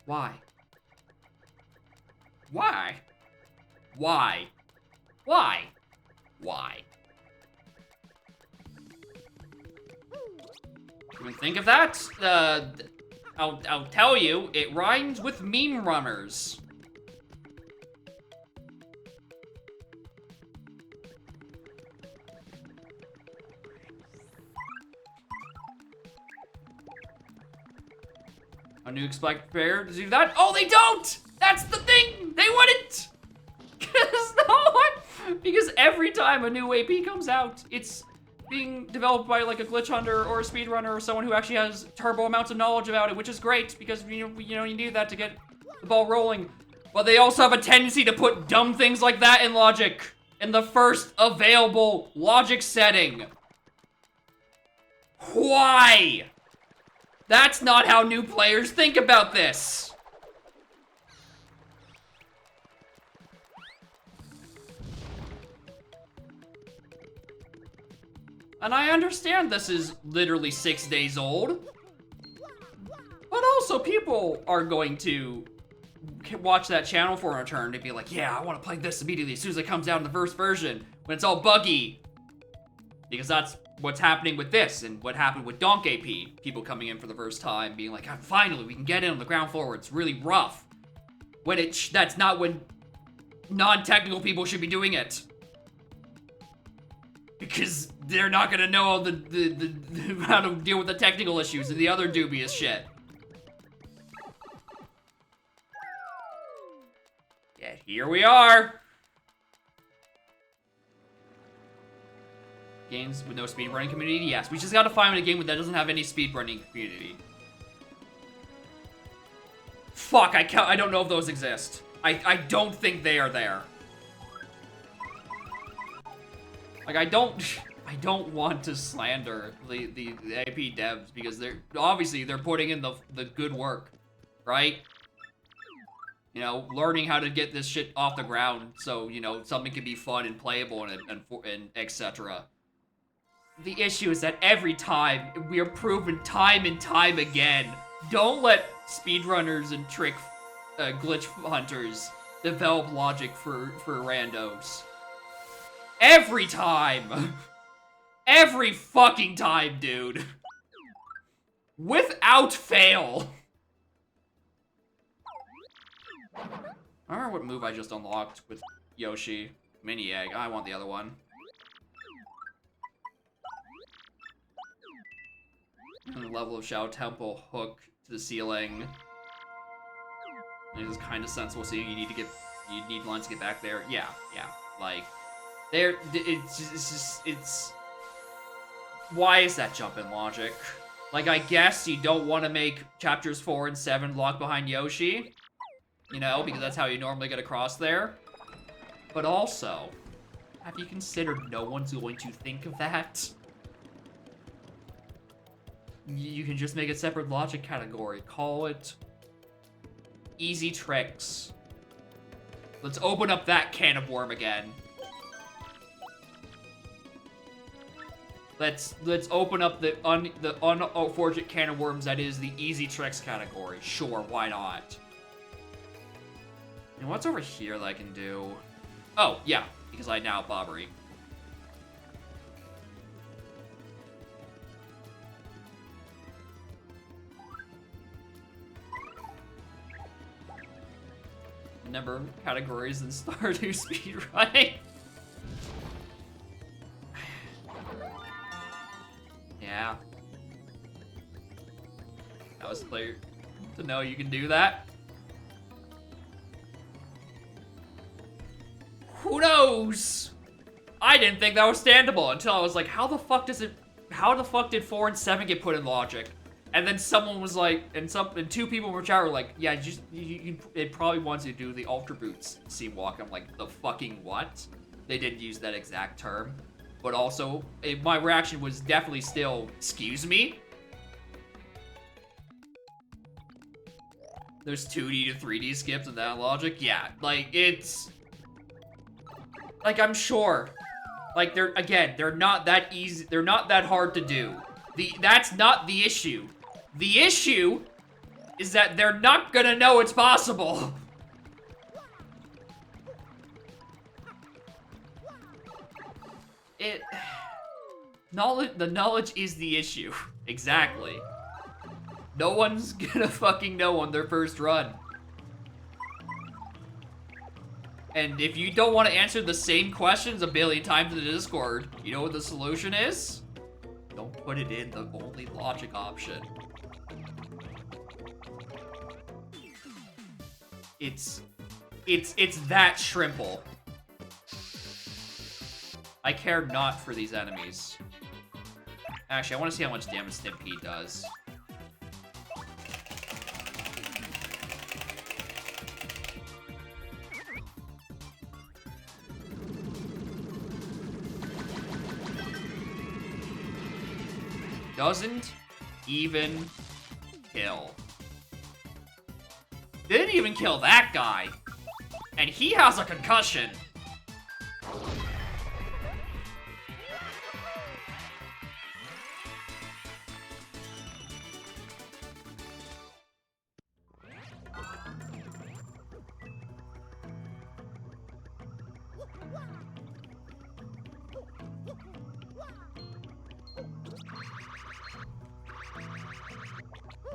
Why? Why? Why? Why? Why? Can we think of that? I'll tell you, it rhymes with meme runners. A new expect player to do that? Oh, they don't! That's the thing! They wouldn't! Because every time a new AP comes out, it's being developed by like a glitch hunter or a speedrunner or someone who actually has turbo amounts of knowledge about it, which is great because you need that to get the ball rolling. But they also have a tendency to put dumb things like that in logic in the first available logic setting. Why? That's not how new players think about this. And I understand this is literally 6 days old. But also people are going to watch that channel for a return to be like, yeah, I want to play this immediately as soon as it comes out in the first version. when it's all buggy. Because that's what's happening with this, and what happened with Donkey P. People coming in for the first time, being like, finally, we can get in on the ground floor where it's really rough. When that's not when non-technical people should be doing it. Because they're not gonna know all the how to deal with the technical issues and the other dubious shit. Yeah, here we are. Games with no speedrunning community? Yes, we just gotta find a game that doesn't have any speedrunning community. Fuck, I don't know if those exist. I don't think they are there. Like, I don't want to slander the AP devs because they're putting in the good work, right? You know, learning how to get this shit off the ground so, you know, something can be fun and playable and etc. The issue is that every time, we are proven time and time again, don't let speedrunners and trick glitch hunters develop logic for randos. Every time! Every fucking time, dude. Without fail. I don't remember what move I just unlocked with Yoshi. Mini egg. I want the other one. Level of Shao Temple hook to the ceiling. It is kind of sensible, so you need lines to get back there. Yeah. Like, it's why is that jump in logic? Like, I guess you don't want to make chapters 4 and 7 lock behind Yoshi, you know, because that's how you normally get across there. But also, have you considered no one's going to think of that? You can just make a separate logic category. Call it easy tricks. Let's open up that can of worm again. Let's open up the unfortunate can of worms that is the easy tricks category. Sure, why not? And what's over here that I can do? Oh, yeah, because I now have Bobbery. Number of categories in Stardew speedrunning. Yeah. That was clear to know you can do that. Who knows? I didn't think that was standable until I was like, how the fuck did 4 and 7 get put in logic? And then someone was like, and two people in the chat were like, yeah, it probably wants you to do the Ultra Boots scene walk. I'm like, the fucking what? They didn't use that exact term. But also, my reaction was definitely still, excuse me? There's 2D to 3D skips in that logic? Yeah, like, it's... Like, I'm sure. Like, they're not that easy, they're not that hard to do. That's not the issue. The issue is that they're not gonna know it's possible. The knowledge is the issue. Exactly. No one's gonna fucking know on their first run. And if you don't want to answer the same questions a billion times in the Discord, you know what the solution is? Don't put it in the only logic option. It's that shrimple. I care not for these enemies. Actually, I want to see how much damage Stampede does. Doesn't even kill. Didn't even kill that guy. And he has a concussion.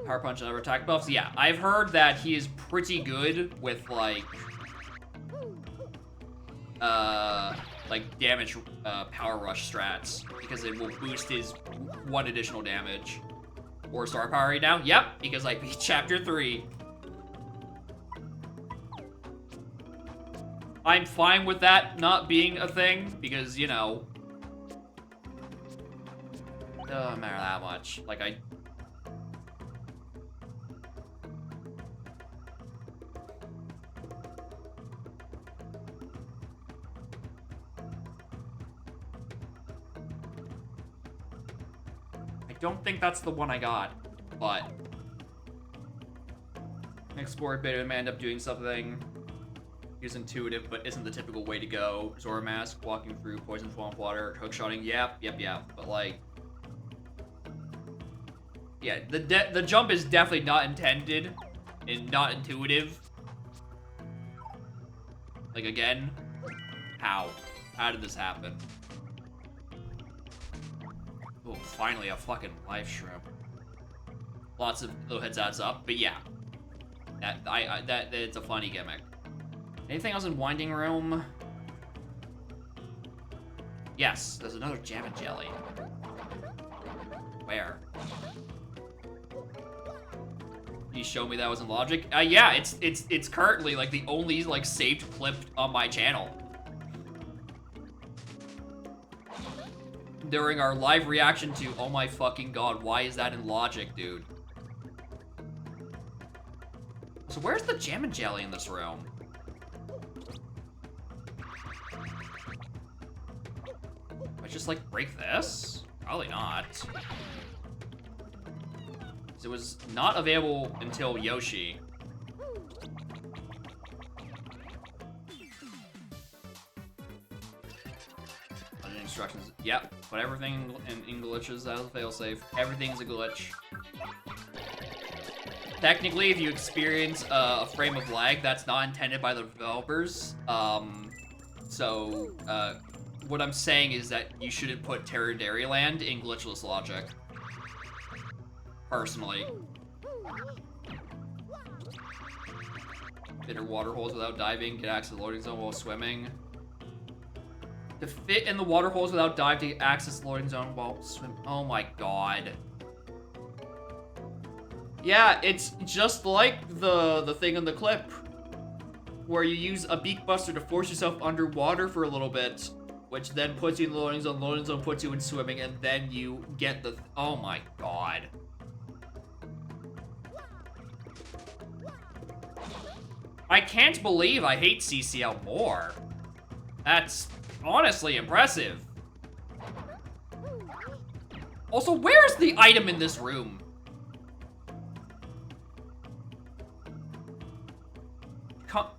Power Punch and other attack buffs. Yeah, I've heard that he is pretty good with, like damage, Power Rush strats, because it will boost his 1 additional damage. Or Star Power right now? Yep, because I beat Chapter 3. I'm fine with that not being a thing, because, you know, it doesn't matter that much. Like, I don't think that's the one I got, but explore a bit and end up doing something. Is intuitive, but isn't the typical way to go. Zora Mask, walking through poison swamp water, hookshotting. Yep. But like, yeah, the jump is definitely not intended and not intuitive. Like, again, how did this happen? Oh, finally a fucking life shrimp. Lots of little heads adds up, but yeah, that it's a funny gimmick. Anything else in Winding Room? Yes, there's another Jam and Jelly. Where? You showed me that was in Logic? Yeah, it's currently like the only like saved clip on my channel. During our live reaction to, oh my fucking god, why is that in Logic, dude? So where's the Jam and Jelly in this room? I just like break this? Probably not. It was not available until Yoshi. Other instructions. Yep. Put everything in glitches as a failsafe. Everything's a glitch. Technically, if you experience a frame of lag, that's not intended by the developers. What I'm saying is that you shouldn't put Terra Land in glitchless Logic. Personally. Enter water holes without diving, get access to the loading zone while swimming. To fit in the water holes without diving, to access the loading zone while swim. Oh my god. Yeah, it's just like the thing in the clip, where you use a beak buster to force yourself underwater for a little bit, which then puts you in the loading zone puts you in swimming, and then you get the, oh my god. I can't believe I hate CCL more. That's honestly impressive. Also, where is the item in this room?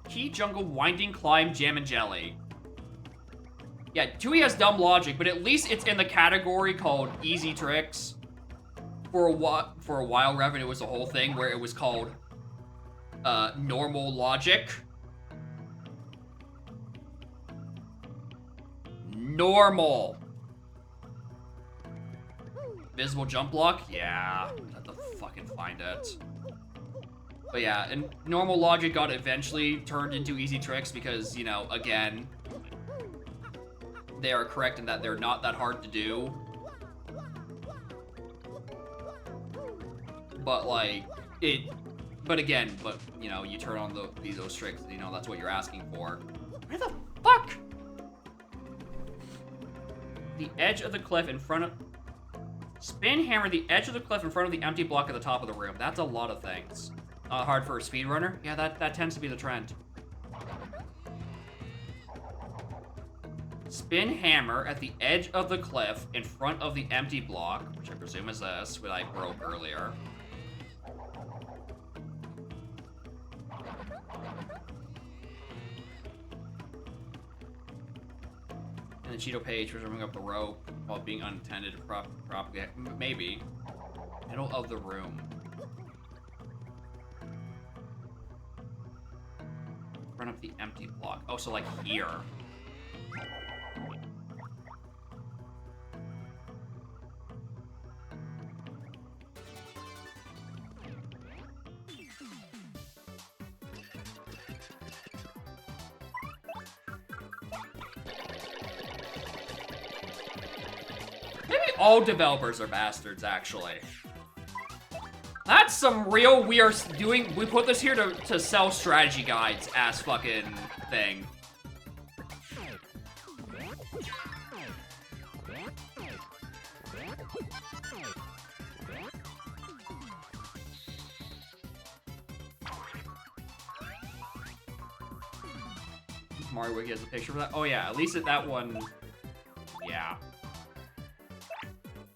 Key Jungle, Winding Climb, Jam and Jelly. Yeah, Tui has dumb logic, but at least it's in the category called Easy Tricks. For a while, Revenue was a whole thing where it was called normal logic. Normal. Visible jump block? Yeah. I have to fucking find it. But yeah, and normal logic got eventually turned into Easy Tricks because, you know, again, they are correct in that they're not that hard to do. But like, but you know, you turn on those tricks, you know, that's what you're asking for. Where the fuck? The edge of the cliff in front of... Spin hammer the edge of the cliff in front of the empty block at the top of the room. That's a lot of things. Hard for a speedrunner? Yeah, that tends to be the trend. Spin hammer at the edge of the cliff in front of the empty block, which I presume is this, what I broke earlier. And the Cheeto page for ripping up the rope while being unattended to propagate. Maybe. Middle of the room. Run up the empty block. Oh, so like here. all developers are bastards, actually. That's some real weird doing. We put this here to sell strategy guides ass fucking thing. Mario Wiki has a picture of that. Oh yeah, at least at that one. Yeah.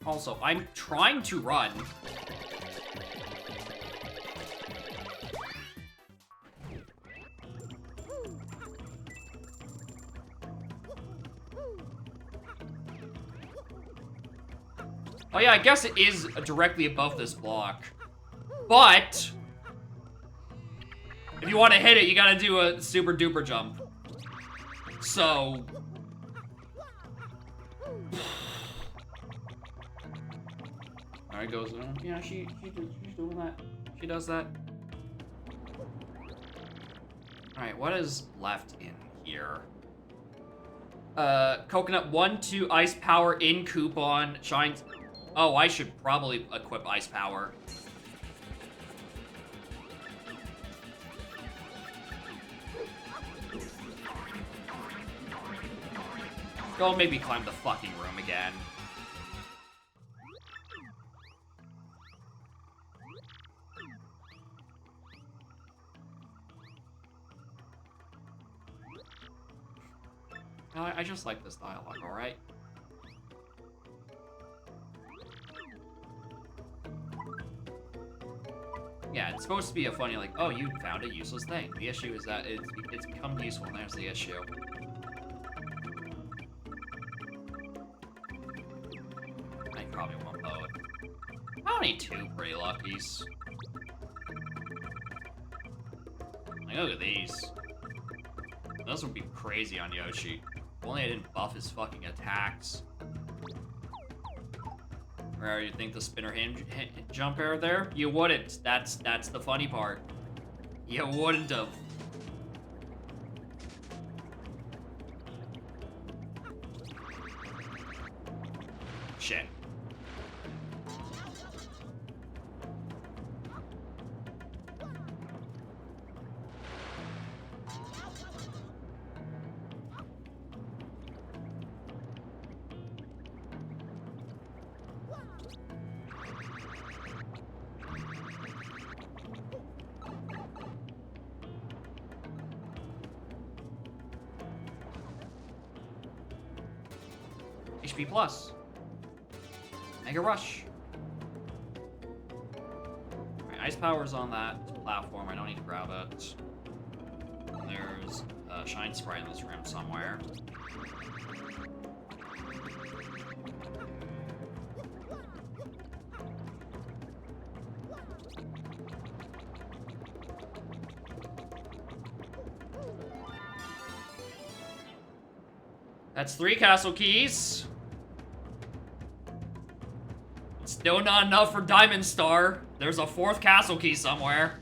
Also, I'm trying to run. Oh yeah, I guess it is directly above this block. But if you want to hit it, you gotta do a super duper jump. So Alright, goes, yeah, she's doing that. She does that. Alright, what is left in here? Coconut 1, 2, ice power in coupon, shines. Oh, I should probably equip ice power. Go maybe climb the fucking room again. I just like this dialogue, alright? Yeah, it's supposed to be a funny, like, oh, you found a useless thing. The issue is that it's become useful, and there's the issue. I probably won't load. I only 2 pretty luckies. Like, look at these. Those would be crazy on Yoshi. If only I didn't buff his fucking attacks. Or you think the spinner jump air there? You wouldn't. That's the funny part. You wouldn't have. Shit. HP plus. Mega Rush. Alright, ice power's on that platform. I don't need to grab it. There's a shine sprite in this room somewhere. That's 3 castle keys. Still not enough for Diamond Star. There's a 4th castle key somewhere.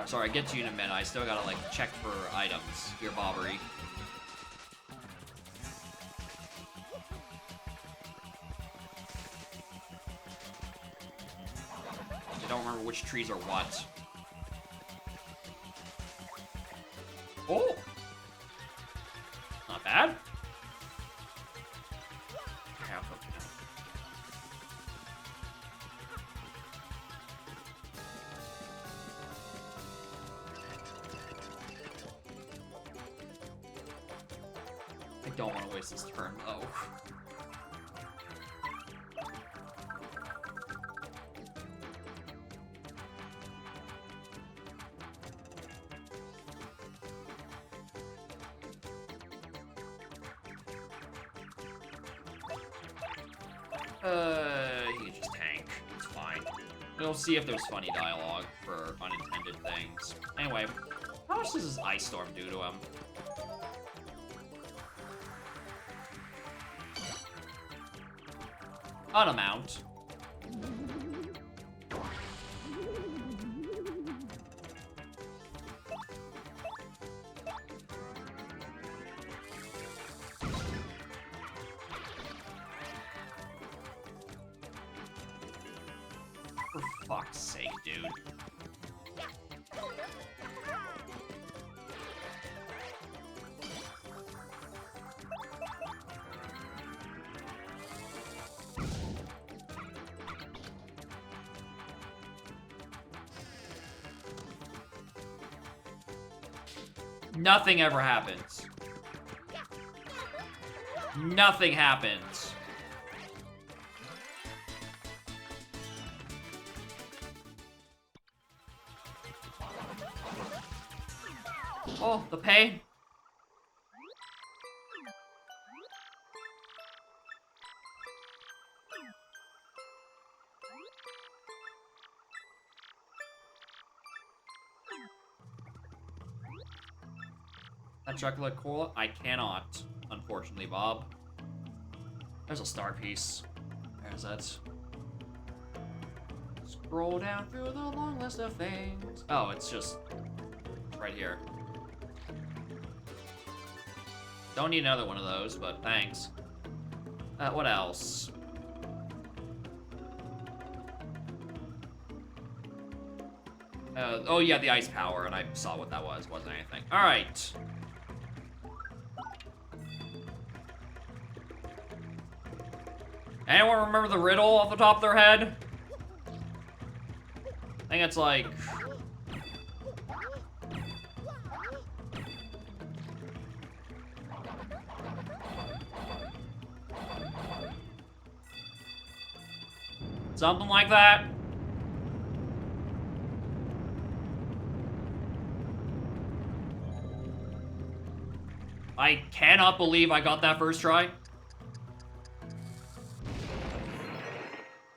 Sorry, I get to you in a minute. I still gotta, like, check for items. Here, Bobbery. I don't remember which trees are what. Oh! Not bad. Okay, I'll put it down. I don't want to waste this turn, though. He can just tank. It's fine. We'll see if there's funny dialogue for unintended things. Anyway, how much does this Ice Storm do to him? An amount. fuck's sake, dude. Nothing ever happens. Nothing happens. Oh, the pain. That chocolate cola? I cannot, unfortunately, Bob. There's a star piece. There's that. Scroll down through the long list of things. Oh, it's just right here. Don't need another one of those, but thanks. What else? Oh yeah, the ice power, and I saw what that was. Wasn't anything. All right. Anyone remember the riddle off the top of their head? I think it's like... something like that. I cannot believe I got that first try.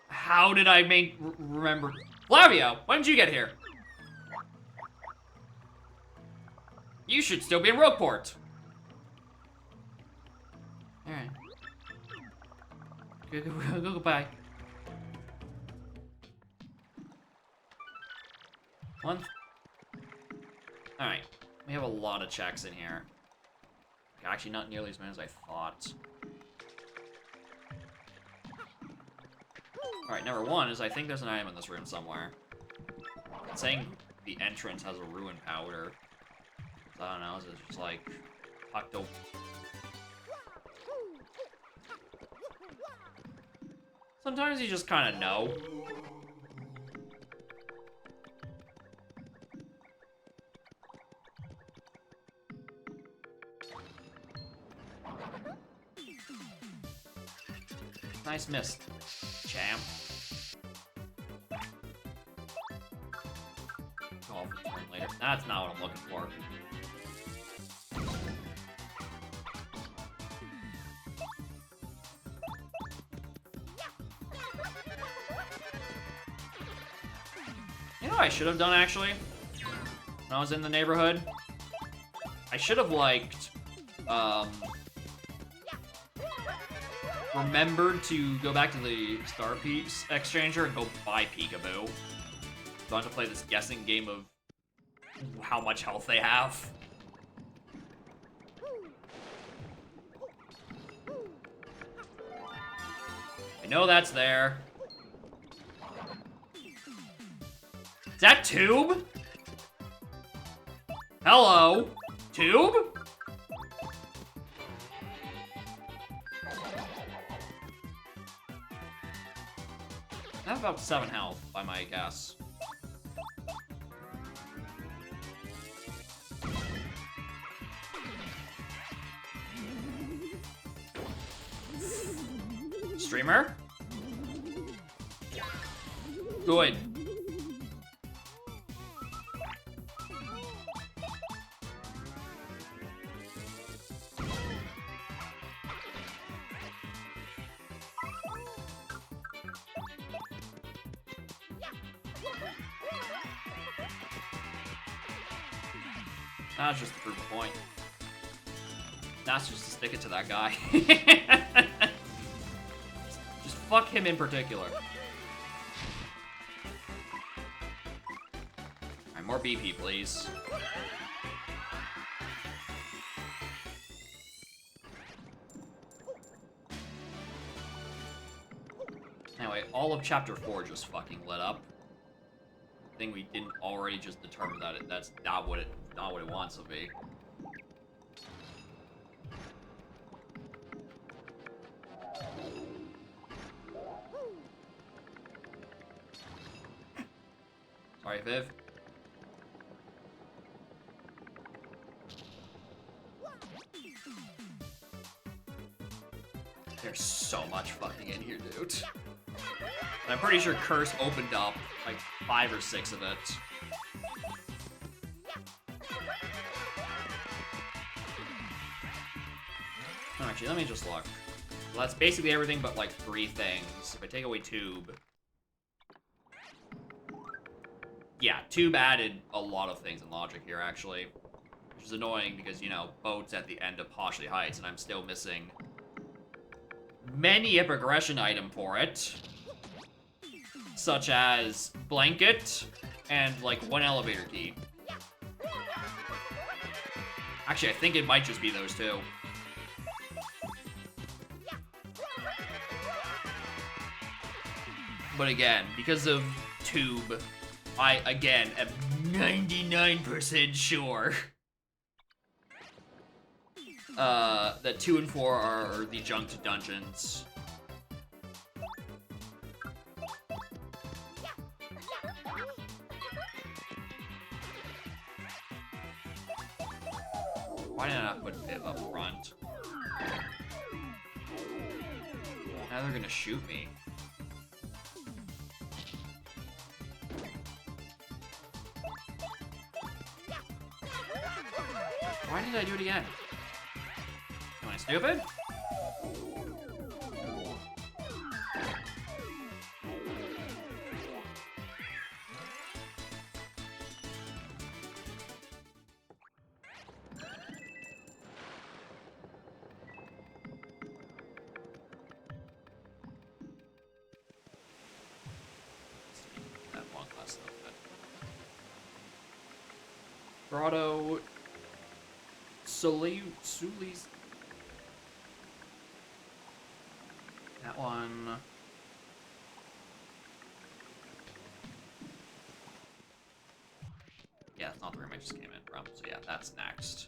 How did I remember? Flavio, when did you get here? You should still be in Rogueport. Alright. Goodbye. Alright. We have a lot of checks in here. Actually, not nearly as many as I thought. Alright, number one is I think there's an item in this room somewhere. It's saying the entrance has a ruin powder. So I don't know, is it just like tucked over? Sometimes you just kind of know. Nice mist, champ. Oh, later. That's not what I'm looking for. You know what I should have done, actually? When I was in the neighborhood? I should have, liked, remembered to go back to the Star Piece Exchanger and go buy Peekaboo. So I have to play this guessing game of how much health they have. I know that's there. Is that Tube? Hello? Tube? I have about 7 health, by my guess. Streamer? Good. That's just to prove a point. That's just to stick it to that guy. Just fuck him in particular. Alright, more BP, please. Anyway, all of Chapter 4 just fucking lit up. thing we didn't already just determine that that's not what it wants to be. Sorry, Viv. There's so much fucking in here, dude. And I'm pretty sure Curse opened up like 5 or 6 of it. Actually, let me just look. Well, that's basically everything but like 3 things. If I take away Tube. Yeah, Tube added a lot of things in logic here, actually. Which is annoying because, you know, Boat's at the end of Poshley Heights, and I'm still missing many a progression item for it. Such as Blanket and, like, 1 elevator key. Actually, I think it might just be those 2. But again, because of Tube, I, again, am 99% sure that 2 and 4 are the junked dungeons. Why did I not put Viv up front? Now they're gonna shoot me. Why did I do it again? Am I stupid? That one last little bit. Grotto. Suli's. That one. Yeah, that's not the room I just came in from. So yeah, that's next.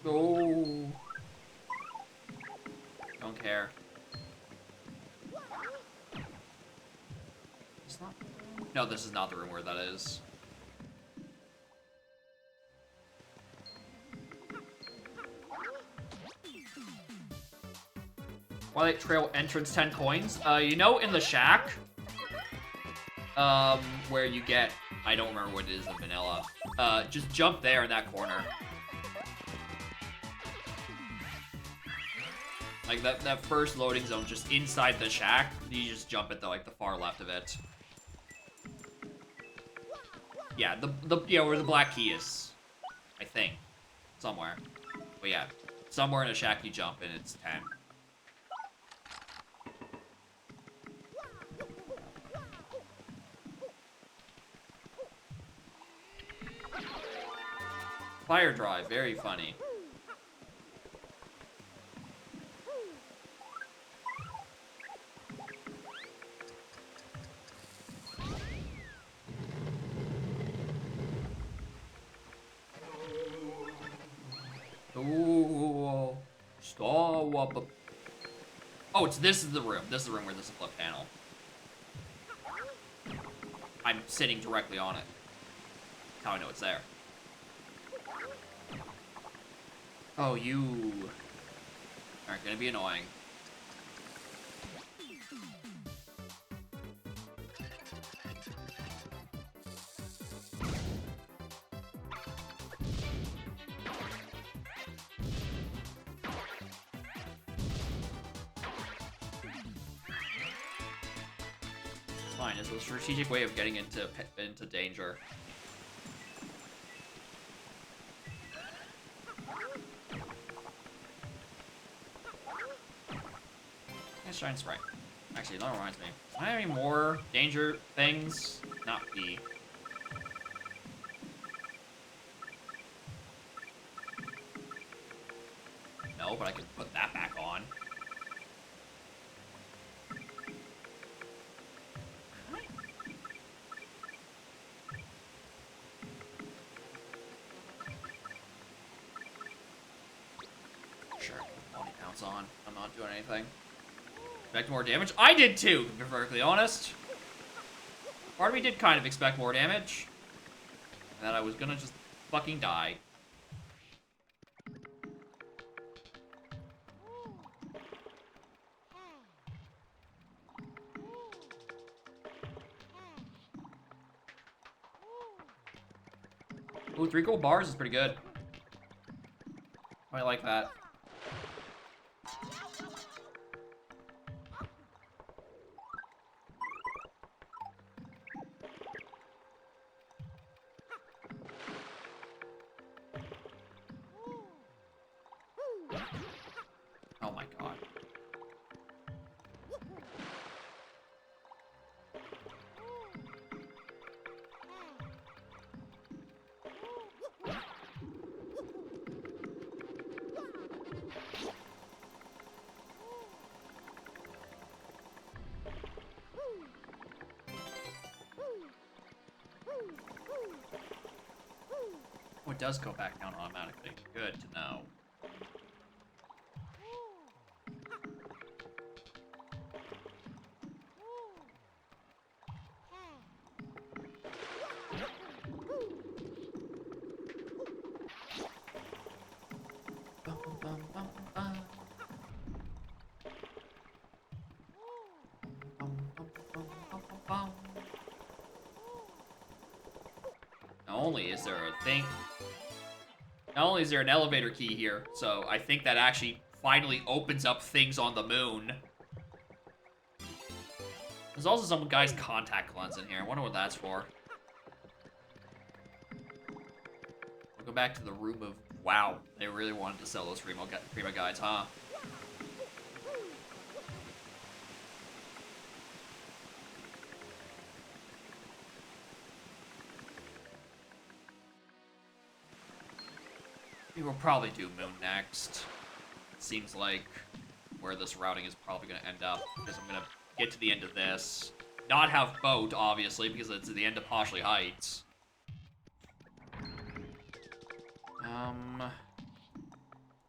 Oh. Don't care. It's not. No, this is not the room where that is. Twilight Trail entrance 10 coins. You know, in the shack, where you get, I don't remember what it is in vanilla. Just jump there in that corner. Like that first loading zone, just inside the shack, you just jump at the far left of it. Yeah, yeah, where the black key is, I think, somewhere. But yeah, somewhere in a shack you jump and it's 10. Fire drive, very funny. Ooh, stop. Oh, this is the room. This is the room where there's a flip panel. I'm sitting directly on it. That's how I know it's there. Oh, you aren't gonna be annoying. It's fine. It's a strategic way of getting into danger. Shine Sprite. Actually, that reminds me. Do I have any more danger things? Not B. No, but I could put that back on. Sure, body pounce on. I'm not doing anything. Expect more damage? I did too, to be perfectly honest. Part of me did kind of expect more damage. And that I was gonna just fucking die. Ooh, 3 gold bars is pretty good. I like that. Oh my god. Oh, it does go back down automatically. Good to know. Not only is there a thing, not only is there an elevator key here, so I think that actually finally opens up things on the moon. There's also some guy's contact lens in here. I wonder what that's for. We'll go back to the room of... Wow, they really wanted to sell those Primo guides, huh? We will probably do Moon next. Seems like where this routing is probably going to end up, because I'm going to get to the end of this. Not have boat, obviously, because it's at the end of Poshley Heights.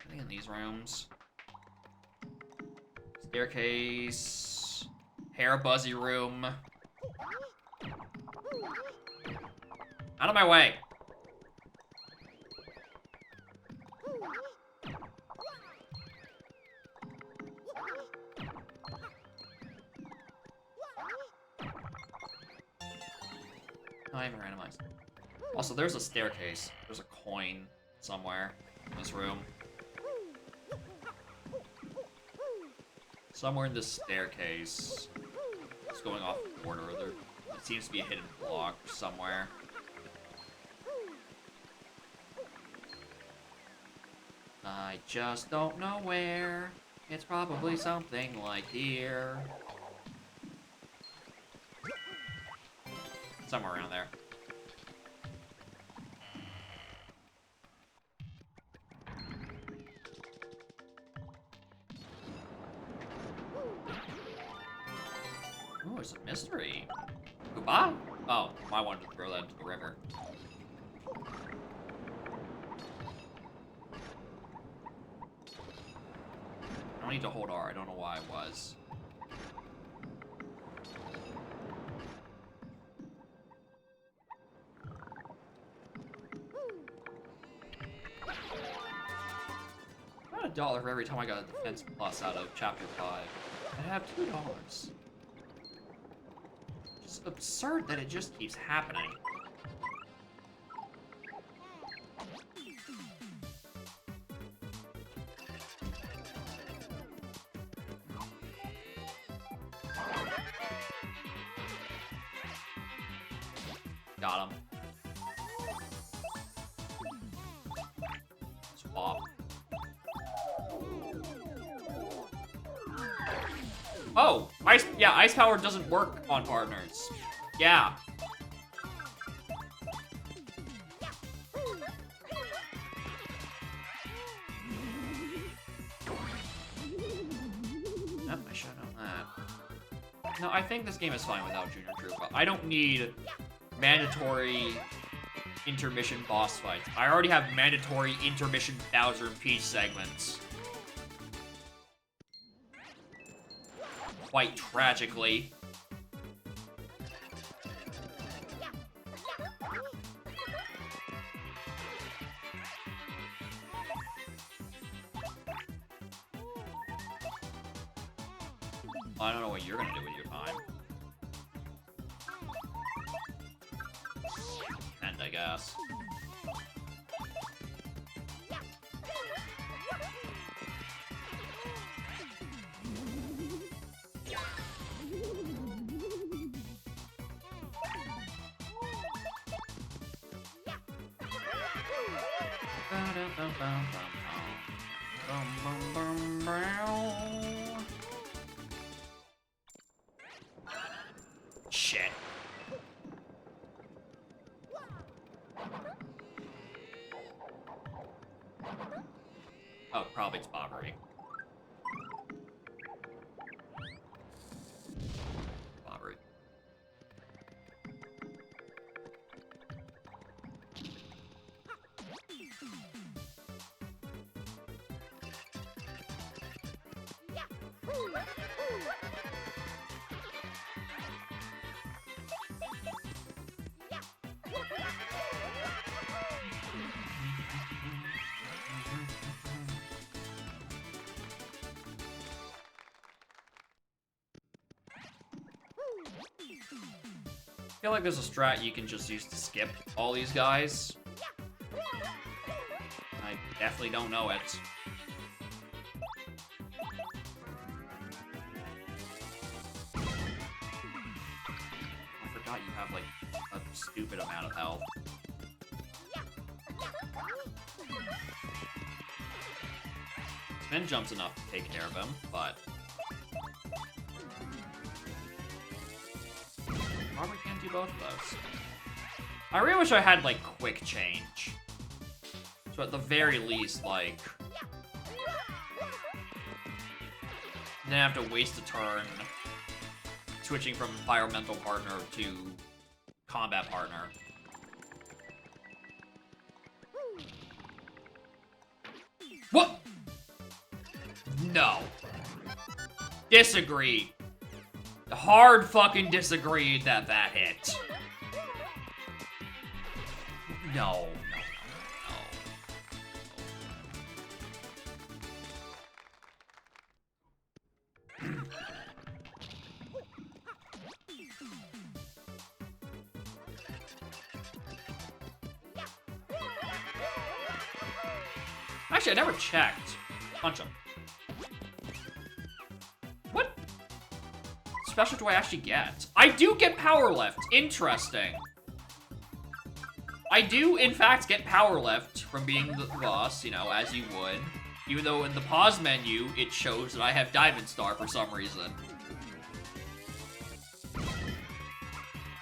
Anything in these rooms? Staircase. Hair Buzzy room. Out of my way! Not even randomized. Also, there's a staircase. There's a coin somewhere in this room. Somewhere in this staircase. It's going off order. There seems to be a hidden block somewhere. I just don't know where. It's probably something like here. Somewhere around there. Ooh, it's a mystery. Goodbye? Oh, I wanted to throw that into the river. I don't need to hold R. I don't know why I was. I got $1 for every time I got a defense plus out of chapter 5. I have $2. It's absurd that it just keeps happening. Got him. Swap. Oh, ice power doesn't work on partners. Yeah. Yep, I should have known that. No, I think this game is fine without Junior Troopa. I don't need mandatory intermission boss fights. I already have mandatory intermission Bowser and Peach segments. Quite tragically. I don't know what you're gonna do with your time. And I guess. Shit. Oh, probably it's Bobbery. Bobbery. I feel like there's a strat you can just use to skip all these guys. I definitely don't know it. I forgot you have, like, a stupid amount of health. Spin jump's enough to take care of him, but... Probably can't do both of those. I really wish I had, like, quick change. So at the very least, like... Didn't have to waste a turn switching from environmental partner to combat partner. What? No. Disagree. Hard fucking disagree that that hit. No. Actually, I never checked. Punch him. What special do I actually get? I do get Power Lift. Interesting. I do, in fact, get Power Lift from being the boss, you know, as you would. Even though in the pause menu, it shows that I have Diamond Star for some reason.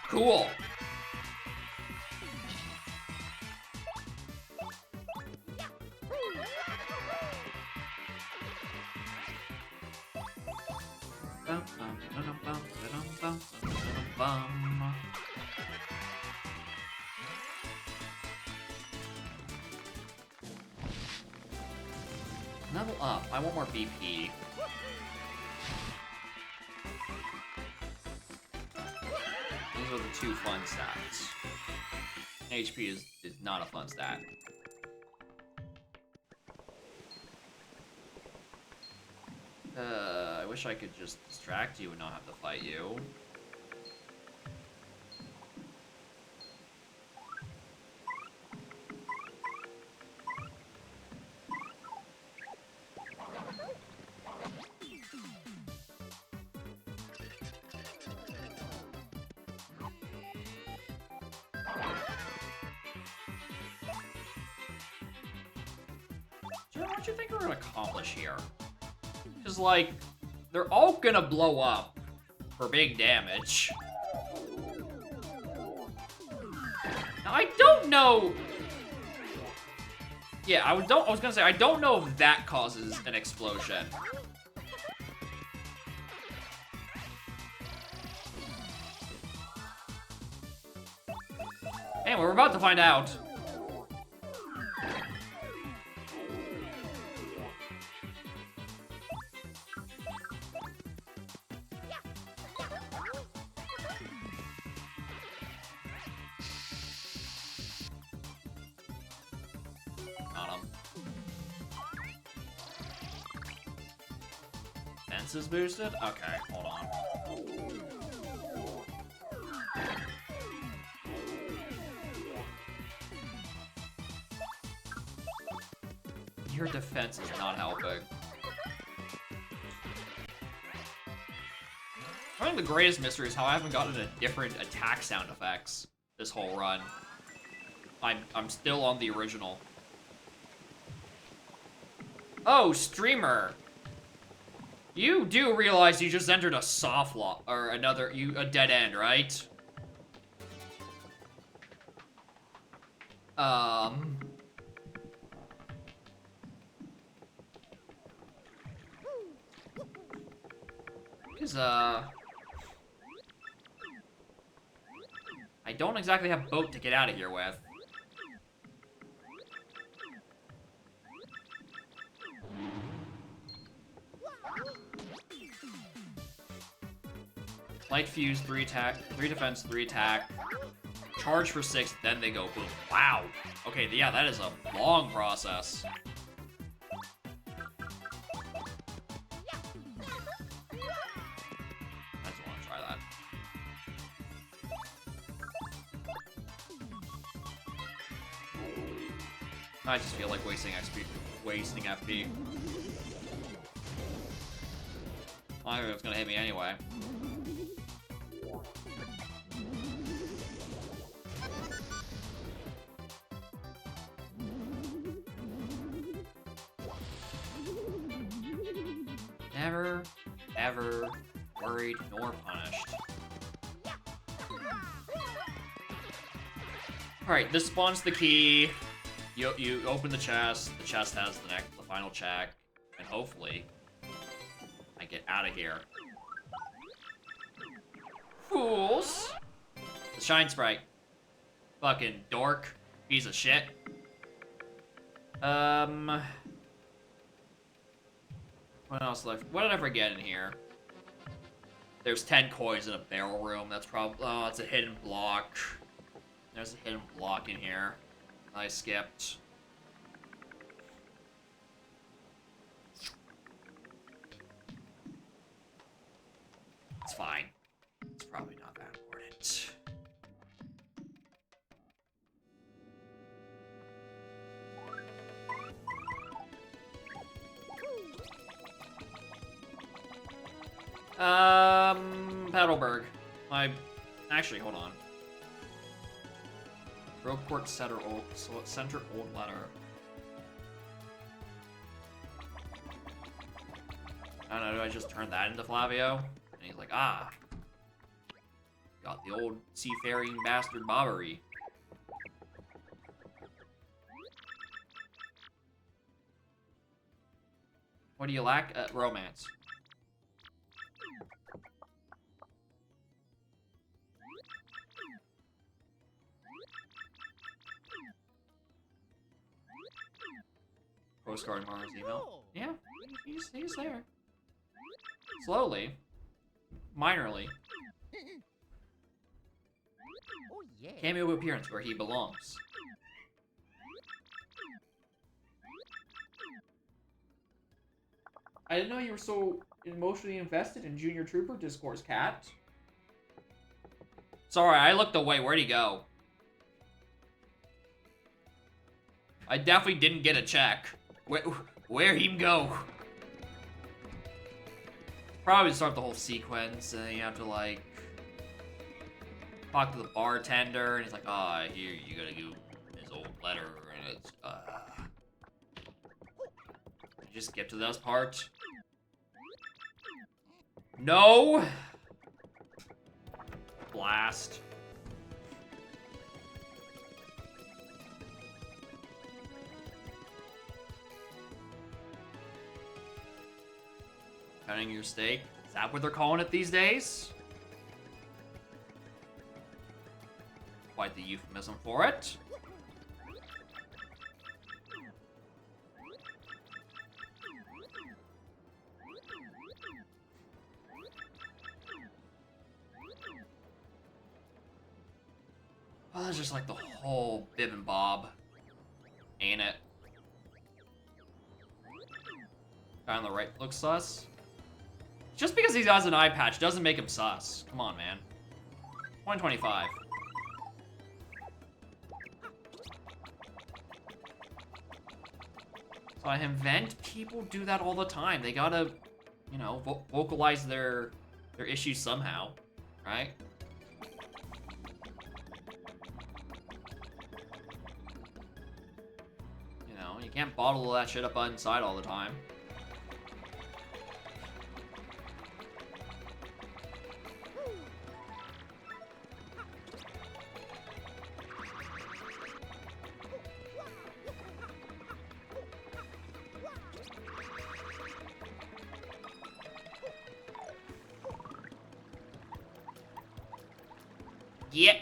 Cool. Level up. I want more BP. These are the two fun stats. HP is not a fun stat. I wish I could just distract you and not have to fight you. What do you think we're gonna accomplish here? Because, like, they're all gonna blow up for big damage. Now, I don't know... Yeah, I was gonna say, I don't know if that causes an explosion. And we're about to find out. Got him. Fence is boosted? Okay, hold on. Your defense is not helping. I think the greatest mystery is how I haven't gotten a different attack sound effects this whole run. I'm still on the original. Oh, streamer. You do realize you just entered a soft lock or a dead end, right? I don't exactly have a boat to get out of here with. Light fuse, 3 attack, 3 defense, 3 attack. Charge for 6, then they go boom. Wow. Okay, yeah, that is a long process. I just want to try that. I just feel like wasting XP, wasting FP. I knew it was gonna hit me anyway. Never, ever worried nor punished. Alright, this spawns the key. You open the chest has the final check, and hopefully I get out of here. Fools! The Shine Sprite. Fucking dork. Piece of shit. What else left? What did I forget in here? There's 10 coins in a barrel room. That's probably... Oh, it's a hidden block. There's a hidden block in here. I skipped. It's fine. It's probably not that important. Paddleberg. Actually, hold on. Rogueport Center Old Letter. I don't know, do I just turn that into Flavio? And he's like, ah. Got the old seafaring bastard Bobbery. What do you lack? Romance. Postcard Mars email. Yeah, he's there. Slowly. Minorly. Oh yeah. Cameo appearance where he belongs. I didn't know you were so emotionally invested in Junior Trooper Discourse, Cat. Sorry, I looked away. Where'd he go? I definitely didn't get a check. Where'd he go? Probably start the whole sequence, and you have to, like, talk to the bartender, and he's like, ah, here, you gotta do his old letter, and it's, You just skip to those parts. No! Blast. Cutting your steak. Is that what they're calling it these days? Quite the euphemism for it. Well, that's just like the whole Bib and Bob. Ain't it? Guy on the right looks sus. Just because he has an eye patch doesn't make him sus. Come on, man. 125. So I invent people do that all the time. They gotta, you know, vocalize their issues somehow, right? You know, you can't bottle all that shit up inside all the time. Yep.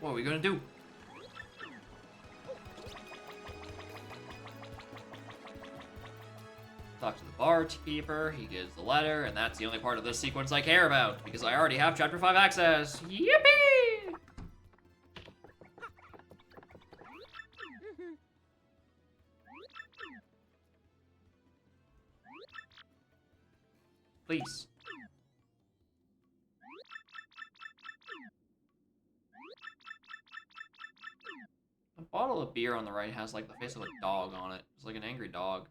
What are we gonna do? Talk to the barkeeper, he gives the letter, and that's the only part of this sequence I care about, because I already have Chapter 5 access. Yippee! Please. The bottle of beer on the right has like the face of a dog on it. It's like an angry dog.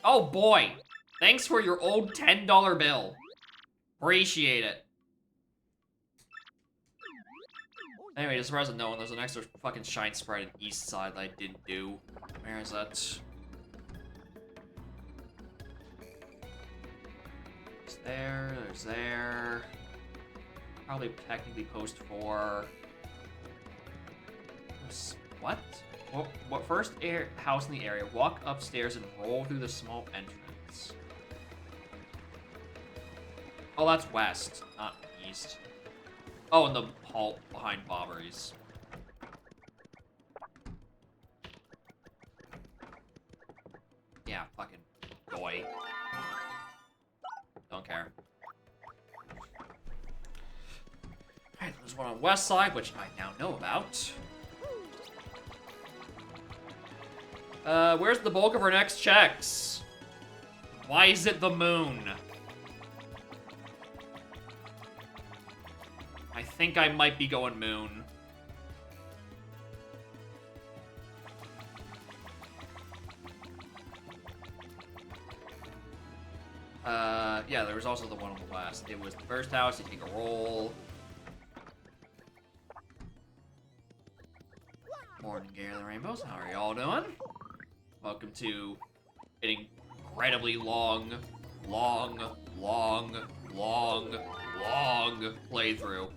Oh boy! Thanks for your old $10 bill. Appreciate it. Anyway, just surprised no one. There's an extra fucking shine sprite in East Side that I didn't do. Where is that? There's there. Probably technically post 4. What? What first house in the area? Walk upstairs and roll through the small entrance. Oh, that's west, not east. Oh, and the hall behind Bobbery's. Yeah, fucking boy. Don't care. Alright, there's one on west side, which I now know about. Where's the bulk of our next checks? Why is it the moon? I think I might be going moon. Yeah, there was also the one on the west. It was the first house, you take a roll. Morning, Gary of the Rainbows. How are y'all doing? Welcome to an incredibly long playthrough.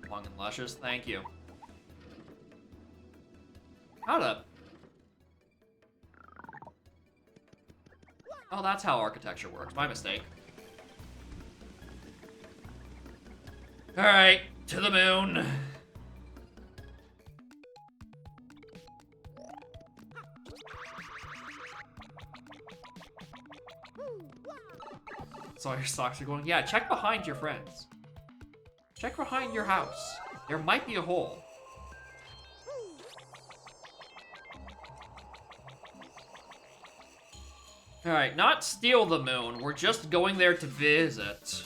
Long and luscious, thank you. Hold up. Oh, that's how architecture works. My mistake. Alright, to the moon. So your socks are going, yeah, check behind your friends. Check behind your house. There might be a hole. Alright, not steal the moon. We're just going there to visit.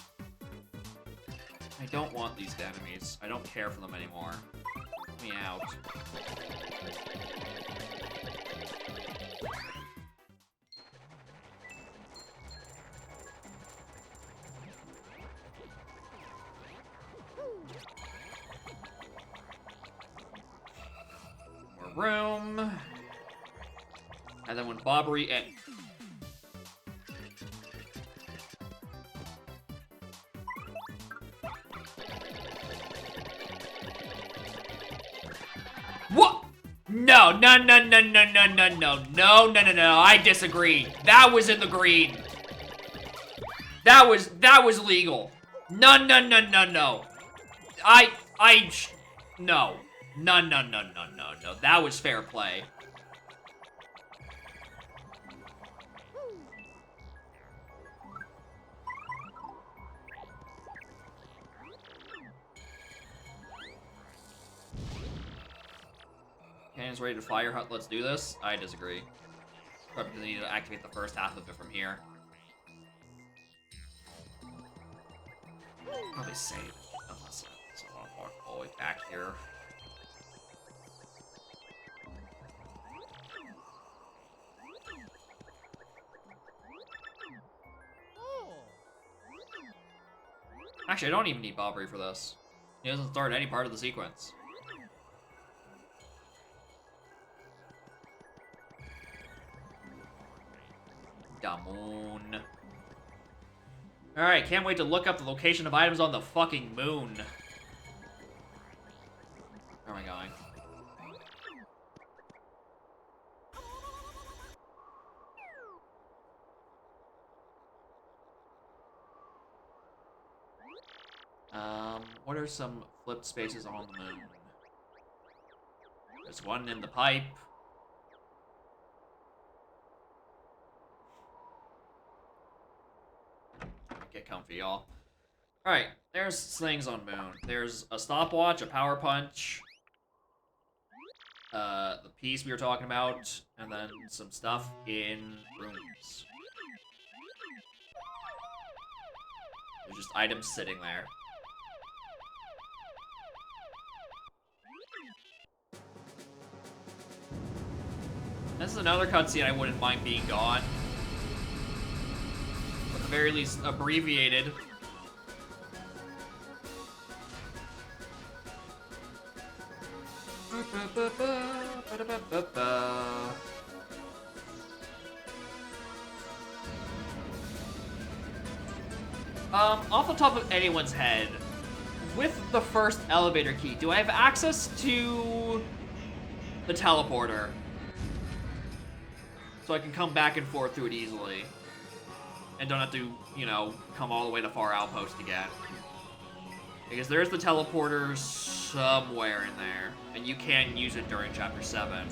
I don't want these enemies. I don't care for them anymore. Let me out. More room. And then when Bobbery and what? No, no, no, no, no, no, no, no, no, no, no, no. I disagree. That was in the green. That was legal. No, no, no, no, no. No. No, no, no, no, no, no. That was fair play. Cannon's ready to fire. Let's do this. I disagree. Probably because I need to activate the first half of it from here. Probably save it. Unless I want to walk all the way back here. Actually, I don't even need Bobbery for this. He doesn't start any part of the sequence. Damoon. Alright, can't wait to look up the location of items on the fucking moon. Where am I going? What are some flipped spaces on the moon? There's one in the pipe. Get comfy, y'all. Alright, there's things on moon. There's a stopwatch, a power punch, the piece we were talking about, and then some stuff in rooms. There's just items sitting there. This is another cutscene I wouldn't mind being gone. At the very least, abbreviated. Off the top of anyone's head, with the first elevator key, do I have access to the teleporter? So I can come back and forth through it easily. And don't have to, you know, come all the way to Far Outpost again. Because there's the teleporter somewhere in there. And you can use it during Chapter 7.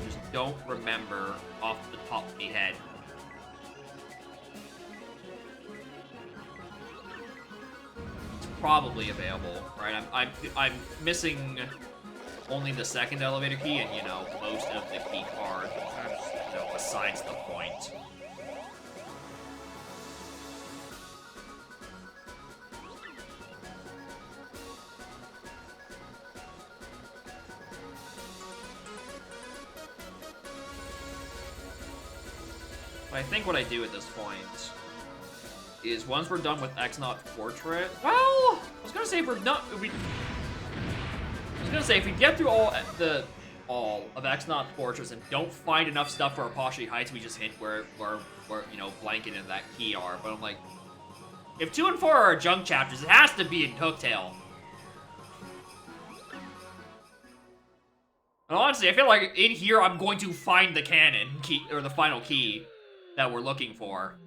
Just don't remember off the top of my head. It's probably available, right? I'm missing only the second elevator key and, you know, most of the key card. You know, besides the point. But I think what I do at this point is once we're done with X-Naut Portrait. Well, I was gonna say if we're not, I was gonna say if we get through all of X-Naut Portraits and don't find enough stuff for our Poshi Heights, we just hint where you know, Blanket and that key are. But I'm like, if 2 and 4 are junk chapters, it has to be in Hooktail. And honestly, I feel like in here I'm going to find the cannon key, or the final key that we're looking for.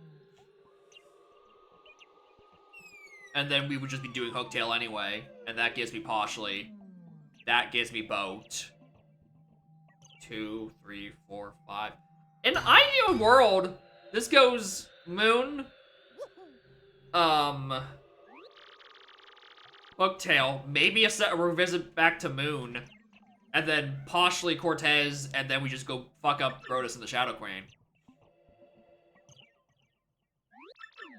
And then we would just be doing Hooktail anyway. And that gives me Poshly. That gives me Boat. 2, 3, 4, 5. In the ideal world, this goes Moon. Hooktail. Maybe a revisit back to Moon. And then Poshly Cortez, and then we just go fuck up Brodus and the Shadow Queen.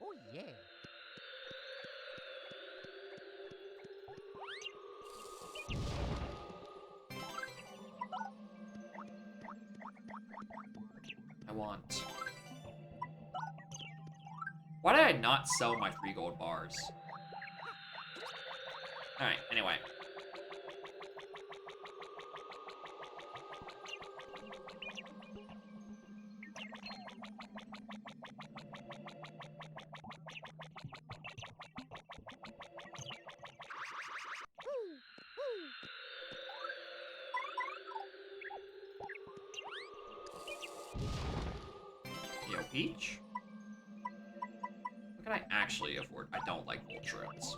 Oh, yeah. I want... Why did I not sell my 3 gold bars? Alright, anyway. Yo, Peach? What can I actually afford? I don't like full trips.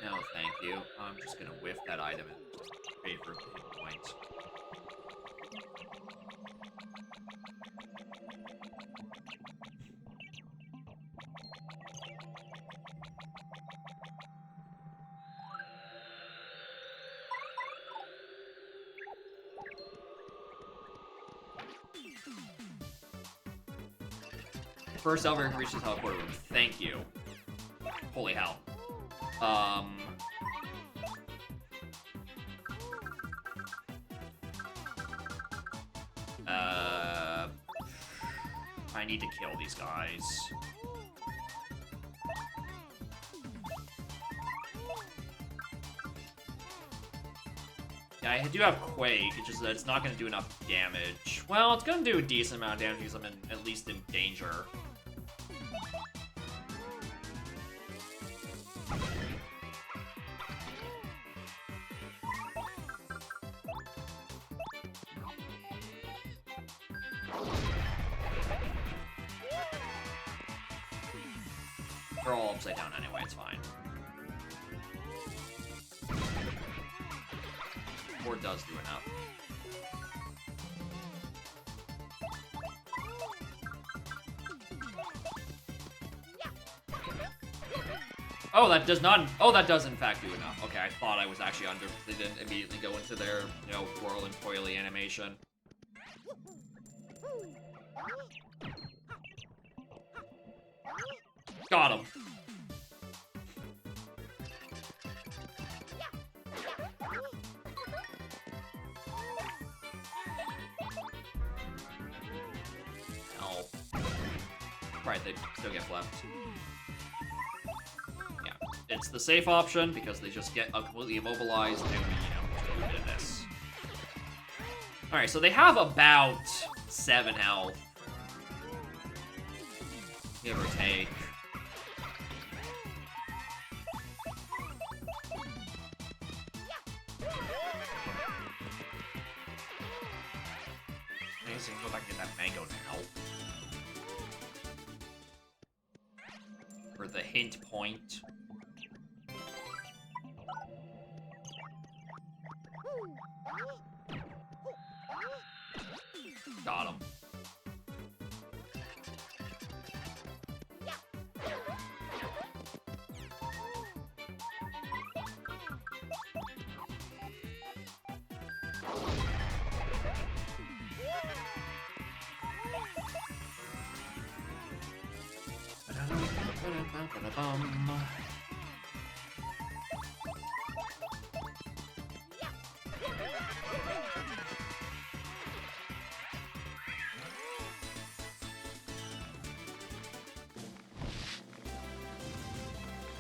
No, thank you. I'm just gonna whiff that item and pay for hit points. First ever reaches teleporter room. Thank you. Holy hell. I need to kill these guys. Yeah, I do have Quake, it's just that it's not gonna do enough damage. Well, it's gonna do a decent amount of damage because I'm at least in danger. They're all upside down anyway, it's fine. Or does do enough. Oh, that does not. Oh, that does in fact do enough. Okay, I thought I was actually under. They didn't immediately go into their, you know, whirl and coily animation. Got him. Oh. Right, they still get left. Yeah, it's the safe option because they just get completely immobilized and we, you know, do this. Alright, so they have about 7 health. Give or take. Amazing, go back and get that mango now. For the hint point. Got him.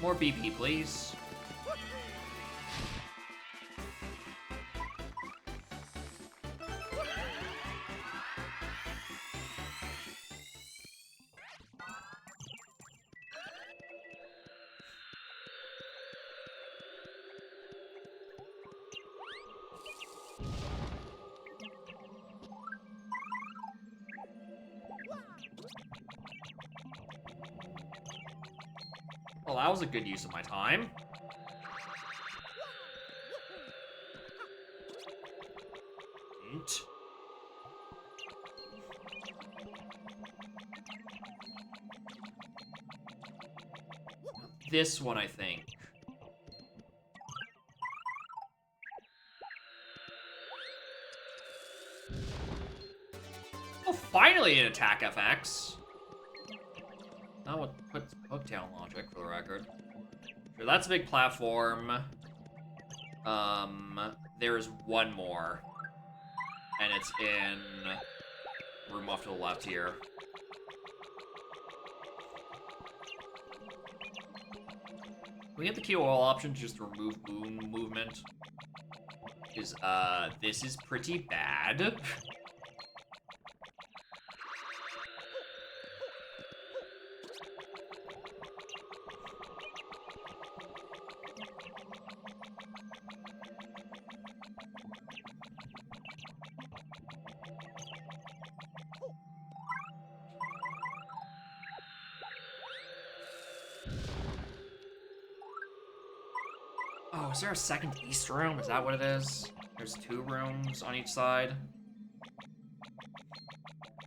More BP, please. Well, that was a good use of my time. this one, I think. Oh, finally an attack FX. Now what puts Hooktail logic for the record. Sure, that's a big platform. There's one more. And it's in room off to the left here. We get the KOL option just to remove moon movement. Because, this is pretty bad. Oh, is there a second east room? Is that what it is? There's 2 rooms on each side?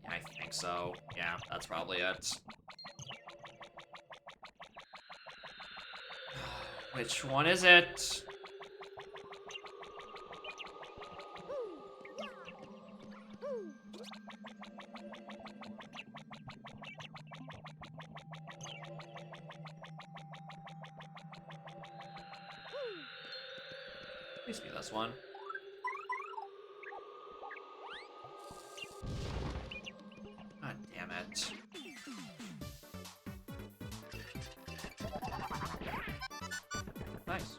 Yeah, I think so. Yeah, that's probably it. Which one is it? Please be this one. God damn it. Nice.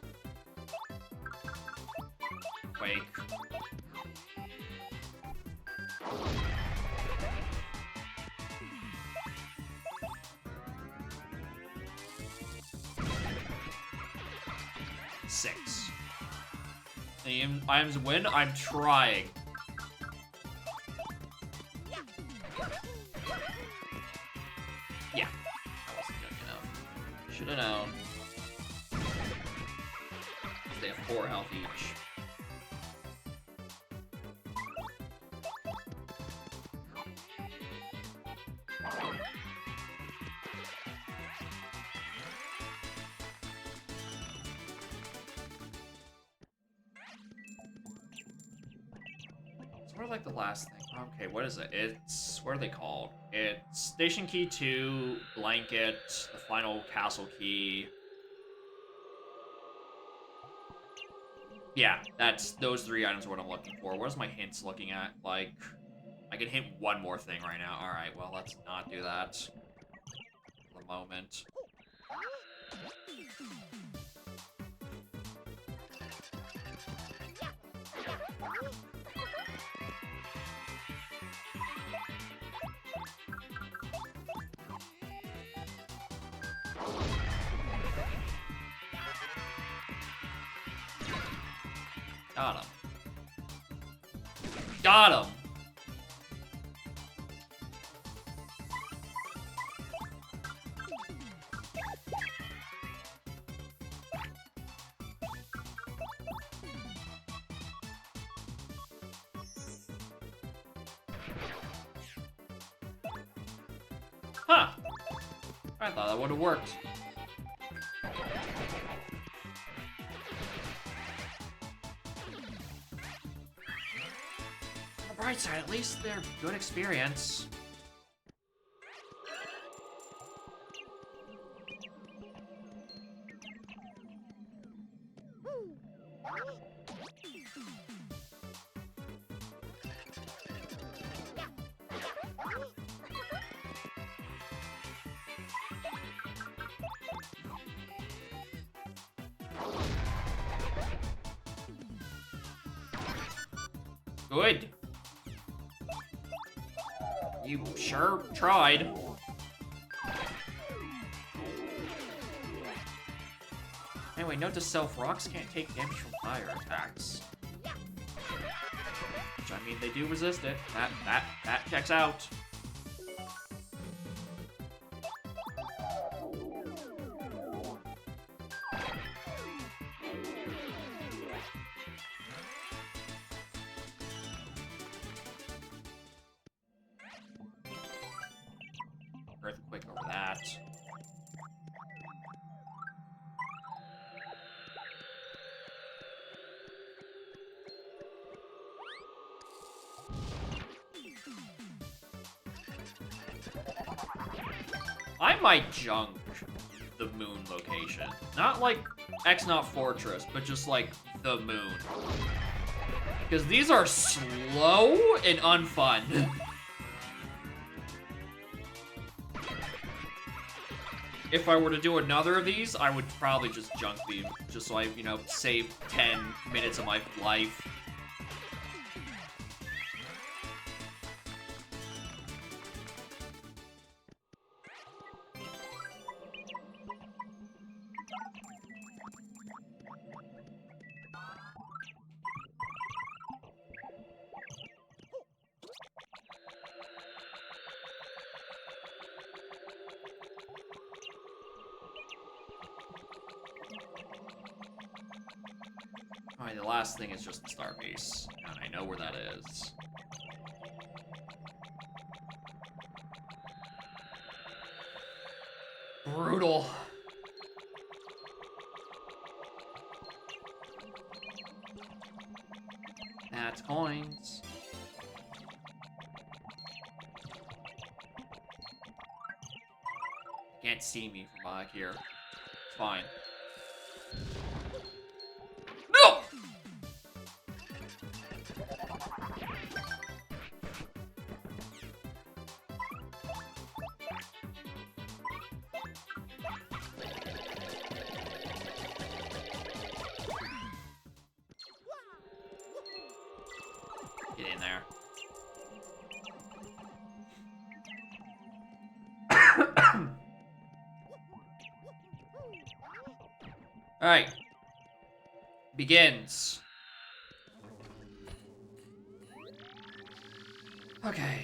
Quake. Six. I'm win. I'm trying. Yeah, that wasn't good enough. Should have known. They have 4 health each. Sort of like the last thing. Okay, what is it? It's, what are they called? It's Station Key 2, Blanket, the final castle key. Yeah, that's, those 3 items are what I'm looking for. What is my hints looking at? Like, I can hint one more thing right now. Alright, well, let's not do that for the moment. Got him. Got him! Huh! I thought that would have worked. On the bright side, at least they're good experience. Good. You sure tried. Anyway, note to self, rocks can't take damage from fire attacks. Which, I mean, they do resist it. That checks out. Earthquake over that. I might junk the moon location. Not like Exnaut Fortress, but just like the moon. Because these are slow and unfun. If I were to do another of these, I would probably just junk them, just so I, you know, save 10 minutes of my life. Alright, the last thing is just the star piece. And I know where that is. Brutal. That's coins. Can't see me from back here. It's fine. No! Get in there. Alright. Begins. Okay.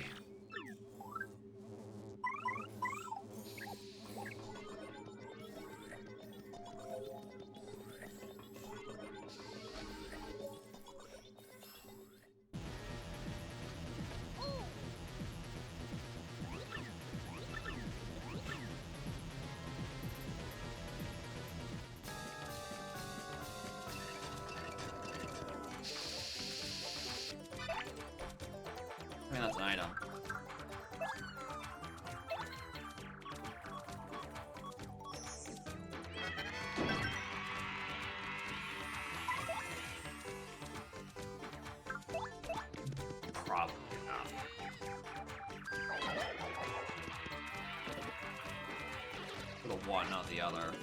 I mean, that's an item. Probably enough. For the one, not the other.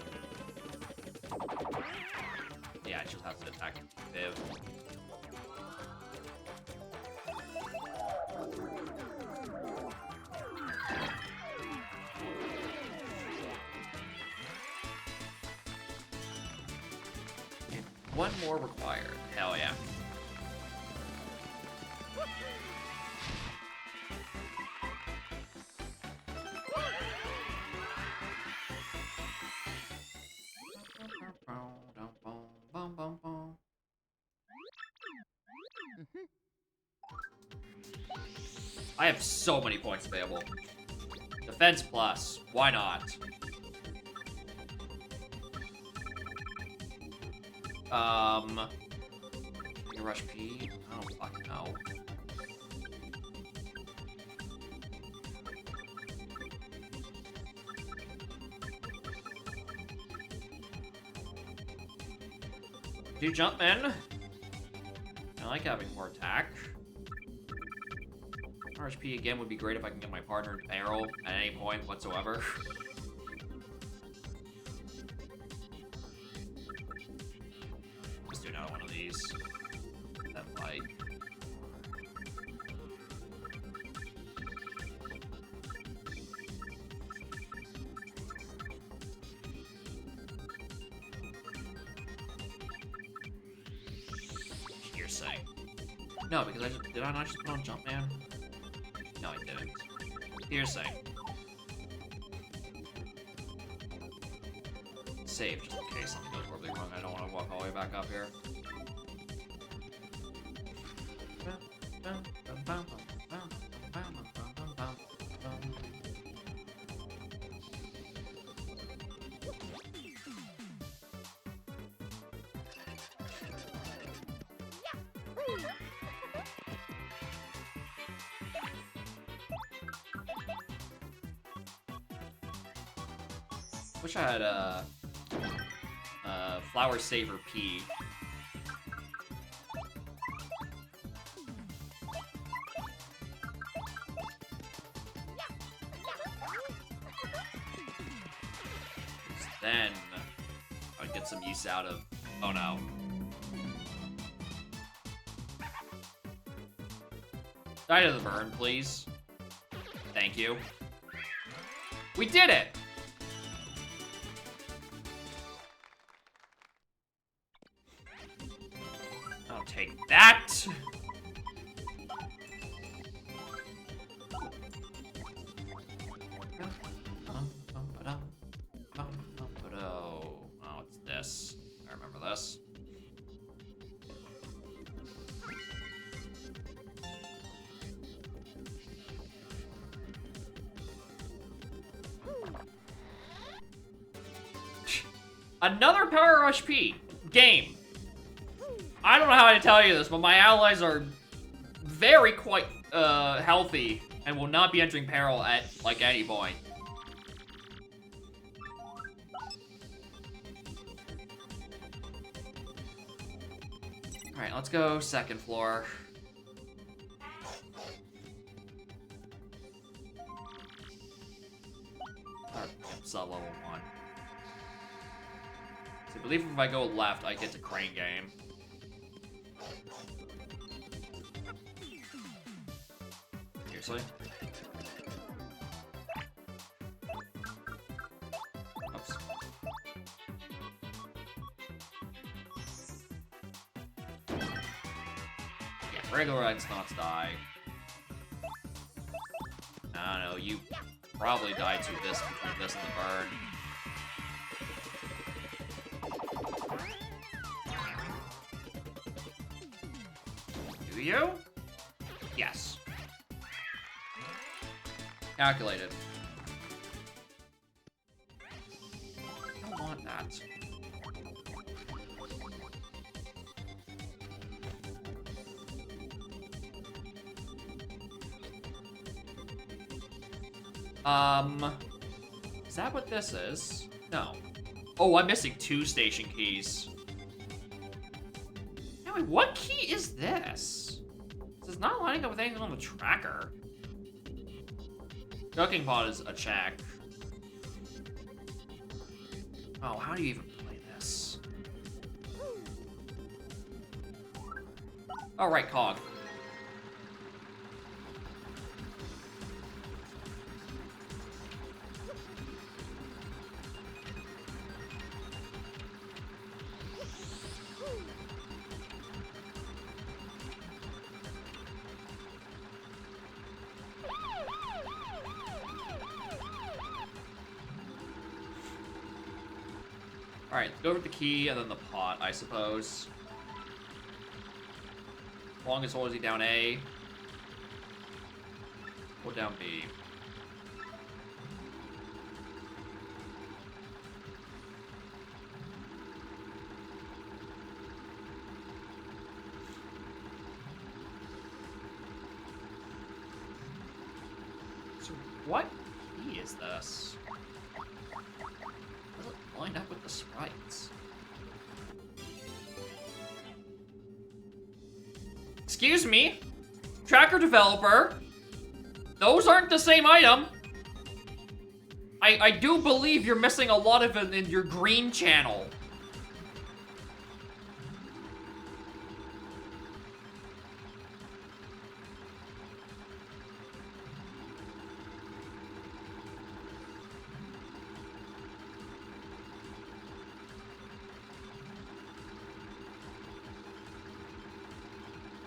Yeah, it just has to attack Viv. One more required. Hell yeah. I have so many points available. Defense plus. Why not? Rush P? I don't fucking know. Do jump, man. I like having more attack. RHP again would be great if I can get my partner to barrel at any point whatsoever. Let's do another one of these. That light. Hearsay. No, because did I not just put on Jumpman? No, I didn't. Hearsay. Save, just in case something goes horribly wrong. I don't want to walk all the way back up here. Wish I had Flower Saver P. Then I'd get some use out of. Oh no. Die to the burn, please. Thank you. We did it! I'll take that! Oh, it's this. I remember this. Another Power Rush P game. I don't know how to tell you this, but my allies are very quite healthy and will not be entering peril at like any point. All right, let's go second floor. Sub level 1. I believe if I go left, I get to Crane Game. Seriously? Oops. Yeah, regular Ice-Knots die. I don't know, you probably die to this between this and the burn. Do you? Yes. Calculated. I don't want that. Is that what this is? No. Oh, I'm missing 2 station keys. Anyway, what key is this? This is not lining up with anything on the tracker. Cooking pot is a check. Oh, how do you even play this? Oh, right, cog. Alright, go with the key and then the pot, I suppose. Longest holds you down A. Hold down B. So what key is this? Does it line up with the sprites? Excuse me? Tracker developer? Those aren't the same item. I do believe you're missing a lot of it in your green channel.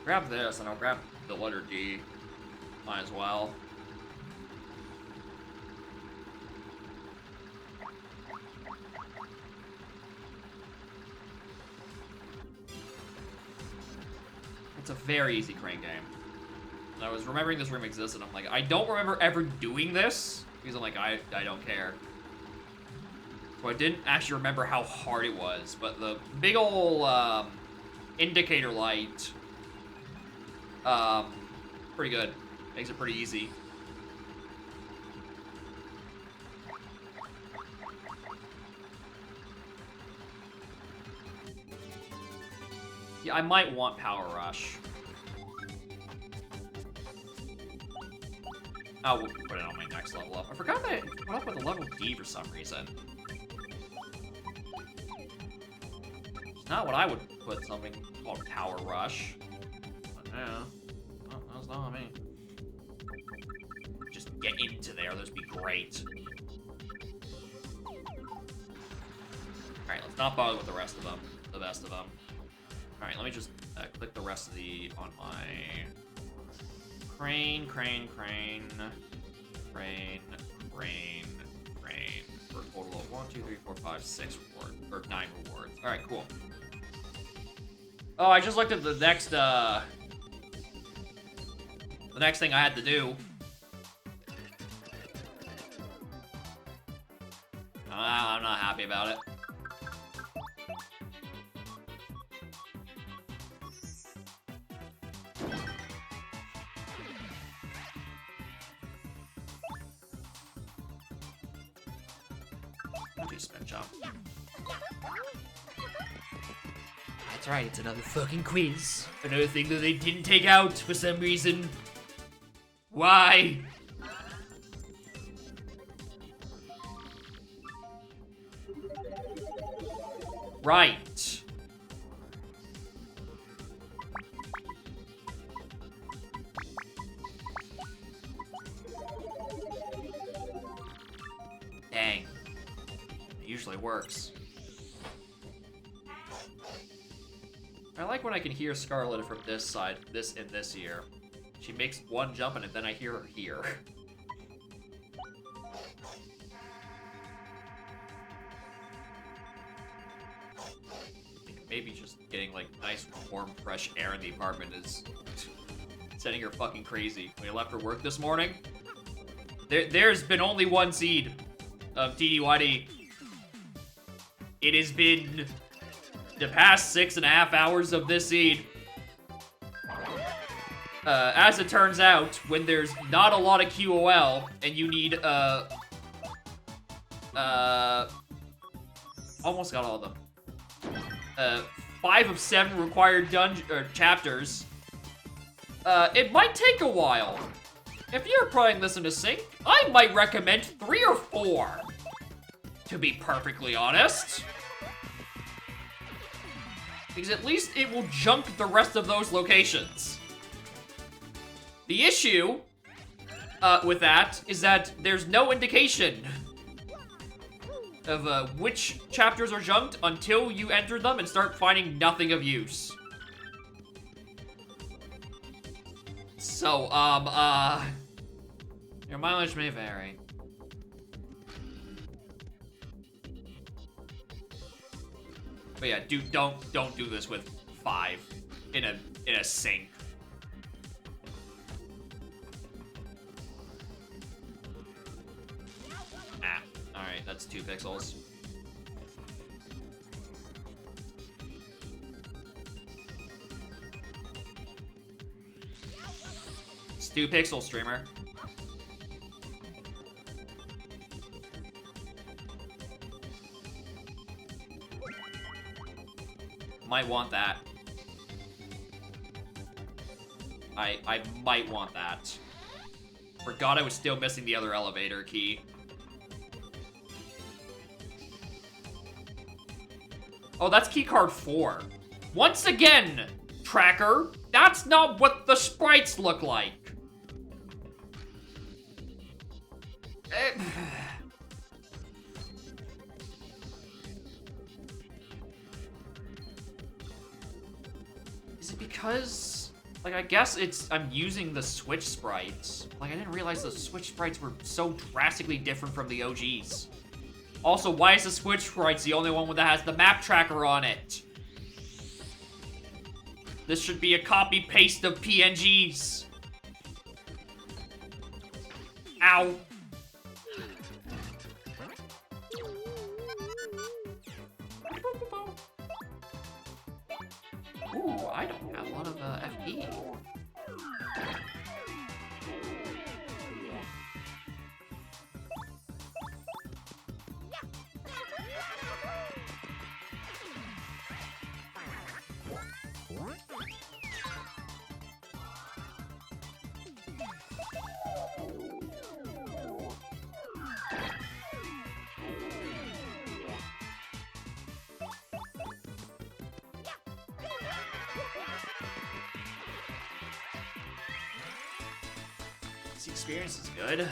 Grab this, and I'll grab the letter D. Might as well. It's a very easy crane game. And I was remembering this room exists, and I'm like, I don't remember ever doing this, because I'm like, I don't care. So I didn't actually remember how hard it was, but the big ol' indicator light, pretty good. Makes it pretty easy. Yeah, I might want Power Rush. I'll put it on my next level up. I forgot that it went up with a level D for some reason. It's not what I would put something called Power Rush. But yeah, well, that's not me. Just get into there, those would be great. Alright, let's not bother with the rest of them. The best of them. Alright, let me just click the rest of the on my crane, for a total of 1, 2, 3, 4, 5, 6 rewards, or 9 rewards. Alright, cool. Oh, I just looked at the next thing I had to do. I'm not happy about it. Spin jump. That's right, it's another fucking quiz. Another thing that they didn't take out for some reason. Why? Right. Dang. It usually works. I like when I can hear Scarlet from this side, this ear. She makes one jump and then I hear her here. Maybe just getting like nice, warm, fresh air in the apartment is setting her fucking crazy. When I left for work this morning, there's been only one seed of TDYD. It has been the past 6.5 hours of this seed. As it turns out, when there's not a lot of QOL and you need almost got all of them. 5 of 7 required chapters. It might take a while. If you're playing this in a sync, I might recommend 3 or 4. To be perfectly honest. Because at least it will junk the rest of those locations. The issue with that is that there's no indication of which chapters are junked until you enter them and start finding nothing of use. So, your mileage may vary. But yeah, don't do this with 5 in a sync. Alright, that's 2 pixels. It's 2 pixels, streamer. Might want that. I might want that. Forgot I was still missing the other elevator key. Oh, that's keycard 4. Once again, Tracker, that's not what the sprites look like. Is it because, like, I guess I'm using the Switch sprites. Like, I didn't realize the Switch sprites were so drastically different from the OGs. Also, why is the Switch sprites the only one that has the map tracker on it? This should be a copy-paste of PNGs. Ow. Ooh, I don't have a lot of FP. least the experience is good.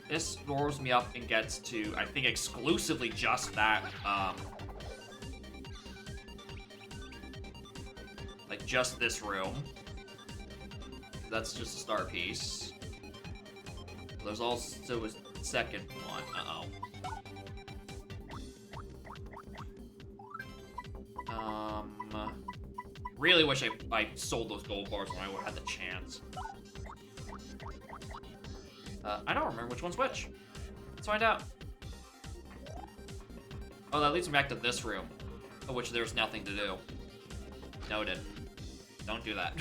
This roars me up and gets to, I think, exclusively just that, like, just this room. That's just a star piece. There's also a second one. Uh-oh. Really wish I sold those gold bars when I would have had the chance. I don't remember which one's which. Let's find out. Oh, that leads me back to this room, of which there's nothing to do. Noted. Don't do that.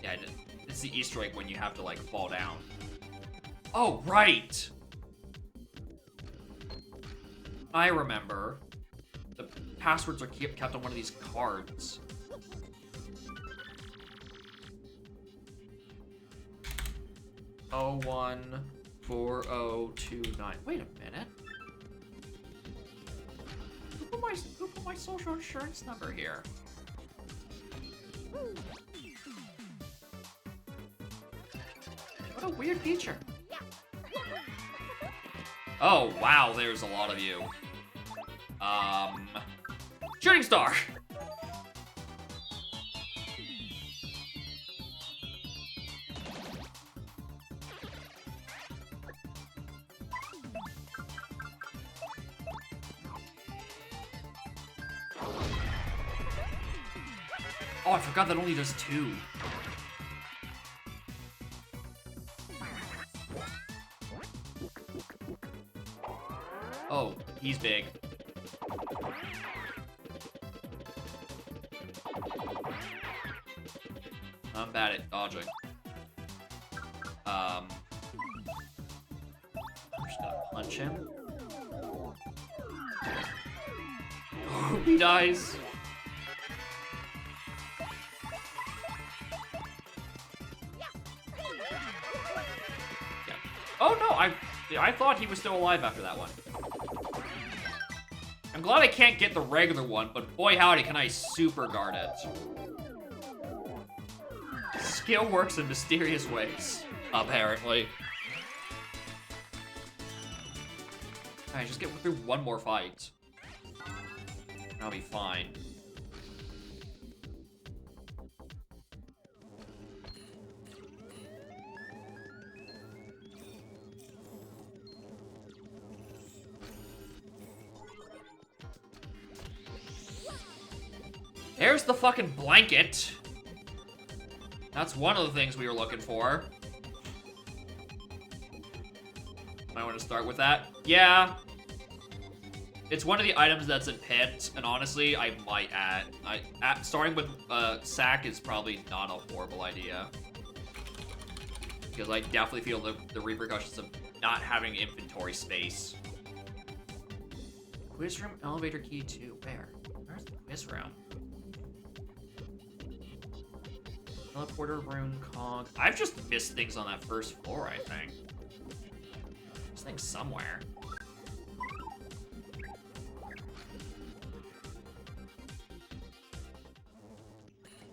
Yeah, it's the Easter egg when you have to, like, fall down. Oh, right! I remember. The passwords are kept on one of these cards. Oh, 014029. Wait a minute. Who put my social insurance number here? What a weird feature. Oh, wow, there's a lot of you. Shooting star! Oh, I forgot that only does 2. Oh, he's big. I'm bad at dodging. I'm just gonna punch him. Oh, he dies. Yeah. Oh no, I thought he was still alive after that one. I'm glad I can't get the regular one, but boy howdy can I super guard it. Skill works in mysterious ways, apparently. Alright, just get through one more fight. And I'll be fine. There's the fucking blanket. That's one of the things we were looking for. I want to start with that. Yeah. It's one of the items that's in pit, and honestly, I might add. Starting with sack is probably not a horrible idea. Because I definitely feel the repercussions of not having inventory space. Quiz room, elevator key 2. Where? Where's the quiz room? Teleporter room, cog. I've just missed things on that first floor, I think. This thing's somewhere.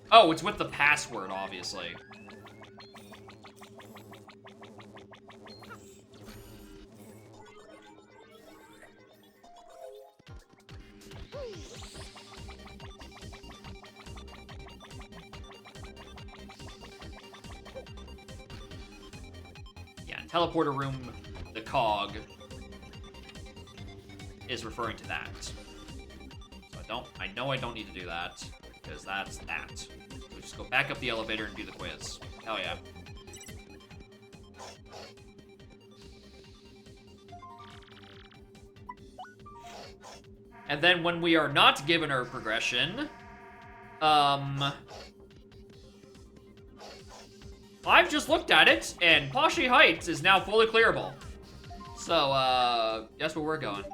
Oh, it's with the password, obviously. Teleporter room, the cog, is referring to that. So I know I don't need to do that, because that's that. So we just go back up the elevator and do the quiz. Hell yeah. And then when we are not given our progression, I've just looked at it, and Poshi Heights is now fully clearable. So, guess where we're going.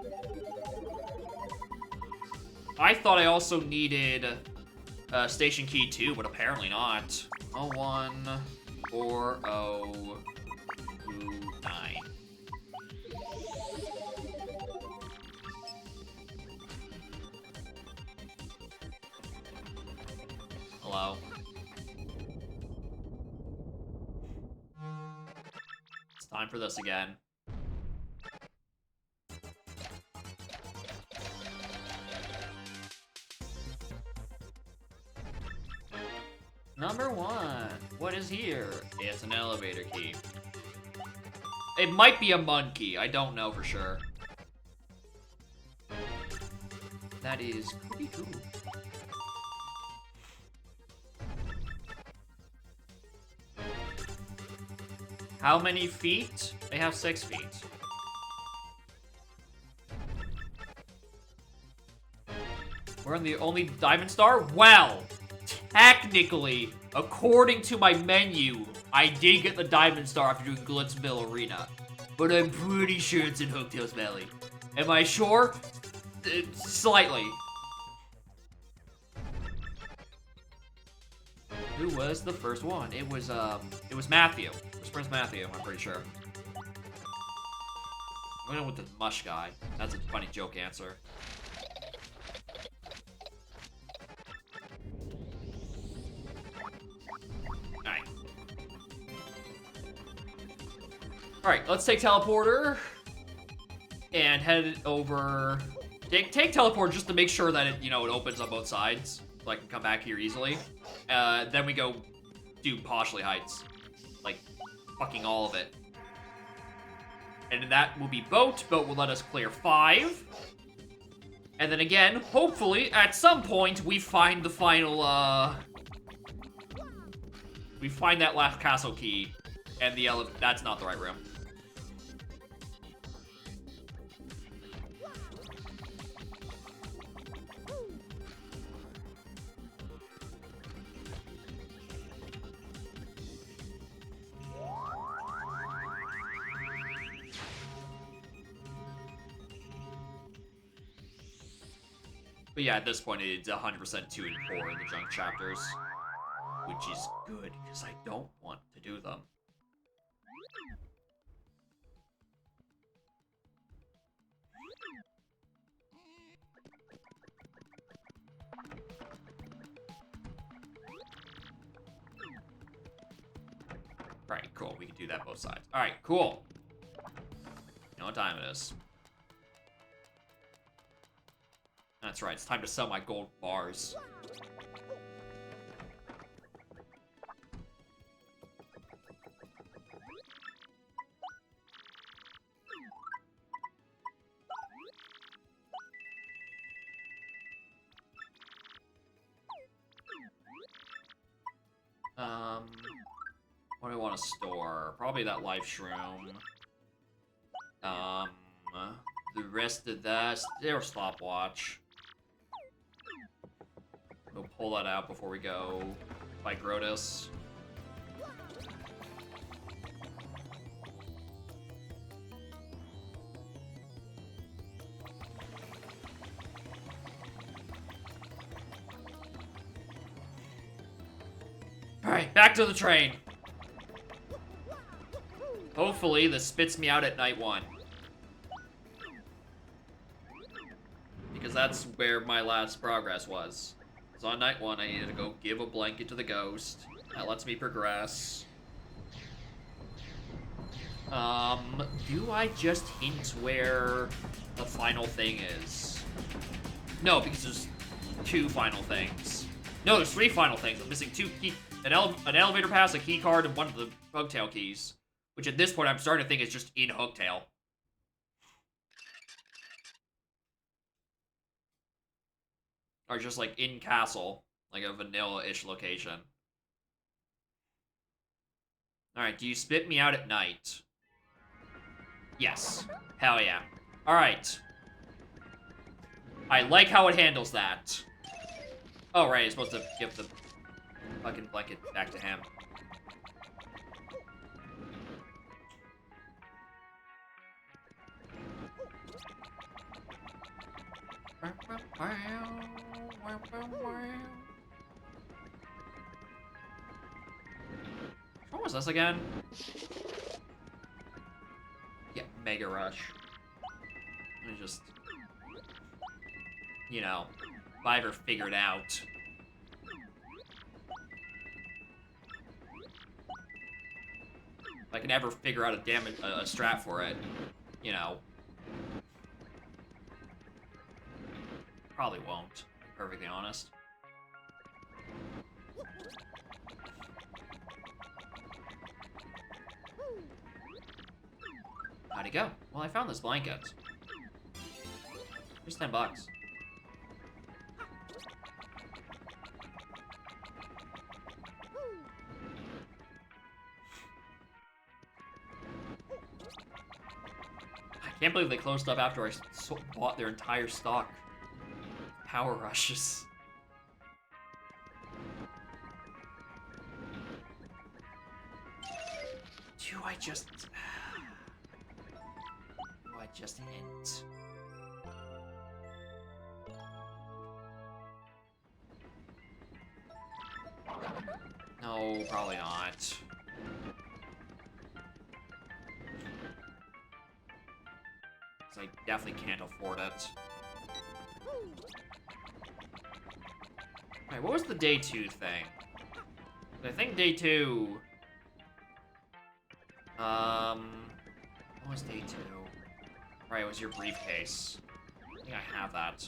I thought I also needed Station Key 2, but apparently not. 014029. Hello. It's time for this again. Number 1. What is here? It's an elevator key. It might be a mud key. I don't know for sure. That is pretty cool. How many feet? They have 6 feet. We're in the only diamond star? Well, technically, according to my menu, I did get the diamond star after doing Glitzville Arena. But I'm pretty sure it's in Hooktails Valley. Am I sure? Slightly. Who was the first one? It was Matthew. It was Prince Matthew, I'm pretty sure. I'm going with the mush guy. That's a funny joke answer. Alright. Alright, let's take teleporter. And head over... Take teleport just to make sure that it, you know, it opens on both sides. So I can come back here easily. Then we go do Poshly Heights. Like, fucking all of it. And that will be Boat. Boat will let us clear 5. And then again, hopefully, at some point, we find the final, we find that last castle key. And the that's not the right room. But yeah, at this point, it's 100% 2 and 4 in the junk chapters. Which is good, because I don't want to do them. Alright, cool. We can do that both sides. Alright, cool. You know what time it is. That's right, it's time to sell my gold bars. What do I want to store? Probably that life shroom. The rest of that, their stopwatch. We'll pull that out before we go fight Grotus. Alright, back to the train. Hopefully, this spits me out at night 1. Because that's where my last progress was. So on night 1, I needed to go give a blanket to the ghost. That lets me progress. Do I just hint where the final thing is? No, because there's 2 final things. No, there's 3 final things. I'm missing 2 key... An elevator pass, a key card, and one of the Hooktail keys. Which at this point, I'm starting to think is just in Hooktail. Or just, like, in Castle. Like a vanilla-ish location. Alright, do you spit me out at night? Yes. Hell yeah. Alright. I like how it handles that. Oh, right, it's supposed to give the fucking blanket back to him. What was this again? Yeah, Mega Rush. Let me just... You know, if I ever figured out... If I can ever figure out a strat for it, you know. Probably won't, to be perfectly honest. How'd he go? Well, I found this blanket. Here's $10. I can't believe they closed up after I bought their entire stock. Power rushes. Do I just hint? No, probably not. 'Cause I definitely can't afford it. Alright, what was the day 2 thing? I think day 2... What was day 2? Right, it was your briefcase. I think I have that.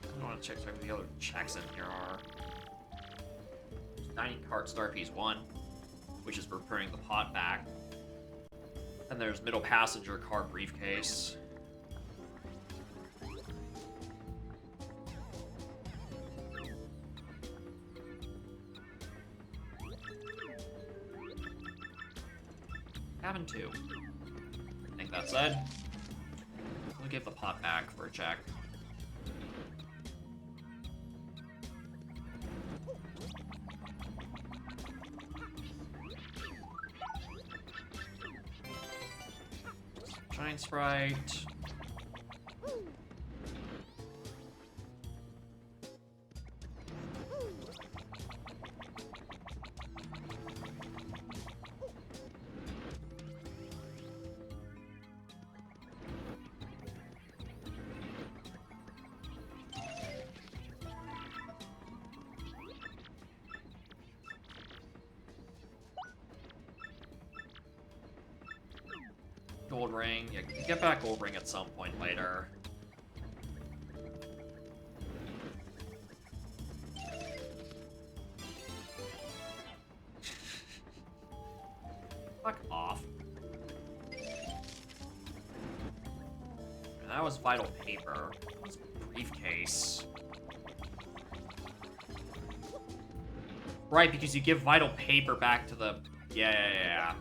I want to check what the other checks in here are. Dining cart star piece 1, which is for putting the pot back. And there's middle passenger car briefcase. Cabin 2. I think that's it. We'll give the pot back for a check. Giant Sprite. Gold ring. Yeah, you get back gold ring at some point later. Fuck off. And that was vital paper. That was briefcase. Right, because you give vital paper back to the... Yeah.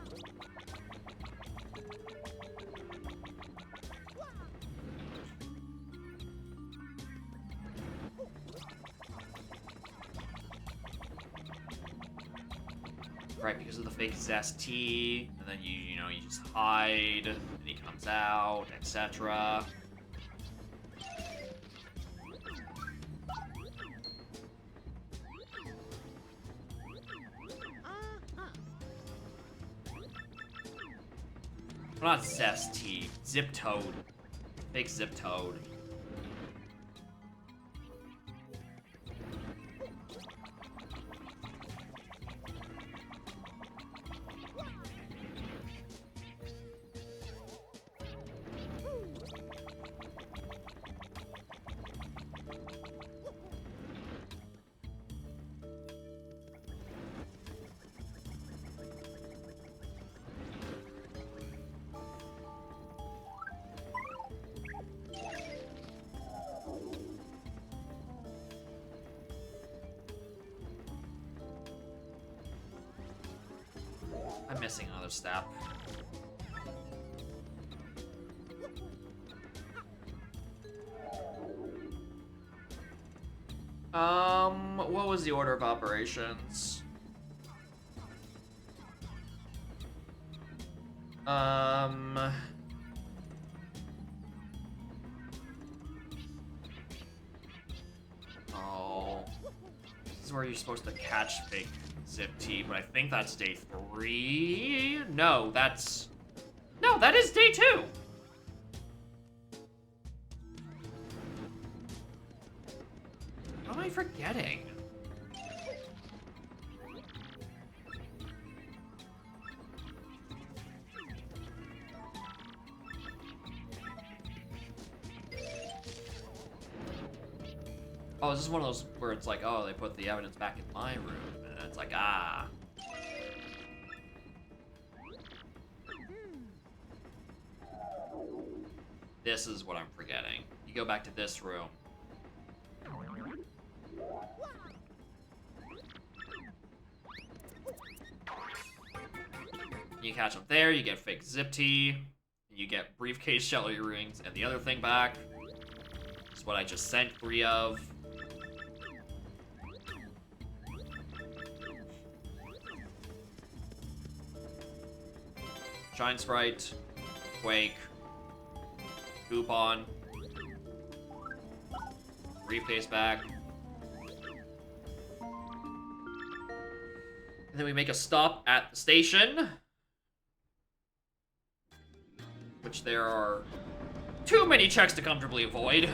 Right, because of the fake Zest tea, and then you know, you just hide, and he comes out, etc. Well, not Zest tea, Zip Toad. Fake Zip Toad. I'm missing another step. What was the order of operations? Oh. This is where you're supposed to catch fake Zip Tea, but I think that's day 3. No, that is day 2. What am I forgetting? Oh, is this one of those where it's like, oh, they put the evidence back in my room, and it's like, ah. This is what I'm forgetting. You go back to this room. You catch them there, you get fake Zip Tea, you get briefcase shell earrings, and the other thing back. Is what I just sent 3 of. Shine Sprite, Quake, Coupon, briefcase back. And then we make a stop at the station. Which there are too many checks to comfortably avoid.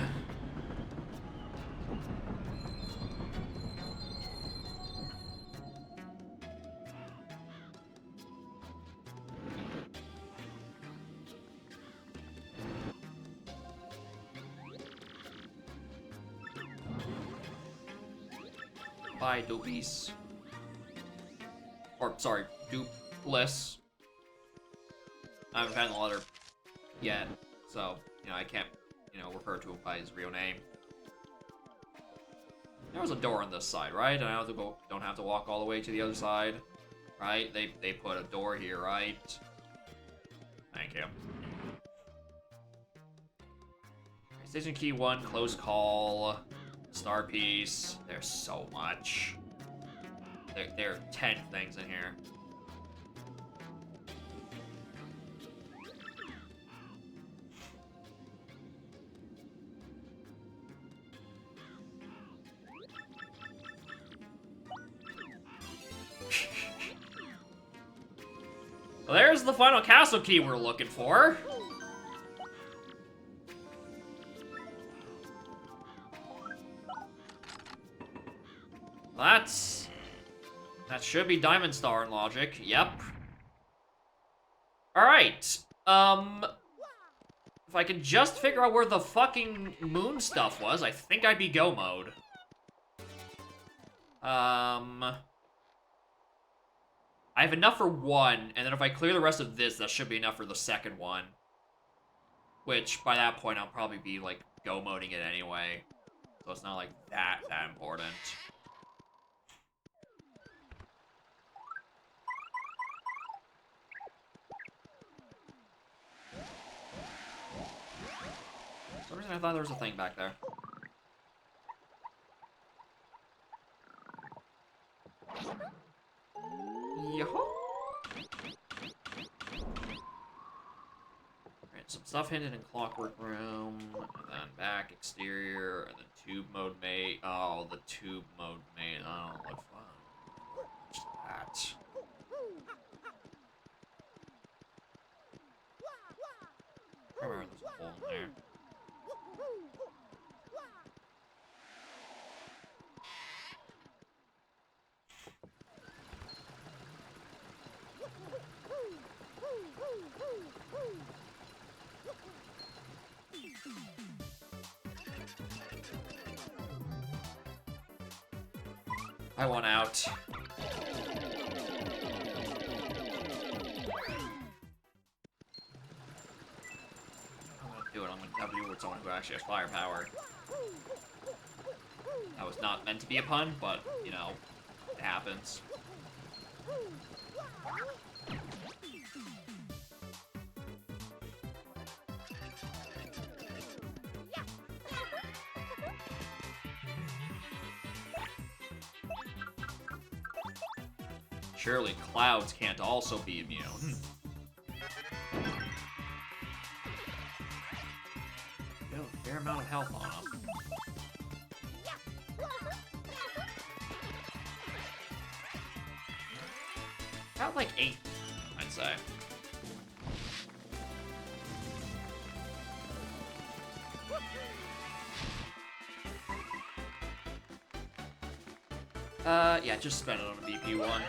Bye, Doopies. Or, sorry, Doopless. I haven't found the letter yet, so, I can't, refer to him by his real name. There was a door on this side, right? And I don't have to walk all the way to the other side, right? They put a door here, right? Thank you. Station key 1, close call, star piece. There's so much. There are 10 things in here. Well, there's the final castle key we're looking for. That should be Diamond Star in logic. Yep. Alright. If I could just figure out where the fucking moon stuff was, I think I'd be go mode. I have enough for 1, and then if I clear the rest of this, that should be enough for the second one. Which, by that point, I'll probably be, like, go-moding it anyway. So it's not, like, that important. For some reason, I thought there was a thing back there. Yo-ho! Alright, some stuff hidden in Clockwork Room, and then back, exterior, and then tube mode mate. Oh, the tube mode mate. Oh, what fun. What's that? I remember there's a hole in there. I want out. I'm gonna do it. I'm gonna have you with someone who actually has firepower. That was not meant to be a pun, but, it happens. Surely clouds can't also be immune. You have a fair amount of health on him. About like 8, I'd say. Yeah, just spend it on a BP1.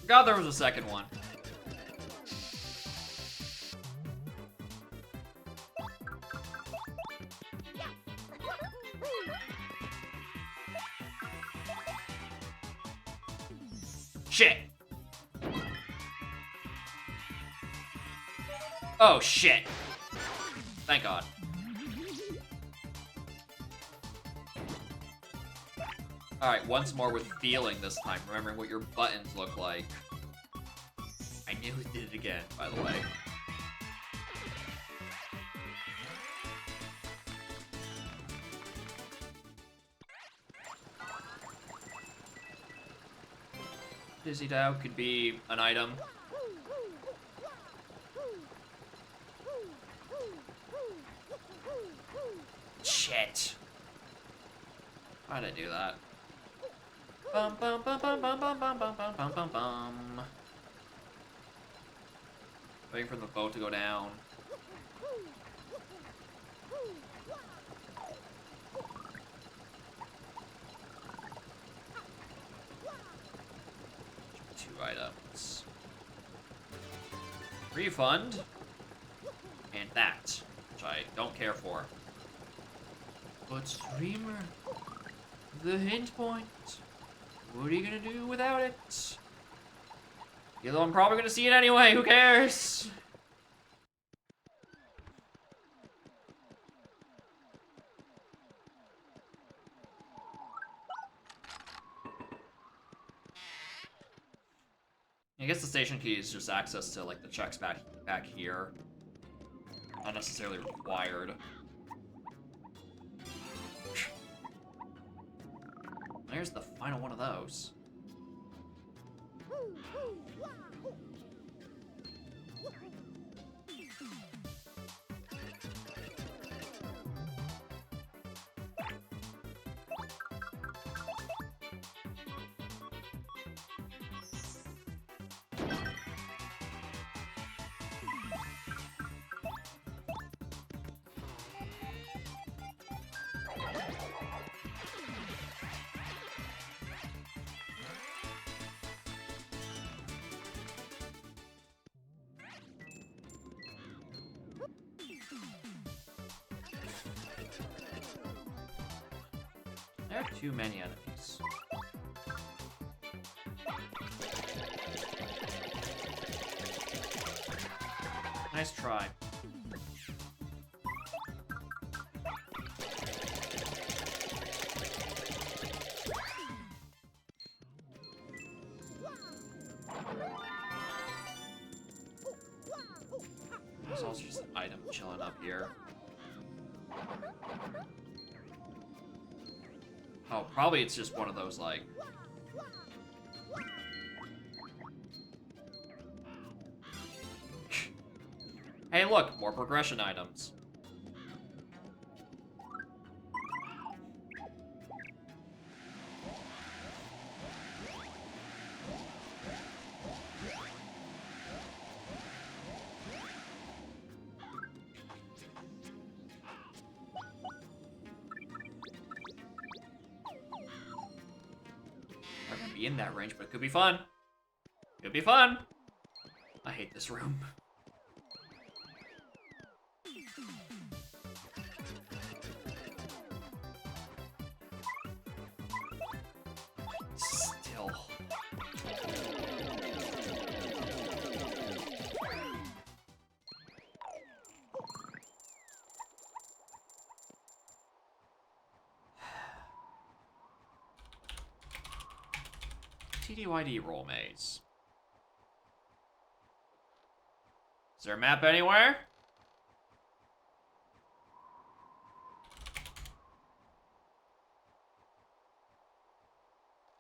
Forgot there was a second one. Shit! Oh, shit. Thank God. Alright, once more with feeling this time, remembering what your buttons look like. I nearly did it again, by the way. Dizzy Dow could be an item. Shit. Why'd I do that? Bum bum bum bum bum bum bum bum bum bum bum bum. Waiting for the boat to go down. Two items. Refund. And that, which I don't care for. But Streamer, the hint point. What are you gonna do without it? Although I'm probably gonna see it anyway, who cares? I guess the station key is just access to like the checks back here. Not necessarily required. There's the final one of those. There are too many enemies. Nice try. There's also just an item chilling up here. Oh, probably it's just one of those, like... Hey, look, more progression items. Not gonna be in that range, but it could be fun. Could be fun. I hate this room. Still. TDYD roll maze. Is there a map anywhere?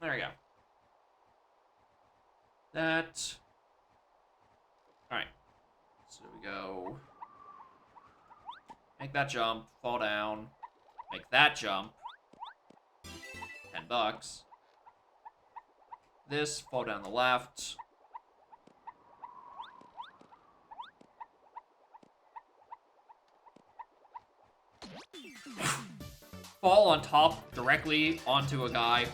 There we go. That. Alright. So we go. Make that jump, fall down. Make that jump. $10. This, fall down the left. Fall on top directly onto a guy.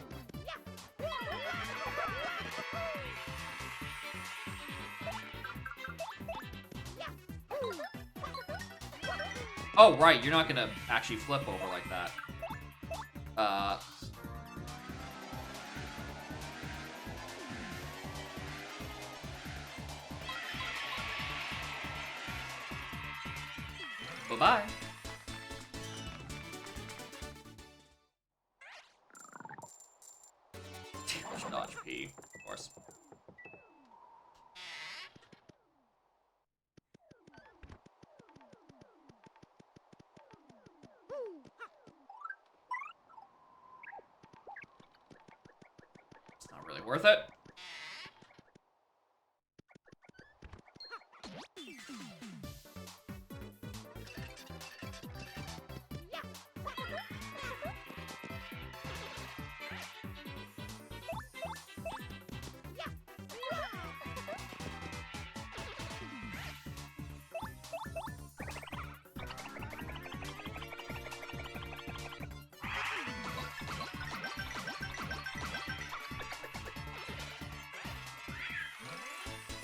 Oh, right, you're not gonna actually flip over like that. Bye-bye. There's no HP, of course. It's not really worth it.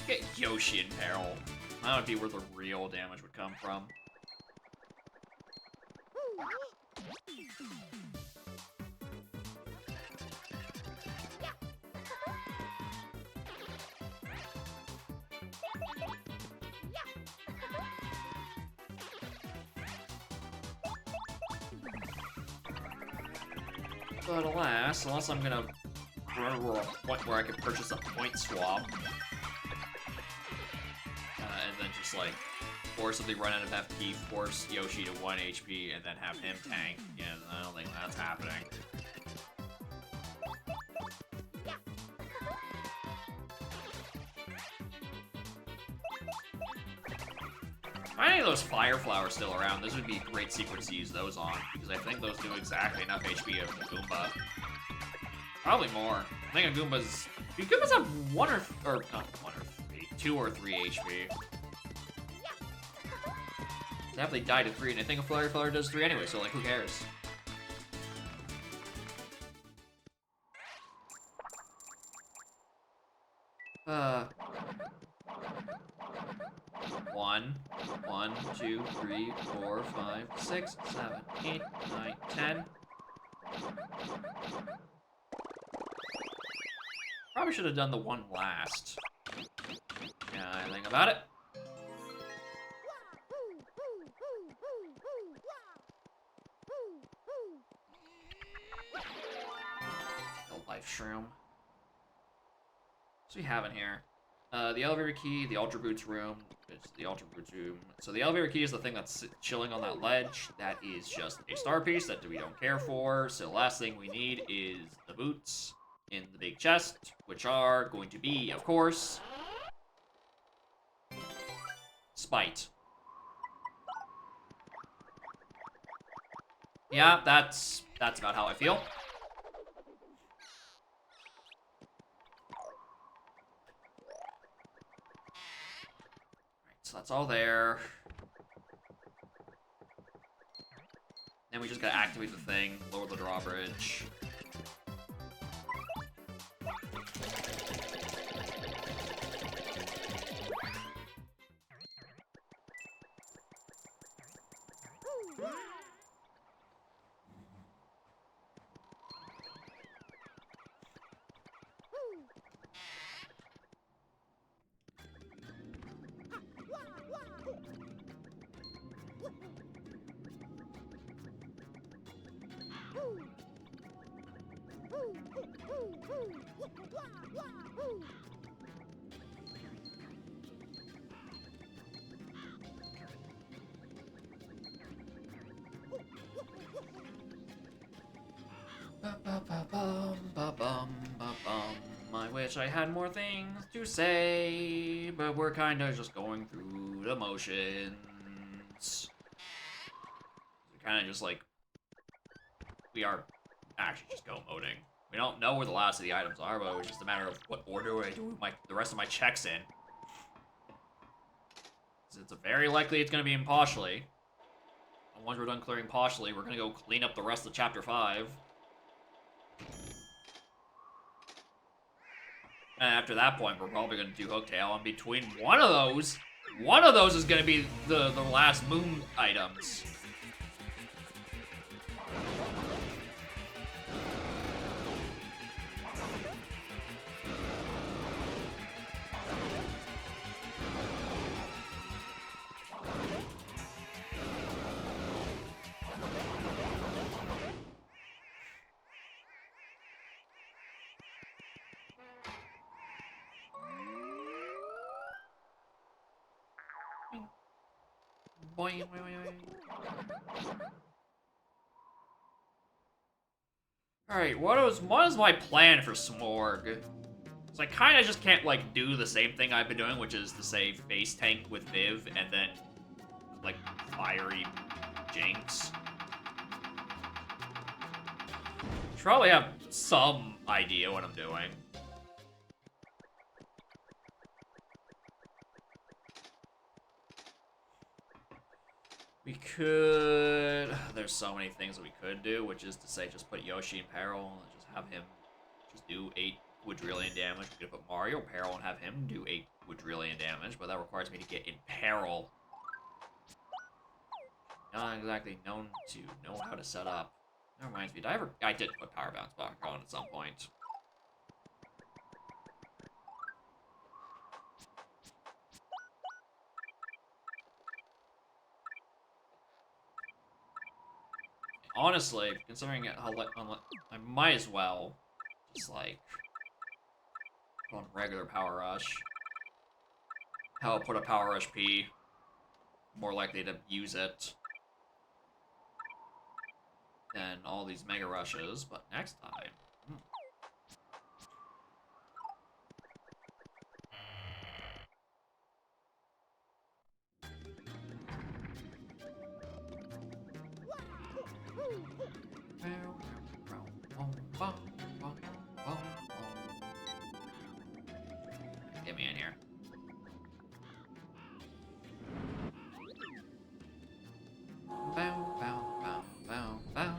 Get Yoshi in peril. That would be where the real damage would come from. But alas, unless I'm gonna run over a point where I can purchase a point swap. And then just like forcibly run out of FP, force Yoshi to 1 HP, and then have him tank. Yeah, I don't think that's happening. If any of those fire flowers still around, this would be a great sequence to use those on, because I think those do exactly enough HP of the Goomba. Probably more. I think a Goomba's... Do Goombas have not 1 or 3, 2 or 3 HP? They died at 3, and I think a Flurry Flower does 3 anyway, so like, who cares? One, 2, 3, 4, 5, 6, 7, 8, 9, 10. Probably should have done the one last. Yeah, I think about it. Life Shroom. So we have in here. The elevator key, the Ultra Boots room. It's the Ultra Boots room. So the elevator key is the thing that's chilling on that ledge. That is just a star piece that we don't care for. So the last thing we need is the boots in the big chest, which are going to be, of course, Spite. Yeah, that's about how I feel. So that's all there. Then we just gotta activate the thing, lower the drawbridge. Ba-ba-ba-bum, ba-bum, ba-bum. I wish I had more things to say, but we're kind of just going through the motions. We're kind of just like, we are actually just go moding. We don't know where the last of the items are, but it's just a matter of what order I do the rest of my checks in. It's very likely it's going to be impartially. And once we're done clearing partially, we're going to go clean up the rest of Chapter 5. And after that point, we're probably going to do Hooktail. And between one of those is going to be the last moon items. Boing, boing, boing. Alright, what is my plan for Smorg? So I kind of just can't, like, do the same thing I've been doing, which is to say face tank with Viv, and then, like, fiery Jinx. Should probably have some idea what I'm doing. We could... There's so many things that we could do, which is to say just put Yoshi in peril and just have him just do 8 quadrillion damage. We could put Mario in peril and have him do 8 quadrillion damage, but that requires me to get in peril. Not exactly known to know how to set up. That reminds me, I did put Power Bounce back on at some point. Honestly, considering how I might as well just like put on regular Power Rush. How I'll put a Power Rush P. More likely to use it than all these Mega Rushes, but next time. Get me in here. Bow, bow, bow, bow, bow.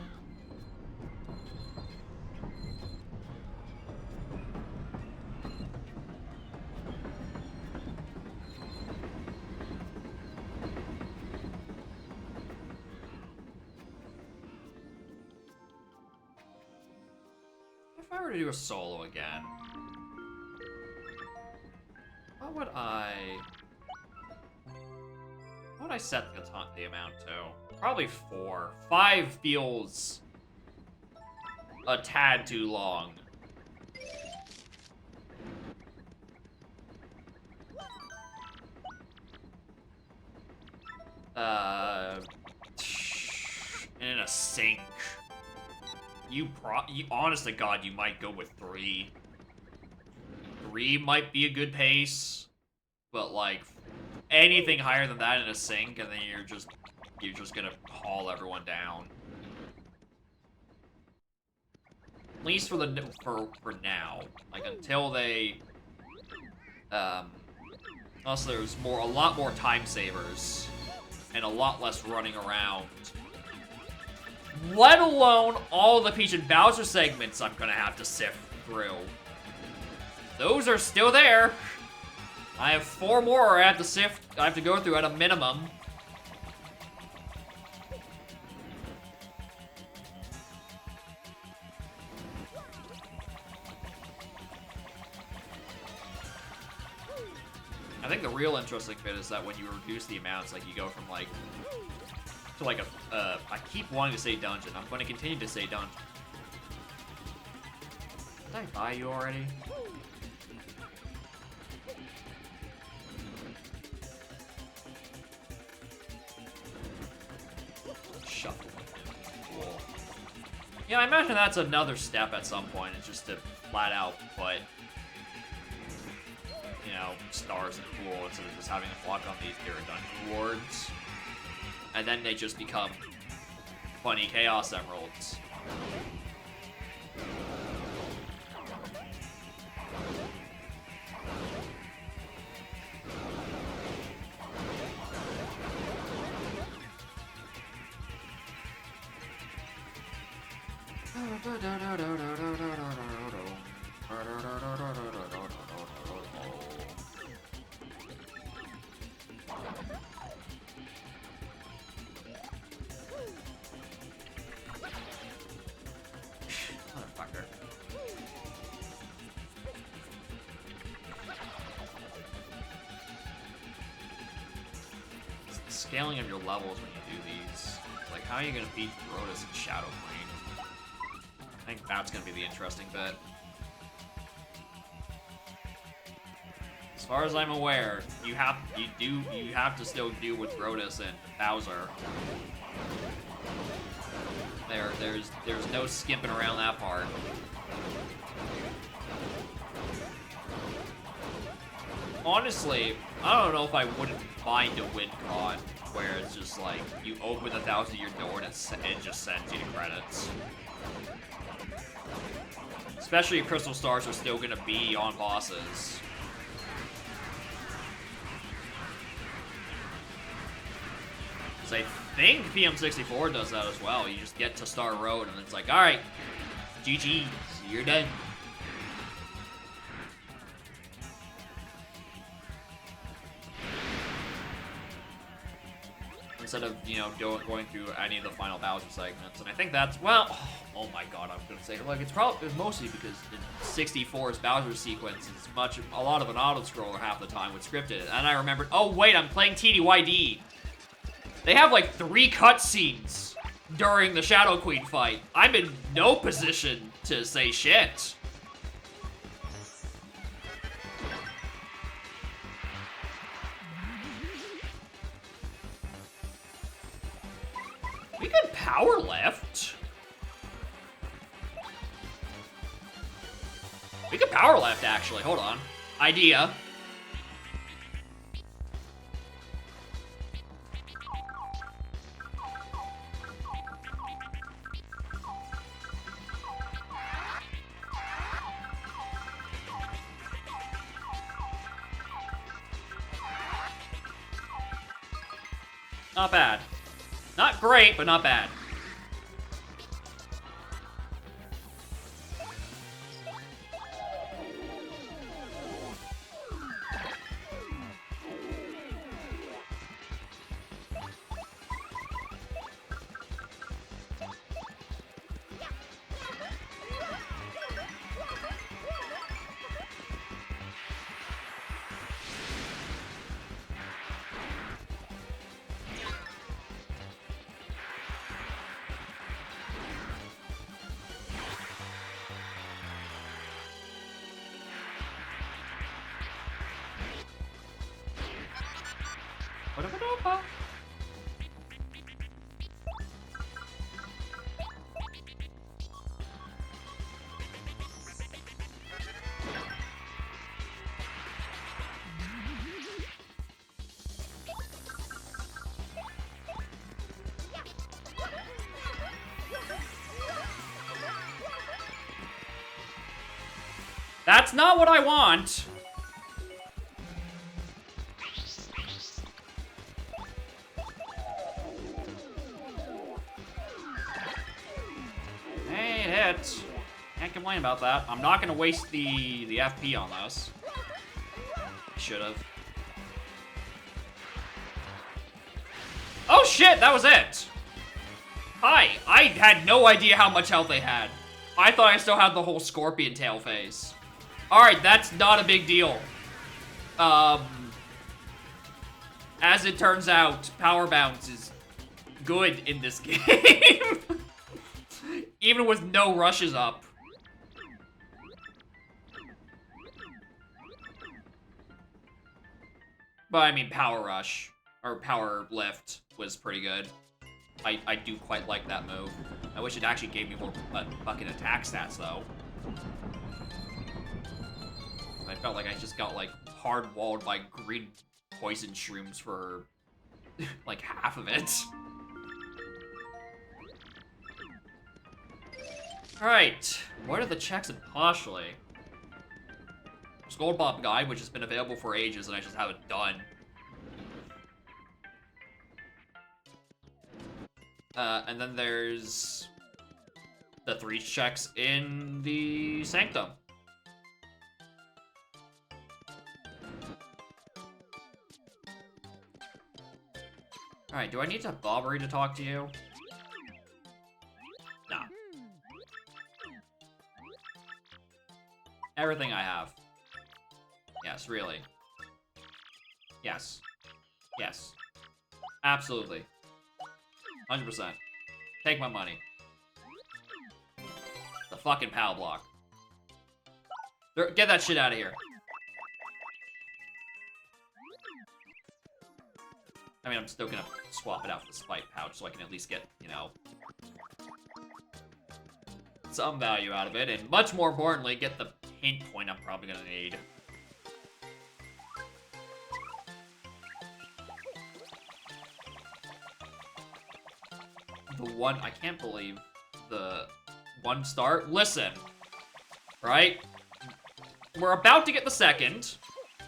If I were to do a solo again, what would I set the amount to? Probably 4. 5 feels a tad too long. In a sink. You honest to God, you might go with 3. 3 might be a good pace, but like anything higher than that in a sink, and then you're just gonna haul everyone down. At least for now, like until they, unless there's a lot more time savers and a lot less running around. Let alone all the Peach and Bowser segments I'm gonna have to sift through. Those are still there. I have 4 more I have to go through at a minimum. I think the real interesting bit is that when you reduce the amounts, like you go from like to like I keep wanting to say dungeon. I'm going to continue to say dungeon. Did I buy you already? Shuffle. Cool. Yeah, I imagine that's another step at some point. It's just to flat out put, you know, stars in the pool instead of just having to block on these Ghirardelli rewards. And then they just become funny Chaos Emeralds. Motherfucker. It's the scaling of your levels when you do these. Like, how are you gonna beat Rodus and Shadow Queen? I think that's gonna be the interesting bit. As far as I'm aware, you have to still do with Rodus and Bowser. There's no skipping around that part. Honestly, I don't know if I wouldn't mind a win con where it's just like you open the 1,000-year door and it just sends you to credits. Especially if Crystal Stars are still gonna be on bosses. Because I think PM64 does that as well. You just get to Star Road and it's like, alright, GG's, you're done. Instead of, you know, going through any of the final Bowser segments. And I think that's, well, oh my god, I'm gonna say, like, it's mostly because in 64's Bowser sequence is a lot of an auto-scroller half the time with scripted. And I remembered, oh wait, I'm playing TDYD. They have like 3 cutscenes during the Shadow Queen fight. I'm in no position to say shit. We could power left. We could power left, actually. Hold on. Idea. Not bad. Not great, but not bad. Ba-da-ba-da-ba. That's not what I want. Hey, it hit. Can't complain about that. I'm not gonna waste the FP on this. Should've. Oh shit, that was it! Hi, I had no idea how much health they had. I thought I still had the whole scorpion tail phase. Alright, that's not a big deal. As it turns out, Power Bounce is good in this game. Even with no rushes up. But I mean, Power Rush, or Power Lift was pretty good. I do quite like that move. I wish it actually gave me more fucking attack stats, though. I felt like I just got, like, hard-walled by green poison shrooms for, like, half of it. Alright, what are the checks in Poshly? There's Gold Bob Guide, which has been available for ages, and I just haven't done. And then there's the 3 checks in the Sanctum. Alright, do I need to have Bobbery to talk to you? Nah. Everything I have. Yes, really. Yes. Yes. Absolutely. 100%. Take my money. The fucking PAL block. Get that shit out of here. I mean, I'm still gonna swap it out for the spike pouch so I can at least get, you know, some value out of it, and much more importantly, get the hint point I'm probably gonna need. The one, I can't believe the 1 star. Listen, right? We're about to get the 2nd,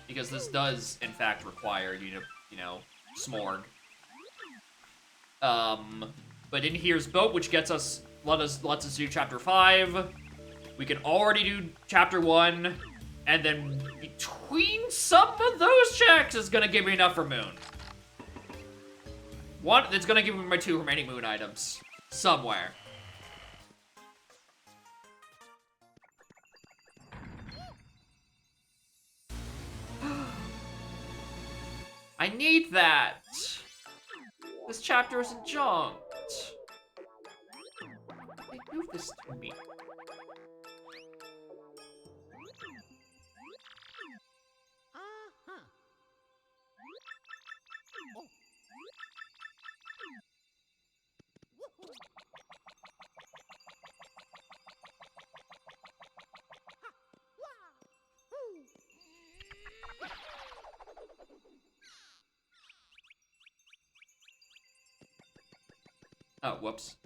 because this does, in fact, require you to, you know, Smorg. But in here's Boat, which gets us, lets us do Chapter 5. We can already do Chapter 1, and then between some of those checks is gonna give me enough for Moon. It's gonna give me my 2 remaining Moon items. Somewhere. I need that! This chapter isn't junked. They do this to me. Uh-huh. Oh. Woohoo. Ha. Wah. Oh, whoops.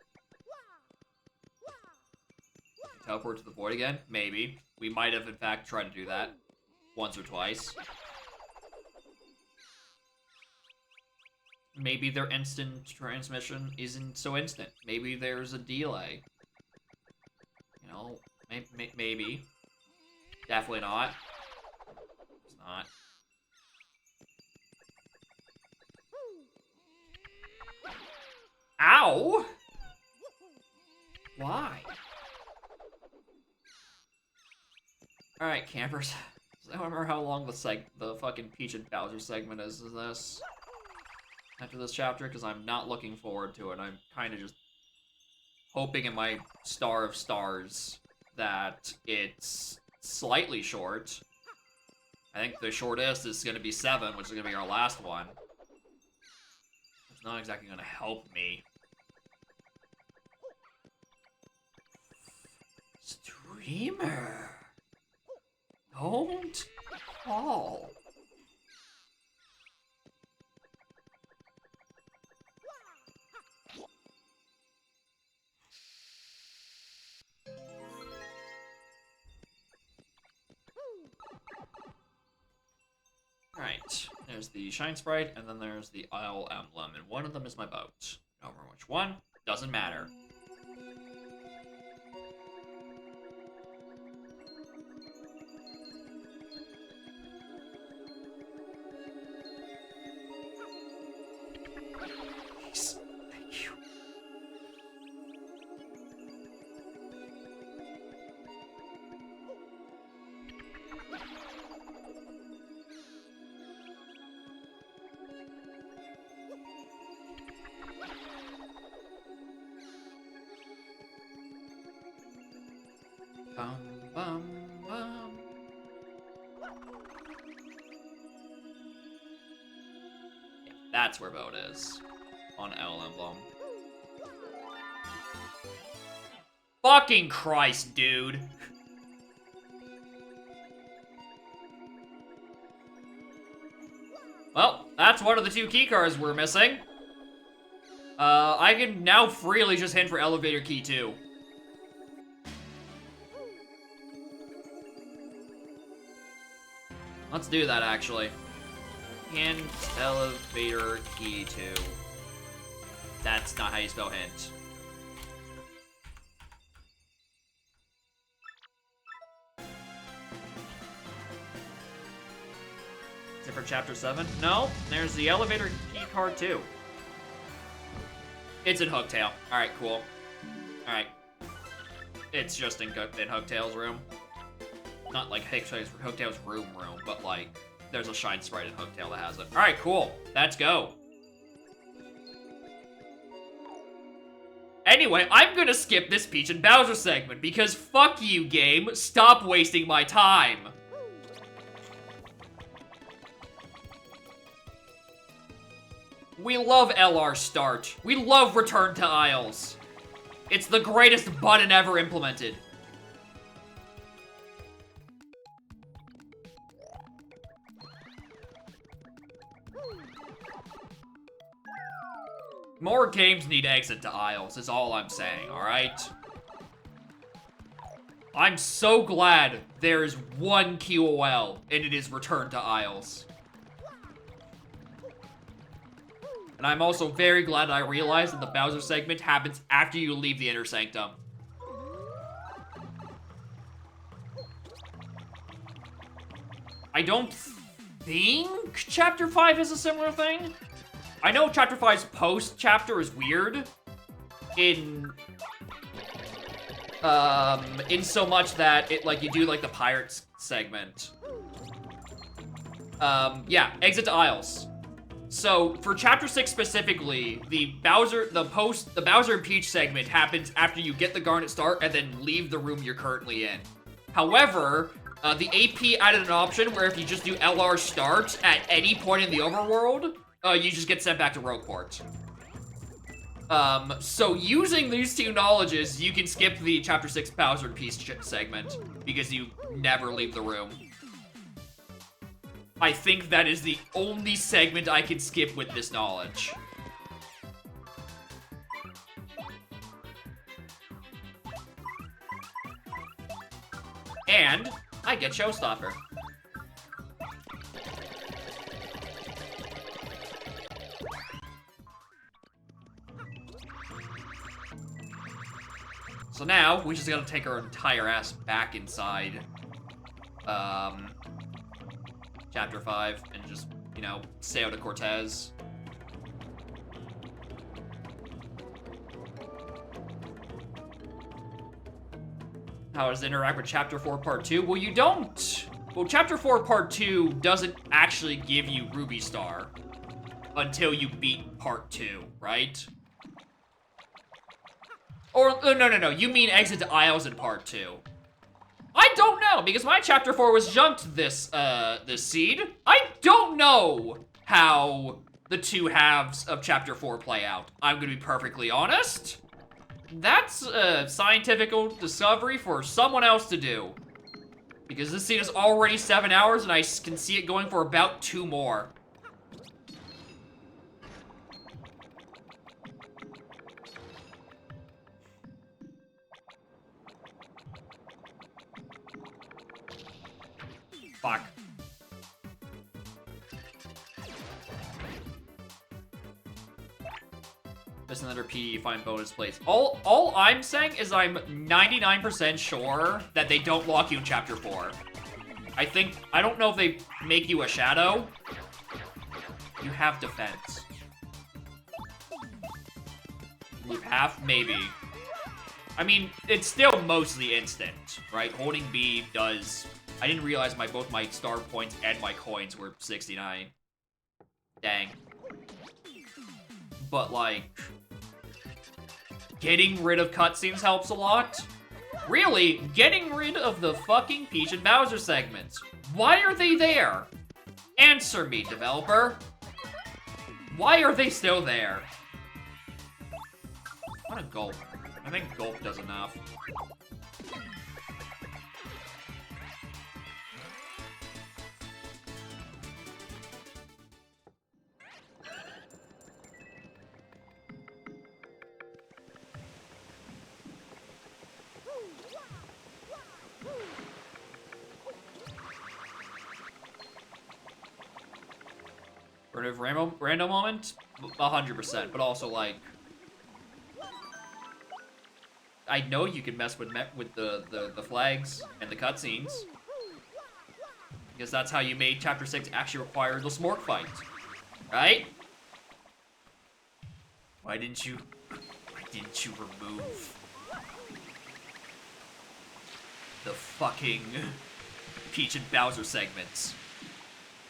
Teleport to the void again? Maybe. We might have, in fact, tried to do that once or twice. Maybe their instant transmission isn't so instant. Maybe there's a delay. You know, maybe. Definitely not. It's not. Ow! Why? Alright, campers. I don't remember how long the fucking Peach and Bowser segment is this. After this chapter, because I'm not looking forward to it. I'm kind of just hoping in my star of stars that it's slightly short. I think the shortest is going to be 7, which is going to be our last one. It's not exactly going to help me. Streamer! Don't fall. Alright, there's the Shine Sprite, and then there's the Isle Emblem, and one of them is my boat. I don't remember which one, doesn't matter. Please, thank you. Bum, bum, bum. Yeah, that's where Boat is. On L Emblem. fucking Christ, dude. Well, that's one of the 2 key cards we're missing. I can now freely just hint for elevator key 2. Let's do that, actually. Hint elevator key 2. That's not how you spell hint. Is it for chapter 7? No, there's the elevator key card too. It's in Hooktail. Alright, cool. Alright. It's just in Hooktail's room. Not like Hooktail's room, but like, there's a Shine Sprite in Hooktail that has it. Alright, cool. Let's go. Anyway, I'm gonna skip this Peach and Bowser segment because fuck you, game. Stop wasting my time. We love LR Start. We love Return to Isles. It's the greatest button ever implemented. More games need Exit to Isles, is all I'm saying, alright? I'm so glad there is one QOL, and it is Return to Isles. And I'm also very glad I realized that the Bowser segment happens after you leave the Inner Sanctum. I don't think Chapter 5 is a similar thing. I know Chapter 5's post-chapter is weird in so much that it, like, you do, like, the Pirates segment. Yeah, Exit to Isles. So, for Chapter 6 specifically, the Bowser and Peach segment happens after you get the Garnet Star and then leave the room you're currently in. However, the AP added an option where if you just do LR Start at any point in the overworld, you just get sent back to Rogueport. So using these 2 knowledges, you can skip the Chapter 6 Bowser and Peach segment, because you never leave the room. I think that is the only segment I can skip with this knowledge. And I get Showstopper. So now, we just gotta take our entire ass back inside, Chapter 5, and just, you know, sail to Cortez. How does it interact with Chapter 4 Part 2? Well, you don't. Well, Chapter 4 Part 2 doesn't actually give you Ruby Star until you beat Part 2, right? Or, no, you mean Exit to Isles in Part 2. I don't know, because my Chapter 4 was junked this seed. I don't know how the 2 halves of Chapter 4 play out. I'm gonna be perfectly honest. That's a scientific discovery for someone else to do. Because this seed is already 7 hours, and I can see it going for about 2 more. Fuck. Just another PD find bonus plates. All I'm saying is I'm 99% sure that they don't lock you in Chapter 4. I don't know if they make you a shadow. You have defense. You have, maybe. I mean, it's still mostly instant, right? Holding B does... I didn't realize both my star points and my coins were 69. Dang. But, like, getting rid of cutscenes helps a lot. Really, getting rid of the fucking Peach and Bowser segments. Why are they there? Answer me, developer. Why are they still there? What a gulp. I think Gulp does enough. Random moment? 100%, but also, like... I know you can mess with the flags and the cutscenes. Because that's how you made Chapter 6 actually require the Smork fight. Right? Why didn't you remove the fucking Peach and Bowser segments?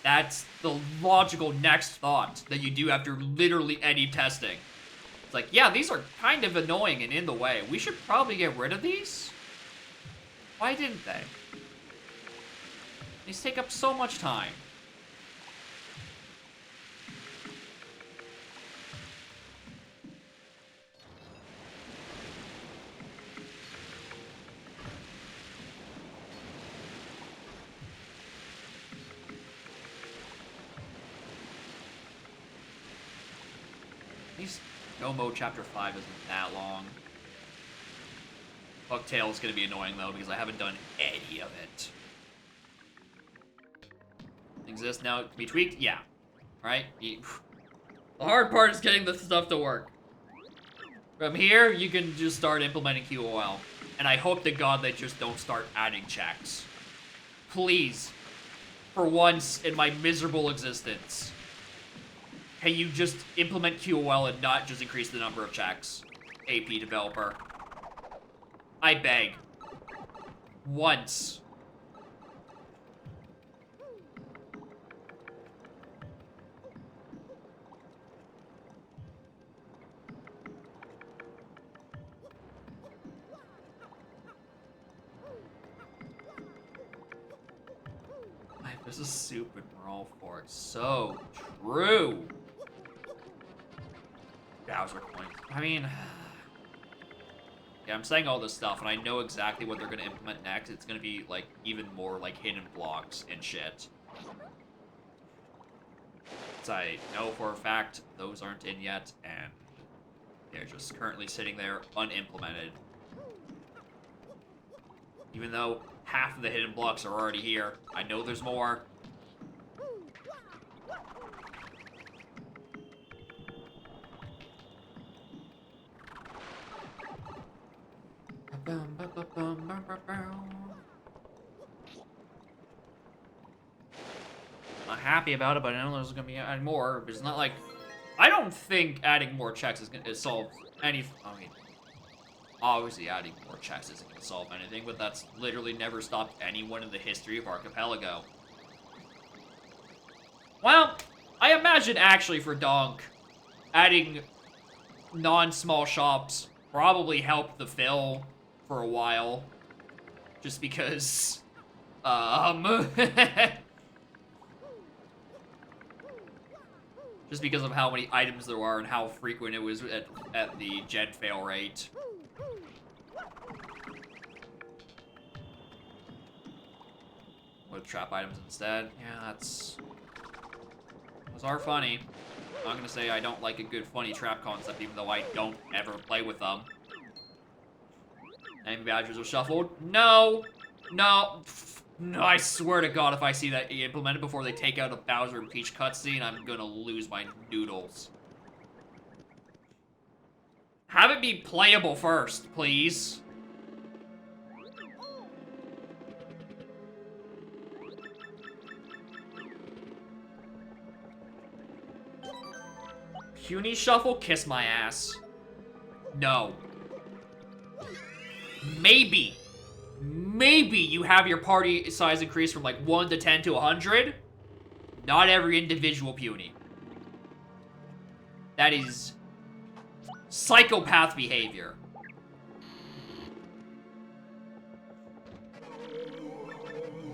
That's the logical next thought that you do after literally any testing. It's like, yeah, these are kind of annoying and in the way. We should probably get rid of these. Why didn't they? These take up so much time. At least Go-Mo Chapter 5 isn't that long. Bucktail is going to be annoying, though, because I haven't done any of it. Exist now to be tweaked? Yeah. Right? The hard part is getting the stuff to work. From here, you can just start implementing QOL. And I hope to God they just don't start adding checks. Please. For once in my miserable existence. Can you just implement QOL and not just increase the number of checks? AP developer. I beg. Once. There's a soup in Brawl Fork. So true. Bowser coin. I mean, yeah, I'm saying all this stuff, and I know exactly what they're gonna implement next. It's gonna be like even more like hidden blocks and shit. So I know for a fact those aren't in yet, and they're just currently sitting there unimplemented. Even though half of the hidden blocks are already here, I know there's more. I'm not happy about it, but I know there's gonna be adding more. But it's not like I don't think adding more checks is gonna solve any. I mean, obviously adding more checks isn't gonna solve anything, but that's literally never stopped anyone in the history of Archipelago. Well, I imagine actually for Donk, adding non-small shops probably helped the fill for a while. Just because, just because of how many items there are and how frequent it was at the gen fail rate. With trap items instead. Yeah, those are funny. I'm not gonna say I don't like a good funny trap concept, even though I don't ever play with them. Enemy badgers are shuffled? No! No! No, I swear to God, if I see that implemented before they take out a Bowser and Peach cutscene, I'm gonna lose my noodles. Have it be playable first, please. Puny Shuffle? Kiss my ass. No. Maybe you have your party size increase from like 1 to 10 to 100. Not every individual Puny. That is psychopath behavior.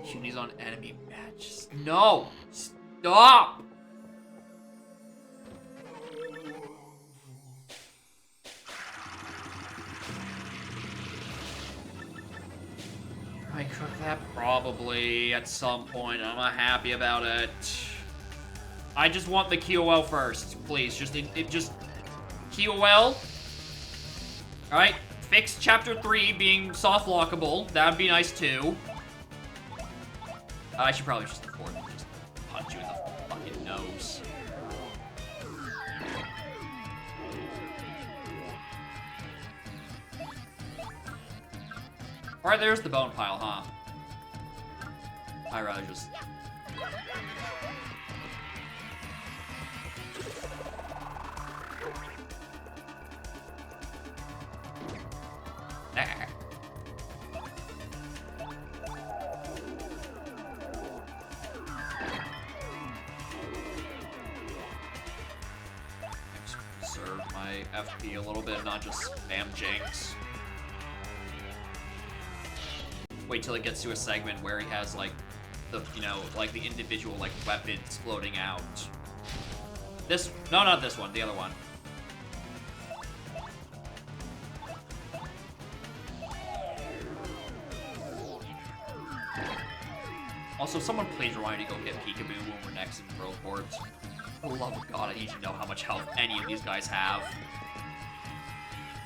Puny's on enemy badges. No! Stop! I cook that probably at some point. I'm not happy about it. I just want the QOL first, please. Just QOL. Alright, fix chapter 3 being soft lockable. That'd be nice too. I should probably just afford to just punch you in the fucking nose. Alright, there's the bone pile, huh? I'd rather just... Ah. Just preserve my FP a little bit, not just spam Jinx. Wait till it gets to a segment where he has like the, you know, like the individual like weapons floating out. This, no, not this one, the other one. Also, someone please remind me to go get Peekaboo when we're next in Growport. For the love of God, I need to know how much health any of these guys have.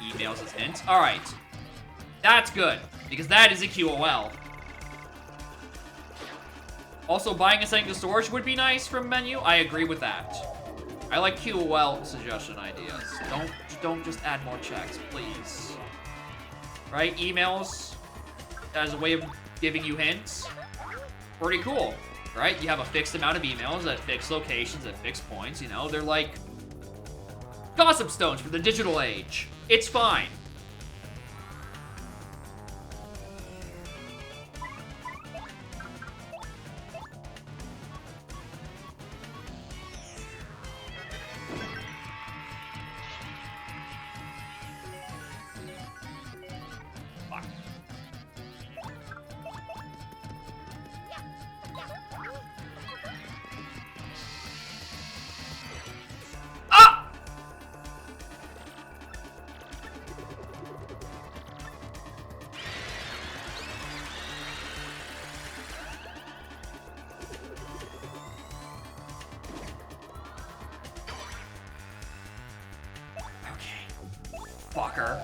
Emails as hints. Alright. That's good, because that is a QOL. Also, buying and sending to storage would be nice from menu. I agree with that. I like QOL suggestion ideas. Don't just add more checks, please. Right? Emails as a way of giving you hints. Pretty cool, right? You have a fixed amount of emails at fixed locations at fixed points, you know? They're like gossip stones for the digital age. It's fine. Fucker.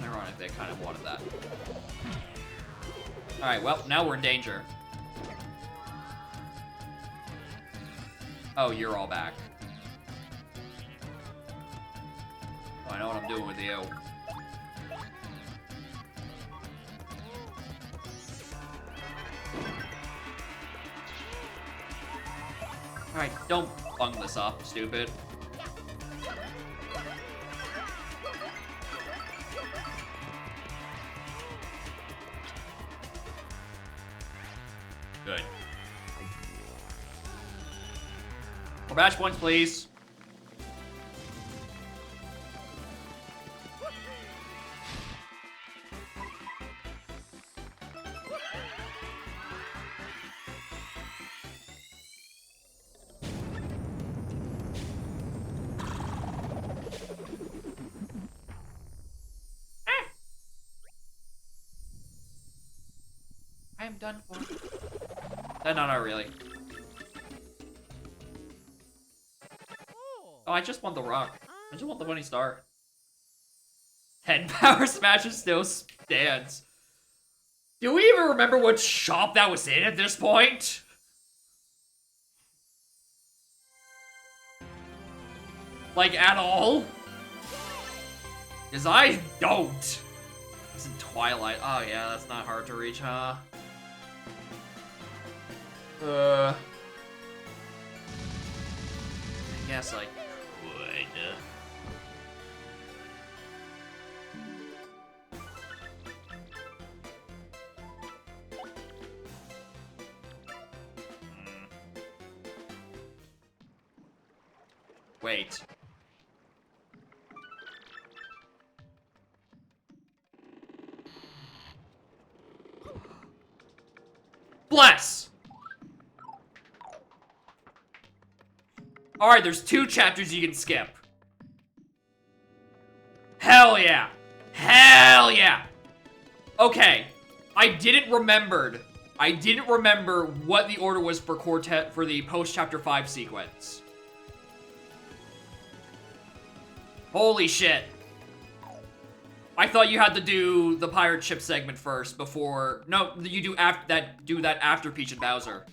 Ironic, they kind of wanted that. Alright, well, now we're in danger. Oh, you're all back. Oh, I know what I'm doing with you. Alright, don't bung this up, stupid. Good. More match points, please. I am done for. No, not really. Oh, I just want the rock. I just want the money star. 10 power smashes still stands. Do we even remember what shop that was in at this point? Like, at all? Because I don't. It's in Twilight. Oh, yeah, that's not hard to reach, huh? I guess I could. Wait. bless! Alright, there's 2 chapters you can skip. Hell yeah! Hell yeah! Okay, I didn't remember what the order was for Quartet for the post-chapter 5 sequence. Holy shit. I thought you had to do the pirate ship segment first before... No, you do that after Peach and Bowser.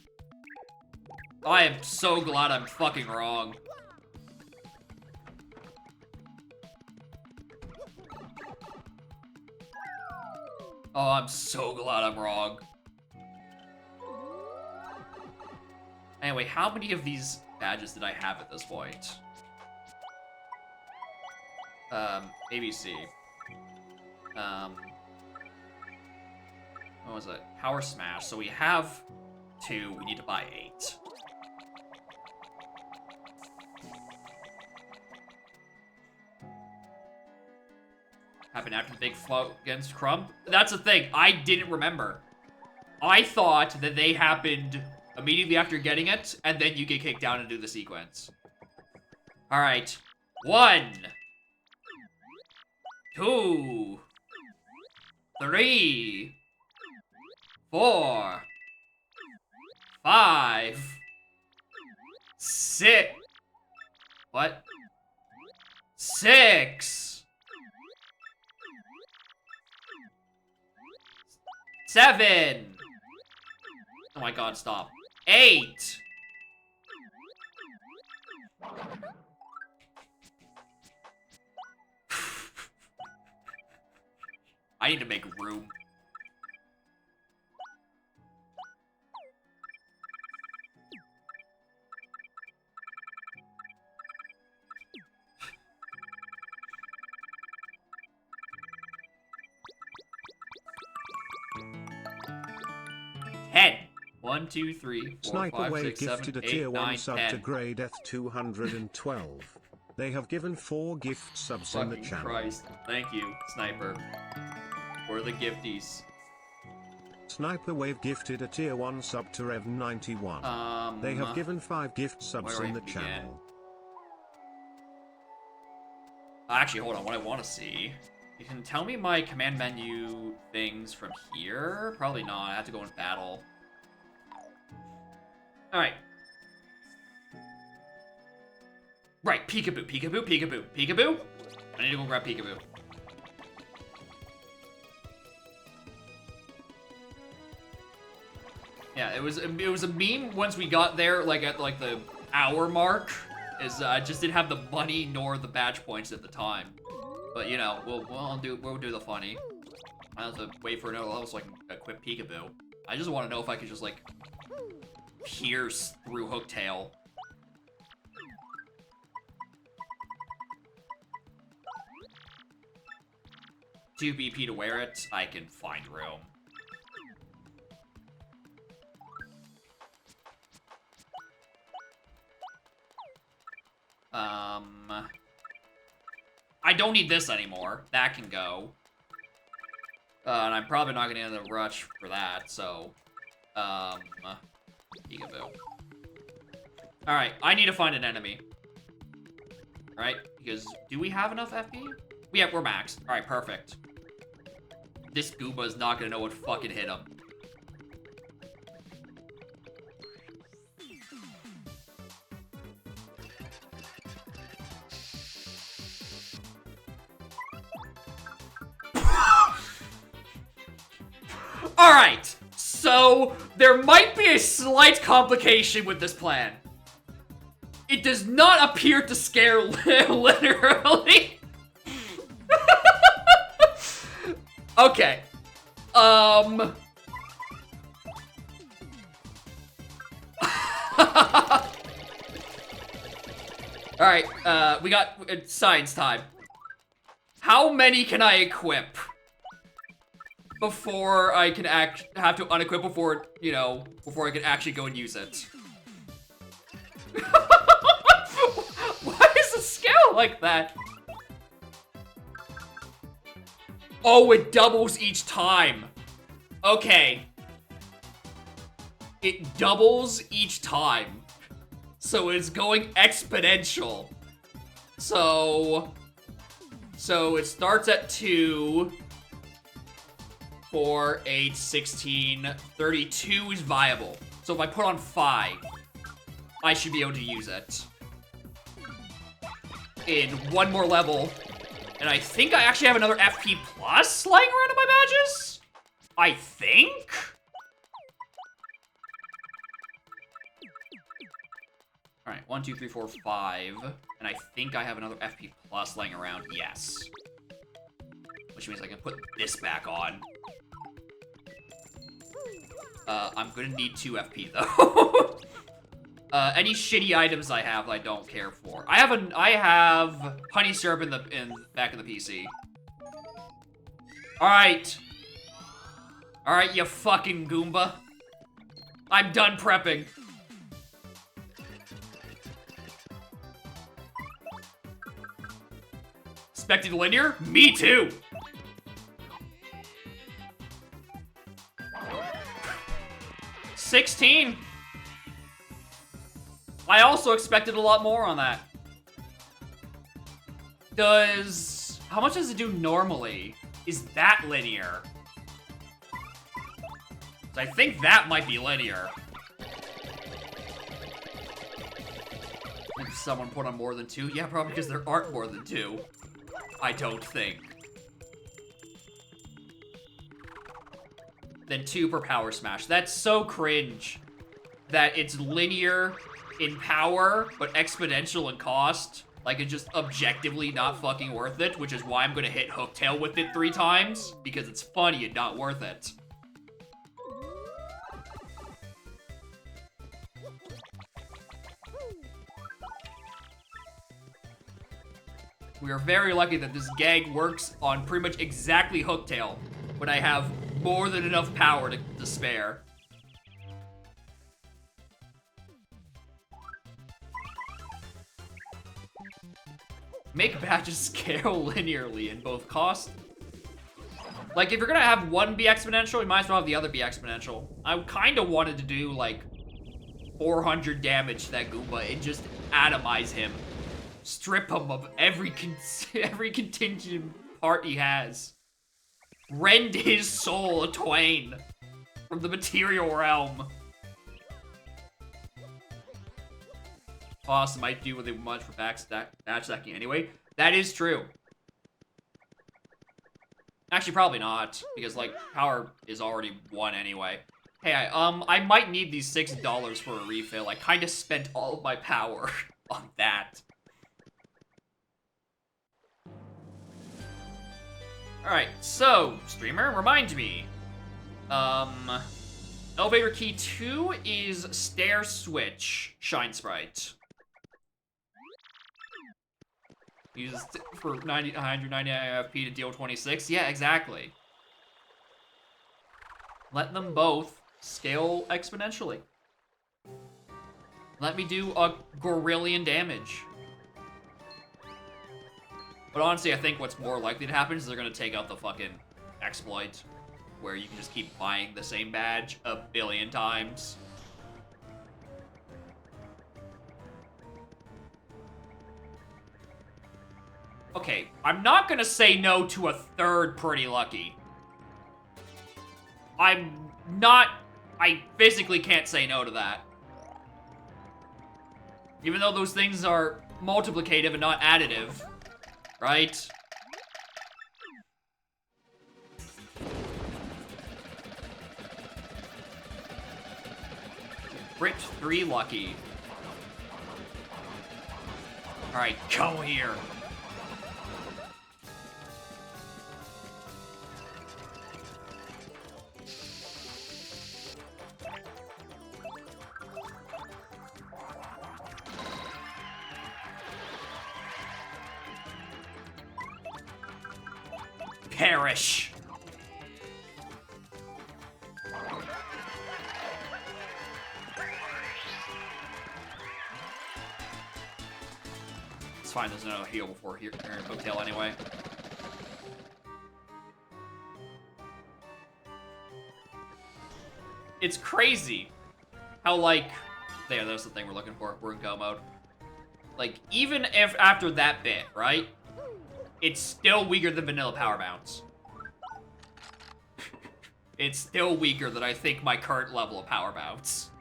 I am so glad I'm fucking wrong. Oh, I'm so glad I'm wrong. Anyway, how many of these badges did I have at this point? ABC. What was it? Power Smash. So we have 2. We need to buy 8. Happened after the big float against Crumb? That's the thing. I didn't remember. I thought that they happened immediately after getting it, and then you get kicked down and do the sequence. Alright. 1, 2, 3, 4, 5, 6. What? 6, 7. Oh my god, stop. 8. I need to make room. Ten. 1, 2, 3, 4, Sniper 5, Wave 6, 7, gifted a 8, tier 1 9, sub 10. to Grey Death 212. They have given 4 gift subs in the Fucking channel. Christ. Thank you, Sniper. For the gifties. Sniper Wave gifted a tier 1 sub to Rev91. They have given 5 gift subs where in do the I begin? channel. Actually, hold on. What I want to see. You can tell me my command menu things from here? Probably not. I have to go in battle. Alright. Right, peekaboo, peekaboo, peekaboo, peekaboo. I need to go grab peekaboo. Yeah, it was a meme once we got there, like at like the hour mark. Is I just didn't have the money nor the badge points at the time. But you know, we'll do the funny. I have to wait for another level so I can equip peekaboo. I just want to know if I could just like pierce through Hooktail. 2 BP to wear it, I can find room. I don't need this anymore. That can go. And I'm probably not gonna end the rush for that, so... Peekaboo. Alright, I need to find an enemy. Right? Because, do we have enough FP? We're maxed. Alright, perfect. This Goomba is not gonna know what fucking hit him. Alright, so there might be a slight complication with this plan. It does not appear to scare literally. Okay. Alright, we got it's science time. How many can I equip before I can have to unequip before, you know, before I can actually go and use it? Why is the scale like that? Oh, it doubles each time. Okay. it doubles each time. So it's going exponential. So it starts at 2, 4, 8, 16, 32 is viable. So if I put on 5, I should be able to use it. In one more level. And I think I actually have another FP plus lying around in my badges? I think? Alright, 1, 2, 3, 4, 5. And I think I have another FP plus laying around. Yes. Which means I can put this back on. I'm gonna need 2 FP though. Any shitty items I have I don't care for. I have honey syrup in back of the PC. Alright. Alright, you fucking Goomba. I'm done prepping. Expected linear? Me too! $16. I also expected a lot more on that. How much does it do normally? Is that linear? So I think that might be linear. If someone put on more than 2? Yeah, probably because there aren't more than 2. I don't think. Then 2 per power smash. That's so cringe that it's linear in power, but exponential in cost. Like, it's just objectively not fucking worth it, which is why I'm gonna hit Hooktail with it 3 times, because it's funny and not worth it. We are very lucky that this gag works on pretty much exactly Hooktail, when I have more than enough power to spare. Make badges scale linearly in both cost. Like, if you're gonna have one be exponential, you might as well have the other be exponential. I kind of wanted to do, like, 400 damage to that Goomba and just atomize him. Strip him of every contingent part he has. Rend his soul a twain from the material realm. Awesome, might do with it much for batch stacking anyway. That is true. Actually, probably not, because, like, power is already 1 anyway. Hey, I might need these $6 for a refill. I kind of spent all of my power on that. Alright, so, streamer, remind me. Elevator key 2 is stair switch shine sprite. Uses for 199 FP to deal 26. Yeah, exactly. Let them both scale exponentially. Let me do a gorillion damage. But honestly, I think what's more likely to happen is they're gonna take out the fucking exploit, where you can just keep buying the same badge a billion times. Okay, I'm not gonna say no to a 3rd Pretty Lucky. I physically can't say no to that. Even though those things are multiplicative and not additive, right? Brit 3 Lucky. Alright, go here. Perish. It's fine, there's no heal before here in Hooktail anyway. It's crazy how, like... There's the thing we're looking for. We're in go mode. Like, even if after that bit, right? It's still weaker than vanilla Power Bounce. It's still weaker than I think my current level of Power Bounce.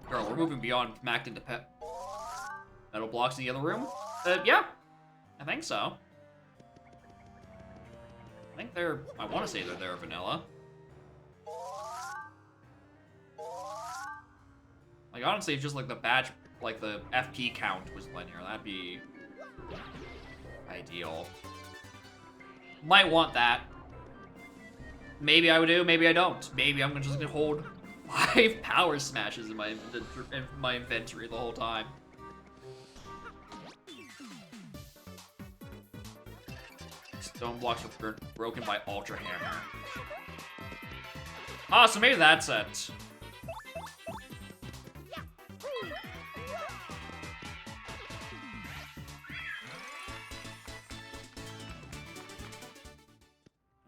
Girl, we're moving beyond Macked into metal blocks in the other room? Yeah. I think so. I think they're... I want to say that they're vanilla. Like, honestly, if just, like, the badge... Like, the FP count was linear, that'd be... ideal. Might want that. Maybe I would do, maybe I don't. Maybe I'm just gonna hold 5 power smashes in my inventory the whole time. Stone blocks were broken by Ultra Hammer. Ah, so maybe that's it.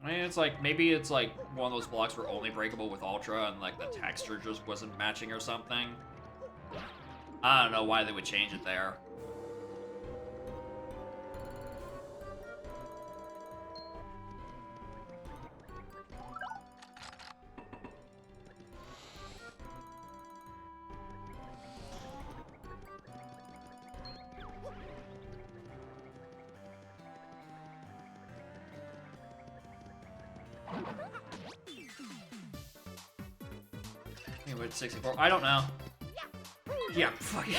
I mean, it's like, maybe it's like one of those blocks were only breakable with Ultra and like the texture just wasn't matching or something. I don't know why they would change it there. Anyway, 64. I don't know. Yeah, fucking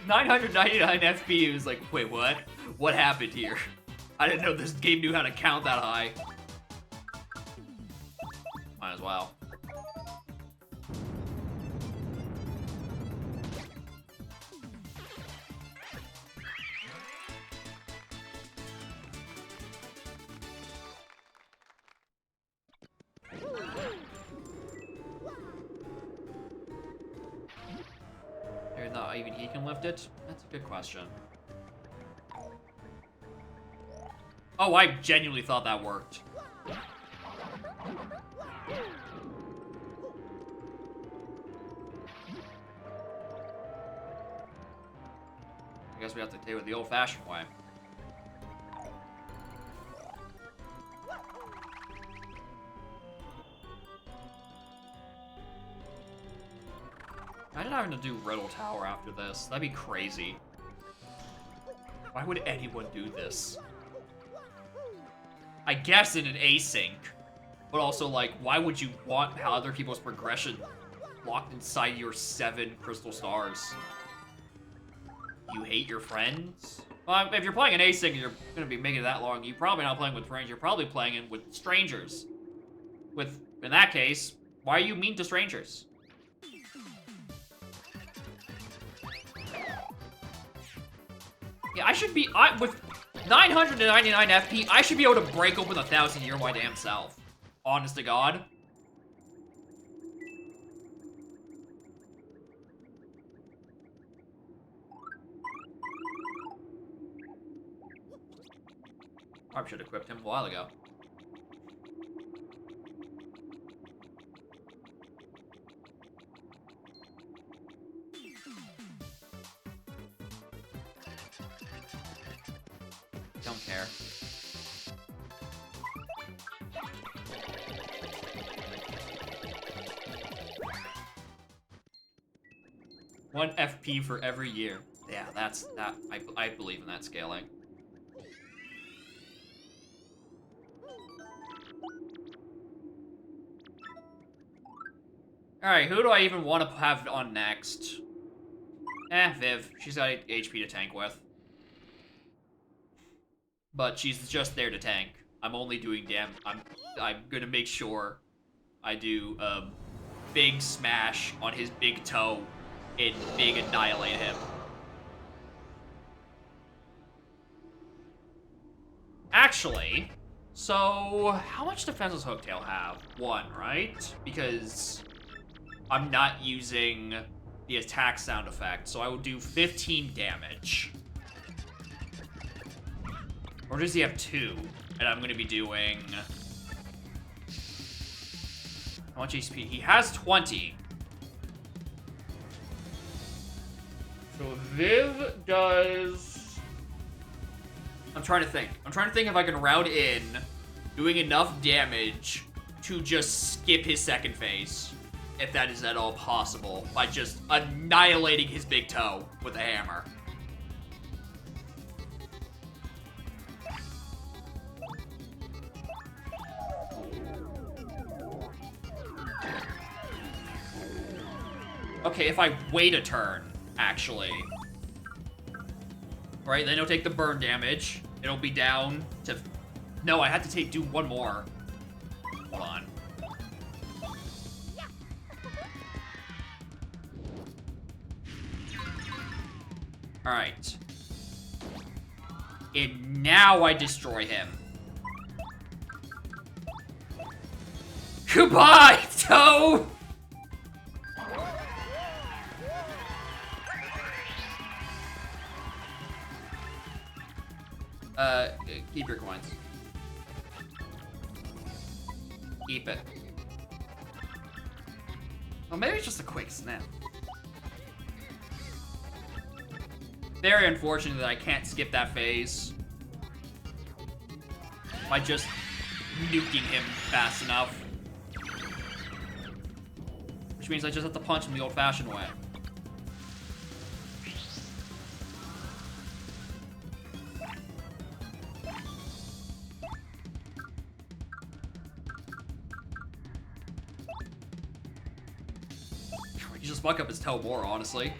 999 FP was like, wait, what? What happened here? I didn't know this game knew how to count that high. Might as well. Maybe not even he can lift it? That's a good question. Oh, I genuinely thought that worked. I guess we have to take it the old-fashioned way. Imagine having to do Riddle Tower after this. That'd be crazy. Why would anyone do this? I guess in an async. But also, like, why would you want other people's progression locked inside your 7 crystal stars? You hate your friends? Well, if you're playing an async and you're gonna be making it that long, you're probably not playing with friends, you're probably playing it with strangers. In that case, why are you mean to strangers? Yeah, I should be, with 999 FP, I should be able to break open 1,000 year my damn self. Honest to God. Probably should have equipped him a while ago. Don't care. One FP for every year. Yeah, that's that. I believe in that scaling. Alright, who do I even want to have on next? Viv. She's got HP to tank with. But she's just there to tank. I'm only doing I'm gonna make sure I do big smash on his big toe and big annihilate him. Actually, So, how much defense does Hooktail have? 1, right? Because I'm not using the attack sound effect, so I will do 15 damage. Or does he have 2? And I'm going to be doing... How much HP? He has 20. So Viv does... I'm trying to think. I'm trying to think if I can round in doing enough damage to just skip his second phase. If that is at all possible. By just annihilating his big toe with a hammer. Okay, if I wait a turn, actually. Right, then it'll take the burn damage. It'll be down to... No, I have to do one more. Hold on. Alright. And now I destroy him. Goodbye, toe! Keep your coins. Keep it. Well, maybe it's just a quick snap. Very unfortunate that I can't skip that phase by just nuking him fast enough. Which means I just have to punch him the old-fashioned way. You just fuck up his toe more, honestly.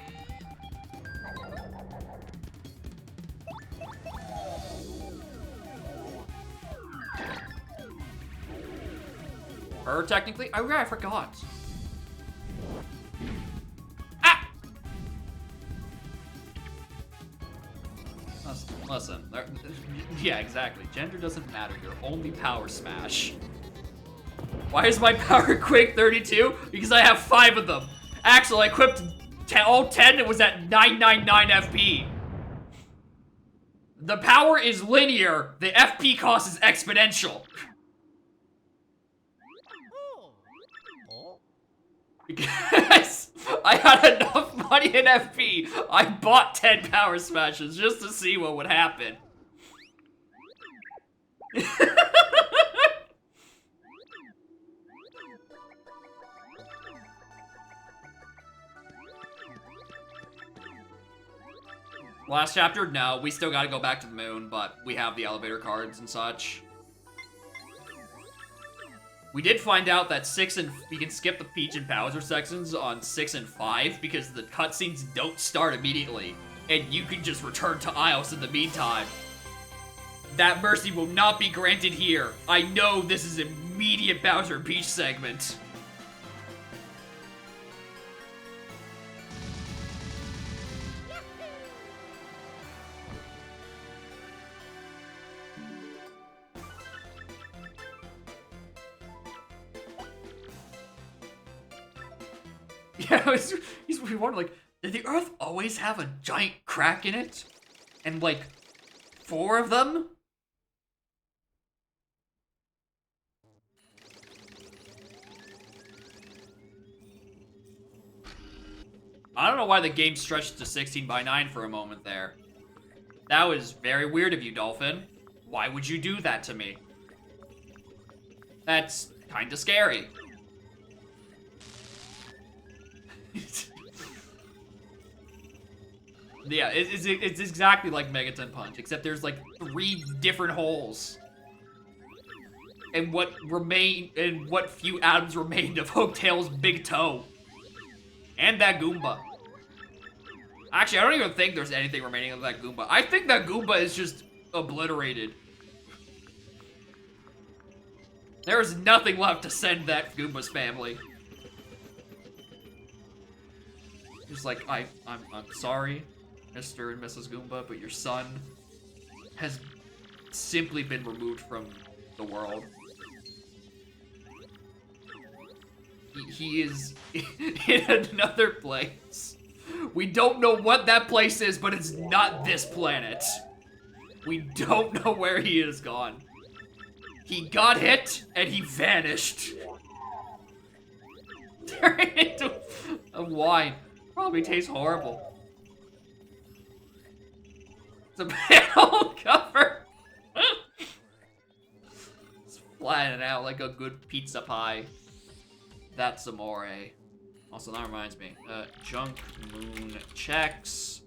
Her, technically? Oh, yeah, I forgot. Ah! Listen. Yeah, exactly. Gender doesn't matter. You're only power smash. Why is my power quick 32? Because I have 5 of them. Axel, I equipped all 10. It was at 999 FP. The power is linear. The FP cost is exponential. Because I had enough money in FP, I bought 10 power smashes just to see what would happen. Last chapter? No, we still gotta go back to the moon, but we have the elevator cards and such. We did find out that 6 and... We can skip the Peach and Bowser sections on 6 and 5 because the cutscenes don't start immediately. And you can just return to Isles in the meantime. That mercy will not be granted here. I know this is immediate Bowser and Peach segment. Yeah, we wonder, like, did the Earth always have a giant crack in it? And, like, 4 of them? I don't know why the game stretched to 16:9 for a moment there. That was very weird of you, Dolphin. Why would you do that to me? That's kinda scary. Yeah, it's exactly like Megaton Punch, except there's like 3 different holes. And what few atoms remained of Hooktail's big toe. And that Goomba. Actually, I don't even think there's anything remaining of that Goomba. I think that Goomba is just obliterated. There's nothing left to send that Goomba's family. Just like, I'm sorry, Mr. and Mrs. Goomba, but your son has simply been removed from the world. He is in another place. We don't know what that place is, but it's not this planet. We don't know where he is gone. He got hit, and he vanished. Turn into a wine. Probably tastes horrible. It's a panel cover. It's flattening out like a good pizza pie. That's amore. Also, that reminds me. Junk Moon checks.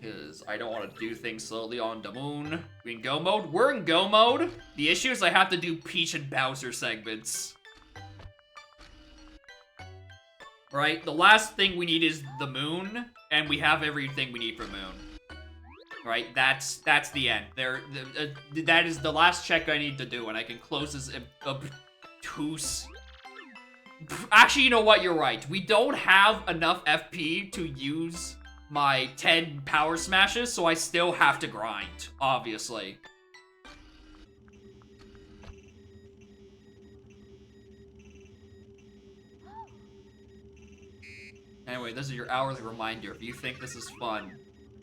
Because I don't want to do things slowly on the moon. We in go mode? We're in go mode. The issue is I have to do Peach and Bowser segments. Right? The last thing we need is the moon, and we have everything we need for moon. Right? That's the end. That is the last check I need to do, and I can close this obtuse. Actually, you know what? You're right. We don't have enough FP to use my 10 power smashes, so I still have to grind, obviously. Anyway, this is your hourly reminder. If you think this is fun,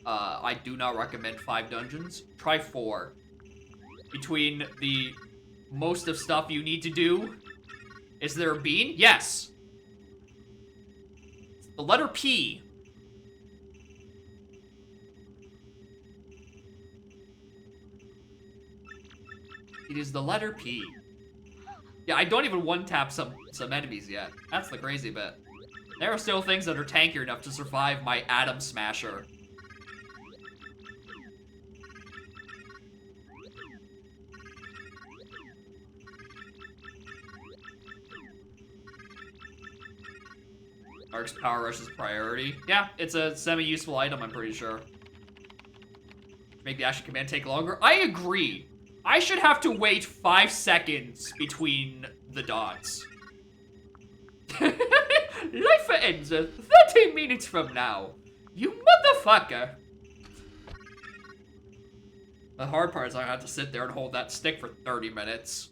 I do not recommend 5 dungeons. Try 4. Between the most of stuff you need to do. Is there a bean? Yes. The letter P. It is the letter P. Yeah, I don't even one-tap some enemies yet. That's the crazy bit. There are still things that are tankier enough to survive my Atom Smasher. Ark's Power Rush is priority. Yeah, it's a semi-useful item, I'm pretty sure. Make the action command take longer. I agree. I should have to wait 5 seconds between the dots. Life ends 30 minutes from now. You motherfucker. The hard part is I have to sit there and hold that stick for 30 minutes.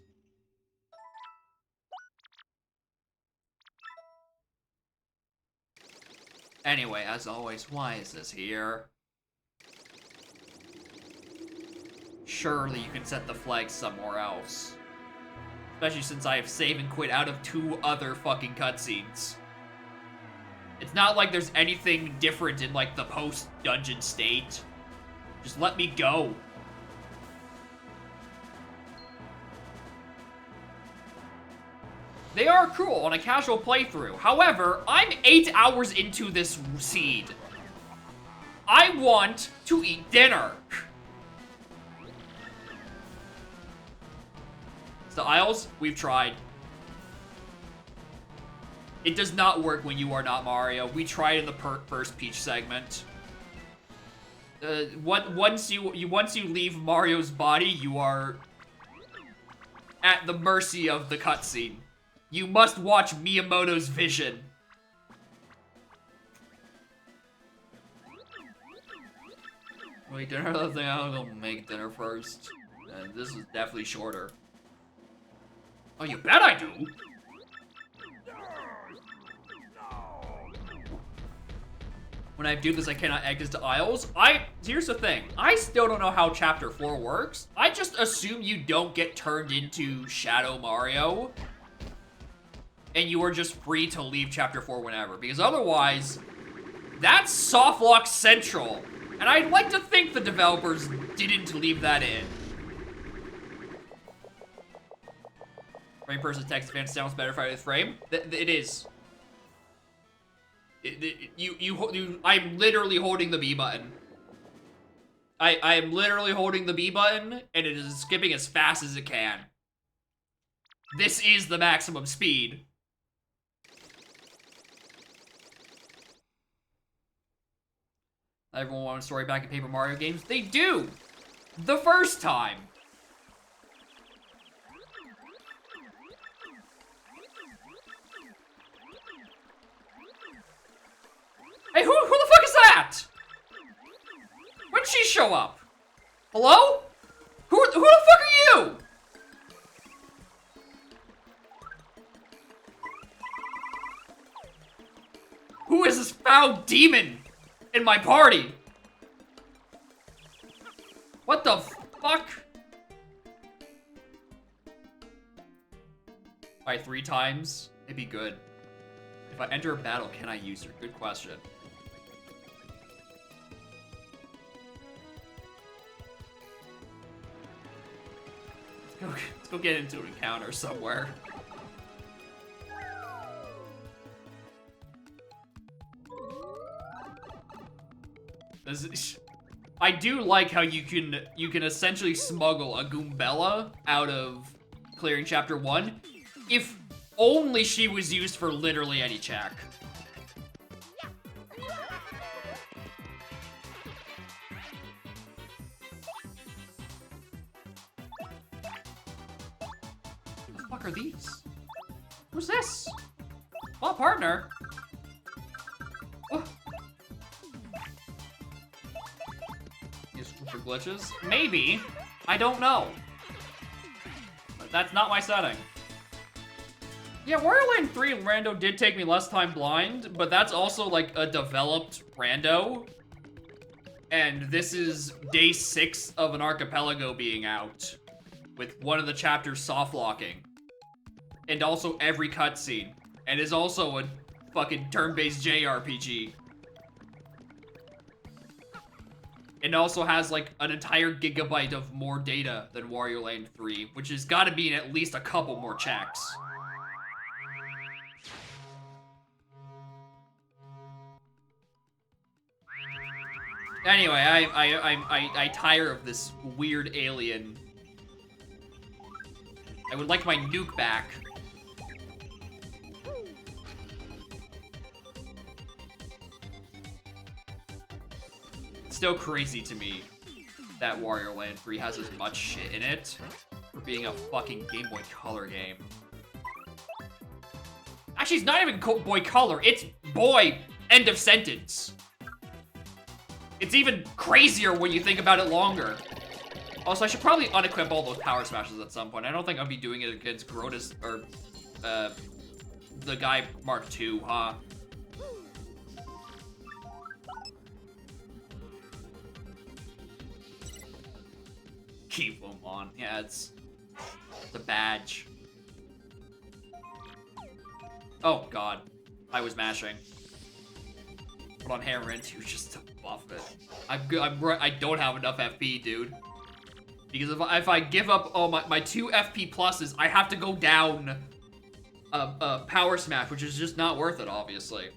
Anyway, as always, why is this here? Surely you can set the flag somewhere else. Especially since I have save and quit out of 2 other fucking cutscenes. It's not like there's anything different in, like, the post-dungeon state. Just let me go. They are cool on a casual playthrough. However, I'm 8 hours into this seed. I want to eat dinner. The Isles, we've tried. It does not work when you are not Mario. We tried in the first Peach segment. Once you leave Mario's body, you are at the mercy of the cutscene. You must watch Miyamoto's vision. Wait, dinner? I think I'll go make dinner first. And this is definitely shorter. Oh, you bet I do! When I do this, I cannot exit to Isles. Here's the thing. I still don't know how Chapter 4 works. I just assume you don't get turned into Shadow Mario. And you are just free to leave Chapter 4 whenever. Because otherwise, that's Softlock Central. And I'd like to think the developers didn't leave that in. Frame person text advanced sounds better fight with frame. It is. I'm literally holding the B button. I am literally holding the B button, and it is skipping as fast as it can. This is the maximum speed. Everyone wants a story back in Paper Mario games? They do! The first time! Hey, who the fuck is that? When did she show up? Hello? Who are Who the fuck are you? Who is this foul demon in my party? What the fuck? By 3 times? It'd be good. If I enter a battle, can I use her? Good question. Let's go get into an encounter somewhere. I do like how you can essentially smuggle a Goombella out of clearing chapter 1 if only she was used for literally any check. What the fuck are these? Who's this? Well, partner. Oh. For glitches? Maybe. I don't know. But that's not my setting. Yeah, Wario Land 3 rando did take me less time blind, but that's also like a developed rando. And this is day 6 of an archipelago being out, with one of the chapters soft locking. And also every cutscene. And is also a fucking turn-based JRPG. It also has like an entire gigabyte of more data than Wario Land 3, which has got to be in at least a couple more checks. Anyway, I tire of this weird alien. I would like my nuke back. Still crazy to me that Wario Land 3 has as much shit in it for being a fucking Game Boy Color game. Actually, it's not even Boy Color, it's Boy, end of sentence. It's even crazier when you think about it longer. Also, I should probably unequip all those power smashes at some point. I don't think I'll be doing it against Grotus or the guy Mark II, huh? Keep them on. Yeah, it's the badge. Oh god, I was mashing. Put on Hammer N2 just to buff it. I don't have enough FP, dude. Because if I give up my 2 FP pluses, I have to go down a power smash, which is just not worth it, obviously.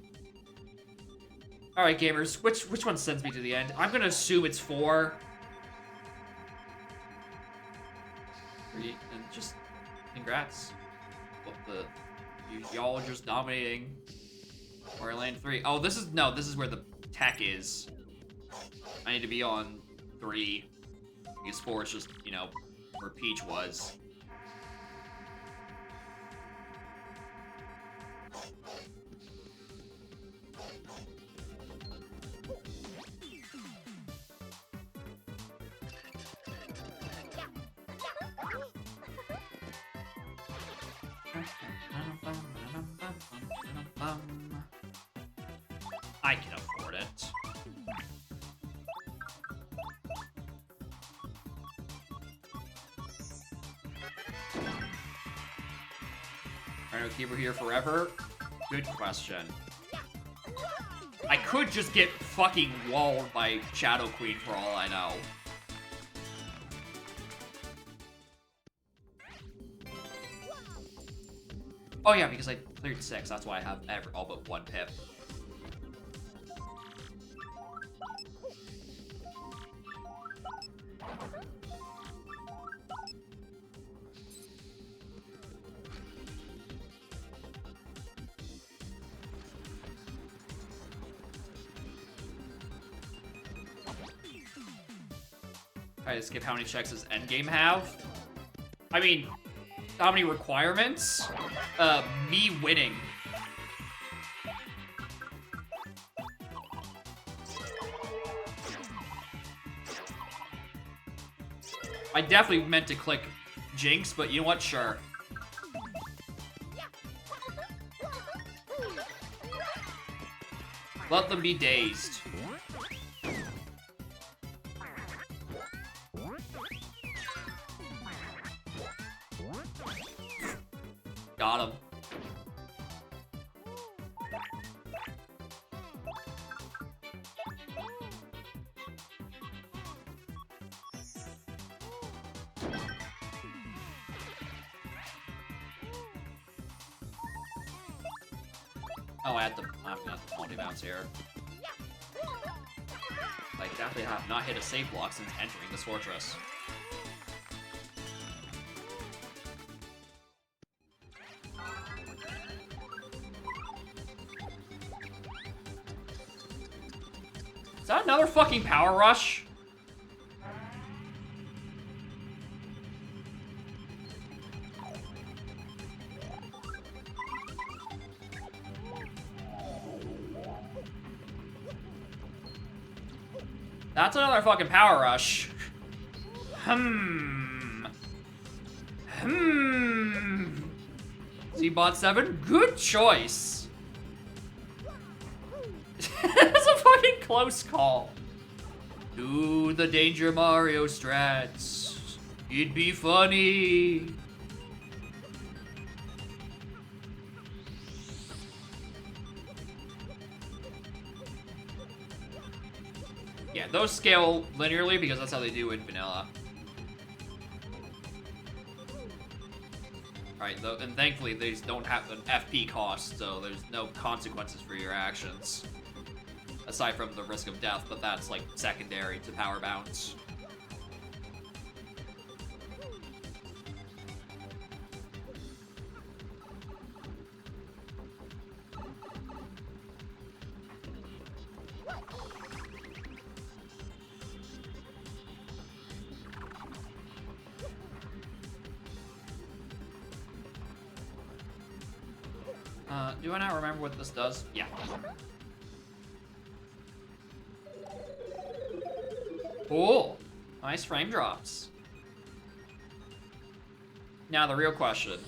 All right, gamers, which one sends me to the end? I'm gonna assume it's 4. And just congrats. Y'all are just dominating Wario Land 3. Oh, this is where the tech is. I need to be on 3. Because 4 is just, you know, where Peach was. I can afford it. Rhino Keeper here forever? Good question. I could just get fucking walled by Shadow Queen for all I know. Oh yeah, because I cleared 6, that's why I have all but 1 pip. Alright, let's skip how many checks does Endgame have? I mean, how many requirements? Me winning. I definitely meant to click Jinx, but you know what? Sure. Let them be dazed. Got him. Oh, I have to multi-bounce here. I definitely have not hit a safe block since entering this fortress. Is that another fucking power rush? That's another fucking power rush. Z-Bot 7, good choice. That's a fucking close call. Do the Danger Mario strats. It'd be funny. Yeah, those scale linearly because that's how they do in vanilla. Alright, and thankfully these don't have an FP cost, so there's no consequences for your actions. Aside from the risk of death, but that's like secondary to power bounce. Do I not remember what this does? Yeah. Cool. Nice frame drops. Now the real question.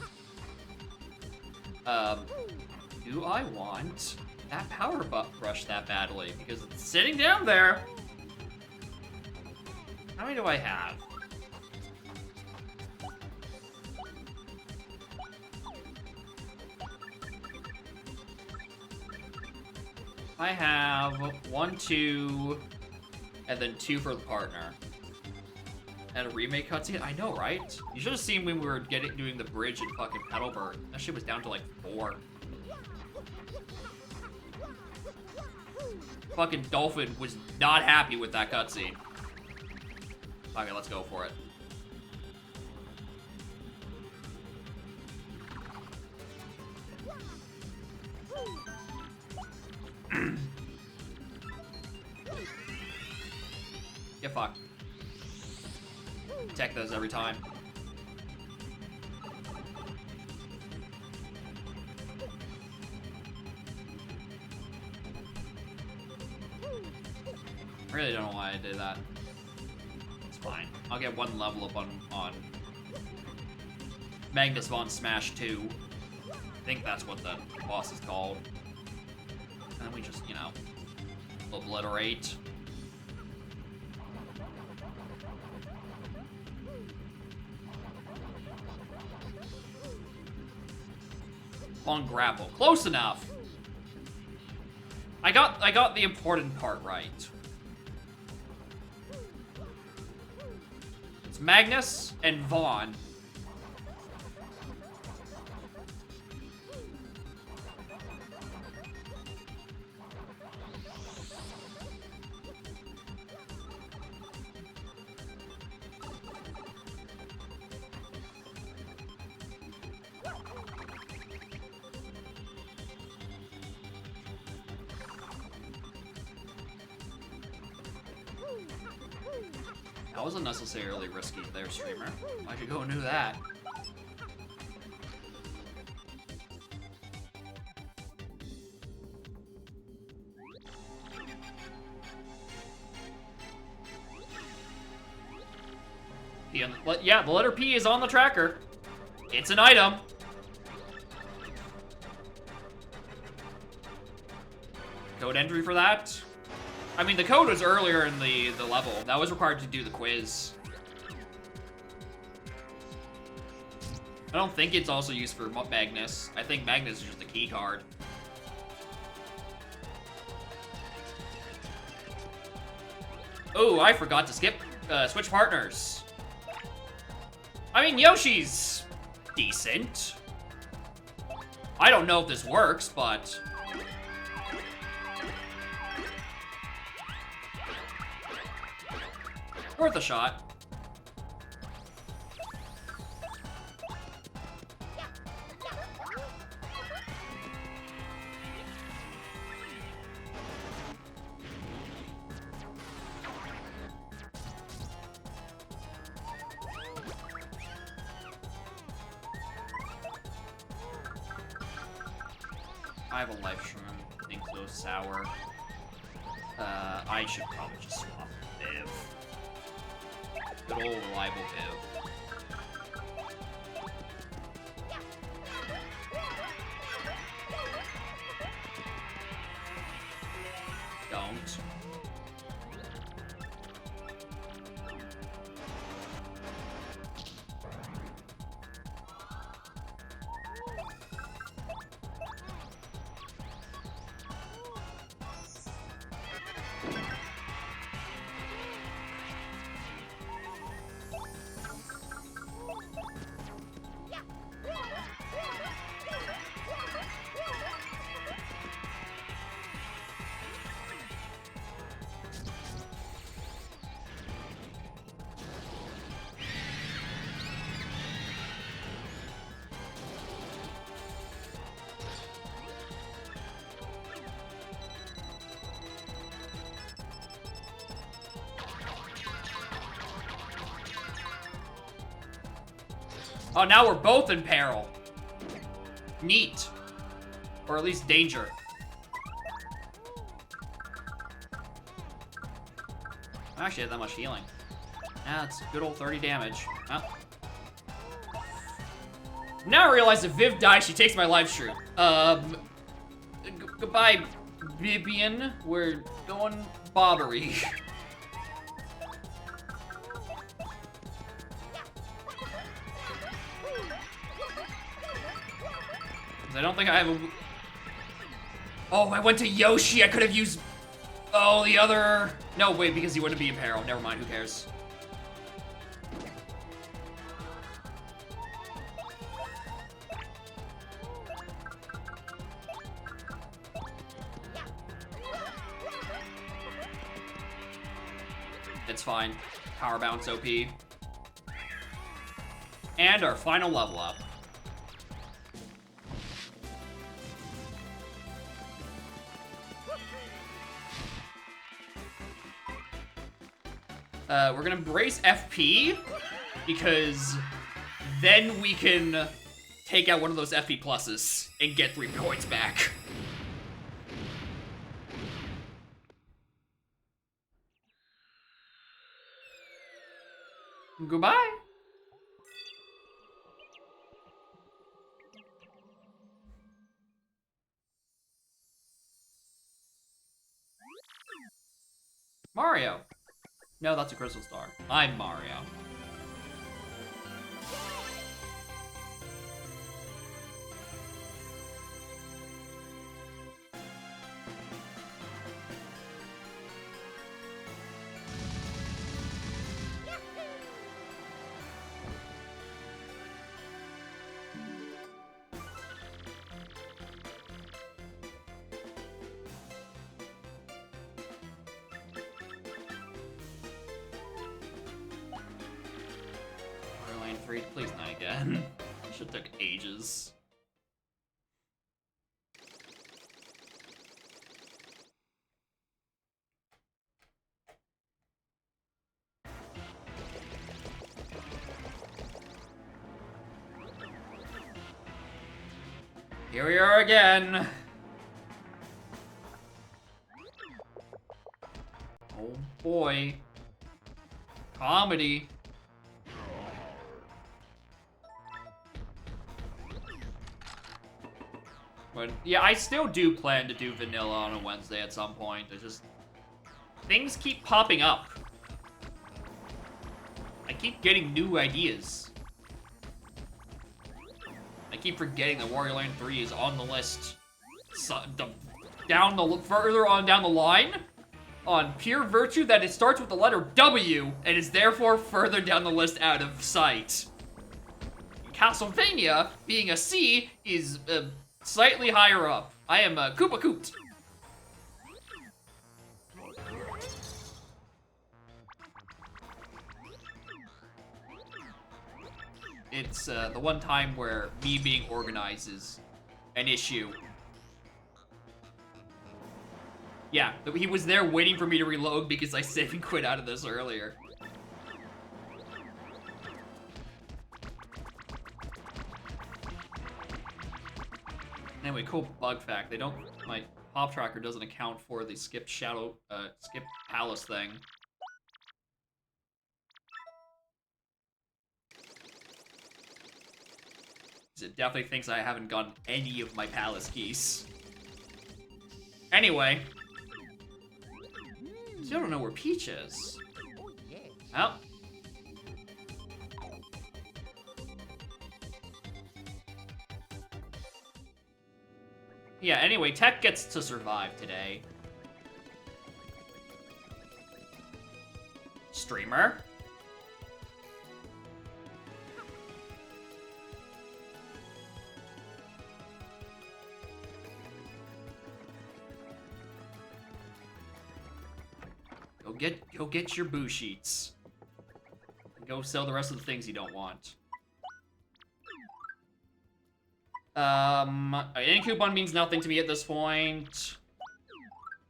Do I want that power brush that badly? Because it's sitting down there. How many do I have? I have 1, 2, and then 2 for the partner. And a remake cutscene? I know, right? You should have seen when we were doing the bridge in fucking Petalburg. That shit was down to like 4. Fucking Dolphin was not happy with that cutscene. Okay, let's go for it. Get fucked. Tech those every time. I really don't know why I did that. It's fine. I'll get 1 level up on Magnus Von Smash 2. I think that's what the boss is called. And then we just, you know, obliterate. Long grapple. Close enough. I got the important part right. It's Magnus and Vaughn. That was unnecessarily risky there, streamer. Why'd you go and do that? Yeah, the letter P is on the tracker. It's an item. Code entry for that. I mean, the code was earlier in the level. That was required to do the quiz. I don't think it's also used for Magnus. I think Magnus is just a key card. Oh, I forgot to switch partners. I mean, Yoshi's decent. I don't know if this works, but... worth a shot. I have a life shroom. Think so sour. I should probably just swap Viv. Good old reliable Viv. Don't. Oh, now we're both in peril. Neat. Or at least danger. I actually have that much healing. Yeah, it's good old 30 damage. Oh. Now I realize if Viv dies, she takes my life shroom. Goodbye, Bibian. We're going bobbery. I don't think I have a... Oh, I went to Yoshi. I could have used... Oh, the other... No, wait, because he wouldn't be in peril. Never mind, who cares? It's fine. Power bounce OP. And our final level up. We're gonna brace FP, because then we can take out one of those FP pluses and get 3 points back. Goodbye. Mario. No, that's a crystal star. I'm Mario. Please not again. Shit took ages. Here we are again. Oh boy. Comedy. But yeah, I still do plan to do vanilla on a Wednesday at some point. It's just things keep popping up. I keep getting new ideas. I keep forgetting that Wario Land 3 is on the list. So, further on down the line, on pure virtue that it starts with the letter W and is therefore further down the list out of sight. Castlevania, being a C, is slightly higher up. I am Koopa Kooped. It's the one time where me being organized is an issue. Yeah, he was there waiting for me to reload because I saved and quit out of this earlier. Anyway, cool bug fact. They don't, my pop tracker doesn't account for the skip palace thing. It definitely thinks I haven't gotten any of my palace keys. Anyway. Still don't know where Peach is. Oh, yes. Oh. Yeah, anyway, Tech gets to survive today. Streamer. Go get your boo sheets. Go sell the rest of the things you don't want. Any coupon means nothing to me at this point.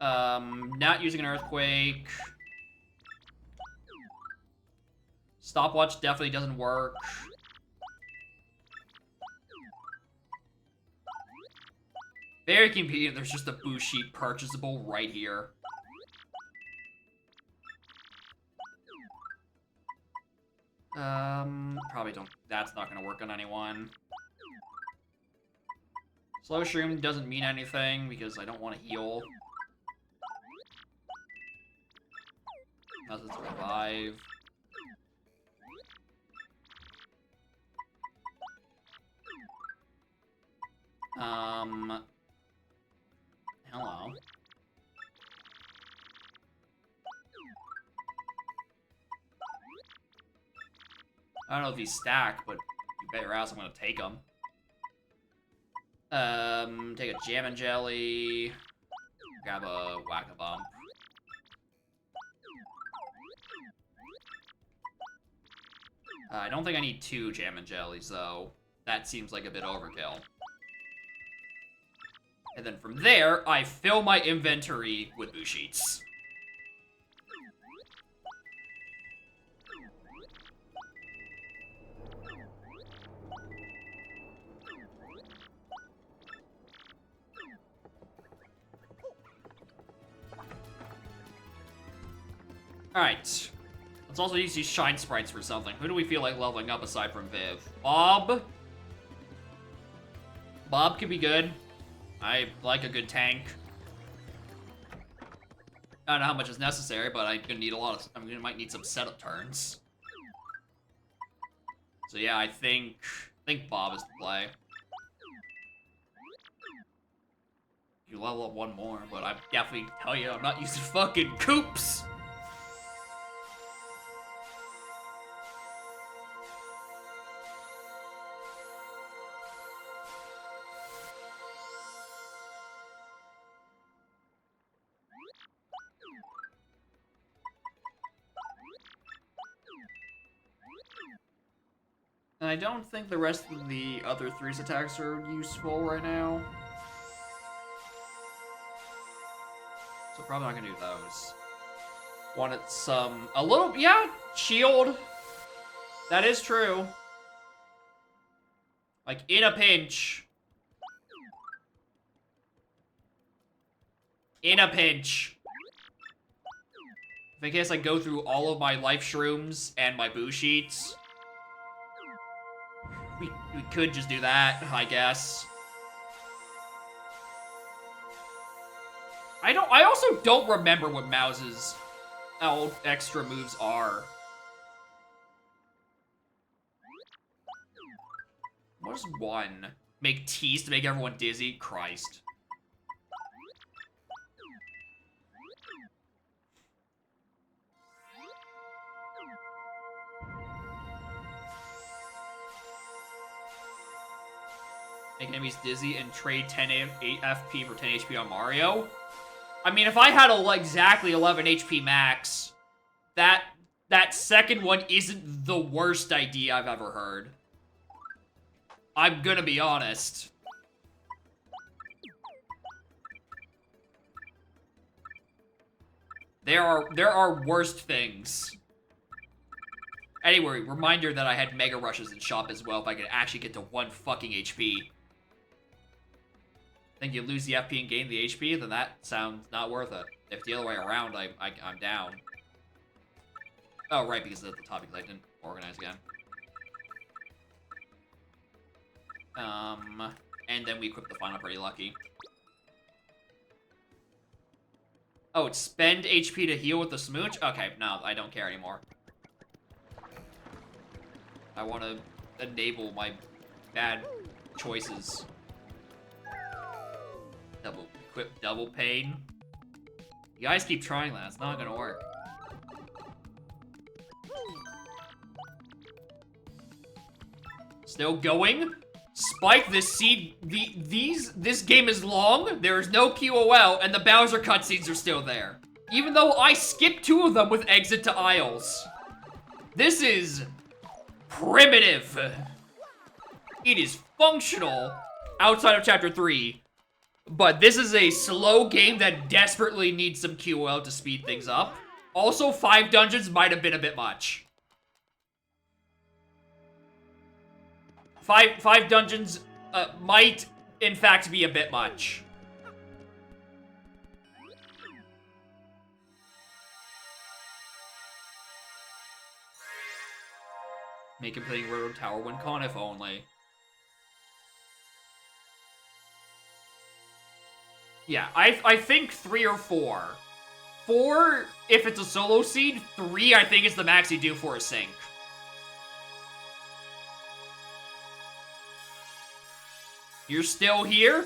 Not using an earthquake. Stopwatch definitely doesn't work. Very convenient, there's just a boo sheet purchasable right here. Probably don't, that's not gonna work on anyone. Slow Shroom doesn't mean anything because I don't want to heal. Doesn't survive. Hello. I don't know if he's stacked, but you bet your ass I'm gonna take him. Take a Jam and Jelly. Grab a Whack-a-Bump. I don't think I need 2 Jam and Jellies, though. That seems like a bit overkill. And then from there, I fill my inventory with boo sheets. Alright. Let's also use these shine sprites for something. Who do we feel like leveling up aside from Viv? Bob? Bob could be good. I like a good tank. I don't know how much is necessary, but I'm gonna need a lot of. I might need some setup turns. So yeah, I think Bob is the play. You level up one more, but I definitely tell you I'm not using fucking Koops. And I don't think the rest of the other 3's attacks are useful right now. So probably not gonna do those. Wanted some, a little, yeah, shield. That is true. Like, in a pinch. In a pinch. If in case I go through all of my life shrooms and my boo sheets. We could just do that, I guess. I also don't remember what Mouse's old extra moves are. What is one? Make teas to make everyone dizzy? Christ. Make enemies dizzy and trade 8 FP for 10 HP on Mario? I mean, if I had exactly 11 HP max, that second one isn't the worst idea I've ever heard. I'm gonna be honest. There are worst things. Anyway, reminder that I had Mega Rushes in shop as well if I could actually get to 1 fucking HP. Think you lose the FP and gain the HP, then that sounds not worth it. If the other way around, I'm down. Oh, right, because of the topic I didn't organize again. And then we equip the final Pretty Lucky. Oh, it's spend HP to heal with the smooch? Okay, no, I don't care anymore. I want to enable my bad choices. Equip double pain. You guys keep trying that, it's not gonna work. Still going? Spike, this seed, this game is long, there is no QOL, and the Bowser cutscenes are still there. Even though I skipped 2 of them with exit to aisles. This is primitive. It is functional outside of chapter 3, but this is a slow game that desperately needs some QOL to speed things up. Also, 5 dungeons might have been a bit much. Five dungeons might, in fact, be a bit much. Make him playing Railroad Tower when con if only. Yeah, I think 3 or 4. 4 if it's a solo seed, 3 I think is the max you do for a sync. You're still here?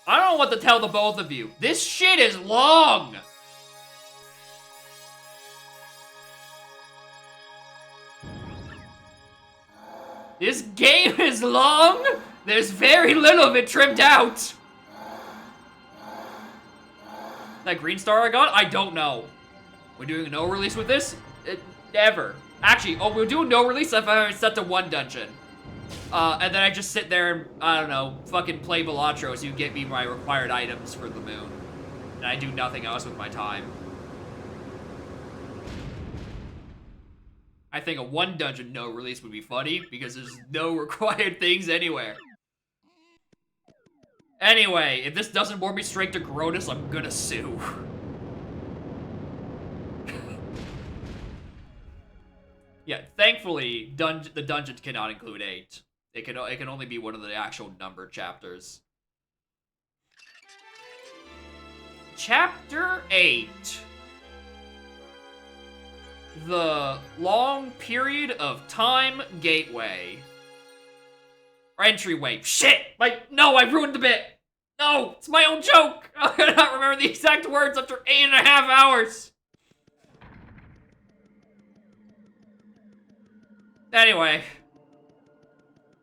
I don't know what to tell the both of you. This shit is long! This game is long! There's very little of it trimmed out! That green star I got? I don't know. We're doing a no release with this? Never. Actually, we're doing no release if I set to 1 dungeon. And then I just sit there and, I don't know, fucking play Balatro so you get me my required items for the moon. And I do nothing else with my time. I think a 1 dungeon no release would be funny, because there's no required things anywhere. Anyway, if this doesn't warp me straight to Grodus, I'm gonna sue. Yeah, thankfully, the dungeon cannot include 8. It can only be one of the actual numbered chapters. Chapter 8. The Long Period of Time Gateway. Or entryway. Shit! No, I ruined the bit! No! It's my own joke! I cannot remember the exact words after 8.5 hours! Anyway.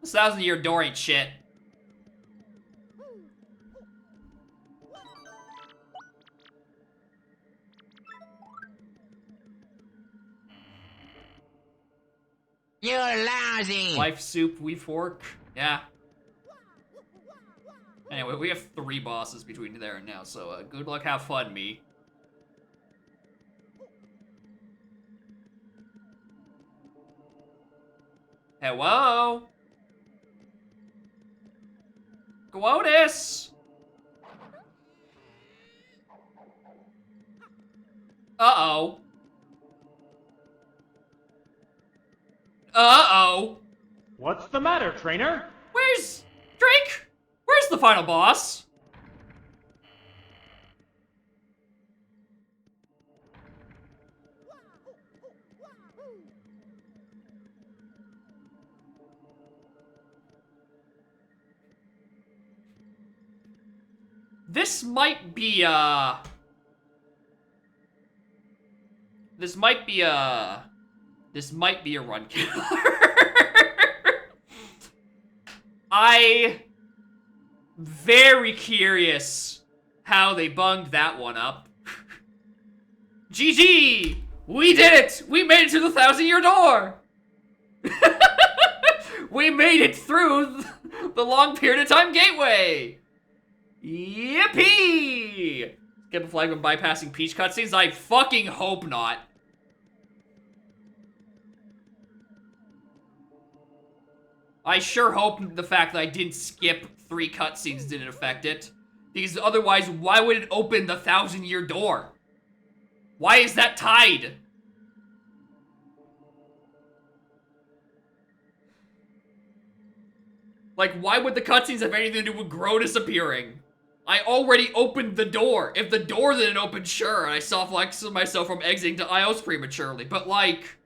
This 1,000-year door ain't shit. You're lousy! Life soup, we fork. Yeah. Anyway, we have 3 bosses between there and now, so good luck, have fun, me. Hello? Gwotus! Uh-oh. Uh-oh. What's the matter, trainer? Where's Drake? Where's the final boss? This might be a run killer. I very curious how they bunged that one up. GG! We did it! We made it to the 1,000-year door! We made it through the long period of time gateway! Yippee! Skip a flag when bypassing Peach cutscenes? I fucking hope not. I sure hope the fact that I didn't skip 3 cutscenes didn't affect it. Because otherwise, why would it open the 1,000-year door? Why is that tied? Like, why would the cutscenes have anything to do with Grotus appearing? I already opened the door. If the door didn't open, sure, and I soft-flexed myself from exiting to Ios prematurely, but like...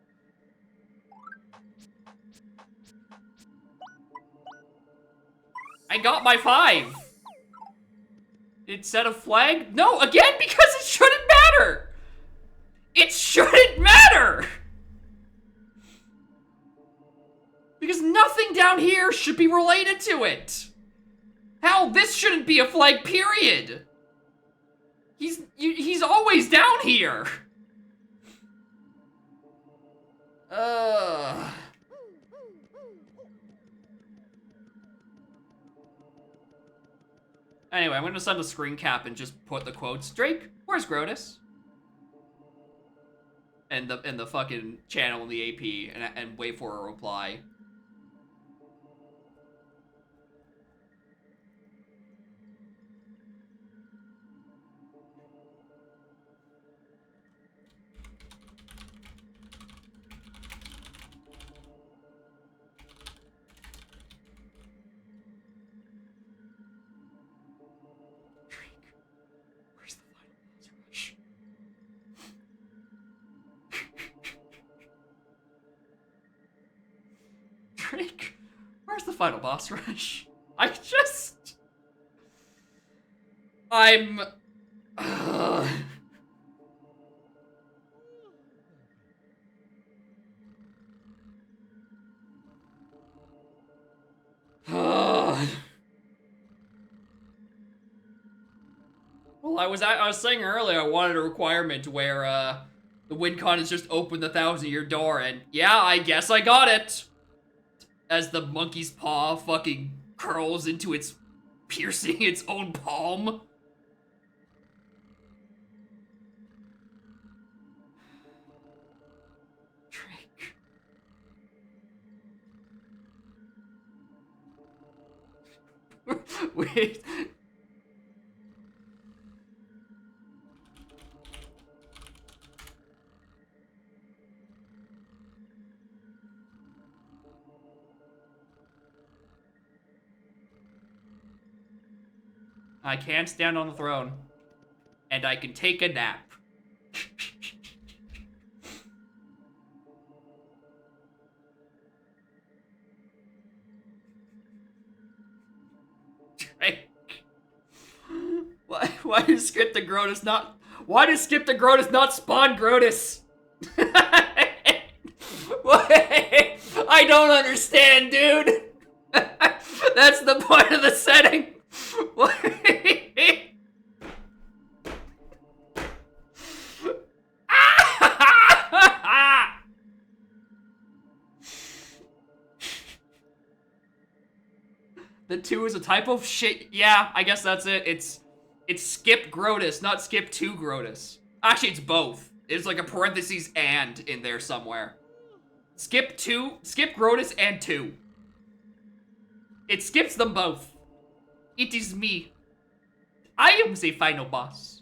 I got my 5. Instead of flag? No, again, because it shouldn't matter! It shouldn't matter! Because nothing down here should be related to it! Hell, this shouldn't be a flag, period! He's always down here! Anyway, I'm gonna send a screen cap and just put the quotes. Drake, where's Grotus? And the fucking channel in the AP and wait for a reply. Drake, where's the final boss rush? I'm... Well, I was saying earlier I wanted a requirement where, the WinCon is just open the 1,000-year door, and yeah, I guess I got it! As the monkey's paw fucking curls into its piercing its own palm. Drake. Wait. I can't stand on the throne. And I can take a nap. Drake. Why does Skip the Grotus not... Why does Skip the Grotus not spawn Grotus? I don't understand, dude. That's the point of the setting. The 2 is a type of shit. Yeah, I guess that's it. It's Skip Grotus, not Skip 2 Grotus. Actually, it's both. There's like a parentheses and in there somewhere. Skip Grotus and 2. It skips them both. It is me. I am the final boss.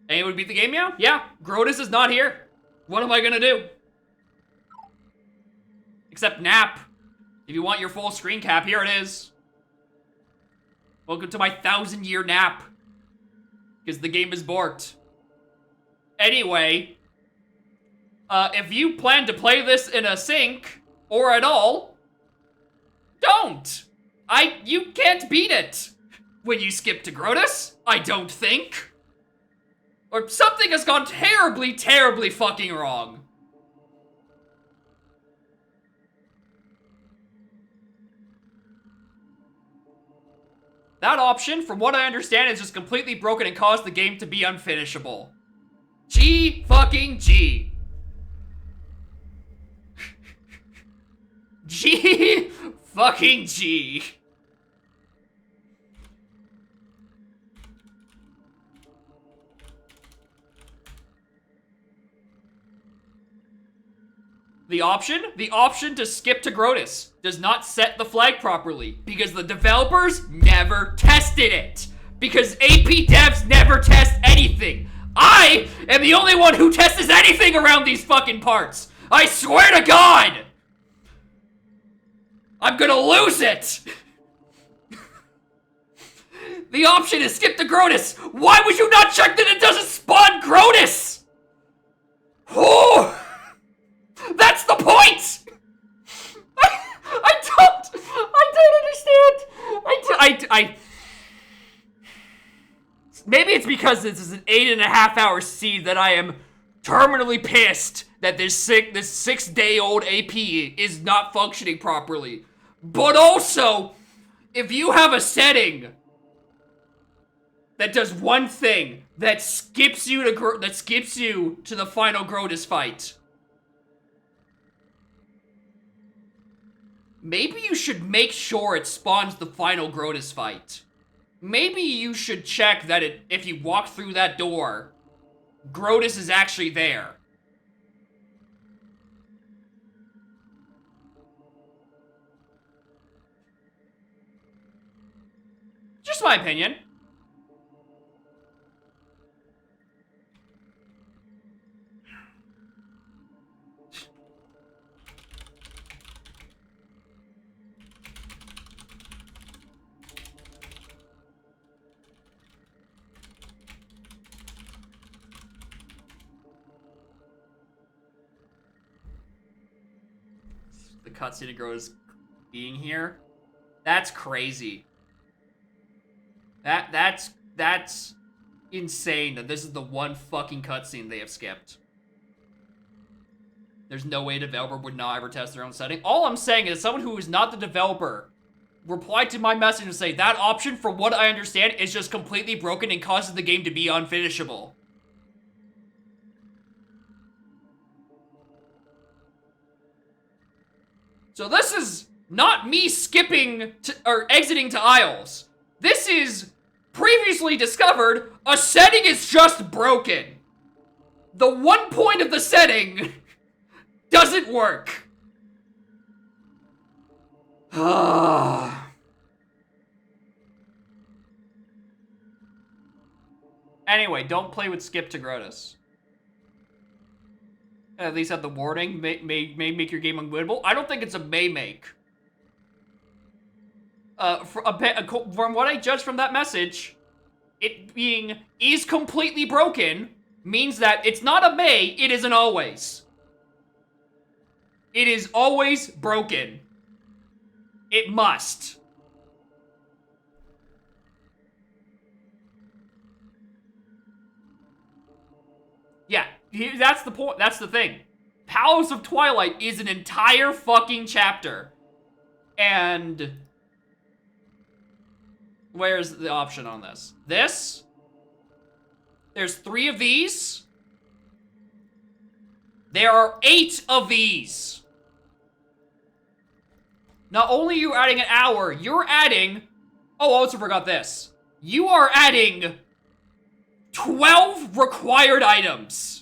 Anyone beat the game now? Yeah, Grotus is not here. What am I gonna do? Except nap. If you want your full screen cap, here it is. Welcome to my 1,000-year nap. Because the game is borked. Anyway, if you plan to play this in a sync, or at all, Don't! You can't beat it when you skip to Grotus, I don't think. Or something has gone terribly, terribly fucking wrong. That option, from what I understand, is just completely broken and caused the game to be unfinishable. G fucking G. G fucking G. The option to skip to Grotus does not set the flag properly because the developers never tested it. Because AP devs never test anything. I am the only one who tests anything around these fucking parts. I swear to God. I'm gonna lose it. The option is skip to Grotus. Why would you not check that it doesn't spawn Grotus? Oh. That's the point! I don't understand. Maybe it's because this is an 8.5-hour seed that I am terminally pissed that this 6-day-old AP is not functioning properly. But also, if you have a setting that does one thing that skips you to the final Grotus fight, maybe you should make sure it spawns the final Grotus fight. Maybe you should check that if you walk through that door, Grotus is actually there. Just my opinion. The cutscene of Grotus being here. That's crazy. That's insane that this is the one fucking cutscene they have skipped. There's no way a developer would not ever test their own setting. All I'm saying is someone who is not the developer replied to my message and say that option, from what I understand, is just completely broken and causes the game to be unfinishable. So this is not me skipping or exiting to Isles. This is previously discovered a setting is just broken. The one point of the setting doesn't work. Anyway, don't play with skip to Grotus. At least have the warning, may make your game unwinnable. I don't think it's a may make. From what I judge from that message, it being is completely broken means that it's not a may, it is an always. It is always broken. It must. Yeah, that's the point. That's the thing. Palace of Twilight is an entire fucking chapter. And where's the option on this? This? There's 3 of these. There are 8 of these. Not only are you adding an hour, you're adding... Oh, I also forgot this. You are adding 12 required items.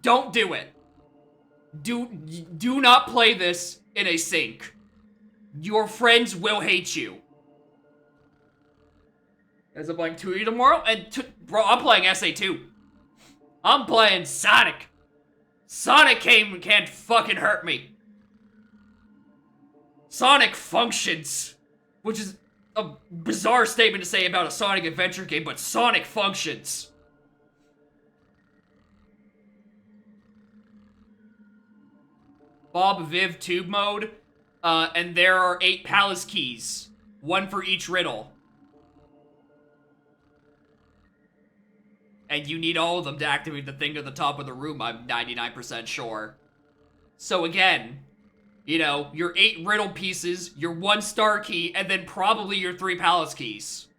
Don't do it. Do not play this in a sync. Your friends will hate you. As I'm playing 2E tomorrow, and bro, I'm playing SA2. I'm playing Sonic. Sonic can't fucking hurt me. Sonic functions, which is a bizarre statement to say about a Sonic adventure game, but Sonic functions. Bob Viv tube mode, and there are 8 palace keys, 1 for each riddle. And you need all of them to activate the thing at the top of the room, I'm 99% sure. So again, you know, your 8 riddle pieces, your 1 star key, and then probably your 3 palace keys.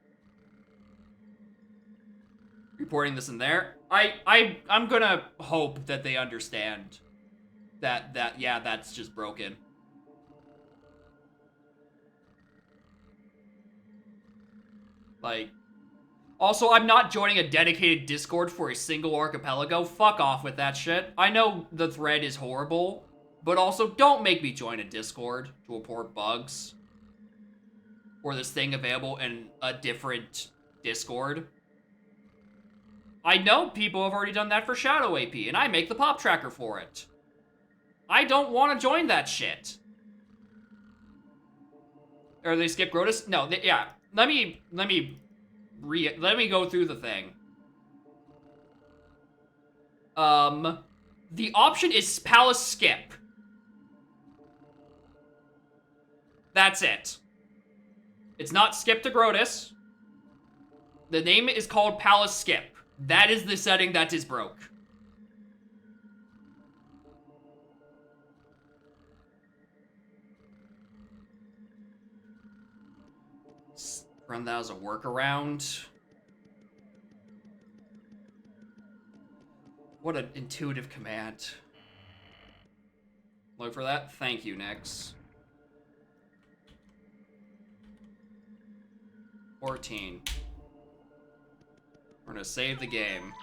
Reporting this in there. I'm gonna hope that they understand that yeah, that's just broken. Like, also, I'm not joining a dedicated Discord for a single archipelago. Fuck off with that shit. I know the thread is horrible, but also don't make me join a Discord to report bugs. Or this thing available in a different Discord. I know people have already done that for Shadow AP, and I make the pop tracker for it. I don't want to join that shit. Or they skip Grotus? No, yeah. Let me go through the thing. The option is Palace Skip. That's it. It's not Skip to Grotus. The name is called Palace Skip. That is the setting that is broke. Run that as a workaround. What an intuitive command. Look for that. Thank you, Nix. 14. We're gonna save the game.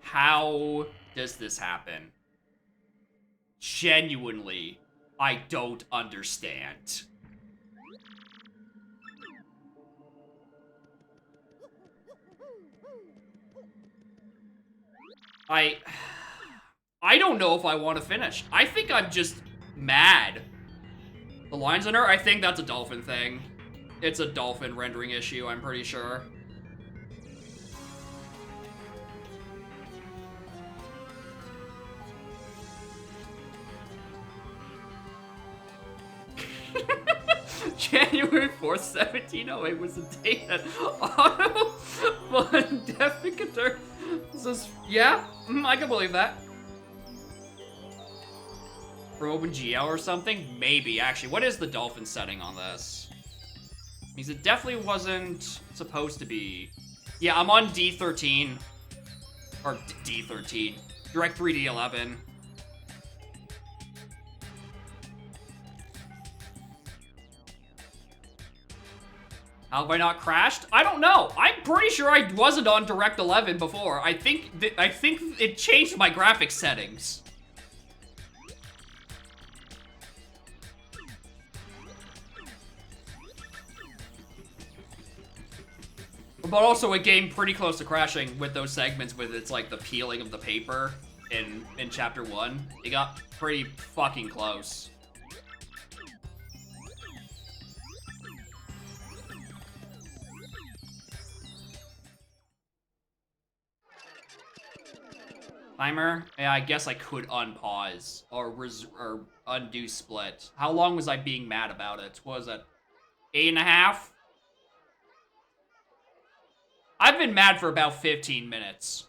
How does this happen? Genuinely, I don't understand. I don't know if I want to finish. I think I'm just mad. The lines in her, I think that's a dolphin thing. It's a dolphin rendering issue, I'm pretty sure. January 4th, 1708 was the date that Otto von Defecator says, yeah, I can believe that. From OpenGL or something? Maybe, actually. What is the dolphin setting on this? Because it definitely wasn't supposed to be. Yeah, I'm on D13. Or D13. Direct 3D11. How have I not crashed? I don't know. I'm pretty sure I wasn't on Direct 11 before. I think it changed my graphics settings. But also it came pretty close to crashing with those segments with it's like the peeling of the paper in chapter 1. It got pretty fucking close. Timer? Yeah, I guess I could unpause or undo split. How long was I being mad about it? What was it 8.5? I've been mad for about 15 minutes.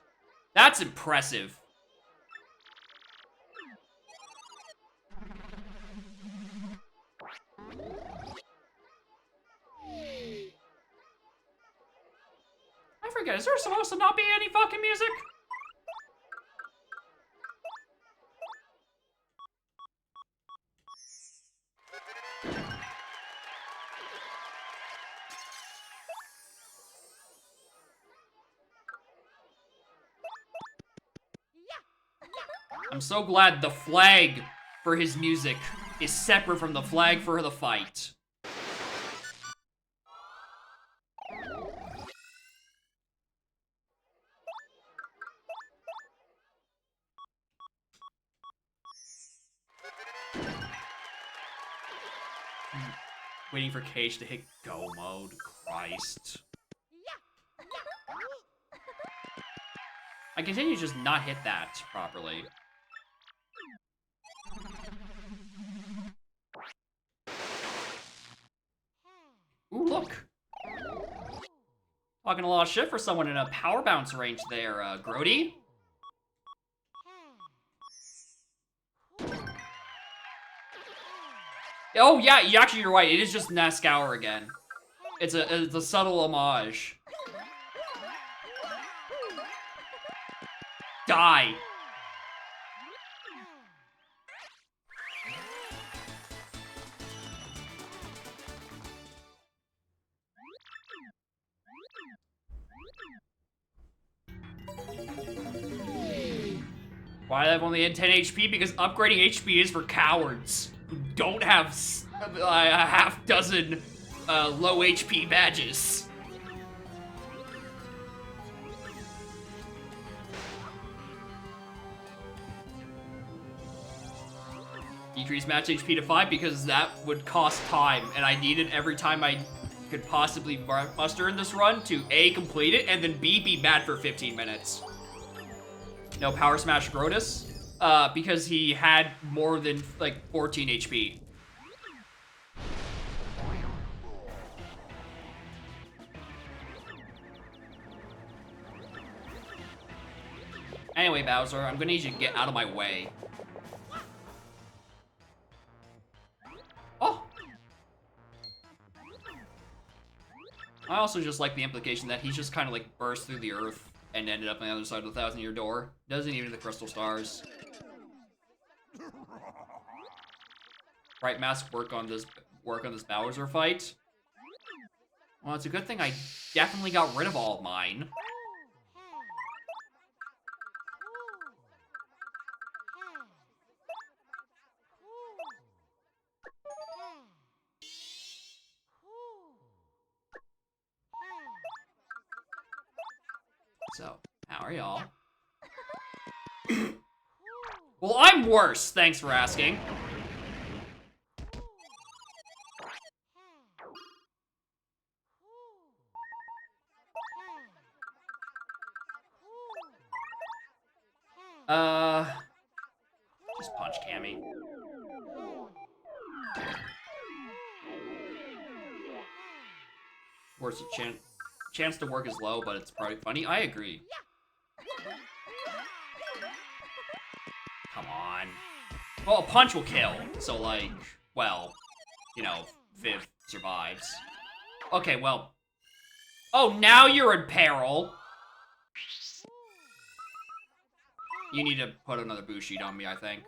That's impressive. I forget, is there supposed to not be any fucking music? I'm so glad the flag for his music is separate from the flag for the fight. Waiting for Cage to hit go mode. Christ. I continue to just not hit that properly. Ooh, look. Talking a lot of shit for someone in a power bounce range there, Grody. Oh yeah, you're right. It is just Nazgour again. It's a subtle homage. Die. Why do I have only had 10 HP? Because upgrading HP is for cowards who don't have a half dozen low HP badges. Decrease match HP to 5 because that would cost time, and I needed every time I could possibly muster in this run to A, complete it, and then B, be mad for 15 minutes. No, Power Smash Grotus, because he had more than, like, 14 HP. Anyway, Bowser, I'm gonna need you to get out of my way. Oh! I also just like the implication that he just kind of, like, burst through the earth and ended up on the other side of the 1,000-year door. Doesn't even the crystal stars. Right, Mask, work on this Bowser fight. Well, it's a good thing I definitely got rid of all of mine. So, how are y'all? Well, I'm worse, thanks for asking. Just punch Cammy. Of course, chance to work is low, but it's probably funny. I agree. Come on. Well, a punch will kill. So, like, well, you know, Viv survives. Okay, well. Oh, now you're in peril. You need to put another boost sheet on me, I think.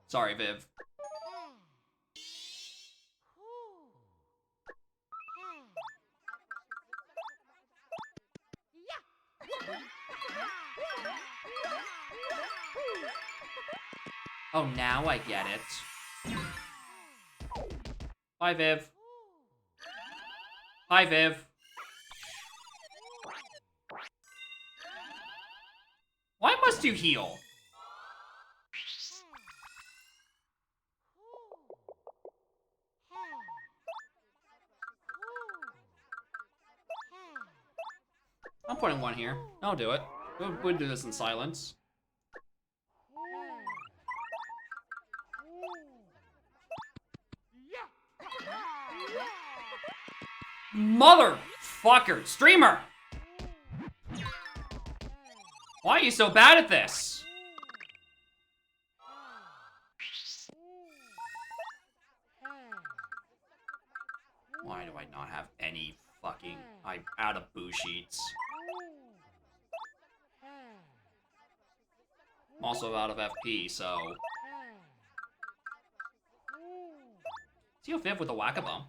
Sorry, Viv. Oh, now I get it. Hi, Viv. Hi, Viv. Why must you heal? I'm putting one here. I'll do it. We'll do this in silence. Motherfucker! Streamer! Why are you so bad at this? Why do I not have any fucking... I'm out of boo sheets. I'm also out of FP, so... See Viv with a whack-a-bump.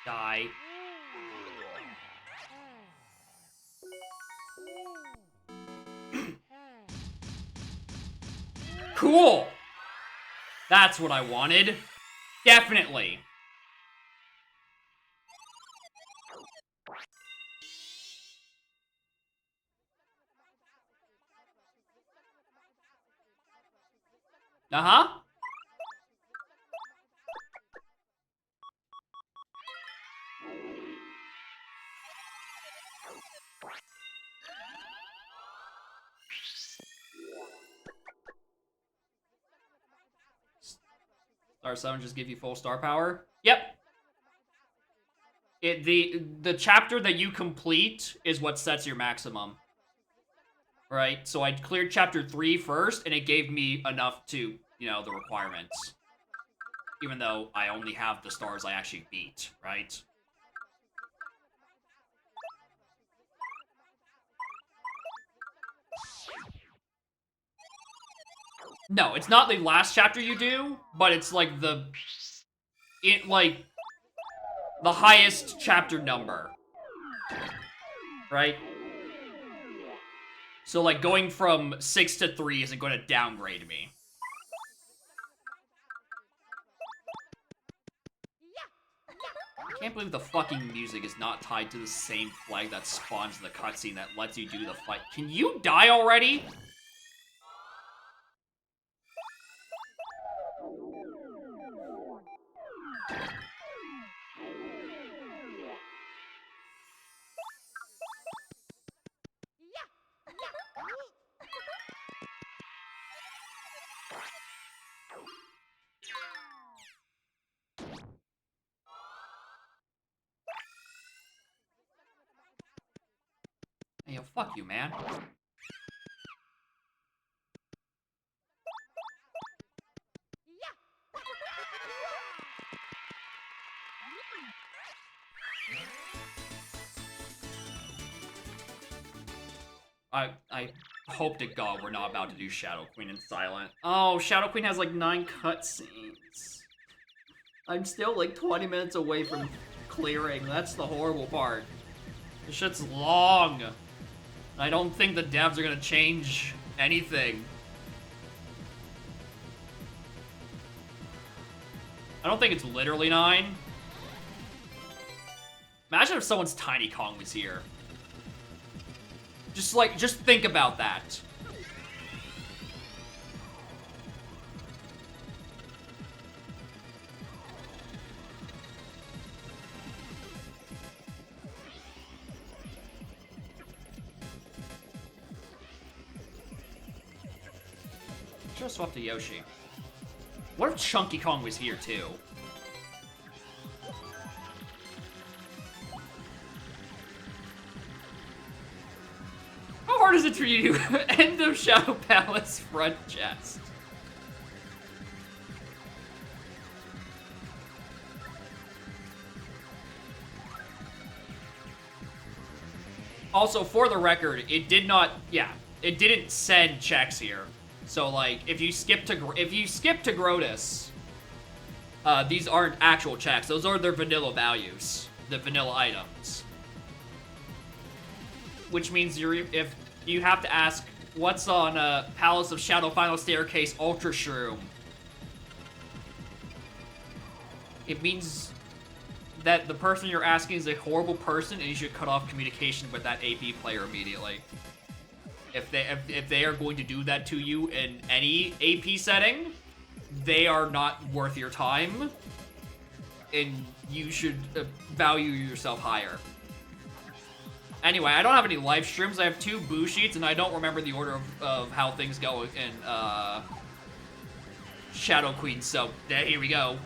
Die. Cool! That's what I wanted. Definitely. Uh-huh. Star 7 just give you full star power? Yep. The chapter that you complete is what sets your maximum. Right? So I cleared chapter 3 first, and it gave me enough to, you know, the requirements. Even though I only have the stars I actually beat, right? No, it's not the last chapter you do, but it's like the highest chapter number. Right? So like going from 6 to 3 isn't going to downgrade me. I can't believe the fucking music is not tied to the same flag that spawns the cutscene that lets you do the fight. Can you die already? Hey, yo, fuck you, man. I hope to God we're not about to do Shadow Queen in Silent. Oh, Shadow Queen has like 9 cutscenes. I'm still like 20 minutes away from clearing. That's the horrible part. This shit's long. I don't think the devs are gonna change anything. I don't think it's literally 9. Imagine if someone's Tiny Kong was here. Just think about that. Should've swapped to Yoshi. What if Chunky Kong was here too? How hard is it for you to end of Shadow Palace front chest? Also, for the record, it did not, it didn't send checks here. So like, if you skip to Grodus, these aren't actual checks. Those are their vanilla values, the vanilla items. Which means if you have to ask, what's on Palace of Shadow Final Staircase Ultra Shroom? It means that the person you're asking is a horrible person and you should cut off communication with that AP player immediately. If they are going to do that to you in any AP setting, they are not worth your time, and you should value yourself higher. Anyway, I don't have any live streams. I have 2 boo sheets, and I don't remember the order of how things go in Shadow Queen. So here we go.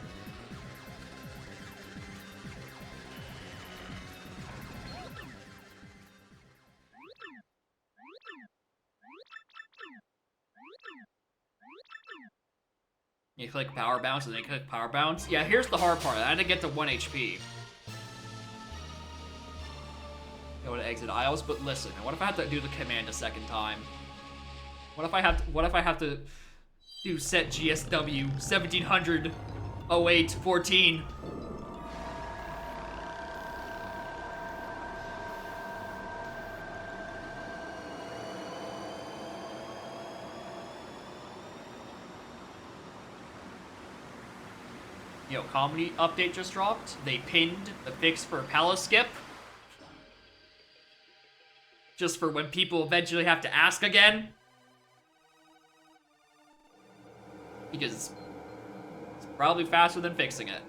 You click power bounce and then you click power bounce. Yeah, here's the hard part. I had to get to 1 HP. Go to exit aisles, but listen, what if I have to do the command a second time? What if I have to do set GSW 1700 08 14? Yo, comedy update just dropped. They pinned the fix for Palace Skip. Just for when people eventually have to ask again. Because it's probably faster than fixing it.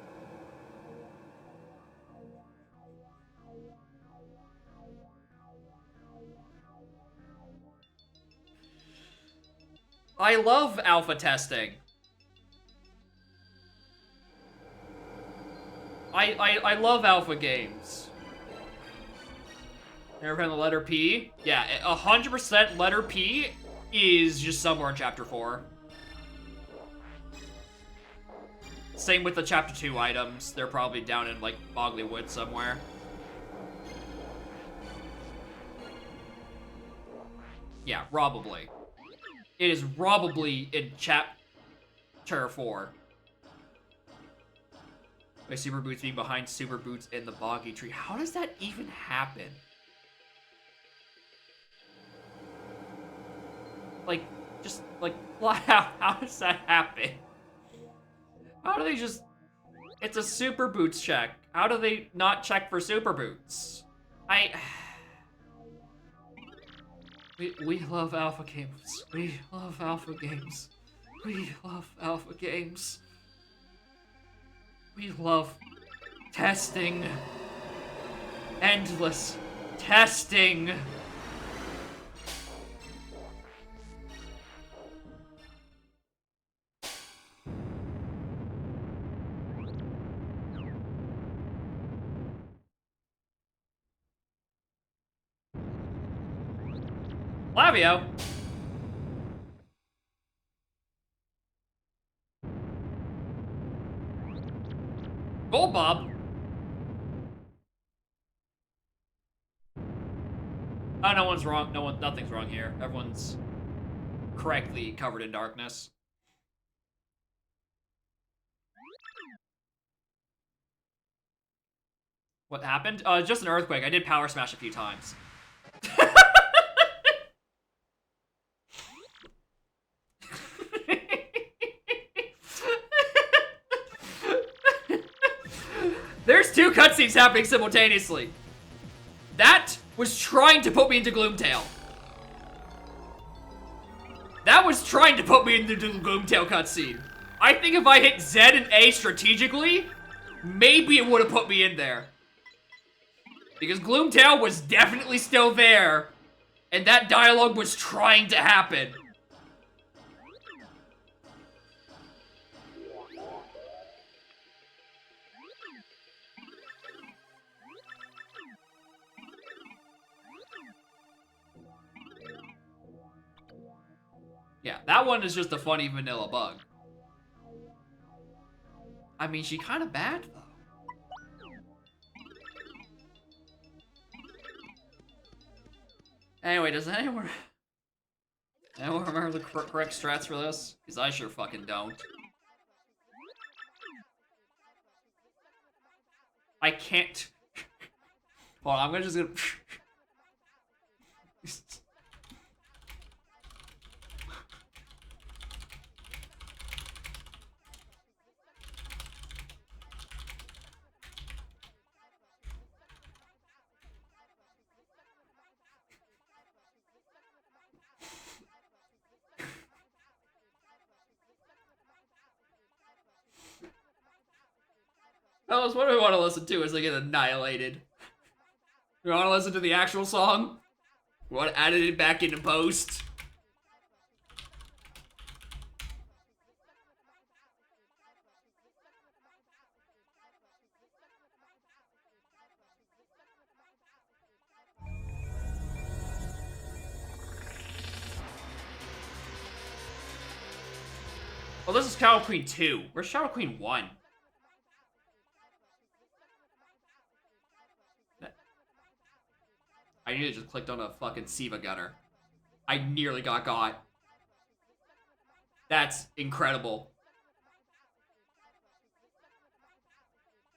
I love alpha testing. I love alpha games. Never found the letter P? Yeah, 100% letter P is just somewhere in Chapter 4. Same with the Chapter 2 items. They're probably down in, like, Bogley Wood somewhere. Yeah, probably. It is probably in Chapter 4. By Super Boots being behind Super Boots in the Boggy Tree. How does that even happen? Like, just, like, how does that happen? How do they just... It's a Super Boots check. How do they not check for Super Boots? We love alpha games. We love alpha games. We love alpha games. We love testing. Endless testing. Flavio. Gold Bob. Oh, no one's wrong. Nothing's wrong here. Everyone's correctly covered in darkness. What happened? Just an earthquake. I did power smash a few times. There's two cutscenes happening simultaneously. That was trying to put me into Gloomtail. That was trying to put me into the Gloomtail cutscene. I think if I hit Z and A strategically, maybe it would have put me in there. Because Gloomtail was definitely still there, and that dialogue was trying to happen. Yeah, that one is just a funny vanilla bug. I mean, she kind of bad, though. Anyway, does anyone remember the correct strats for this? Because I sure fucking don't. I can't. Hold on, I'm just gonna... Fellas, what do we want to listen to as they get annihilated? We want to listen to the actual song? We want to edit it back into post? Oh, this is Shadow Queen 2. Where's Shadow Queen 1? I nearly just clicked on a fucking Siva gunner. I nearly got. That's incredible.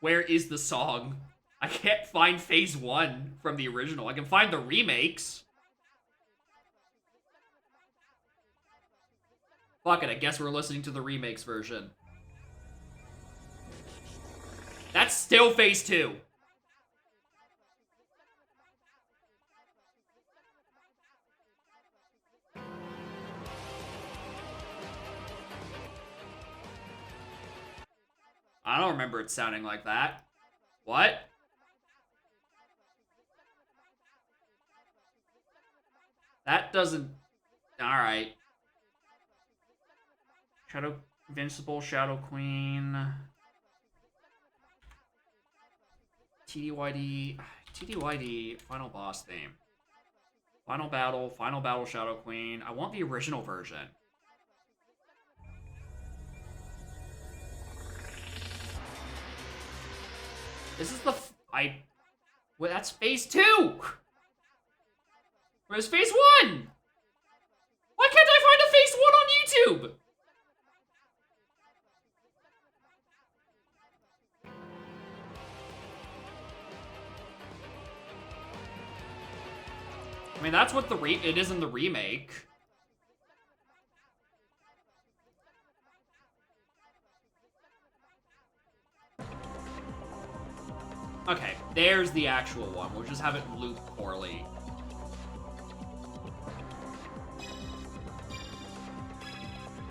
Where is the song? I can't find Phase 1 from the original. I can find the remakes. Fuck it, I guess we're listening to the remakes version. That's still Phase 2. I don't remember it sounding like that. What? That doesn't... Alright. Invincible, Shadow Queen. TDYD, final boss theme. Final battle, Shadow Queen. I want the original version. This is the well, that's phase 2! Where's phase 1? Why can't I find a phase 1 on YouTube? I mean, that's what it is in the remake. Okay, there's the actual one. We'll just have it loop poorly.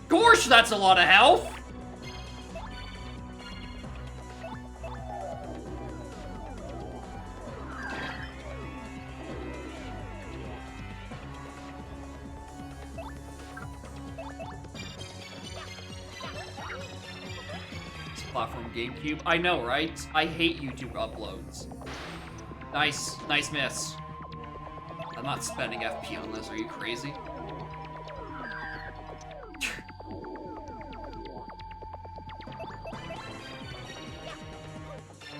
Gosh, that's a lot of health! Platform GameCube. I know, right? I hate YouTube uploads. Nice miss. I'm not spending FP on this, are you crazy?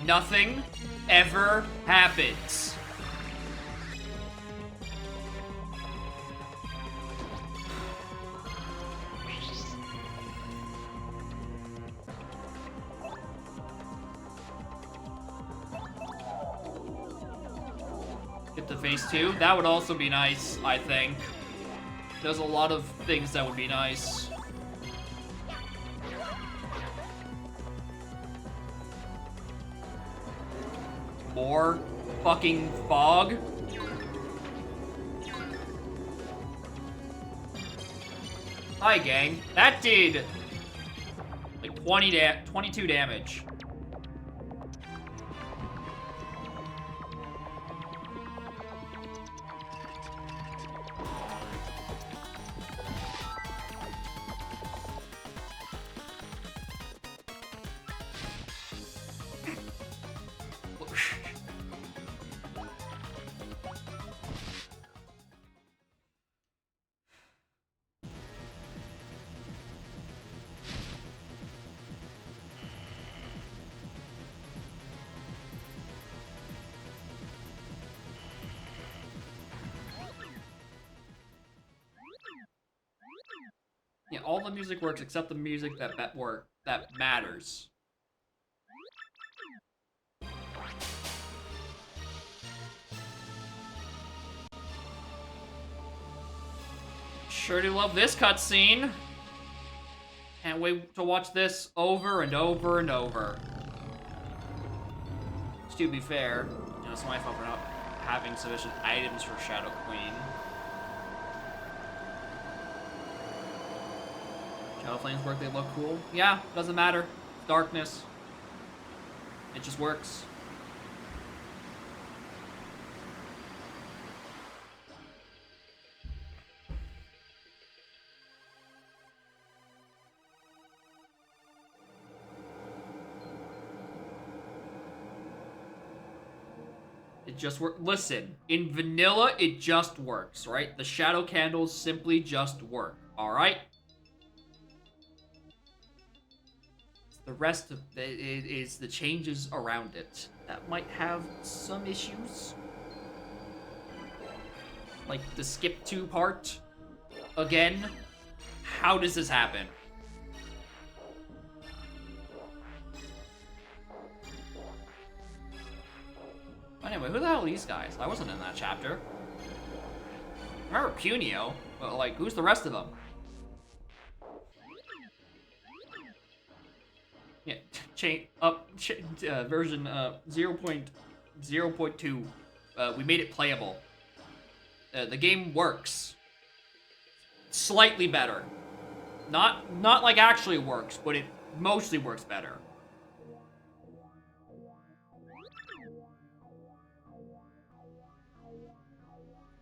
Nothing ever happens. Get to phase 2. That would also be nice, I think. There's a lot of things that would be nice. More fucking fog. Hi, gang. That did like 22 damage. Yeah, all the music works except the music that matters. Sure do love this cutscene. Can't wait to watch this over and over and over. To be fair, you know, it's my fault for not having sufficient items for Shadow Queen. Shadow Flames work, they look cool. Yeah, doesn't matter. Darkness. It just works. It just works. Listen, in vanilla, it just works, right? The shadow candles simply just work, alright? The rest of it is the changes around it that might have some issues. Like the skip to part. Again, how does this happen? Anyway, who the hell are these guys? I wasn't in that chapter. I remember Punio, but like, who's the rest of them? Yeah, version 0.0.2. We made it playable. The game works. Slightly better. Not like actually works, but it mostly works better.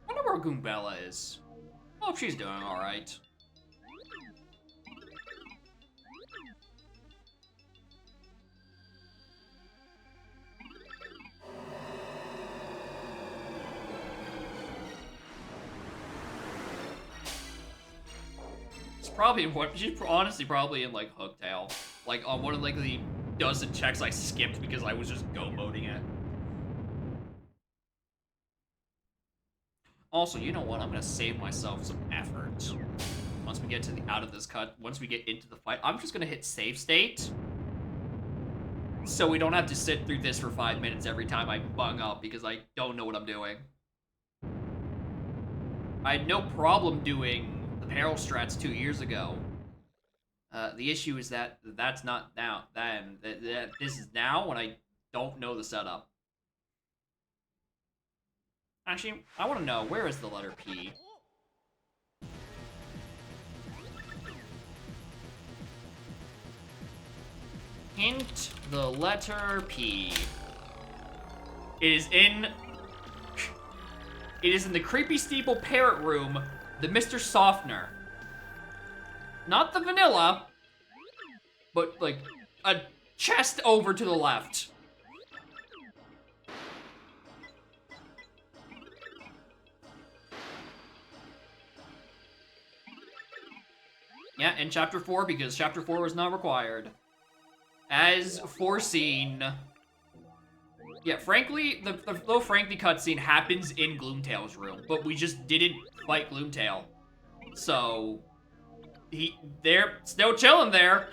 I wonder where Goombella is. I hope she's doing alright. She's honestly probably in like Hooktail, like on one of like the dozen checks I skipped because I was just go moding it. Also, you know what? I'm gonna save myself some effort. Once we get to the once we get into the fight, I'm just gonna hit save state. So we don't have to sit through this for 5 minutes every time I bung up because I don't know what I'm doing. I had no problem doing the peril strats 2 years ago. The issue is that that's not now. This is now when I don't know the setup. Actually, I want to know, where is the letter P? Hint, the letter P. It is in the Creepy Steeple Parrot Room, the Mr. Softener. Not the vanilla, but like a chest over to the left. Yeah, in Chapter 4, because Chapter 4 was not required. As foreseen. Yeah, frankly, the little Frankly cutscene happens in Gloomtail's room, but we just didn't fight Gloomtail. So, they're still chilling there.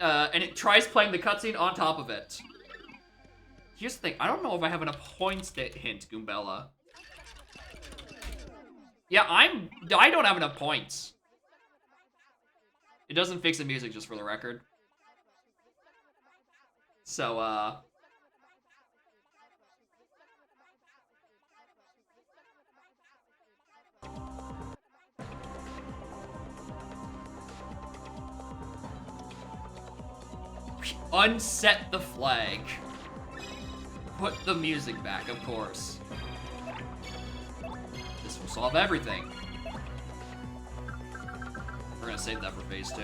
And it tries playing the cutscene on top of it. Here's the thing, I don't know if I have enough points to hint Goombella. Yeah, I don't have enough points. It doesn't fix the music, just for the record. So, unset the flag. Put the music back, of course. This will solve everything. We're gonna save that for phase 2.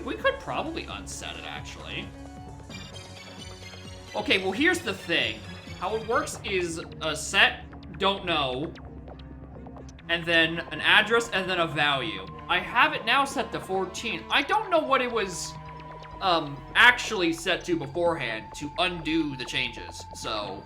We could probably unset it, actually. Okay, well, here's the thing. How it works is a set, don't know, and then an address, and then a value. I have it now set to 14. I don't know what it was actually set to beforehand to undo the changes, so...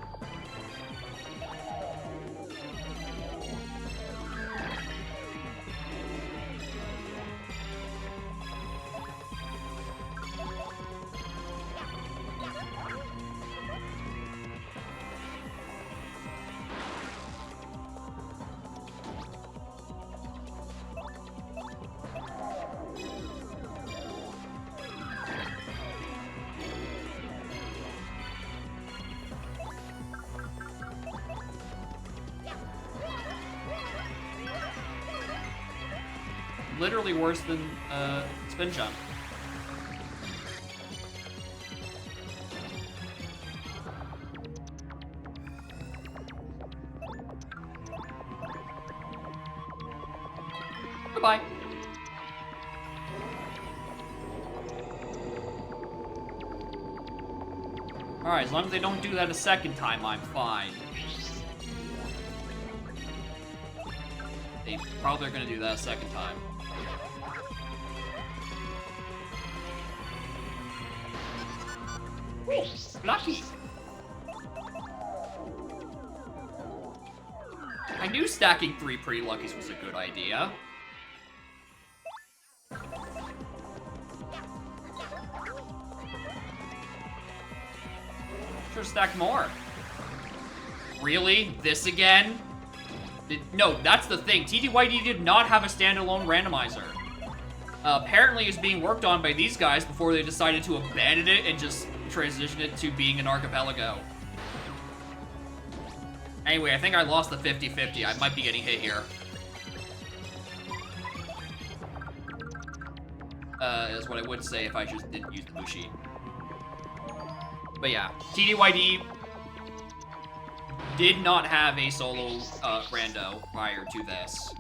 literally worse than spin jump. Goodbye. Alright, as long as they don't do that a second time, I'm fine. They probably are gonna do that a second time. Lucky. I knew stacking 3 pretty luckies was a good idea. Should've stacked more. Really? This again? No, that's the thing. TTYD did not have a standalone randomizer. Apparently it's being worked on by these guys before they decided to abandon it and just transition it to being an archipelago. Anyway, I think I lost the 50-50. I might be getting hit here. Is what I would say if I just didn't use the Bushi. But yeah, TDYD did not have a solo rando prior to this.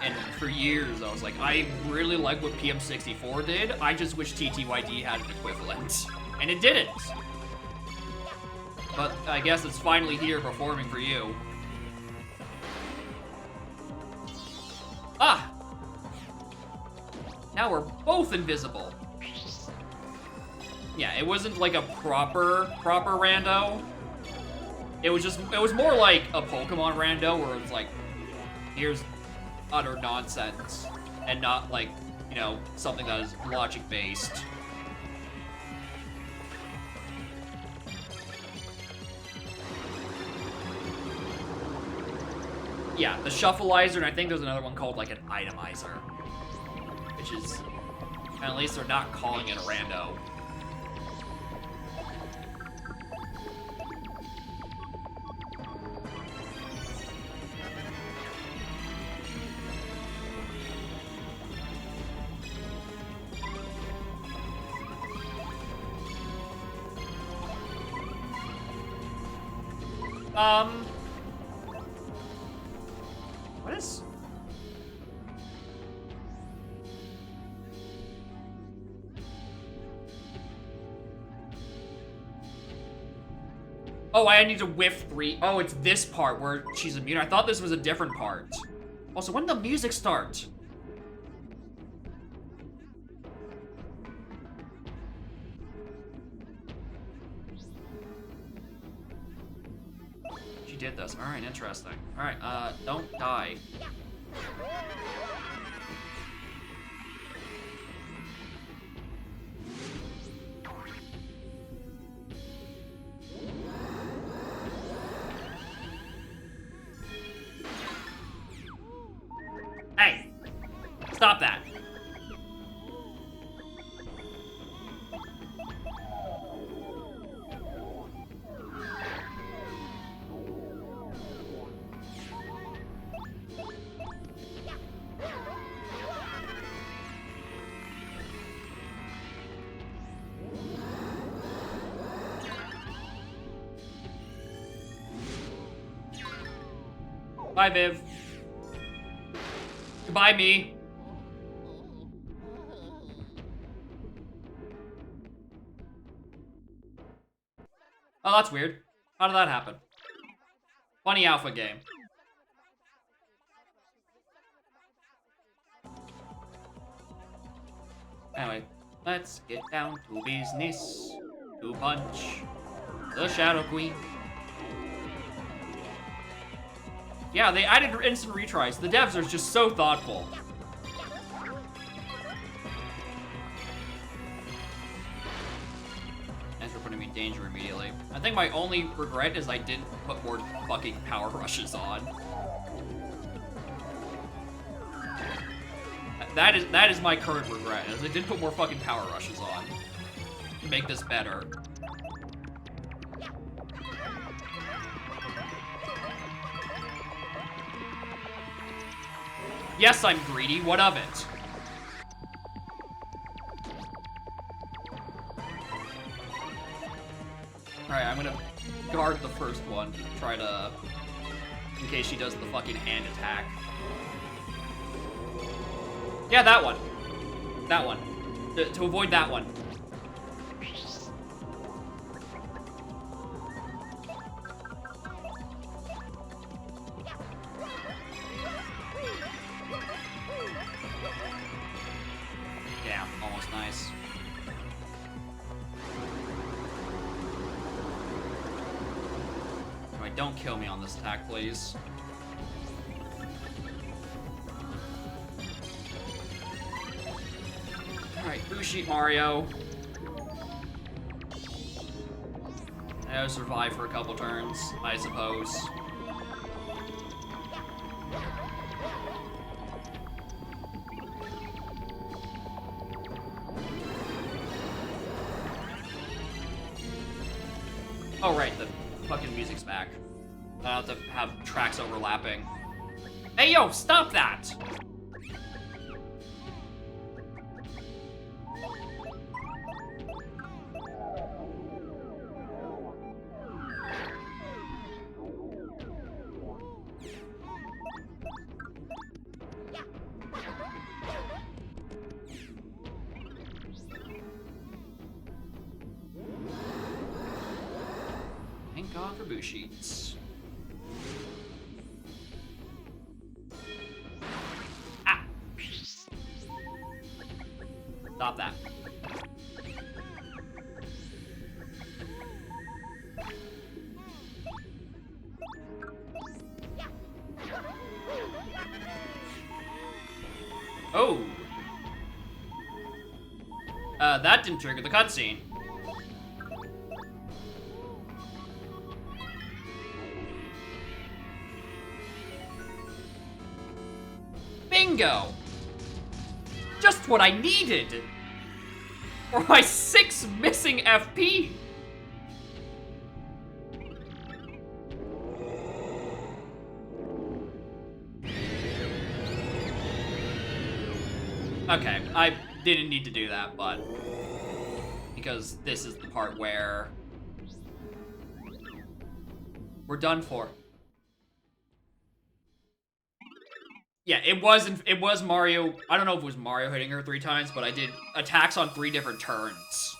And for years, I was like, I really like what PM64 did. I just wish TTYD had an equivalent. And it didn't. But I guess it's finally here performing for you. Ah! Now we're both invisible. Yeah, it wasn't like a proper rando. It was more like a Pokemon rando where it's like, here's utter nonsense and not like, you know, something that is logic based. Yeah, the shuffleizer, and I think there's another one called like an itemizer, which is, at least they're not calling it a rando. What is... Oh, I need to whiff 3. Oh, it's this part where she's immune. I thought this was a different part. Also, when did the music start? She did this. Alright, interesting. Alright, don't die. Hey! Stop that! Bye, Viv. Goodbye, me. Oh, that's weird. How did that happen? Funny alpha game. Anyway, let's get down to business. To punch the Shadow Queen. Yeah, they added instant retries. The devs are just so thoughtful. Thanks for putting me in danger immediately. I think my only regret is I didn't put more fucking power rushes on. That is my current regret, is I didn't put more fucking power rushes on to make this better. Yes, I'm greedy. What of it? Alright, I'm gonna guard the first one. Try to... in case she does the fucking hand attack. Yeah, that one. That one. To avoid that one. Yeah, almost nice. Alright, don't kill me on this attack, please. Alright, Bushi Mario. I'll survive for a couple turns, I suppose. Oh, right, the fucking music's back. I don't have to have tracks overlapping. Hey, yo, stop that! Conquer Bushids. Ah! Stop that. Oh! That didn't trigger the cutscene. Bingo! Just what I needed! For my 6 missing FP! Okay, I didn't need to do that, but... because this is the part where... we're done for. Yeah, it was Mario. I don't know if it was Mario hitting her 3 times, but I did attacks on 3 different turns.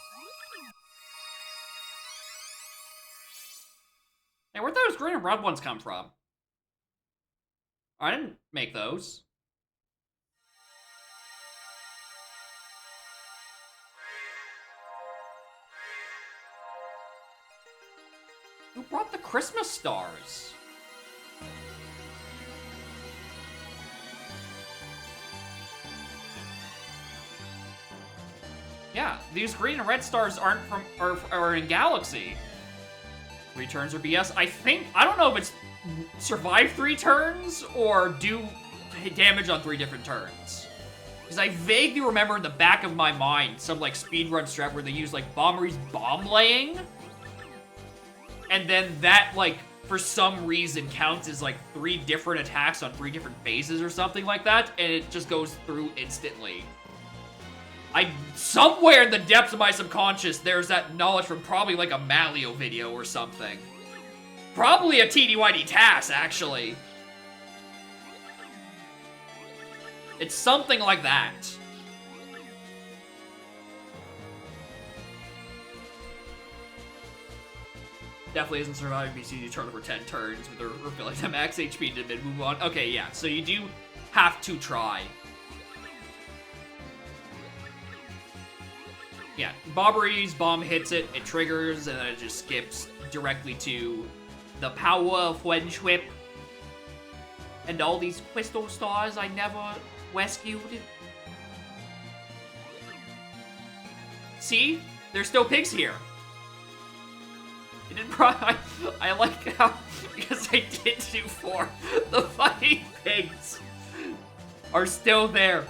Hey, where'd those green and red ones come from? I didn't make those. Who brought the Christmas stars? Yeah, these green and red stars aren't from are in Galaxy. 3 turns or BS. I don't know if it's survive 3 turns or do damage on 3 different turns. Because I vaguely remember in the back of my mind some like speedrun strat where they use like Bombery's bomb laying. And then that like for some reason counts as like 3 different attacks on 3 different phases or something like that, and it just goes through instantly. Somewhere in the depths of my subconscious, there's that knowledge from probably like a Malio video or something. Probably a TDYD TAS, actually. It's something like that. Definitely isn't surviving BCD turn over 10 turns with refilling the max HP to mid move on. Okay, yeah, so you do have to try. Yeah, Bombery's bomb hits it, it triggers, and then it just skips directly to the power of Friendship. And all these crystal stars I never rescued. See? There's still pigs here. It didn't I like how, because I did do 4, the fucking pigs are still there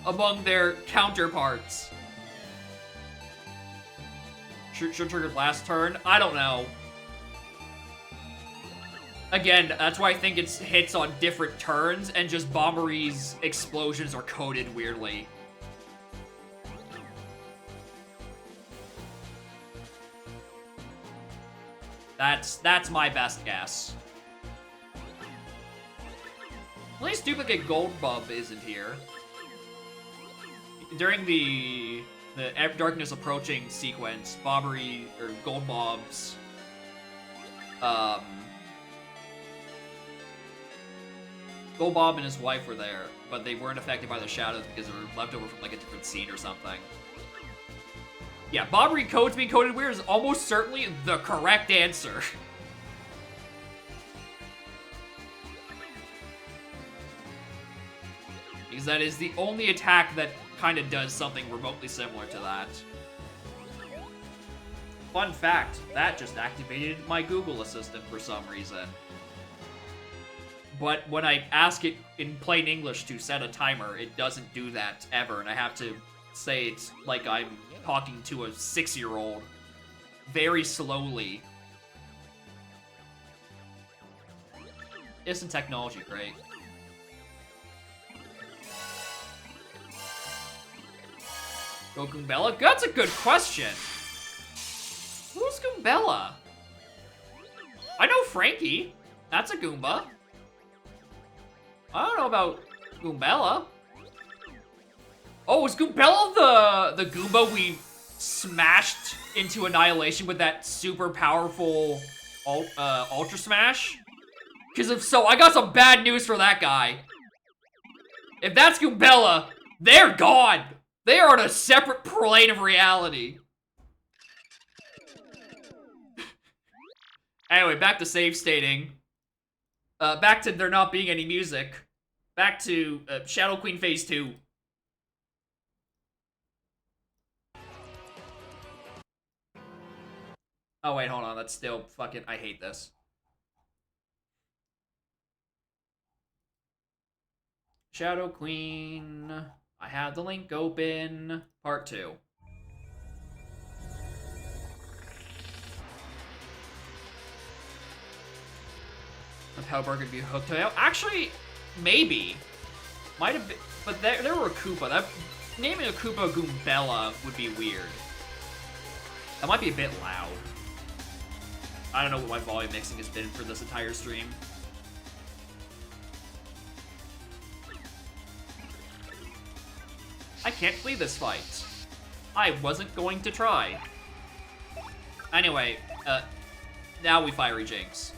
among their counterparts. Should triggered last turn? I don't know. Again, that's why I think it's hits on different turns, and just Bombery's explosions are coded weirdly. That's my best guess. At least Duplicate Gold Bub isn't here. During the Darkness Approaching sequence, Bombery, or Gold Bob's, Gold Bob and his wife were there, but they weren't affected by the shadows because they were left over from like a different scene or something. Yeah, Bombery codes being coded weird is almost certainly the correct answer. Because that is the only attack that kind of does something remotely similar to that. Fun fact, that just activated my Google Assistant for some reason. But when I ask it in plain English to set a timer, it doesn't do that ever, and I have to say it's like I'm talking to a 6-year-old very slowly. Instant technology, great. Go Goombella? That's a good question. Who's Goombella? I know Frankie. That's a Goomba. I don't know about Goombella. Oh, is Goombella the Goomba we smashed into annihilation with that super powerful Ultra Smash? Because if so, I got some bad news for that guy. If that's Goombella, they're gone. They are on a separate plane of reality. Anyway, back to save stating. Back to there not being any music. Back to Shadow Queen Phase 2. Oh wait, hold on, that's still fucking, I hate this. Shadow Queen, I have the link open, part 2. If Hellberg could be hooked to it. Actually, maybe. Might have been, but there were a Koopa. Naming a Koopa Goombella would be weird. That might be a bit loud. I don't know what my volume mixing has been for this entire stream. I can't flee this fight. I wasn't going to try. Anyway, now we Fiery Jinx.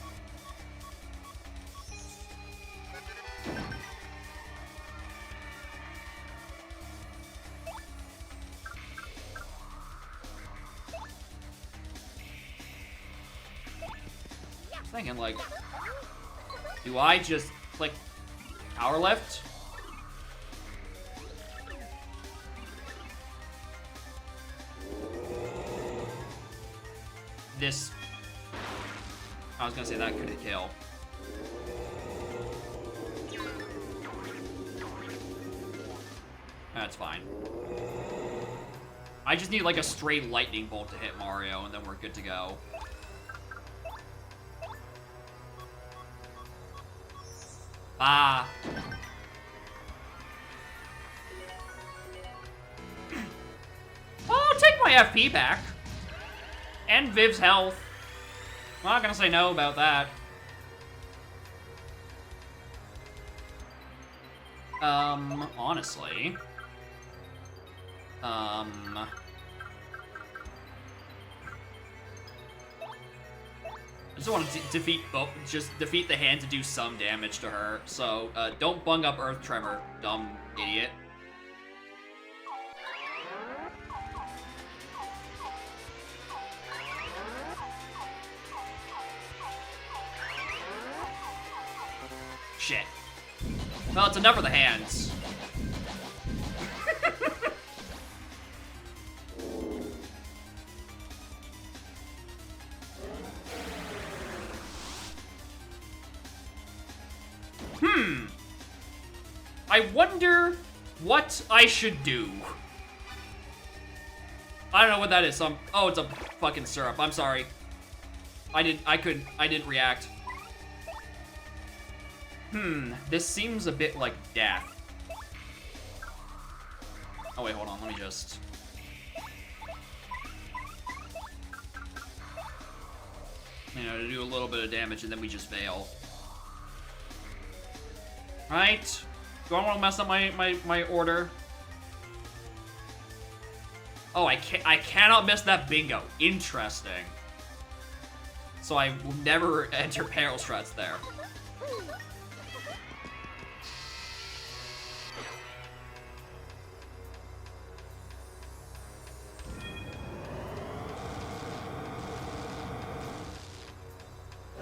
Thinking, like, do I just click power left? This, I was gonna say that could kill. That's fine. I just need like a straight lightning bolt to hit Mario and then we're good to go. Ah. Well, I'll take my FP back. And Viv's health. I'm not gonna say no about that. Honestly. I just want to defeat the hand to do some damage to her. So, don't bung up Earth Tremor, dumb idiot. Shit. Well, it's enough for the hands. I wonder what I should do. I don't know what that is. Oh, it's a fucking syrup. I'm sorry. I didn't react. This seems a bit like death. Oh wait, hold on, let me just... You know, to do a little bit of damage and then we just fail. Right? Do I want to mess up my order? Oh, I cannot miss that bingo. Interesting. So I will never enter Peril Struts there.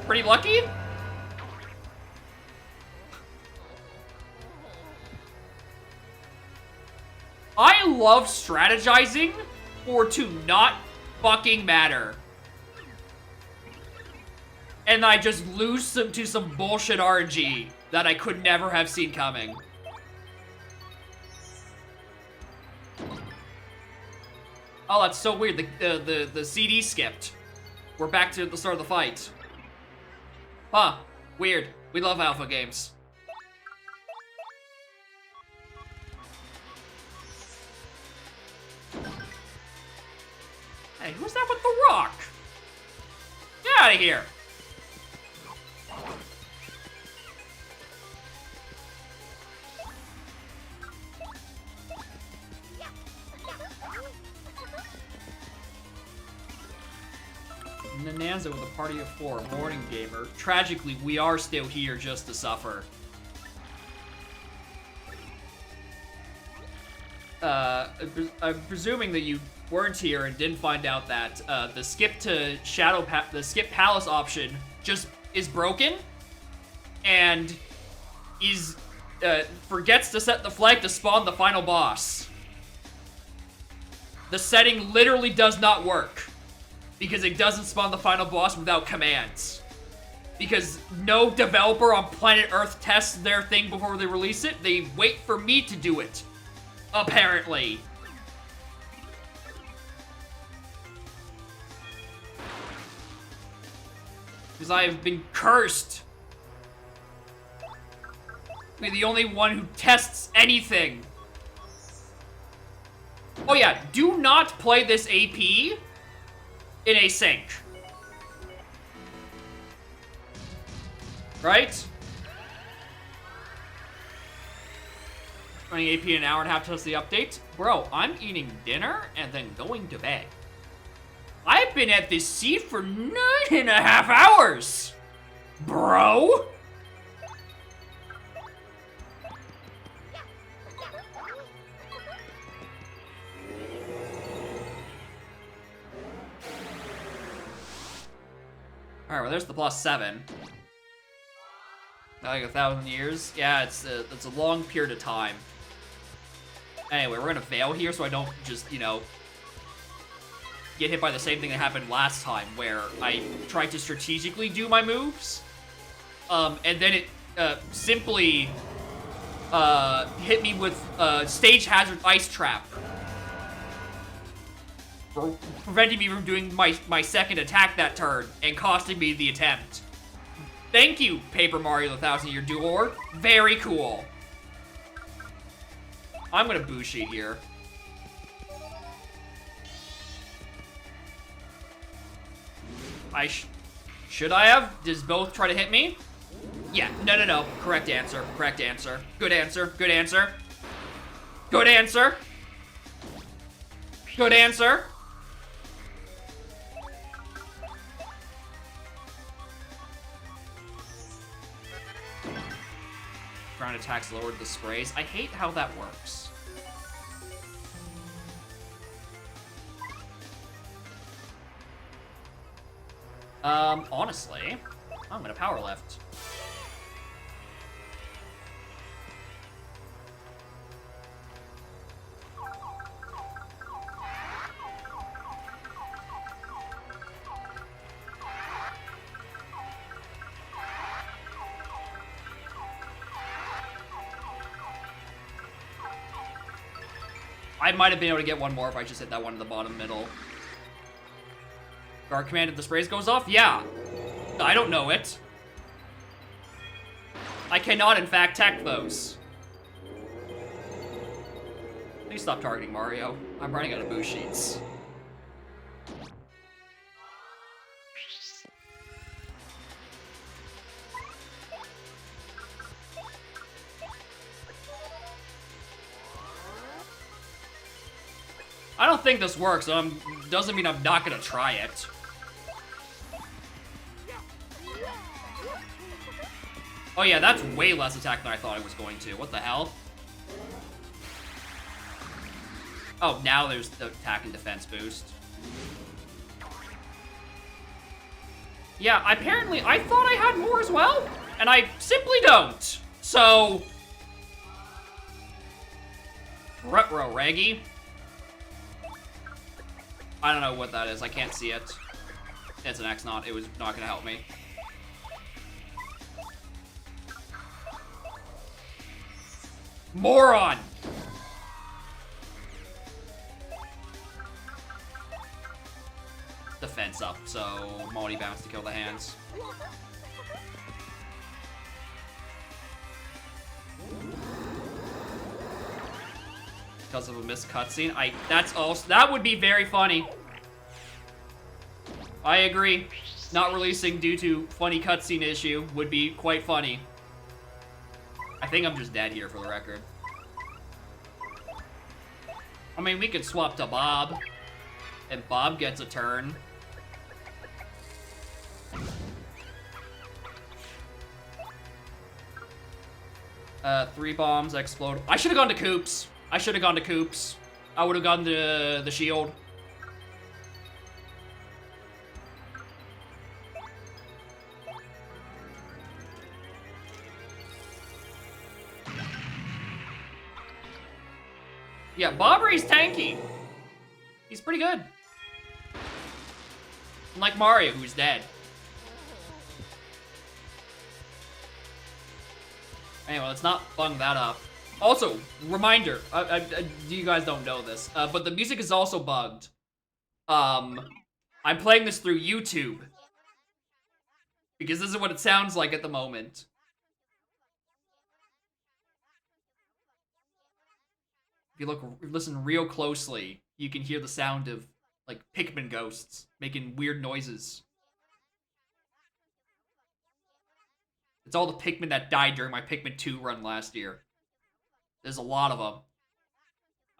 Pretty lucky? I love strategizing for to not fucking matter. And I just lose to some bullshit RNG that I could never have seen coming. Oh, that's so weird. The CD skipped. We're back to the start of the fight. Huh. Weird. We love alpha games. Hey, who's that with the rock? Get out of here. Nananza with a party of 4. Morning gamer. Tragically, we are still here just to suffer. I'm presuming that you weren't here and didn't find out that the skip to the skip palace option just is broken and is forgets to set the flag to spawn the final boss. The setting literally does not work because it doesn't spawn the final boss without commands. Because no developer on planet Earth tests their thing before they release it. They wait for me to do it. Apparently. Because I have been cursed. Be the only one who tests anything. Oh yeah, do not play this AP in async. Right? Running AP in an hour and a half to test the update. Bro, I'm eating dinner and then going to bed. I've been at this seat for 9.5 hours, bro. Alright, well, there's the +7. Like 1,000 years? Yeah, it's a long period of time. Anyway, we're gonna Veil here so I don't just, you know, get hit by the same thing that happened last time, where I tried to strategically do my moves, and then it simply hit me with Stage Hazard Ice Trap, preventing me from doing my second attack that turn and costing me the attempt. Thank you, Paper Mario the 1000-Year Duel. Very cool. I'm gonna Bushi here. Should I have? Does both try to hit me? Yeah, no. Correct answer, correct answer. Good answer, good answer. Good answer. Good answer. Ground attacks lowered the sprays. I hate how that works. Honestly, I'm gonna power lift. I might have been able to get one more if I just hit that one in the bottom middle. Guard command if the sprays goes off? Yeah. I don't know it. I cannot, in fact, tech those. Please stop targeting Mario. I'm running out of boost sheets. I don't think this works, doesn't mean I'm not gonna try it. Oh yeah, that's way less attack than I thought it was going to. What the hell? Oh, now there's the attack and defense boost. Yeah, apparently I thought I had more as well, and I simply don't. So... Ruh-roh, Reggie. I don't know what that is. I can't see it. It's an X-Naut. It was not gonna help me. Moron! Defense up, so Moldy bounce to kill the hands. Because of a missed cutscene. That would be very funny. I agree. Not releasing due to funny cutscene issue would be quite funny. I think I'm just dead here for the record. I mean, we could swap to Bob, and Bob gets a turn. 3 bombs explode. I should have gone to Coops. I should have gone to Coops. I would have gone to the shield. Yeah, Bobbery's tanky. He's pretty good. Unlike Mario, who's dead. Anyway, let's not bung that up. Also, reminder, you guys don't know this, but the music is also bugged. I'm playing this through YouTube. Because this is what it sounds like at the moment. If you listen real closely, you can hear the sound of, like, Pikmin ghosts making weird noises. It's all the Pikmin that died during my Pikmin 2 run last year. There's a lot of them.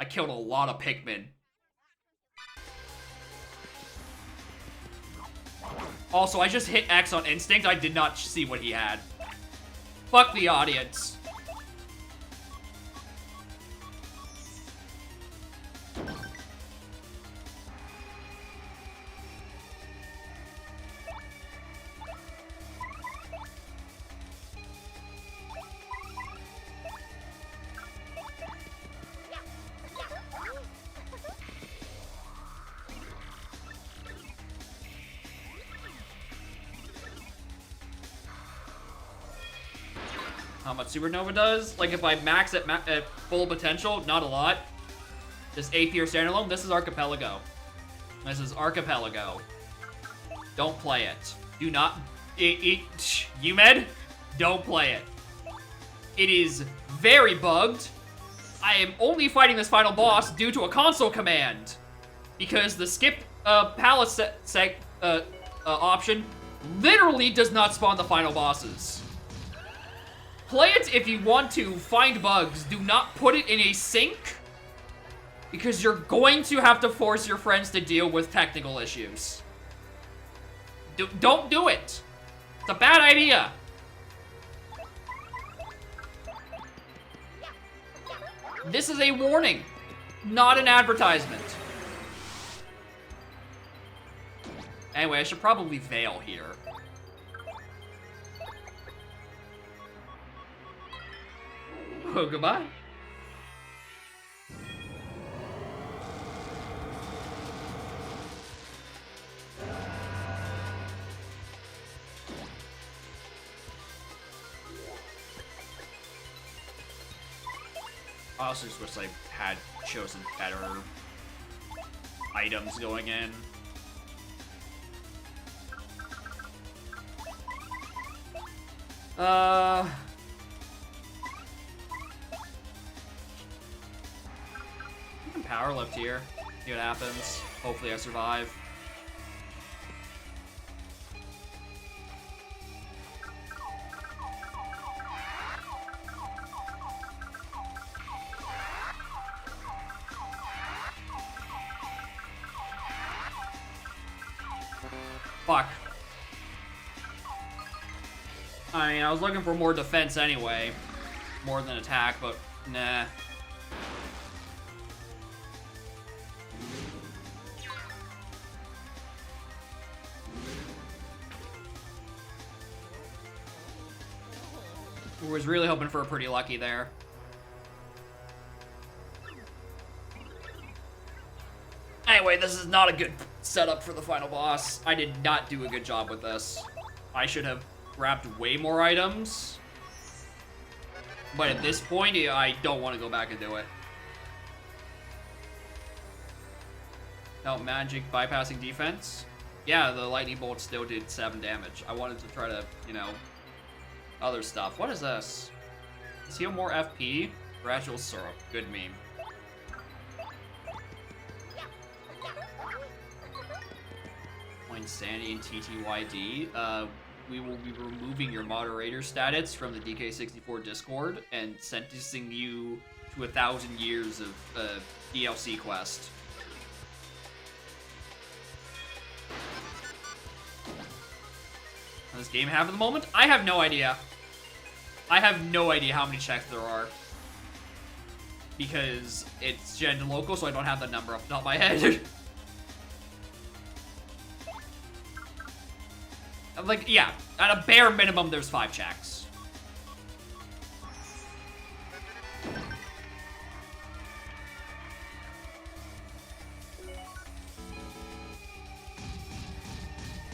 I killed a lot of Pikmin. Also, I just hit X on instinct. I did not see what he had. Fuck the audience. How much Supernova does? Like, if I max at full potential, not a lot. This AP or standalone, this is Archipelago. This is Archipelago. Don't play it. Do not... UMed? Don't play it. It is very bugged. I am only fighting this final boss due to a console command. Because the skip palace option literally does not spawn the final bosses. Play it if you want to find bugs. Do not put it in a sync, because you're going to have to force your friends to deal with technical issues. Don't do it. It's a bad idea. This is a warning, not an advertisement. Anyway, I should probably Veil here. Oh, goodbye. I also just wish I had chosen better items going in. I can power lift here. See what happens. Hopefully I survive. Fuck. I mean, I was looking for more defense anyway. More than attack, but nah. I was really hoping for a pretty lucky there. Anyway, this is not a good setup for the final boss. I did not do a good job with this. I should have grabbed way more items. But at this point, I don't want to go back and do it. No, magic bypassing defense. Yeah, the lightning bolt still did 7 damage. I wanted to try to, you know, other stuff. What is this? Is heal more FP? Gradual syrup. Good meme. Insanity and TTYD. We will be removing your moderator status from the DK64 Discord and sentencing you to 1,000 years of DLC quest. Does this game have at the moment? I have no idea. I have no idea how many checks there are. Because it's gen local, so I don't have the number off the top of my head. Like, yeah, at a bare minimum, there's 5 checks.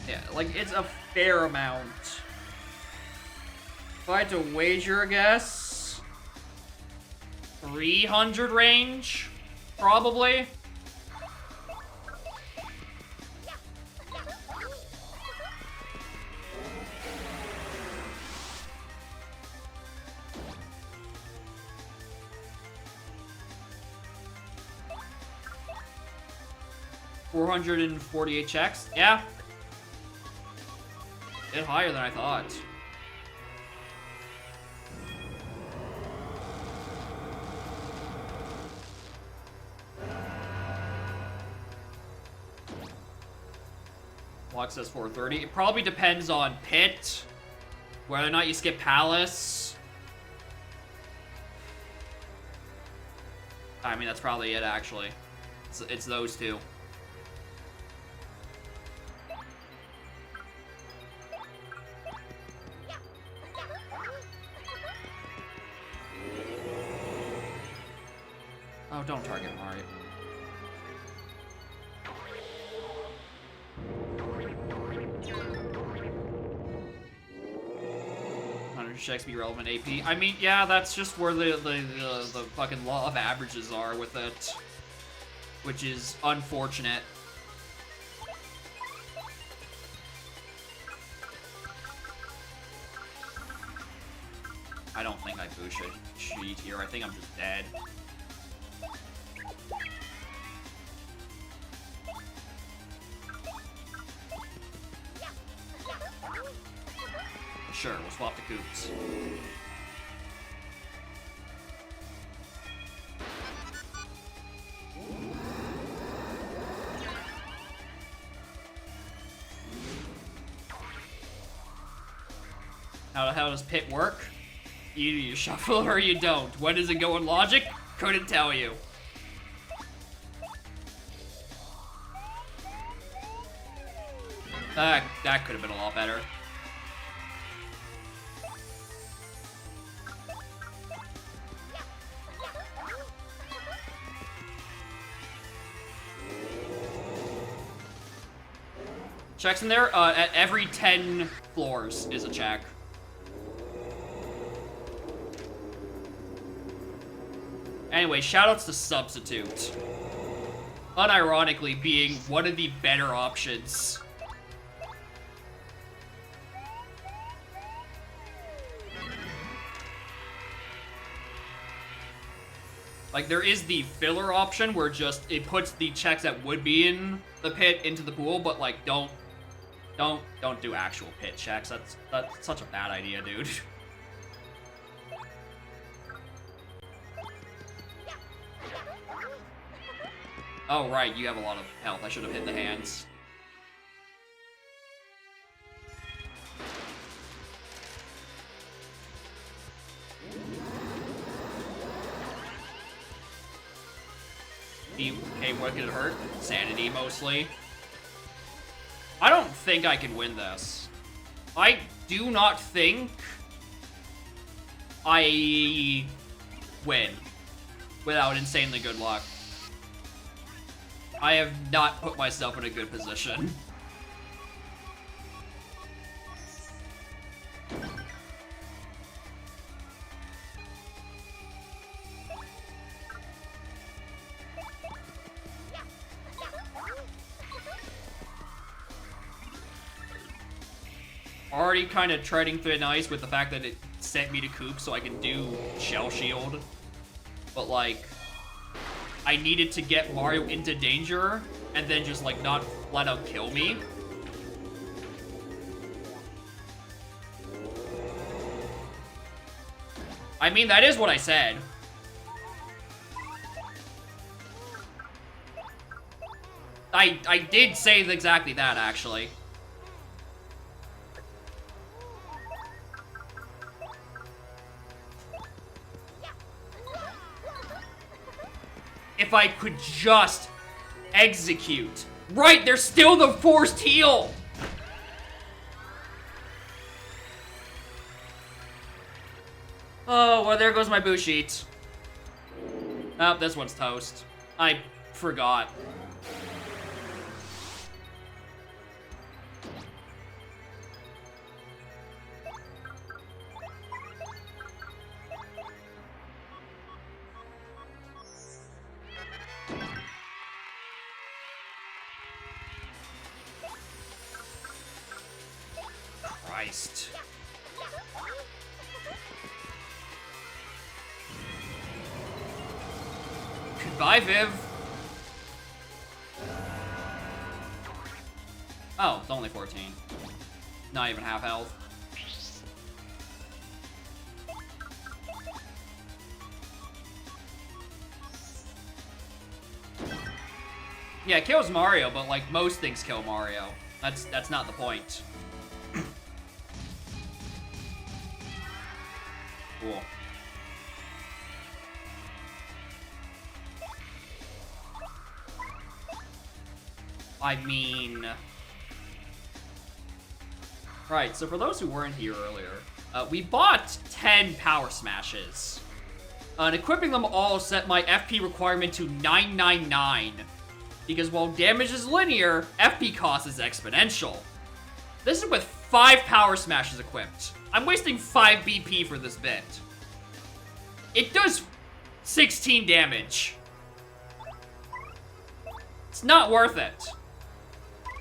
Yeah, like, it's a fair amount. If I had to wager a guess, 300 range, probably. $448 checks. Yeah. Bit higher than I thought. Block says 430. It probably depends on pit, whether or not you skip palace. I mean, that's probably it, actually. It's those two. Oh, don't target Mario. Checks be relevant AP. I mean, yeah, that's just where the fucking law of averages are with it, which is unfortunate. I don't think I should cheat here. I think I'm just dead. Sure, we'll swap the coops. How does pit work? Either you shuffle or you don't. When does it go in logic? Couldn't tell you. That could have been a lot better. Checks in there? At every 10 floors is a check. Anyway, shoutouts to Substitute. Unironically being one of the better options. Like, there is the filler option where just it puts the checks that would be in the pit into the pool, but like, don't do actual pit checks. That's such a bad idea, dude. Oh, right, you have a lot of health. I should have hit the hands. Hey, what could it hurt? Sanity, mostly. I don't think I can win this. I do not think I win without insanely good luck. I have not put myself in a good position. Already kind of treading thin ice with the fact that it sent me to Coop so I can do Shell Shield. But like, I needed to get Mario into danger and then just like not flat out kill me. I mean, that is what I said. I did say exactly that, actually. if I could just execute. Right, there's still the forced heal! Oh, well, there goes my boo sheet. Oh, this one's toast. I forgot. Christ. Goodbye, Viv. Oh, it's only 14. Not even half health. Yeah, it kills Mario, but like most things kill Mario. That's not the point. Cool. I mean... Right, so for those who weren't here earlier, we bought 10 Power Smashes. And equipping them all set my FP requirement to 999. Because while damage is linear, FP cost is exponential. This is with 5 Power Smashes equipped. I'm wasting 5 BP for this bit. It does 16 damage. It's not worth it.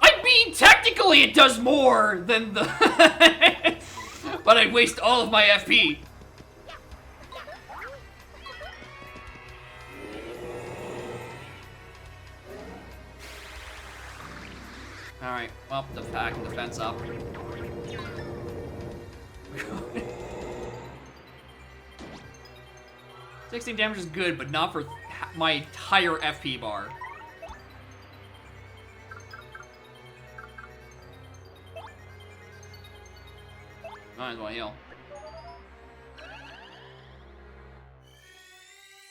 I mean, technically it does more than the... but I waste all of my FP. Alright, well, the pack and defense up. 16 damage is good, but not for my entire FP bar. Might as well heal.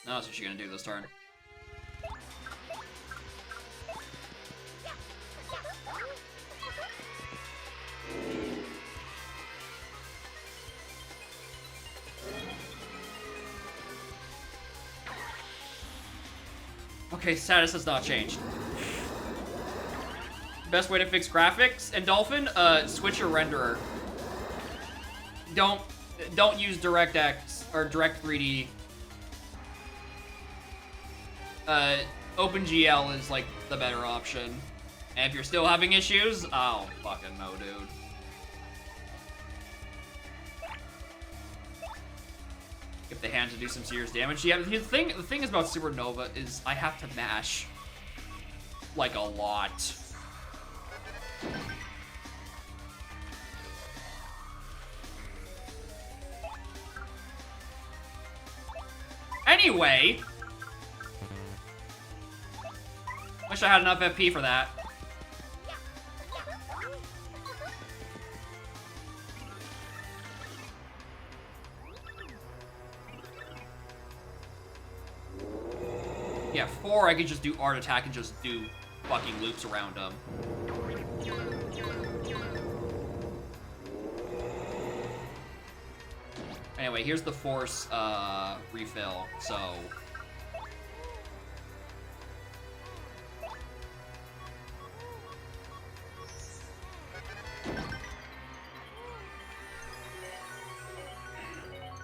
No, that's what she's gonna do this turn. Okay, status has not changed. Best way to fix graphics and Dolphin, switch your renderer. Don't use DirectX or Direct 3D. OpenGL is like the better option. And if you're still having issues, oh fucking no, dude. If the hand to do some serious damage. Yeah, the thing is about Supernova is I have to mash like a lot. Anyway, wish I had enough FP for that. Yeah, 4 I could just do art attack and just do fucking loops around them. Anyway, here's the force refill, so...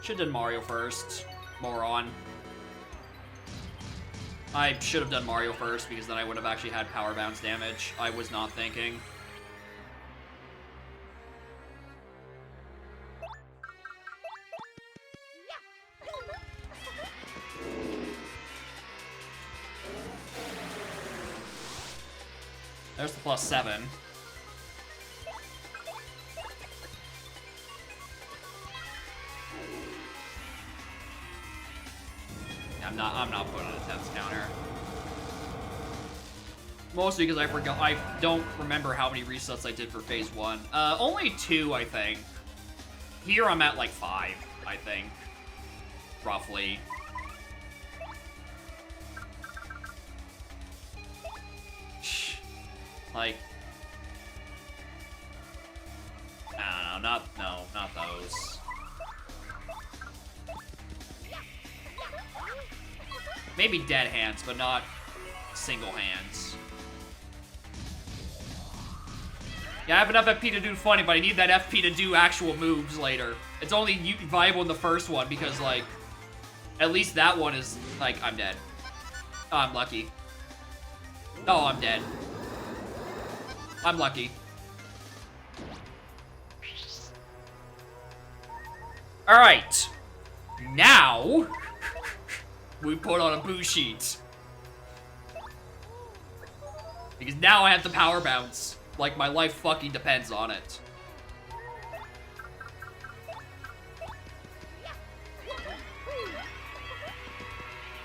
Should've done Mario first. Moron. I should have done Mario first, because then I would have actually had power bounce damage. I was not thinking. There's the +7. I'm not putting a 10th counter. Mostly because I forgot. I don't remember how many resets I did for phase 1. Only 2, I think. Here I'm at like 5, I think. Roughly. Like, I don't know, not those. Maybe dead hands, but not single hands. Yeah, I have enough FP to do funny, but I need that FP to do actual moves later. It's only viable in the first one because, like, at least that one is, like, I'm dead. Oh, I'm lucky. Oh, I'm dead. I'm lucky. Alright. Now, we put on a boo sheet. Because now I have the power bounce. Like, my life fucking depends on it.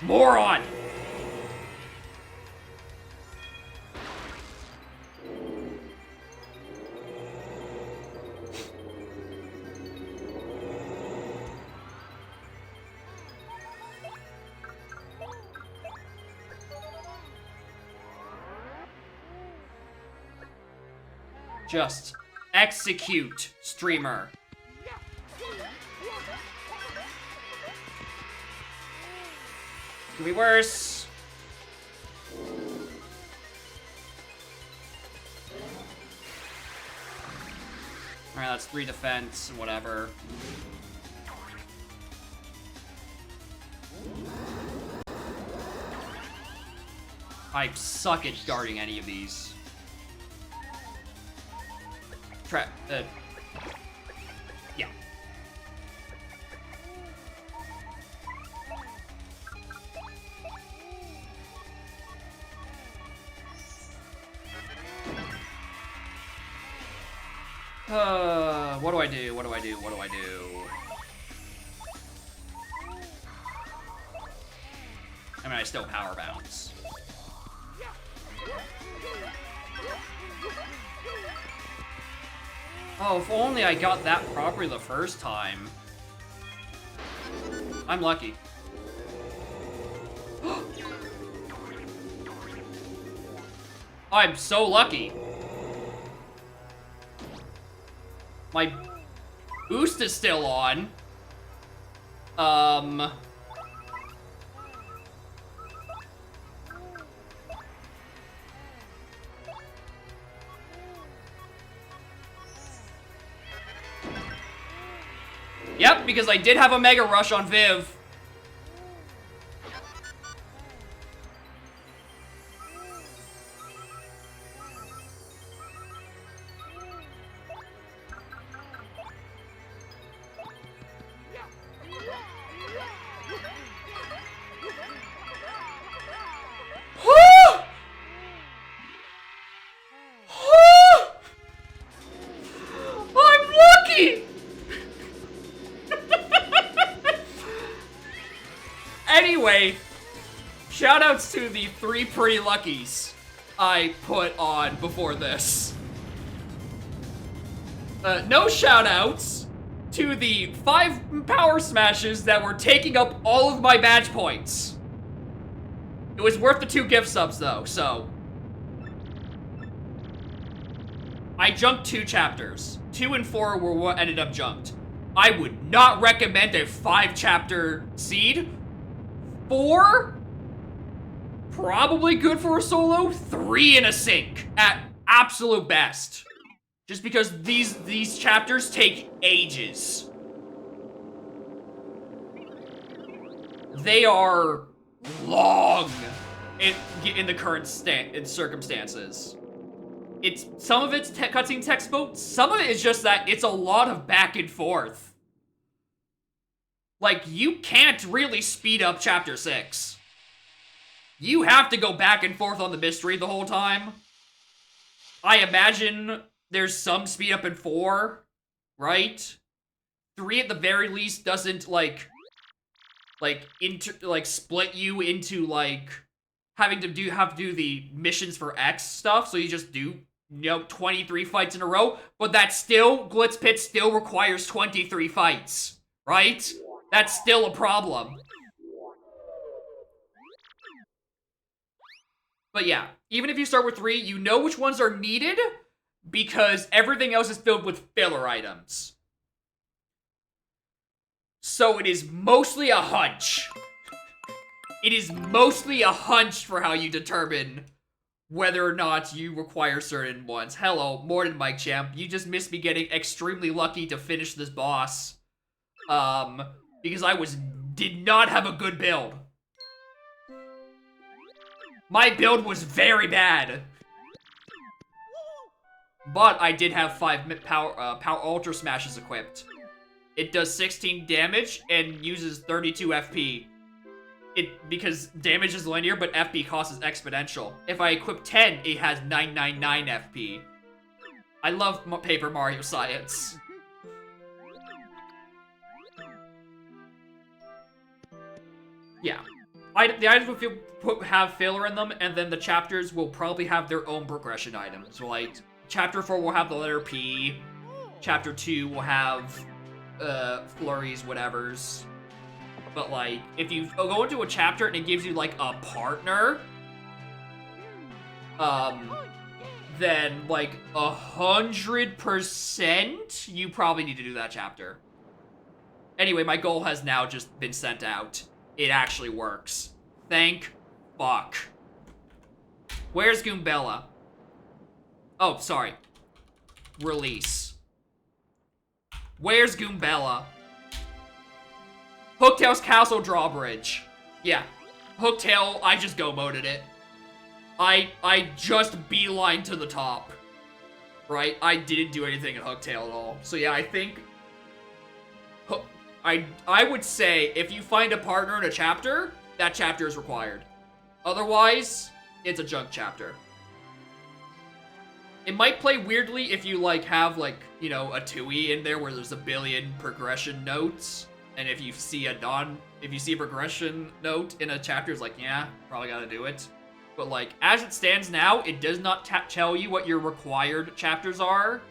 Moron! Just execute, streamer. Could be worse. Alright, that's 3 defense, whatever. I suck at guarding any of these. Yeah. What do I do? What do I do? What do I do? I mean, I still power bounce. Oh, if only I got that properly the first time. I'm lucky. I'm so lucky. My boost is still on. Yep, because I did have a Mega Rush on Viv. I'm lucky! Anyway, shoutouts to the 3 pretty luckies I put on before this. No shoutouts to the 5 power smashes that were taking up all of my badge points. It was worth the 2 gift subs though, so. I junked 2 chapters. 2 and 4 were what ended up junked. I would not recommend a 5 chapter seed. 4, probably good for a solo. 3 in a sync at absolute best. Just because these chapters take ages. They are long in the current circumstances. It's some of it's cutscene text mode. Some of it is just that it's a lot of back and forth. Like, you can't really speed up Chapter 6. You have to go back and forth on the mystery the whole time. I imagine there's some speed up in 4, right? 3 at the very least doesn't, split you into, having to have to do the missions for X stuff, so you just do, 23 fights in a row, but that still, Glitz Pit still requires 23 fights, right? That's still a problem. But yeah, even if you start with 3, you know which ones are needed because everything else is filled with filler items. So it is mostly a hunch. It is mostly a hunch for how you determine whether or not you require certain ones. Hello, Morden Mike Champ. You just missed me getting extremely lucky to finish this boss. Because I did not have a good build. My build was very bad. But I did have 5 power Ultra Smashes equipped. It does 16 damage and uses 32 FP. Because damage is linear, but FP cost is exponential. If I equip 10, it has 999 FP. I love Paper Mario science. Yeah. The items will have filler in them, and then the chapters will probably have their own progression items. So, like, Chapter 4 will have the letter P. Chapter 2 will have, flurries, whatevers. But, like, if you go into a chapter and it gives you, like, a partner, then, like, 100% you probably need to do that chapter. Anyway, my goal has now just been sent out. It actually works. Thank fuck. Where's Goombella? Oh, sorry. Release. Where's Goombella? Hooktail's Castle Drawbridge. Yeah. Hooktail, I just go-moded it. I just beeline to the top. Right? I didn't do anything at Hooktail at all. So yeah, I think... I would say, if you find a partner in a chapter, that chapter is required. Otherwise, it's a junk chapter. It might play weirdly if you, like, have, like, you know, a TUI in there where there's a billion progression notes. And if you see a progression note in a chapter, it's like, yeah, probably gotta do it. But, like, as it stands now, it does not tell you what your required chapters are.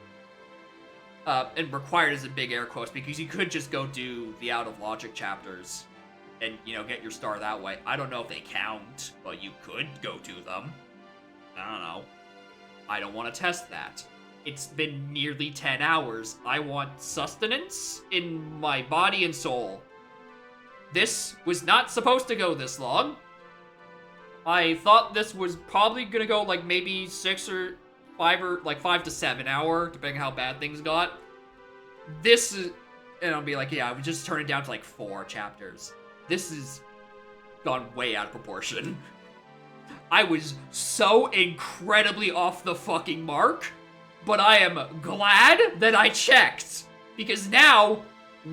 And required is a big air quotes, because you could just go do the Out of Logic chapters and, you know, get your star that way. I don't know if they count, but you could go do them. I don't know. I don't want to test that. It's been nearly 10 hours. I want sustenance in my body and soul. This was not supposed to go this long. I thought this was probably gonna go like maybe 5 to 7 hour, depending on how bad things got. This is, and I'll be like, yeah, I would just turn it down to like 4 chapters. This has gone way out of proportion. I was so incredibly off the fucking mark, but I am glad that I checked, because now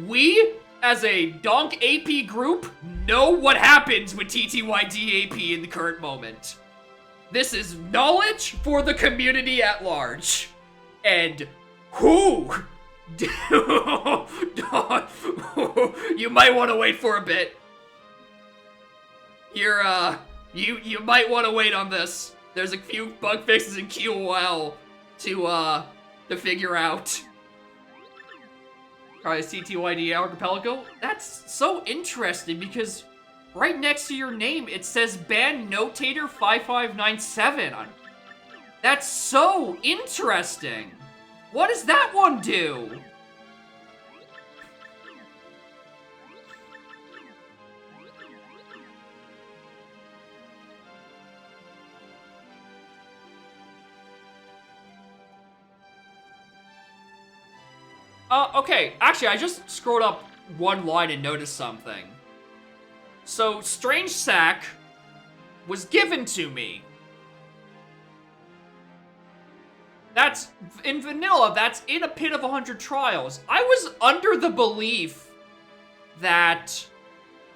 we, as a Donk AP group, know what happens with TTYD AP in the current moment. This is knowledge for the community at large. And who? You might want to wait for a bit. You might want to wait on this. There's a few bug fixes in QOL to figure out. Alright, CTYD Archipelago? That's so interesting because right next to your name it says Band Notator 5597. That's so interesting. What does that one do? Okay, actually, I just scrolled up one line and noticed something. So, Strange Sack was given to me. That's, in vanilla, that's in a Pit of 100 Trials. I was under the belief that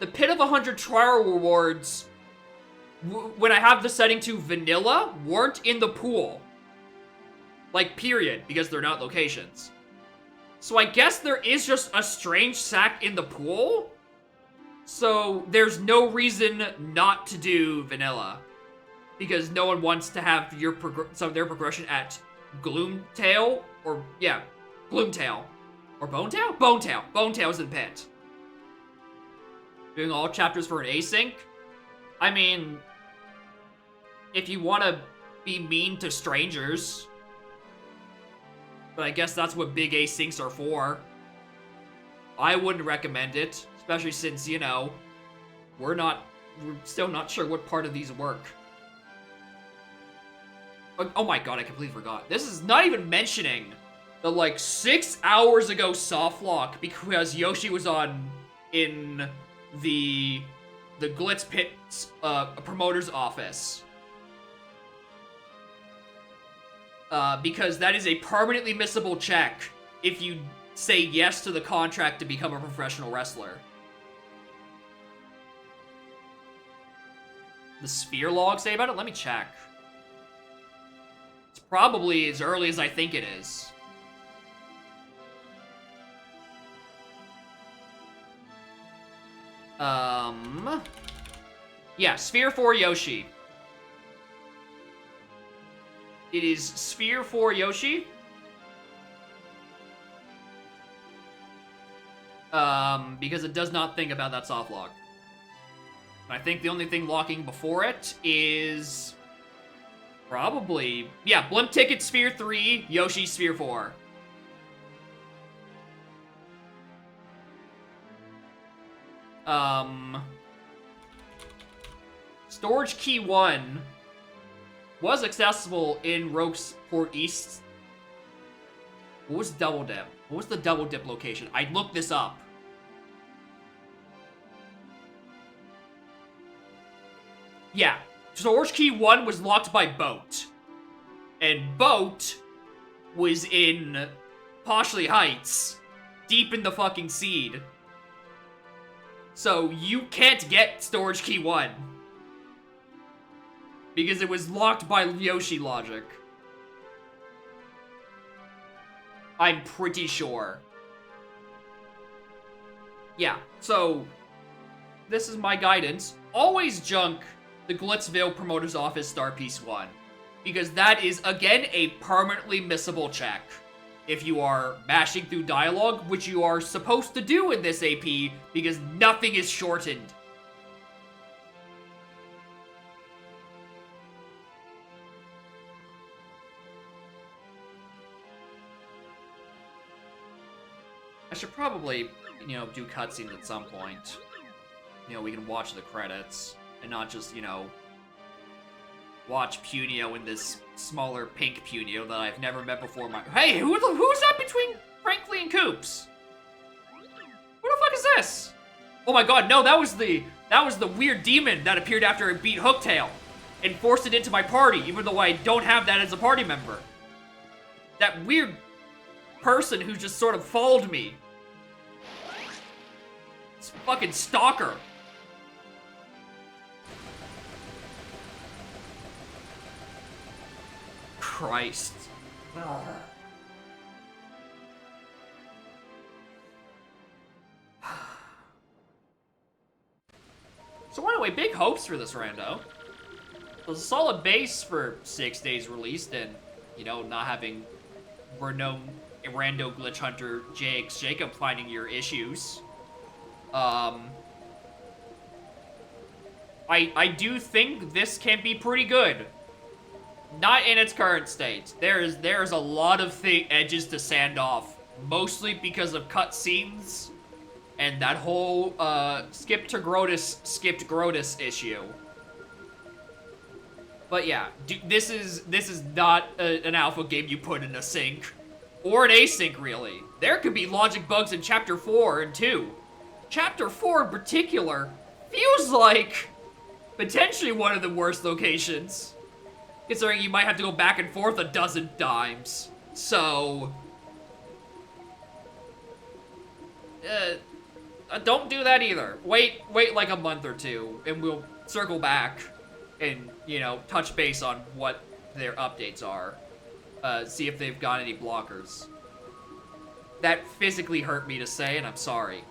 the Pit of 100 Trial rewards, when I have the setting to vanilla, weren't in the pool. Like, period, because they're not locations. So I guess there is just a Strange Sack in the pool? So there's no reason not to do vanilla. Because no one wants to have some of their progression at Gloomtail, or, yeah, Gloomtail. Or Bonetail? Bonetail. Bonetail's in Pit. Doing all chapters for an async? I mean, if you want to be mean to strangers. But I guess that's what big asyncs are for. I wouldn't recommend it, especially since, you know, we're still not sure what part of these work. Oh my god, I completely forgot. This is not even mentioning the, like, 6 hours ago soft lock because Yoshi was in the Glitz Pit's promoter's office. Because that is a permanently missable check if you say yes to the contract to become a professional wrestler. The sphere log say about it? Let me check. It's probably as early as I think it is. Yeah, Sphere 4 Yoshi. It is Sphere 4 Yoshi. Because it does not think about that soft lock. I think the only thing locking before it is probably, yeah, Blimp Ticket Sphere 3, Yoshi Sphere 4. Storage Key 1 was accessible in Roguesport East. What was Double Dip? What was the Double Dip location? I looked this up. Yeah, Storage Key 1 was locked by Boat. And Boat was in Poshley Heights, deep in the fucking seed. So you can't get Storage Key 1. Because it was locked by Yoshi logic. I'm pretty sure. Yeah, so this is my guidance. Always junk the Glitzville Promoter's Office Star Piece 1. Because that is, again, a permanently missable check. If you are mashing through dialogue, which you are supposed to do in this AP, because nothing is shortened. I should probably, you know, do cutscenes at some point. You know, we can watch the credits, and not just, you know, watch Punio in this smaller pink Punio that I've never met before. Hey, who's up between Frankly and Coops? Who the fuck is this? Oh my god, no, that was the weird demon that appeared after it beat Hooktail and forced it into my party, even though I don't have that as a party member. That weird person who just sort of followed me. This fucking stalker. Christ. So anyway, big hopes for this rando. It was a solid base for 6 days released and, you know, not having random rando glitch hunter Jacob finding your issues. I do think this can be pretty good. Not in its current state. There's a lot of edges to sand off, mostly because of cutscenes and that whole skipped Grotus issue. But yeah, this is not an alpha game you put in a sync or an async really. There could be logic bugs in Chapter 4 and 2. Chapter 4 in particular feels like potentially one of the worst locations, considering you might have to go back and forth a dozen times. So, don't do that either. Wait like a month or two, and we'll circle back and, you know, touch base on what their updates are. See if they've got any blockers. That physically hurt me to say, and I'm sorry.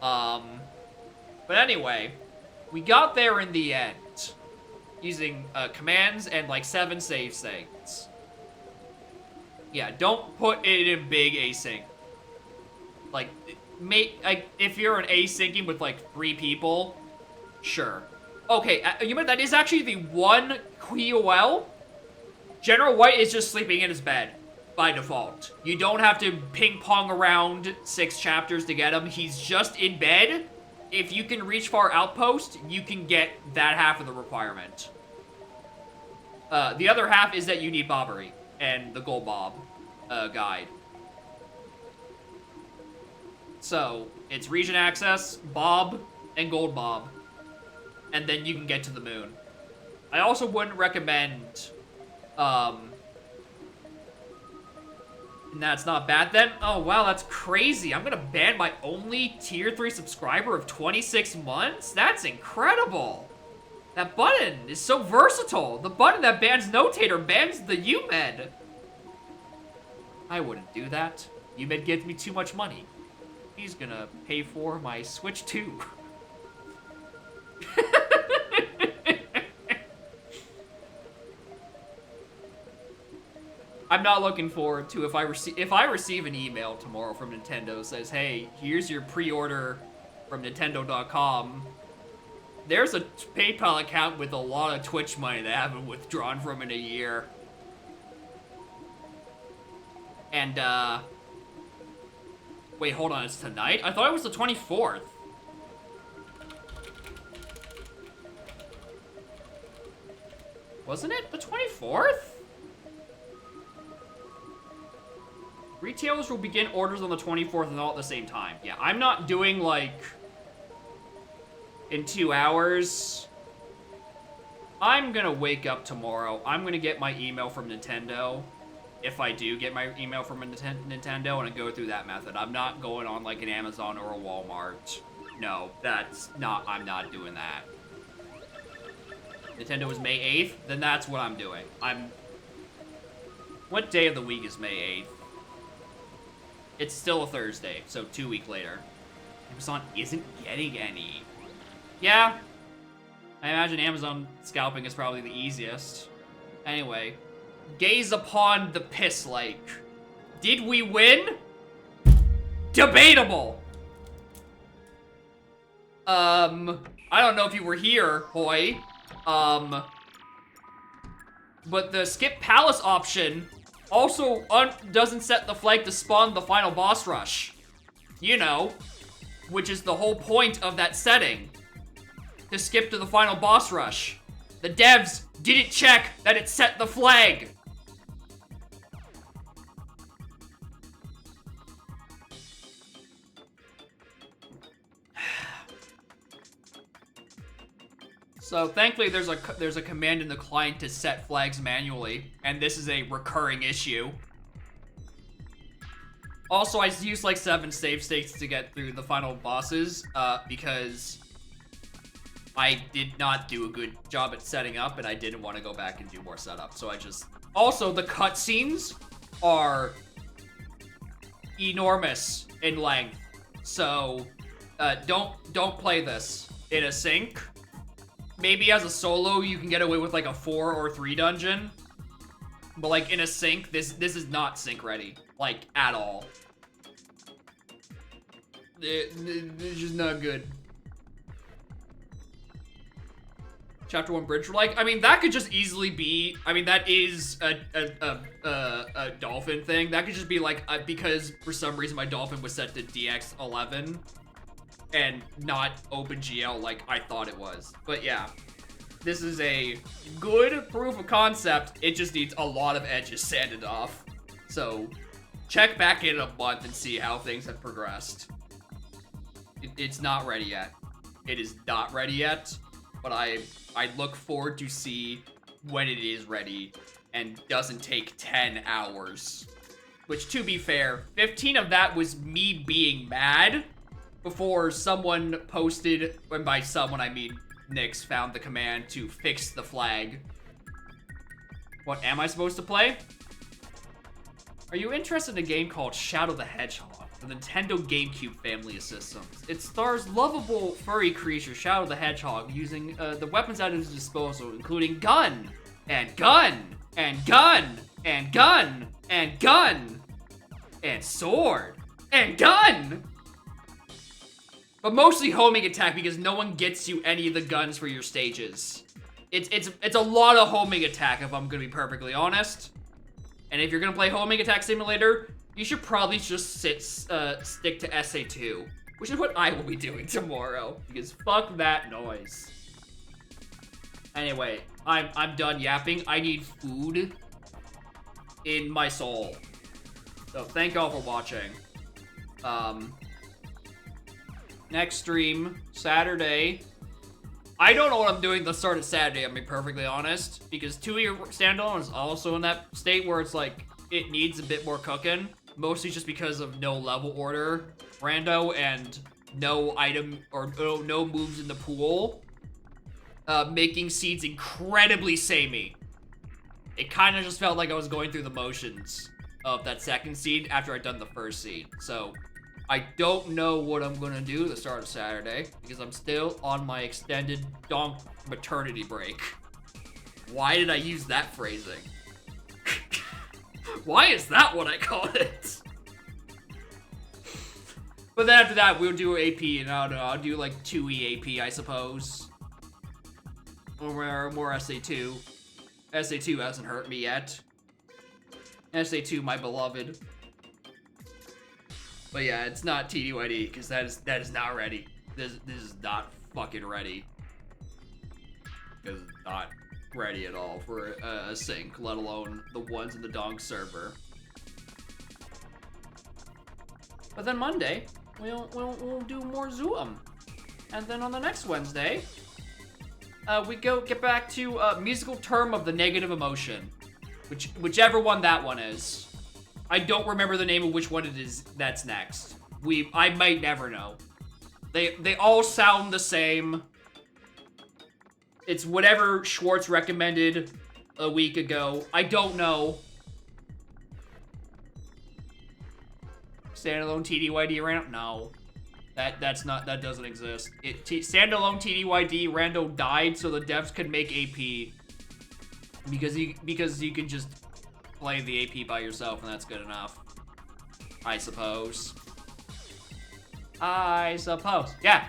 But anyway, we got there in the end. Using commands and like 7 save states. Yeah, don't put it in big async. Like, if you're an asyncing with like 3 people, sure. Okay, you mean that is actually the one QOL? General White is just sleeping in his bed by default. You don't have to ping pong around 6 chapters to get him. He's just in bed. If you can reach Far Outpost, you can get that half of the requirement. The other half is that you need Bobbery and the Gold Bob guide. So, it's region access, Bob, and Gold Bob. And then you can get to the moon. I also wouldn't recommend, and that's not bad then? Oh, wow, that's crazy. I'm gonna ban my only tier 3 subscriber of 26 months? That's incredible. That button is so versatile. The button that bans Notator bans the UMed. I wouldn't do that. UMed gives me too much money. He's gonna pay for my Switch 2. I'm not looking forward to if I receive an email tomorrow from Nintendo says, hey, here's your pre-order from Nintendo.com. There's a PayPal account with a lot of Twitch money that I haven't withdrawn from in a year. And, wait, hold on, it's tonight? I thought it was the 24th. Wasn't it the 24th? Retailers will begin orders on the 24th and all at the same time. Yeah, I'm not doing, like, in 2 hours. I'm gonna wake up tomorrow. I'm gonna get my email from Nintendo. If I do get my email from a Nintendo, and I go through that method. I'm not going on, like, an Amazon or a Walmart. No, I'm not doing that. Nintendo is May 8th, then that's what I'm doing. What day of the week is May 8th? It's still a Thursday, so 2 weeks later. Amazon isn't getting any. Yeah, I imagine Amazon scalping is probably the easiest. Anyway, gaze upon the piss lake. Did we win? Debatable. I don't know if you were here, Hoy. But the skip palace option also doesn't set the flag to spawn the final boss rush. You know, which is the whole point of that setting. To skip to the final boss rush. The devs didn't check that it set the flag. So thankfully there's a command in the client to set flags manually, and this is a recurring issue. Also, I used like 7 save states to get through the final bosses, because I did not do a good job at setting up, and I didn't want to go back and do more setup. So I just... Also, the cutscenes are enormous in length. So, don't play this in a sync. Maybe as a solo, you can get away with like a 4 or 3 dungeon. But like in a sync, this is not sync ready. Like, at all. It's just not good. Chapter 1 bridge like, I mean, that could just easily be, I mean, that is a dolphin thing. That could just be like, because for some reason my dolphin was set to DX11 and not OpenGL like I thought it was. But yeah, this is a good proof of concept. It just needs a lot of edges sanded off. So check back in a month and see how things have progressed. It's not ready yet. It is not ready yet, but I look forward to see when it is ready and doesn't take 10 hours. Which, to be fair, 15 of that was me being mad before someone posted, and by someone I mean Nyx, found the command to fix the flag. What am I supposed to play? Are you interested in a game called Shadow the Hedgehog? The Nintendo GameCube family of systems. It stars lovable furry creature Shadow the Hedgehog using the weapons at his disposal, including gun, and gun, and gun, and gun, and gun, and sword, and gun! But mostly homing attack because no one gets you any of the guns for your stages. It's a lot of homing attack if I'm gonna be perfectly honest. And if you're gonna play Homing Attack Simulator, you should probably just stick to SA2, which is what I will be doing tomorrow, because fuck that noise. Anyway, I'm done yapping. I need food in my soul. So thank y'all for watching. Next stream, Saturday. I don't know what I'm doing the start of Saturday, I'm being perfectly honest, because 2E Standalone is also in that state where it's like, it needs a bit more cooking, mostly just because of no level order rando and no item or no moves in the pool, making seeds incredibly samey. It kind of just felt like I was going through the motions of that second seed after I'd done the first seed, so I don't know what I'm gonna do the start of Saturday because I'm still on my extended donk maternity break. Why did I use that phrasing? Why is that what I called it? But then after that, we'll do AP, and I don't know, I'll do like 2E AP, I suppose. Or more SA2. SA2 hasn't hurt me yet. SA2, my beloved. But yeah, it's not TDYD, because that is not ready. This is not fucking ready. Because it's not ready at all for a sync, let alone the ones in the donk server. But then Monday, we'll do more Zoom. And then on the next Wednesday, we get back to musical term of the negative emotion. Whichever one that one is. I don't remember the name of which one it is that's next. I might never know. They all sound the same. It's whatever Schwartz recommended a week ago. I don't know. Standalone TDYD rando? No. That doesn't exist. Standalone TDYD rando died so the devs could make AP. Because you can just play the AP by yourself and that's good enough. I suppose. Yeah.